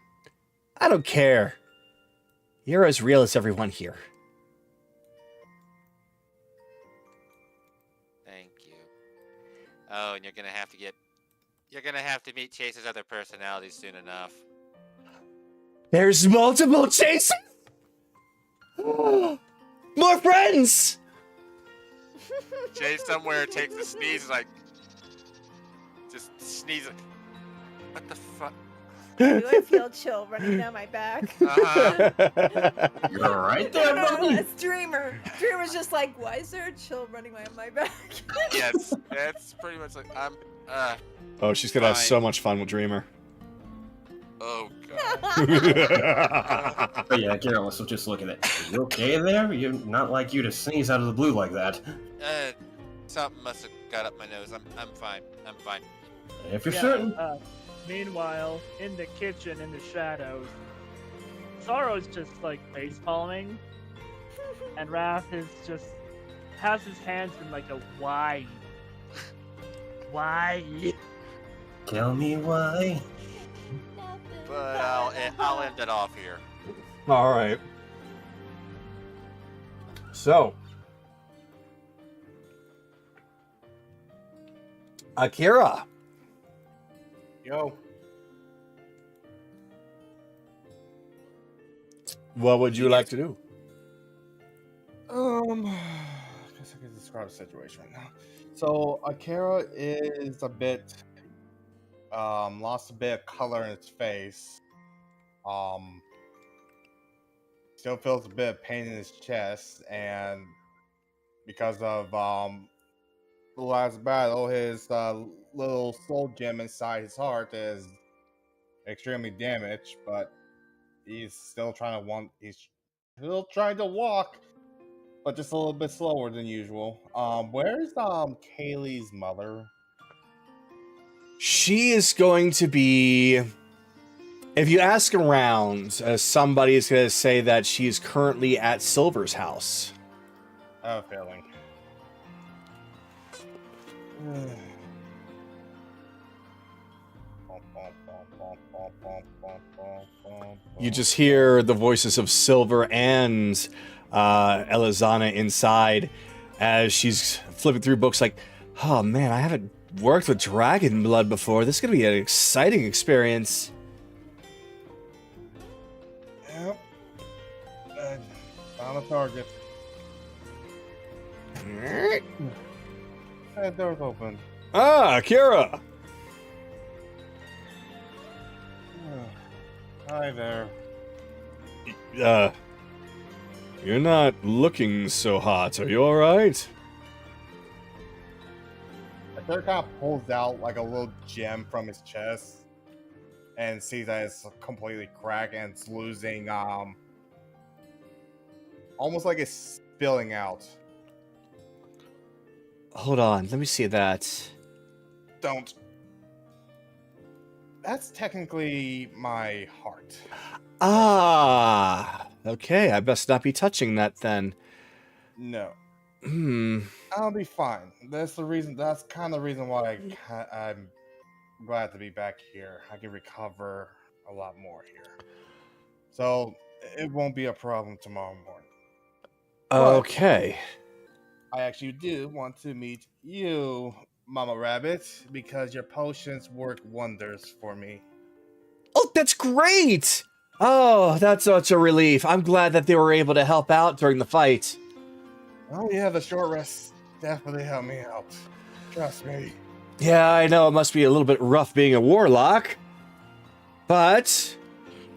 I don't care. You're as real as everyone here. Thank you. Oh, and you're gonna have to meet Chase's other personalities soon enough. There's multiple Chases! More friends! Chase somewhere takes a sneeze, like, just sneezes. What the fuck? Do I feel chill running down my back? Uh-huh. You're right No, there, no, no, buddy. it's Dreamer. Dreamer's just like, why is there a chill running down my back? Yes, that's pretty much like, Oh, she's gonna have Fine. so much fun with Dreamer. oh god. But yeah, Careless will just look at it. Are you okay there? You're not like you to sneeze out of the blue like that. Something must have got up my nose. I'm fine. I'm fine. If you're Yeah, certain. Meanwhile, in the kitchen, in the shadows, Sorrow's just like face palming, and Wrath is just has his hands in like a why? Tell me why. But I'll end it off here. All right. So, Akira, Yo, what would you like to do? I guess I can describe the situation right now. So Akira is a bit lost a bit of color in its face. Still feels a bit of pain in his chest, and because of the last battle, his little soul gem inside his heart is extremely damaged, but he's still trying to walk, but just a little bit slower than usual. Where's Kaylee's mother? She is going to be. If you ask around, somebody is going to say that she's currently at Silver's house. I have a feeling. You just hear the voices of Silver and Elizana inside as she's flipping through books like, oh man, I haven't worked with dragon blood before. This is going to be an exciting experience. Yep. Found a target. That door's open. Ah, Kira! Hi there. You're not looking so hot. Are you alright? The third kind of pulls out like a little gem from his chest and sees that it's completely cracked and it's losing almost like it's spilling out. Hold on, let me see that. Don't. That's technically my heart. Ah, okay. I best not be touching that then. No, Hmm. I'll be fine. That's the reason. That's kind of the reason why I'm glad to be back here. I can recover a lot more here, so it won't be a problem tomorrow morning. Okay. I actually do want to meet you, Mama Rabbit, because your potions work wonders for me. Oh, that's great! Oh, that's such a relief. I'm glad that they were able to help out during the fight. Oh yeah, the short rest definitely helped me out. Trust me. Yeah, I know it must be a little bit rough being a warlock, but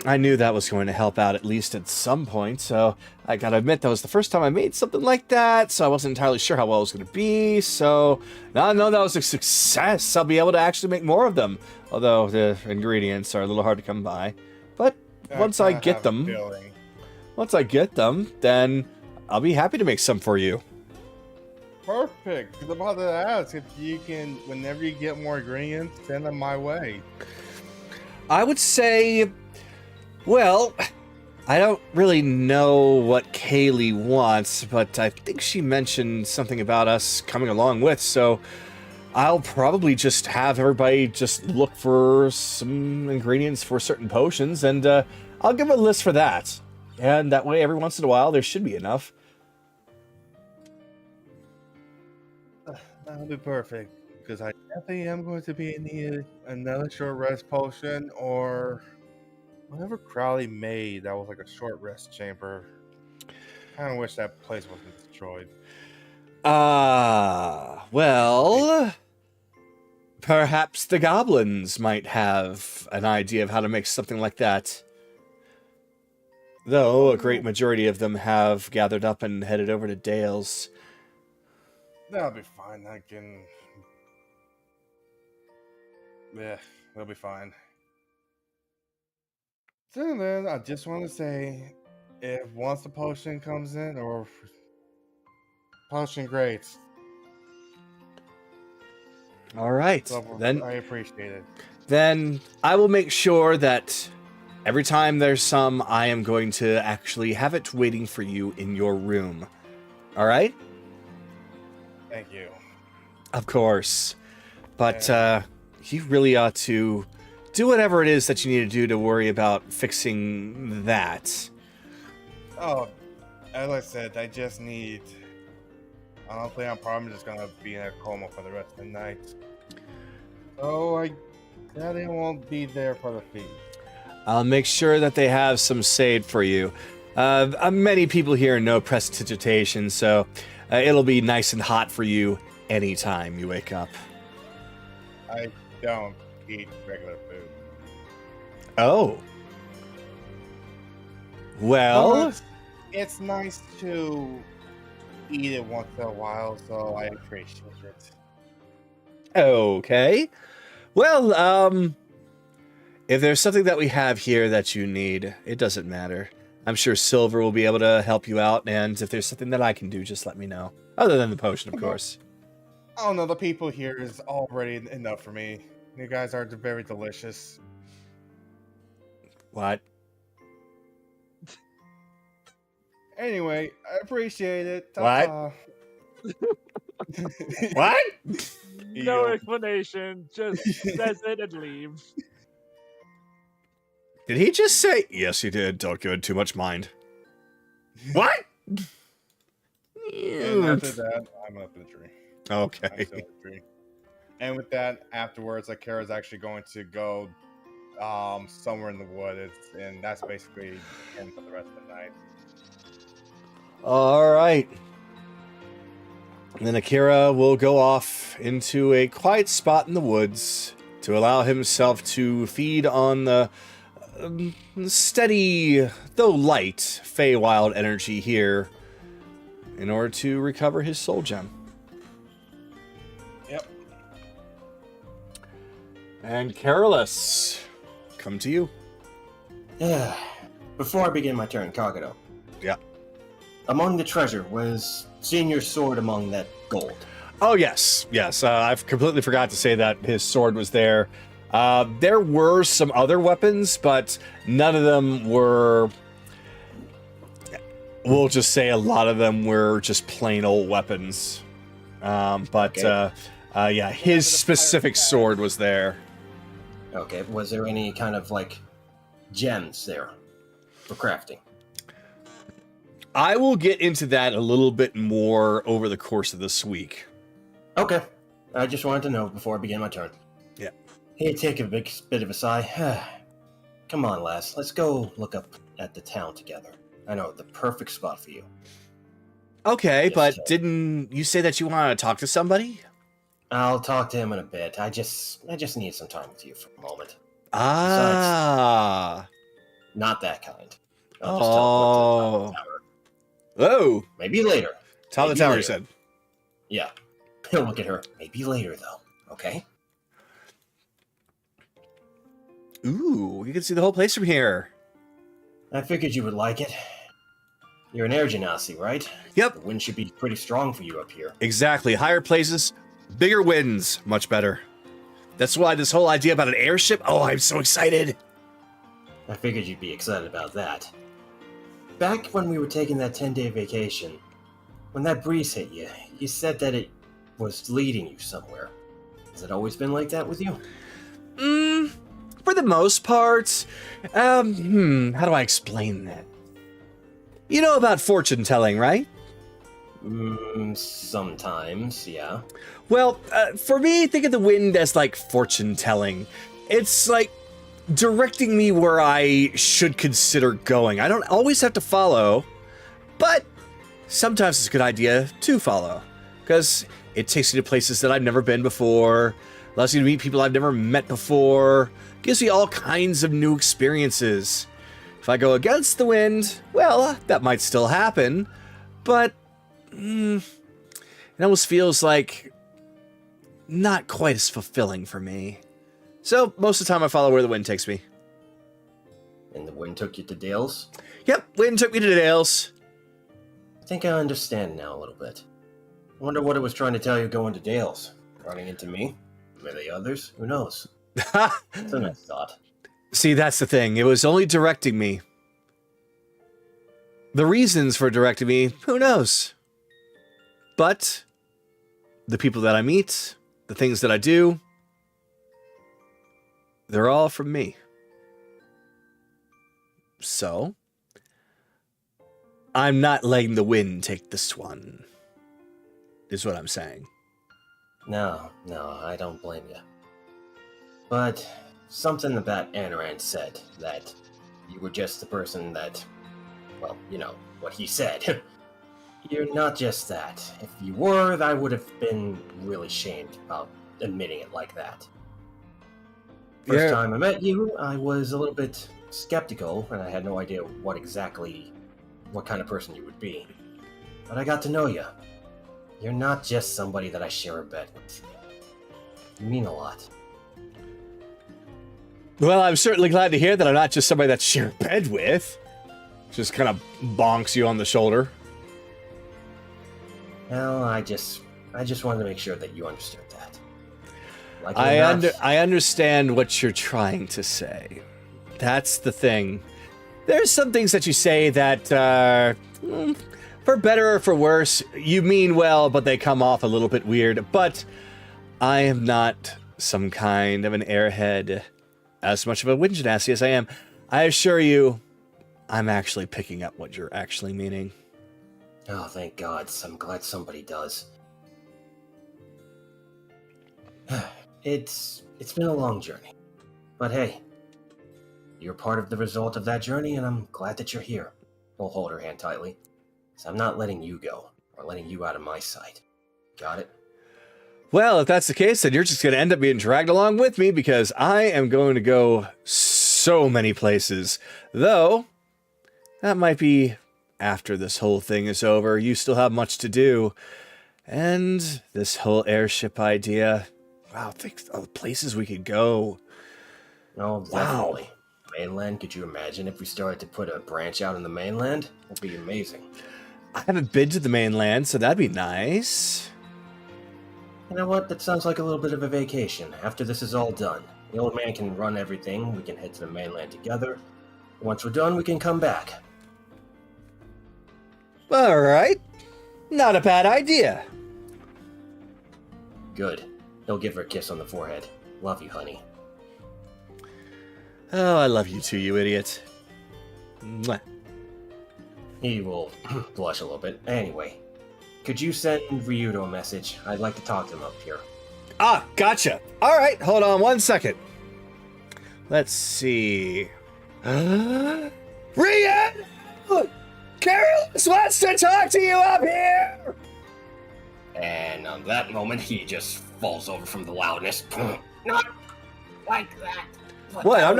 I knew that was going to help out at least at some point, so I gotta admit that was the first time I made something like that, so I wasn't entirely sure how well it was going to be, so now I know that was a success. I'll be able to actually make more of them, although the ingredients are a little hard to come by. But once I get them, then I'll be happy to make some for you. Perfect. 'Cause I'm about to ask if you can, whenever you get more ingredients, send them my way. I would say, well, I don't really know what Kaylee wants, but I think she mentioned something about us coming along with, so I'll probably just have everybody just look for some ingredients for certain potions, and I'll give a list for that. And that way, every once in a while, there should be enough. That'll be perfect. Because I definitely am going to be in need another short rest potion or whatever Crowley made that was like a short rest chamber. Kind of wish that place wasn't destroyed. Well, perhaps the goblins might have an idea of how to make something like that. Though a great majority of them have gathered up and headed over to Dale's. That'll be fine. I can. Yeah, that'll be fine. So then, I just want to say, if once the potion comes in, or potion grades, All right, so then I appreciate it. Then I will make sure that every time there's some, I am going to actually have it waiting for you in your room. All right? Thank you. Of course. But you really ought to do whatever it is that you need to do to worry about fixing that. Oh, as I said, I just need. Honestly, I'm probably just gonna be in a coma for the rest of the night. So I probably won't be there for the feast. I'll make sure that they have some saved for you. Many people here know prestidigitation, so it'll be nice and hot for you anytime you wake up. I don't eat regular food. Oh. Well, But it's nice to eat it once in a while, so I appreciate it. okay. Well, if there's something that we have here that you need, it doesn't matter. I'm sure Silver will be able to help you out, and if there's something that I can do, just let me know. Other than the potion, of course. Oh no, the people here is already enough for me. You guys are very delicious. What? Anyway, I appreciate it. What? Ta-ta. What? No Yo. explanation, just says it and leaves. Did he just say? Yes, he did. Don't give it too much mind. What? And after that, I'm up in the tree. I'm Okay. still in the tree. And with that, afterwards, Akira's actually going to go somewhere in the woods, and that's basically him for the rest of the night. All right. And then Akira will go off into a quiet spot in the woods to allow himself to feed on the steady, though light, Feywild energy here in order to recover his soul gem. Yep. And Carolus, come to you. Before I begin my turn, Kagado. Yeah. Among the treasure was Senior's sword among that gold. Oh, yes. Yes. I've completely forgot to say that his sword was there. There were some other weapons, but none of them were... We'll just say a lot of them were just plain old weapons. Okay. Yeah, his specific sword was there. Okay, was there any kind of, like, gems there for crafting? I will get into that a little bit more over the course of this week. Okay. I just wanted to know before I begin my turn. Yeah. Hey, take a big bit of a sigh. Come on, lass. Let's go look up at the town together. I know, the perfect spot for you. Okay, Yes, but sir. didn't you say that you want to talk to somebody? I'll talk to him in a bit. I just need some time with you for a moment. Ah. Not that kind. I'll just teleport to the top of the tower. Oh. Maybe later. Top of the Maybe tower, later. you said. Yeah. Look at her. Maybe later, though. Okay? Ooh, you can see the whole place from here. I figured you would like it. You're an air genasi, right? Yep. The wind should be pretty strong for you up here. Exactly. Higher places, bigger winds. Much better. That's why this whole idea about an airship, oh, I'm so excited. I figured you'd be excited about that. Back when we were taking that 10-day vacation, when that breeze hit you, you said that it was leading you somewhere. Has it always been like that with you? For the most part, how do I explain that? You know about fortune telling, right? Sometimes, yeah. Well, for me, think of the wind as like fortune telling. It's like directing me where I should consider going. I don't always have to follow, but sometimes it's a good idea to follow because it takes you to places that I've never been before, allows you to meet people I've never met before, gives me all kinds of new experiences. If I go against the wind, well, that might still happen, but it almost feels like not quite as fulfilling for me. So most of the time I follow where the wind takes me. And the wind took you to Dale's? Yep, wind took me to Dale's. I think I understand now a little bit. I wonder what it was trying to tell you going to Dale's. Running into me? Maybe others? Who knows? It's a nice thought. See, that's the thing. It was only directing me. The reasons for directing me, who knows? But the people that I meet, the things that I do, they're all from me. So, I'm not letting the wind take this one, is what I'm saying. No, I don't blame you. But something about Anaran said that you were just the person that, well, you know, what he said. You're not just that. If you were, I would have been really shamed about admitting it like that. First time I met you, I was a little bit skeptical, and I had no idea what kind of person you would be. But I got to know you. You're not just somebody that I share a bed with. You mean a lot. Well, I'm certainly glad to hear that I'm not just somebody that share a bed with. Just kind of bonks you on the shoulder. Well, I just wanted to make sure that you understood that. Like I understand what you're trying to say. That's the thing. There's some things that you say that, for better or for worse, you mean well, but they come off a little bit weird. But I am not some kind of an airhead, as much of a wind genasi as I am. I assure you, I'm actually picking up what you're actually meaning. Oh, thank God. I'm glad somebody does. It's been a long journey. But hey, you're part of the result of that journey, and I'm glad that you're here. We'll hold her hand tightly. So I'm not letting you go, or letting you out of my sight. Got it? Well, if that's the case, then you're just going to end up being dragged along with me because I am going to go so many places. Though, that might be after this whole thing is over. You still have much to do. And this whole airship idea. Wow, think of the places we could go. Oh, definitely. Wow. Mainland, could you imagine if we started to put a branch out in the mainland? That'd be amazing. I haven't been to the mainland, so that'd be nice. You know what? That sounds like a little bit of a vacation after this is all done. The old man can run everything. We can head to the mainland together. Once we're done, we can come back. All right. Not a bad idea. Good. He'll give her a kiss on the forehead. Love you, honey. Oh, I love you too, you idiot. Mwah. He will blush a little bit. Anyway, could you send Ryudo a message? I'd like to talk to him up here. Ah, gotcha. All right, hold on 1 second. Let's see. Ryan! Carolus wants to talk to you up here! And on that moment, he just falls over from the loudness. Not like that. What? I'm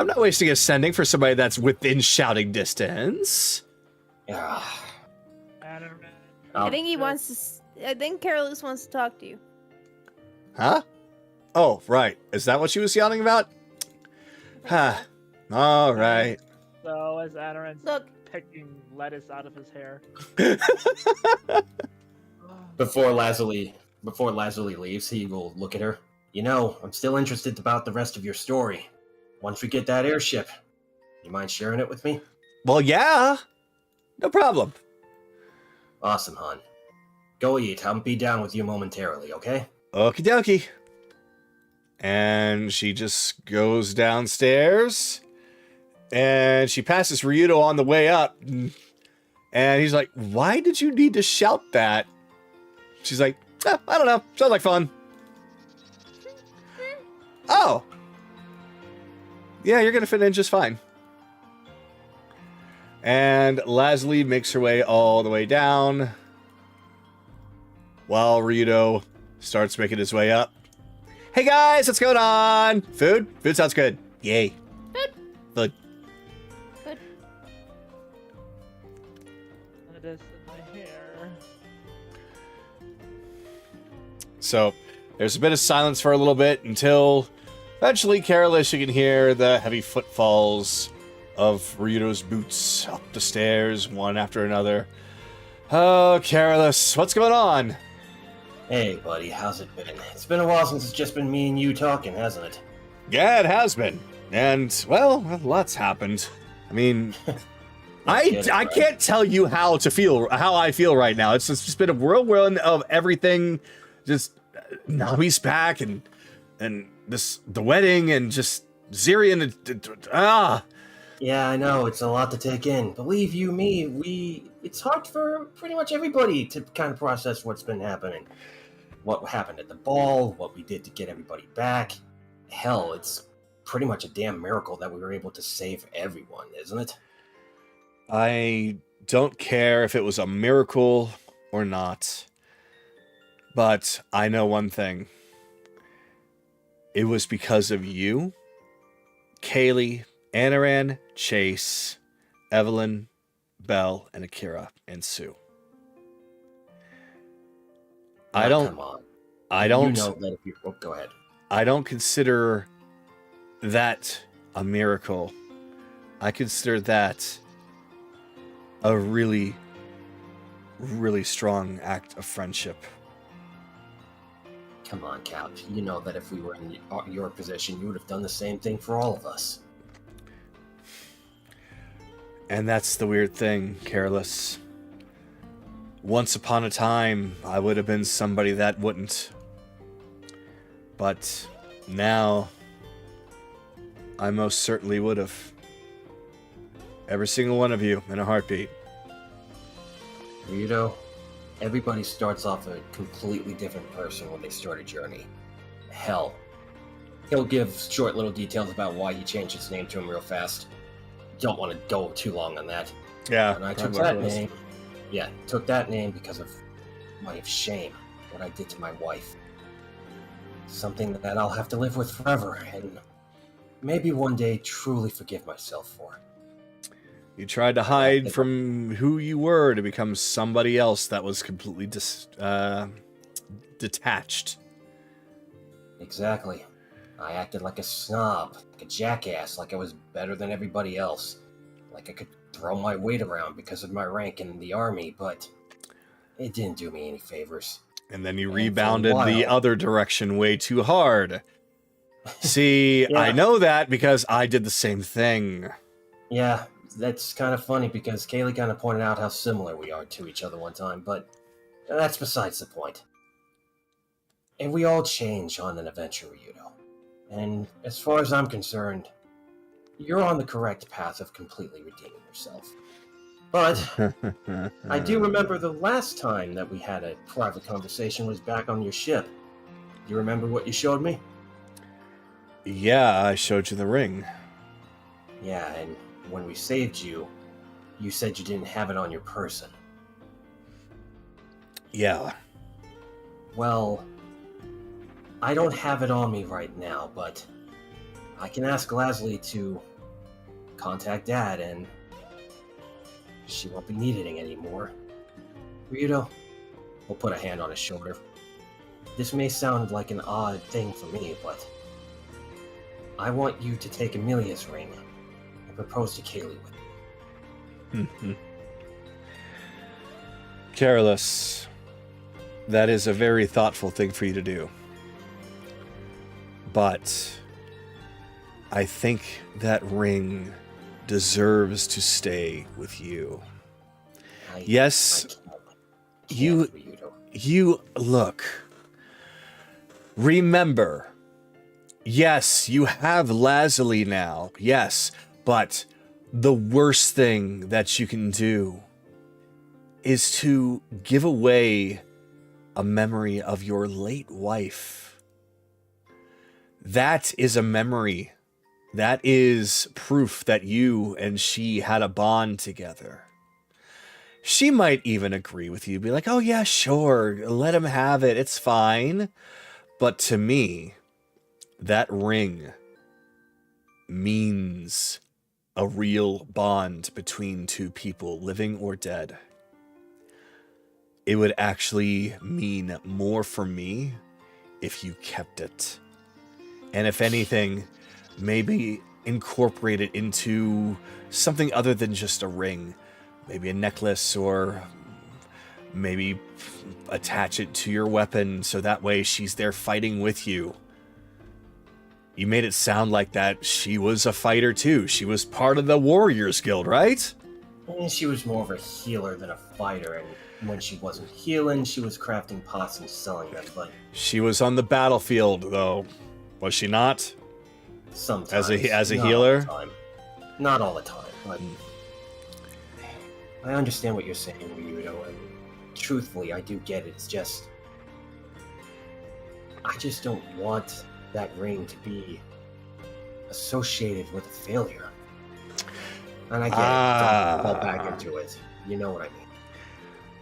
not wasting a sending for somebody that's within shouting distance. Ah, I think he wants to. I think Carolus wants to talk to you. Huh? Oh, right. Is that what she was yelling about? Huh. All right. So as Adaran's Look. picking lettuce out of his hair. Before Lazuli leaves, he will look at her. You know, I'm still interested about the rest of your story. Once we get that airship, you mind sharing it with me? Well, yeah. No problem. Awesome, hon. Go eat. I'll be down with you momentarily, okay? Okie dokie. And she just goes downstairs. And she passes Ryudo on the way up. And he's like, why did you need to shout that? She's like, I don't know. Sounds like fun. Oh. Yeah, you're going to fit in just fine. And Lazuli makes her way all the way down. While Ryudo starts making his way up. Hey guys, what's going on? Food? Food sounds good. Yay. Food. Good. It is in my hair. So there's a bit of silence for a little bit until eventually Carolus, you can hear the heavy footfalls of Ryudo's boots up the stairs, one after another. Oh, Carolus, what's going on? Hey, buddy, how's it been? It's been a while since it's just been me and you talking, hasn't it? Yeah, it has been. And, well, a lot's happened. I mean, I can't tell you how I feel right now. It's just been a whirlwind of everything. Just Nami's back and the wedding and just Ziri and Yeah, I know, it's a lot to take in. Believe you me, it's hard for pretty much everybody to kind of process what's been happening. What happened at the ball, what we did to get everybody back. Hell, it's pretty much a damn miracle that we were able to save everyone, isn't it? I don't care if it was a miracle or not. But I know one thing. It was because of you, Kaylee, Anaran, Chase, Evelyn, Belle, and Akira, and Sue. Come on. You know that if you... Oh, go ahead. I don't consider that a miracle. I consider that a really, really strong act of friendship. Come on, Cap. You know that if we were in your position, you would have done the same thing for all of us. And that's the weird thing, Careless. Once upon a time, I would have been somebody that wouldn't. But now, I most certainly would have. Every single one of you in a heartbeat. Ryudo, everybody starts off a completely different person when they start a journey. Hell, he'll give short little details about why he changed his name to him real fast. Don't want to go too long on that. Yeah. And I took that name. Yeah, took that name because of my shame, what I did to my wife. Something that I'll have to live with forever, and maybe one day truly forgive myself for. You tried to hide from who you were to become somebody else that was completely detached. Exactly. I acted like a snob, like a jackass, like I was better than everybody else. Like I could throw my weight around because of my rank in the army, but it didn't do me any favors. And then you rebounded the other direction way too hard. See, Yeah. I know that because I did the same thing. Yeah, that's kind of funny because Kaylee kind of pointed out how similar we are to each other one time, but that's besides the point. And we all change on an adventure, Ryudo. And as far as I'm concerned, you're on the correct path of completely redeeming yourself. But I do remember the last time that we had a private conversation was back on your ship. Do you remember what you showed me? Yeah, I showed you the ring. Yeah, and when we saved you, you said you didn't have it on your person. Yeah. Well, I don't have it on me right now, but I can ask Leslie to contact Dad, and she won't be needing anymore. Ryudo, we'll put a hand on his shoulder. This may sound like an odd thing for me, but I want you to take Amelia's ring and propose to Kaylee with it. Careless. That is a very thoughtful thing for you to do. But I think that ring deserves to stay with you. Yes, you look. Remember, yes, you have Lazuli now. Yes, but the worst thing that you can do is to give away a memory of your late wife. That is a memory. That is proof that you and she had a bond together. She might even agree with you, be like, oh yeah, sure, let him have it, it's fine. But to me, that ring means a real bond between two people, living or dead. It would actually mean more for me if you kept it. And if anything, maybe incorporate it into something other than just a ring. Maybe a necklace, or maybe attach it to your weapon so that way she's there fighting with you. You made it sound like that she was a fighter too. She was part of the Warriors Guild, right? She was more of a healer than a fighter, and when she wasn't healing, she was crafting pots and selling them, but She was on the battlefield, though, was she not? sometimes. As a not healer? All the time. Not all the time, but I understand what you're saying, Ryudo, and truthfully, I do get it. It's just, I just don't want that ring to be associated with a failure. And I get it. Don't fall back into it. You know what I mean.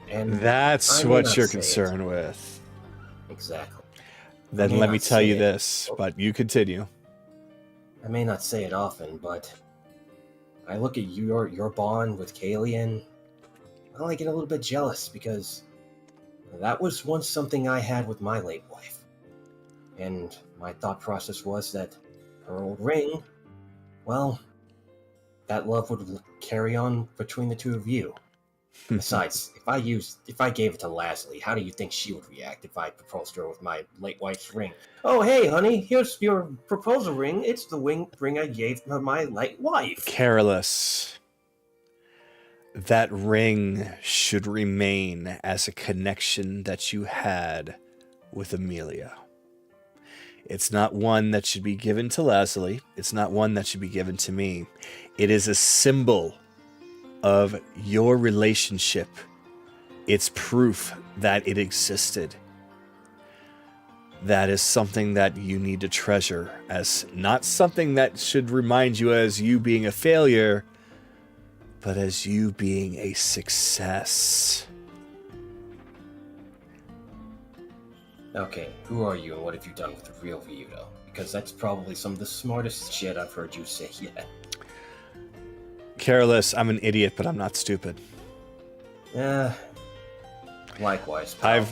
And That's I may what not you're say it. concerned with. Exactly. Then may let me not tell say you it. this, but you continue. I may not say it often, but I look at your bond with Kaylee, and well, I get a little bit jealous because that was once something I had with my late wife. And my thought process was that her old ring, well, that love would carry on between the two of you. Besides, if I gave it to Leslie, how do you think she would react if I proposed to her with my late wife's ring? Oh, hey, honey, here's your proposal ring. It's the ring I gave to my late wife. Careless. That ring should remain as a connection that you had with Amelia. It's not one that should be given to Leslie. It's not one that should be given to me. It is a symbol of your relationship. It's proof that it existed. That is something that you need to treasure as not something that should remind you as you being a failure, but as you being a success. Okay, who are you and what have you done with the real Ryudo? Because that's probably some of the smartest shit I've heard you say yet. Careless, I'm an idiot, but I'm not stupid. Likewise, pal.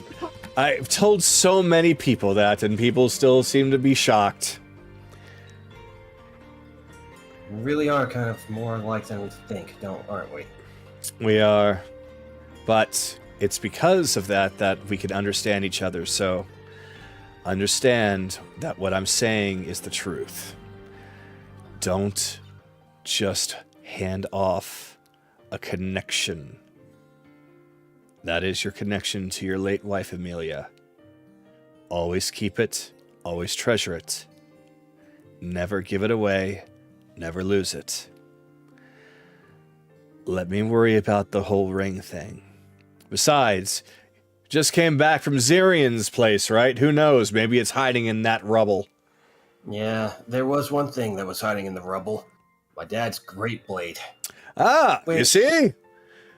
I've told so many people that, and people still seem to be shocked. We really are kind of more alike than we think, aren't we? We are. But it's because of that we can understand each other, so understand that what I'm saying is the truth. Don't just hand off a connection. That is your connection to your late wife, Amelia. Always keep it, always treasure it. Never give it away, never lose it. Let me worry about the whole ring thing. Besides, just came back from Zirian's place, right? Who knows? Maybe it's hiding in that rubble. Yeah, there was one thing that was hiding in the rubble. My dad's great blade. Ah, you Wait. see?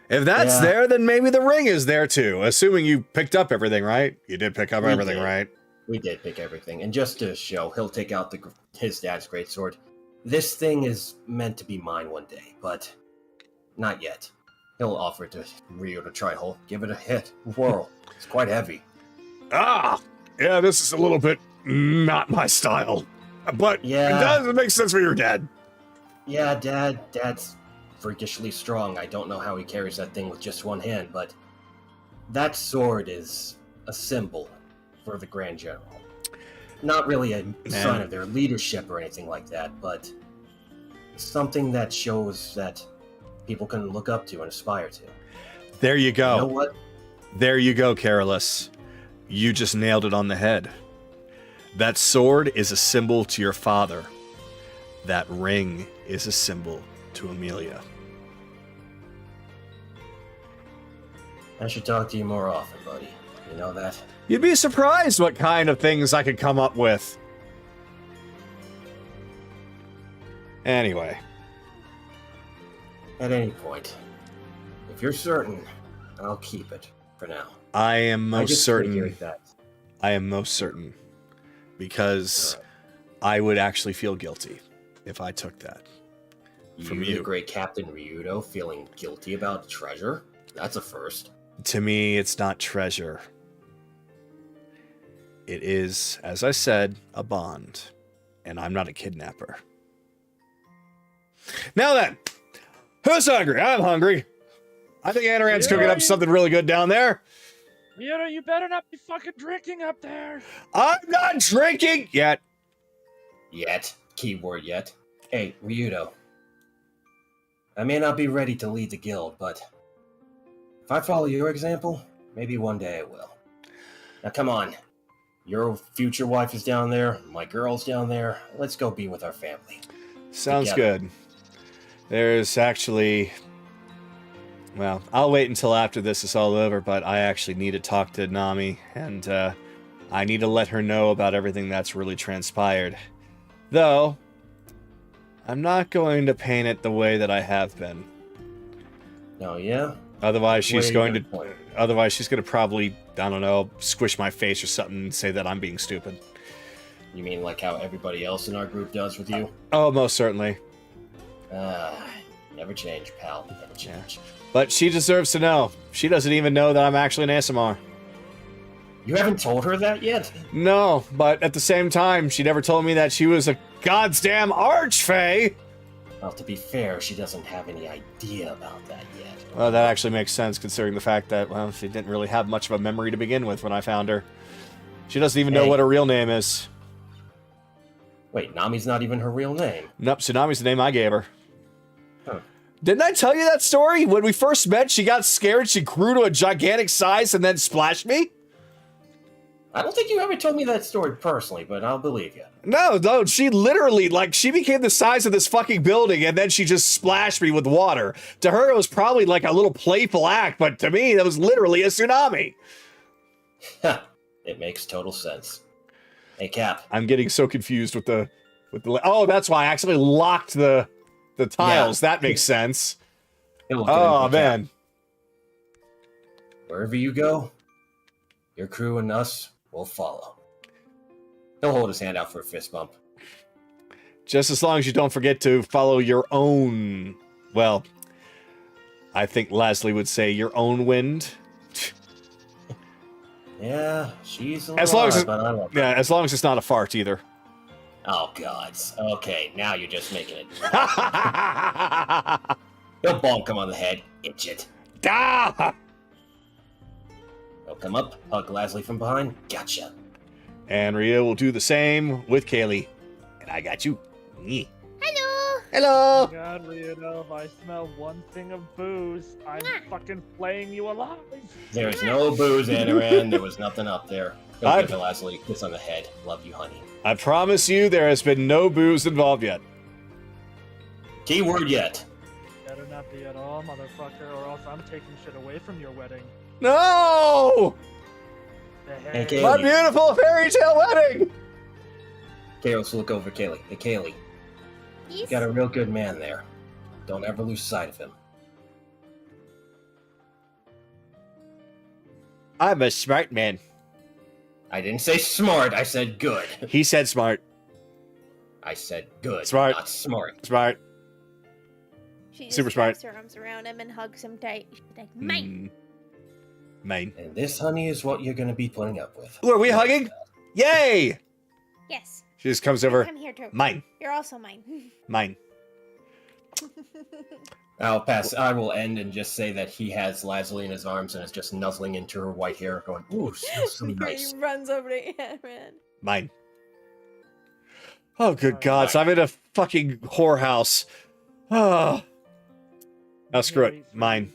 If that's Yeah. there, then maybe the ring is there too. Assuming you picked up everything, right? You did pick up We everything, did. right? We did pick everything, and just to show, he'll take out his dad's greatsword. This thing is meant to be mine one day, but not yet. He'll offer it to Rio to try. He'll give it a hit, whirl. It's quite heavy. Ah, yeah, this is a little bit not my style. But Yeah. it makes sense for your dad. Yeah, Dad's freakishly strong. I don't know how he carries that thing with just one hand, but that sword is a symbol for the Grand General. Not really a sign of their leadership or anything like that, but something that shows that people can look up to and aspire to. There you go. You know what? There you go, Carolus. You just nailed it on the head. That sword is a symbol to your father. That ring is a symbol to Amelia. I should talk to you more often, buddy. You know that? You'd be surprised what kind of things I could come up with. Anyway. At any point. If you're certain, I'll keep it for now. I am I most just certain. figured that. I am most certain. Because I would actually feel guilty if I took that. From The you. great Captain Ryudo, feeling guilty about the treasure? That's a first. To me, it's not treasure. It is, as I said, a bond. And I'm not a kidnapper. Now then, who's hungry? I'm hungry. I think Anoran's cooking up something really good down there. Miura, you better not be fucking drinking up there. I'm not drinking yet. Yet. Keyword yet. Hey, Ryudo. I may not be ready to lead the guild, but if I follow your example, maybe one day I will. Now come on. Your future wife is down there, my girl's down there. Let's go be with our family. Sounds Together. good. There's actually... Well, I'll wait until after this is all over, but I actually need to talk to Nami, and I need to let her know about everything that's really transpired. Though, I'm not going to paint it the way that I have been. Oh, yeah? Otherwise, she's Where are you going to... gonna point? Otherwise, she's going to probably, I don't know, squish my face or something and say that I'm being stupid. You mean like how everybody else in our group does with you? Oh, most certainly. Never change, pal. Never change. But she deserves to know. She doesn't even know that I'm actually an ASMR. You haven't told her that yet? No, but at the same time, she never told me that she was a goddamn archfey. Well, to be fair, she doesn't have any idea about that yet. Well, that actually makes sense considering the fact that, well, she didn't really have much of a memory to begin with when I found her. She doesn't even know Hey. what her real name is. Wait, Nami's not even her real name. Nope, Tsunami's the name I gave her. Huh. Didn't I tell you that story? When we first met, she got scared, she grew to a gigantic size, and then splashed me? I don't think you ever told me that story personally, but I'll believe you. No, she literally, she became the size of this fucking building, and then she just splashed me with water. To her, it was probably like a little playful act, but to me, that was literally a tsunami. It makes total sense. Hey, Cap. I'm getting so confused with the... Oh, that's why I actually locked the tiles. Yeah. That makes sense. Hey, look, Oh, Cap. man. Wherever you go, your crew and us will follow. He'll hold his hand out for a fist bump. Just as long as you don't forget to follow your own... Well, I think Leslie would say your own wind. Yeah, she's a As little long as odd, it- but I love her. Yeah, as long as it's not a fart either. Oh, gods. Okay, now you're just making it. Ah! He'll bonk him on the head. Itch it. He'll come up, hug Leslie from behind. Gotcha. And Ria will do the same with Kaylee. And I got you. Nyeh. Hello. Hello! God, Rito, if I smell one thing of booze, I'm Mwah. fucking flaying you alive. There's no booze, Anaran. There was nothing up there. Go I- give Lazuli a kiss on the head. Love you, honey. I promise you there has been no booze involved yet. Keyword yet. Better not be at all, motherfucker, or else I'm taking shit away from your wedding. No! Hey, Hey, My Kaylee. beautiful fairy tale wedding! Kaylee, look over Kaylee. Hey, Kaylee. You Yes. got a real good man there. Don't ever lose sight of him. I'm a smart man. I didn't say smart. I said good. He said smart. I said good. Smart. Not smart. Smart. She just Super smart. wraps her arms around him and hugs him tight. She's like, mine. Mine. And this, honey, is what you're going to be putting up with. Ooh, are we hugging? Yay! Yes. She just comes over. I'm here too. Mine. You're also mine. Mine. I'll pass. I will end and just say that he has Lazuli in his arms and is just nuzzling into her white hair, going, "Ooh, smells so nice." He runs over to Ant-Man. Mine. Oh, good God. So I'm in a fucking whorehouse. Oh. Now screw it. Mine.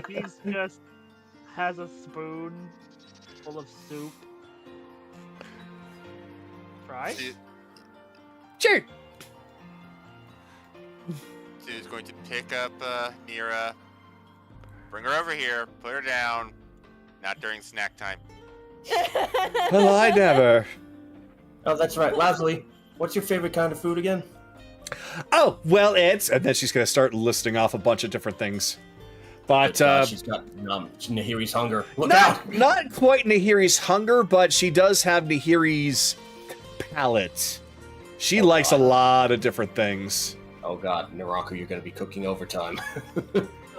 He's just has a spoon full of soup. Right? Sure. So he's going to pick up Nira, bring her over here, put her down. Not during snack time. Well, I never. Oh, that's right. Lazuli, what's your favorite kind of food again? Oh, well, it's... And then she's going to start listing off a bunch of different things. But, She's got Nahiri's hunger. Look out! not quite Nahiri's hunger, but she does have Nahiri's palate. She likes God. a lot of different things. Oh God, Naraku, you're going to be cooking overtime.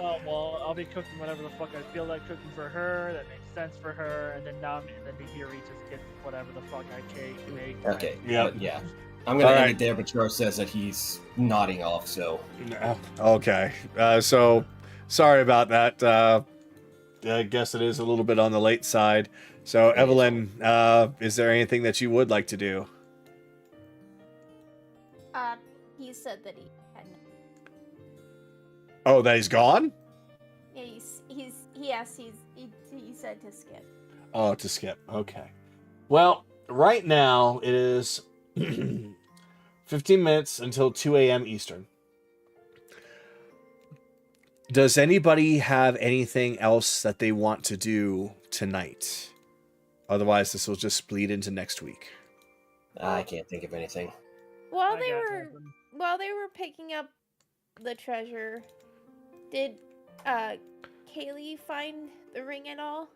Oh, well, I'll be cooking whatever the fuck I feel like cooking for her. That makes sense for her. And then Nahiri just gets whatever the fuck I make. Okay. Yep. Yeah. I'm going to All end right. it there, but Char says that he's nodding off, so. Okay. So, sorry about that. I guess it is a little bit on the late side. So, Evelyn, is there anything that you would like to do? He said that he had. Oh, that he's gone? Yeah, he said to skip. Oh, to skip. Okay. Well, right now it is 15 minutes until 2 a.m. Eastern. Does anybody have anything else that they want to do tonight? Otherwise, this will just bleed into next week. I can't think of anything. While I they got were nothing. while they were picking up the treasure, did Kaylee find the ring at all?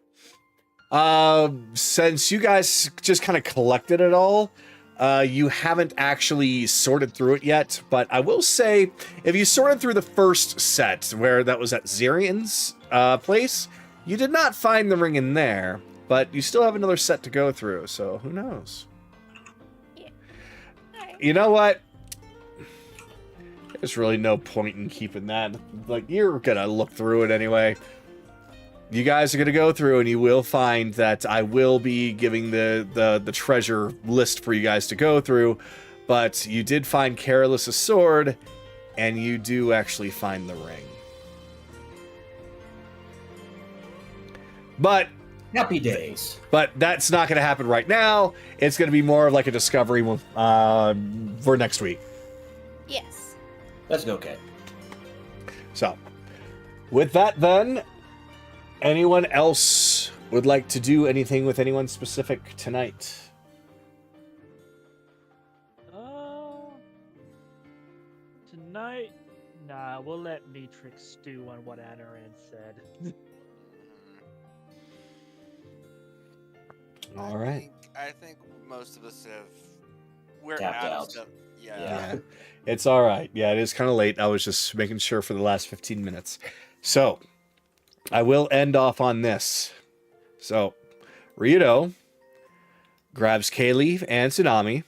Since you guys just kind of collected it all, you haven't actually sorted through it yet. But I will say, if you sorted through the first set, where that was at Zirian's place, you did not find the ring in there. But you still have another set to go through, so who knows? Alright. You know what? There's really no point in keeping that. Like, you're gonna look through it anyway. You guys are gonna go through, and you will find that I will be giving the treasure list for you guys to go through. But you did find Careless's sword, and you do actually find the ring. But Happy days. that's not going to happen right now. It's going to be more of like a discovery for next week. Yes. That's okay. So, with that then, anyone else would like to do anything with anyone specific tonight? Tonight, nah, we'll let Matrix stew on what Anaran said. All right. I think most of us have. We're Tapped out out. of stuff. Yeah. Yeah. It's all right. Yeah, it is kind of late. I was just making sure for the last 15 minutes. So, I will end off on this. So, Ryudo grabs Kaylee and Tsunami.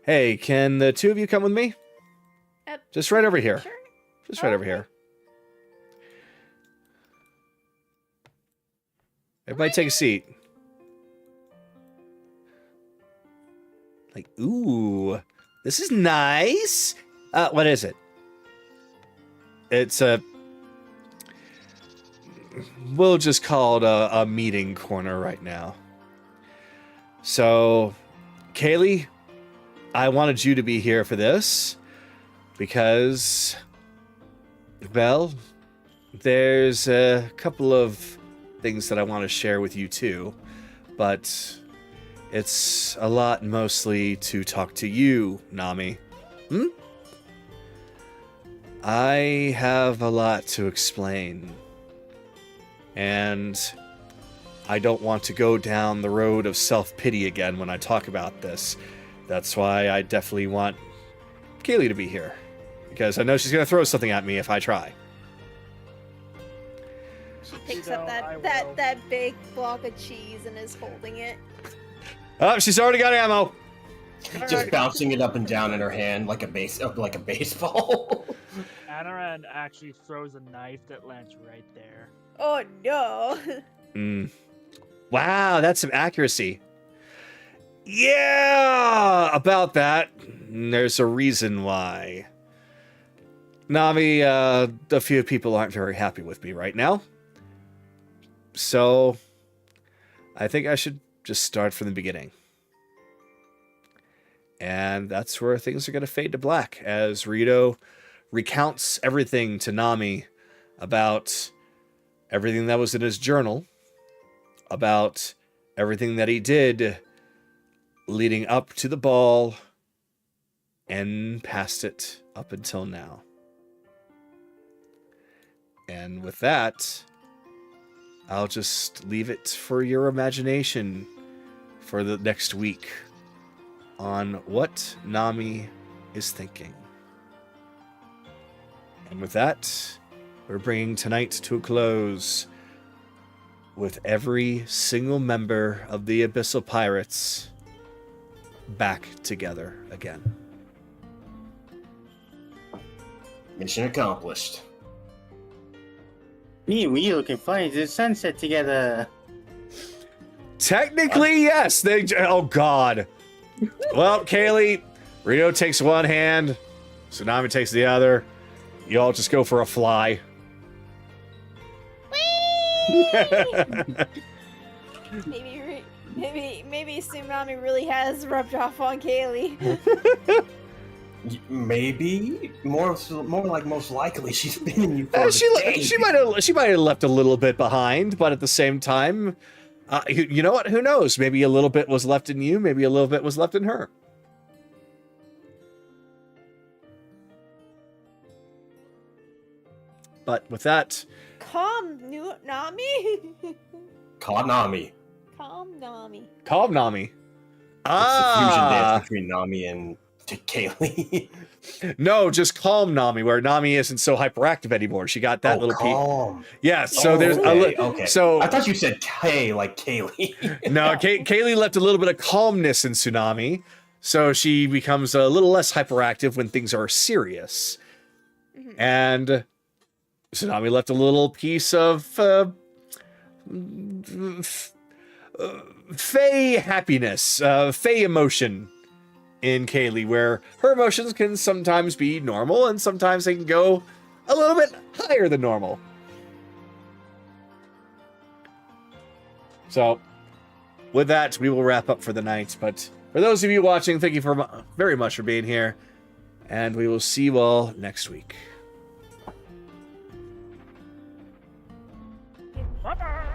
Hey, can the two of you come with me? Just right over here. Sure. Just right over here. Everybody take a seat. Like, ooh, this is nice. What is it? It's a... We'll just call it a meeting corner right now. So, Kaylee, I wanted you to be here for this because, well, there's a couple of things that I want to share with you too, but it's a lot mostly to talk to you, Nami. I have a lot to explain, and I don't want to go down the road of self-pity again when I talk about this. That's why I definitely want Kaylee to be here, because I know she's going to throw something at me if I try. She picks You up know, that big block of cheese and is holding it. Oh, she's already got ammo. Just bouncing it up and down in her hand like a baseball. Anaran actually throws a knife that lands right there. Oh no. Wow, that's some accuracy. Yeah, about that. There's a reason why. Nami, a few people aren't very happy with me right now. So, I think I should just start from the beginning. And that's where things are going to fade to black as Rito recounts everything to Nami about everything that was in his journal, about everything that he did leading up to the ball and past it up until now. And with that, I'll just leave it for your imagination for the next week on what Nami is thinking. And with that, we're bringing tonight to a close with every single member of the Abyssal Pirates back together again. Mission accomplished. Me and Rio can fly into the sunset together. Technically, yes. Oh, God. Well, Kaylee, Rito takes one hand, Tsunami takes the other. You all just go for a fly. Maybe Tsunami really has rubbed off on Kaylee. Maybe more like most likely she's been in you for She might have left a little bit behind, but at the same time, you know what? Who knows? Maybe a little bit was left in you. Maybe a little bit was left in her. But with that, Nami. Call Nami. Calm Nami. Calm Nami. It's the fusion dance between Nami and Kaylee. No, just calm Nami, where Nami isn't so hyperactive anymore. She got that little calm. piece. Yeah, so there's okay. So I thought you said K like Kaylee. No, Kaylee left a little bit of calmness in Tsunami, so she becomes a little less hyperactive when things are serious. Mm-hmm. And Tsunami left a little piece of fey happiness, fey emotion in Kaylee, where her emotions can sometimes be normal and sometimes they can go a little bit higher than normal. So, with that, we will wrap up for the night. But for those of you watching, thank you very much for being here, and we will see you all next week. Bye-bye.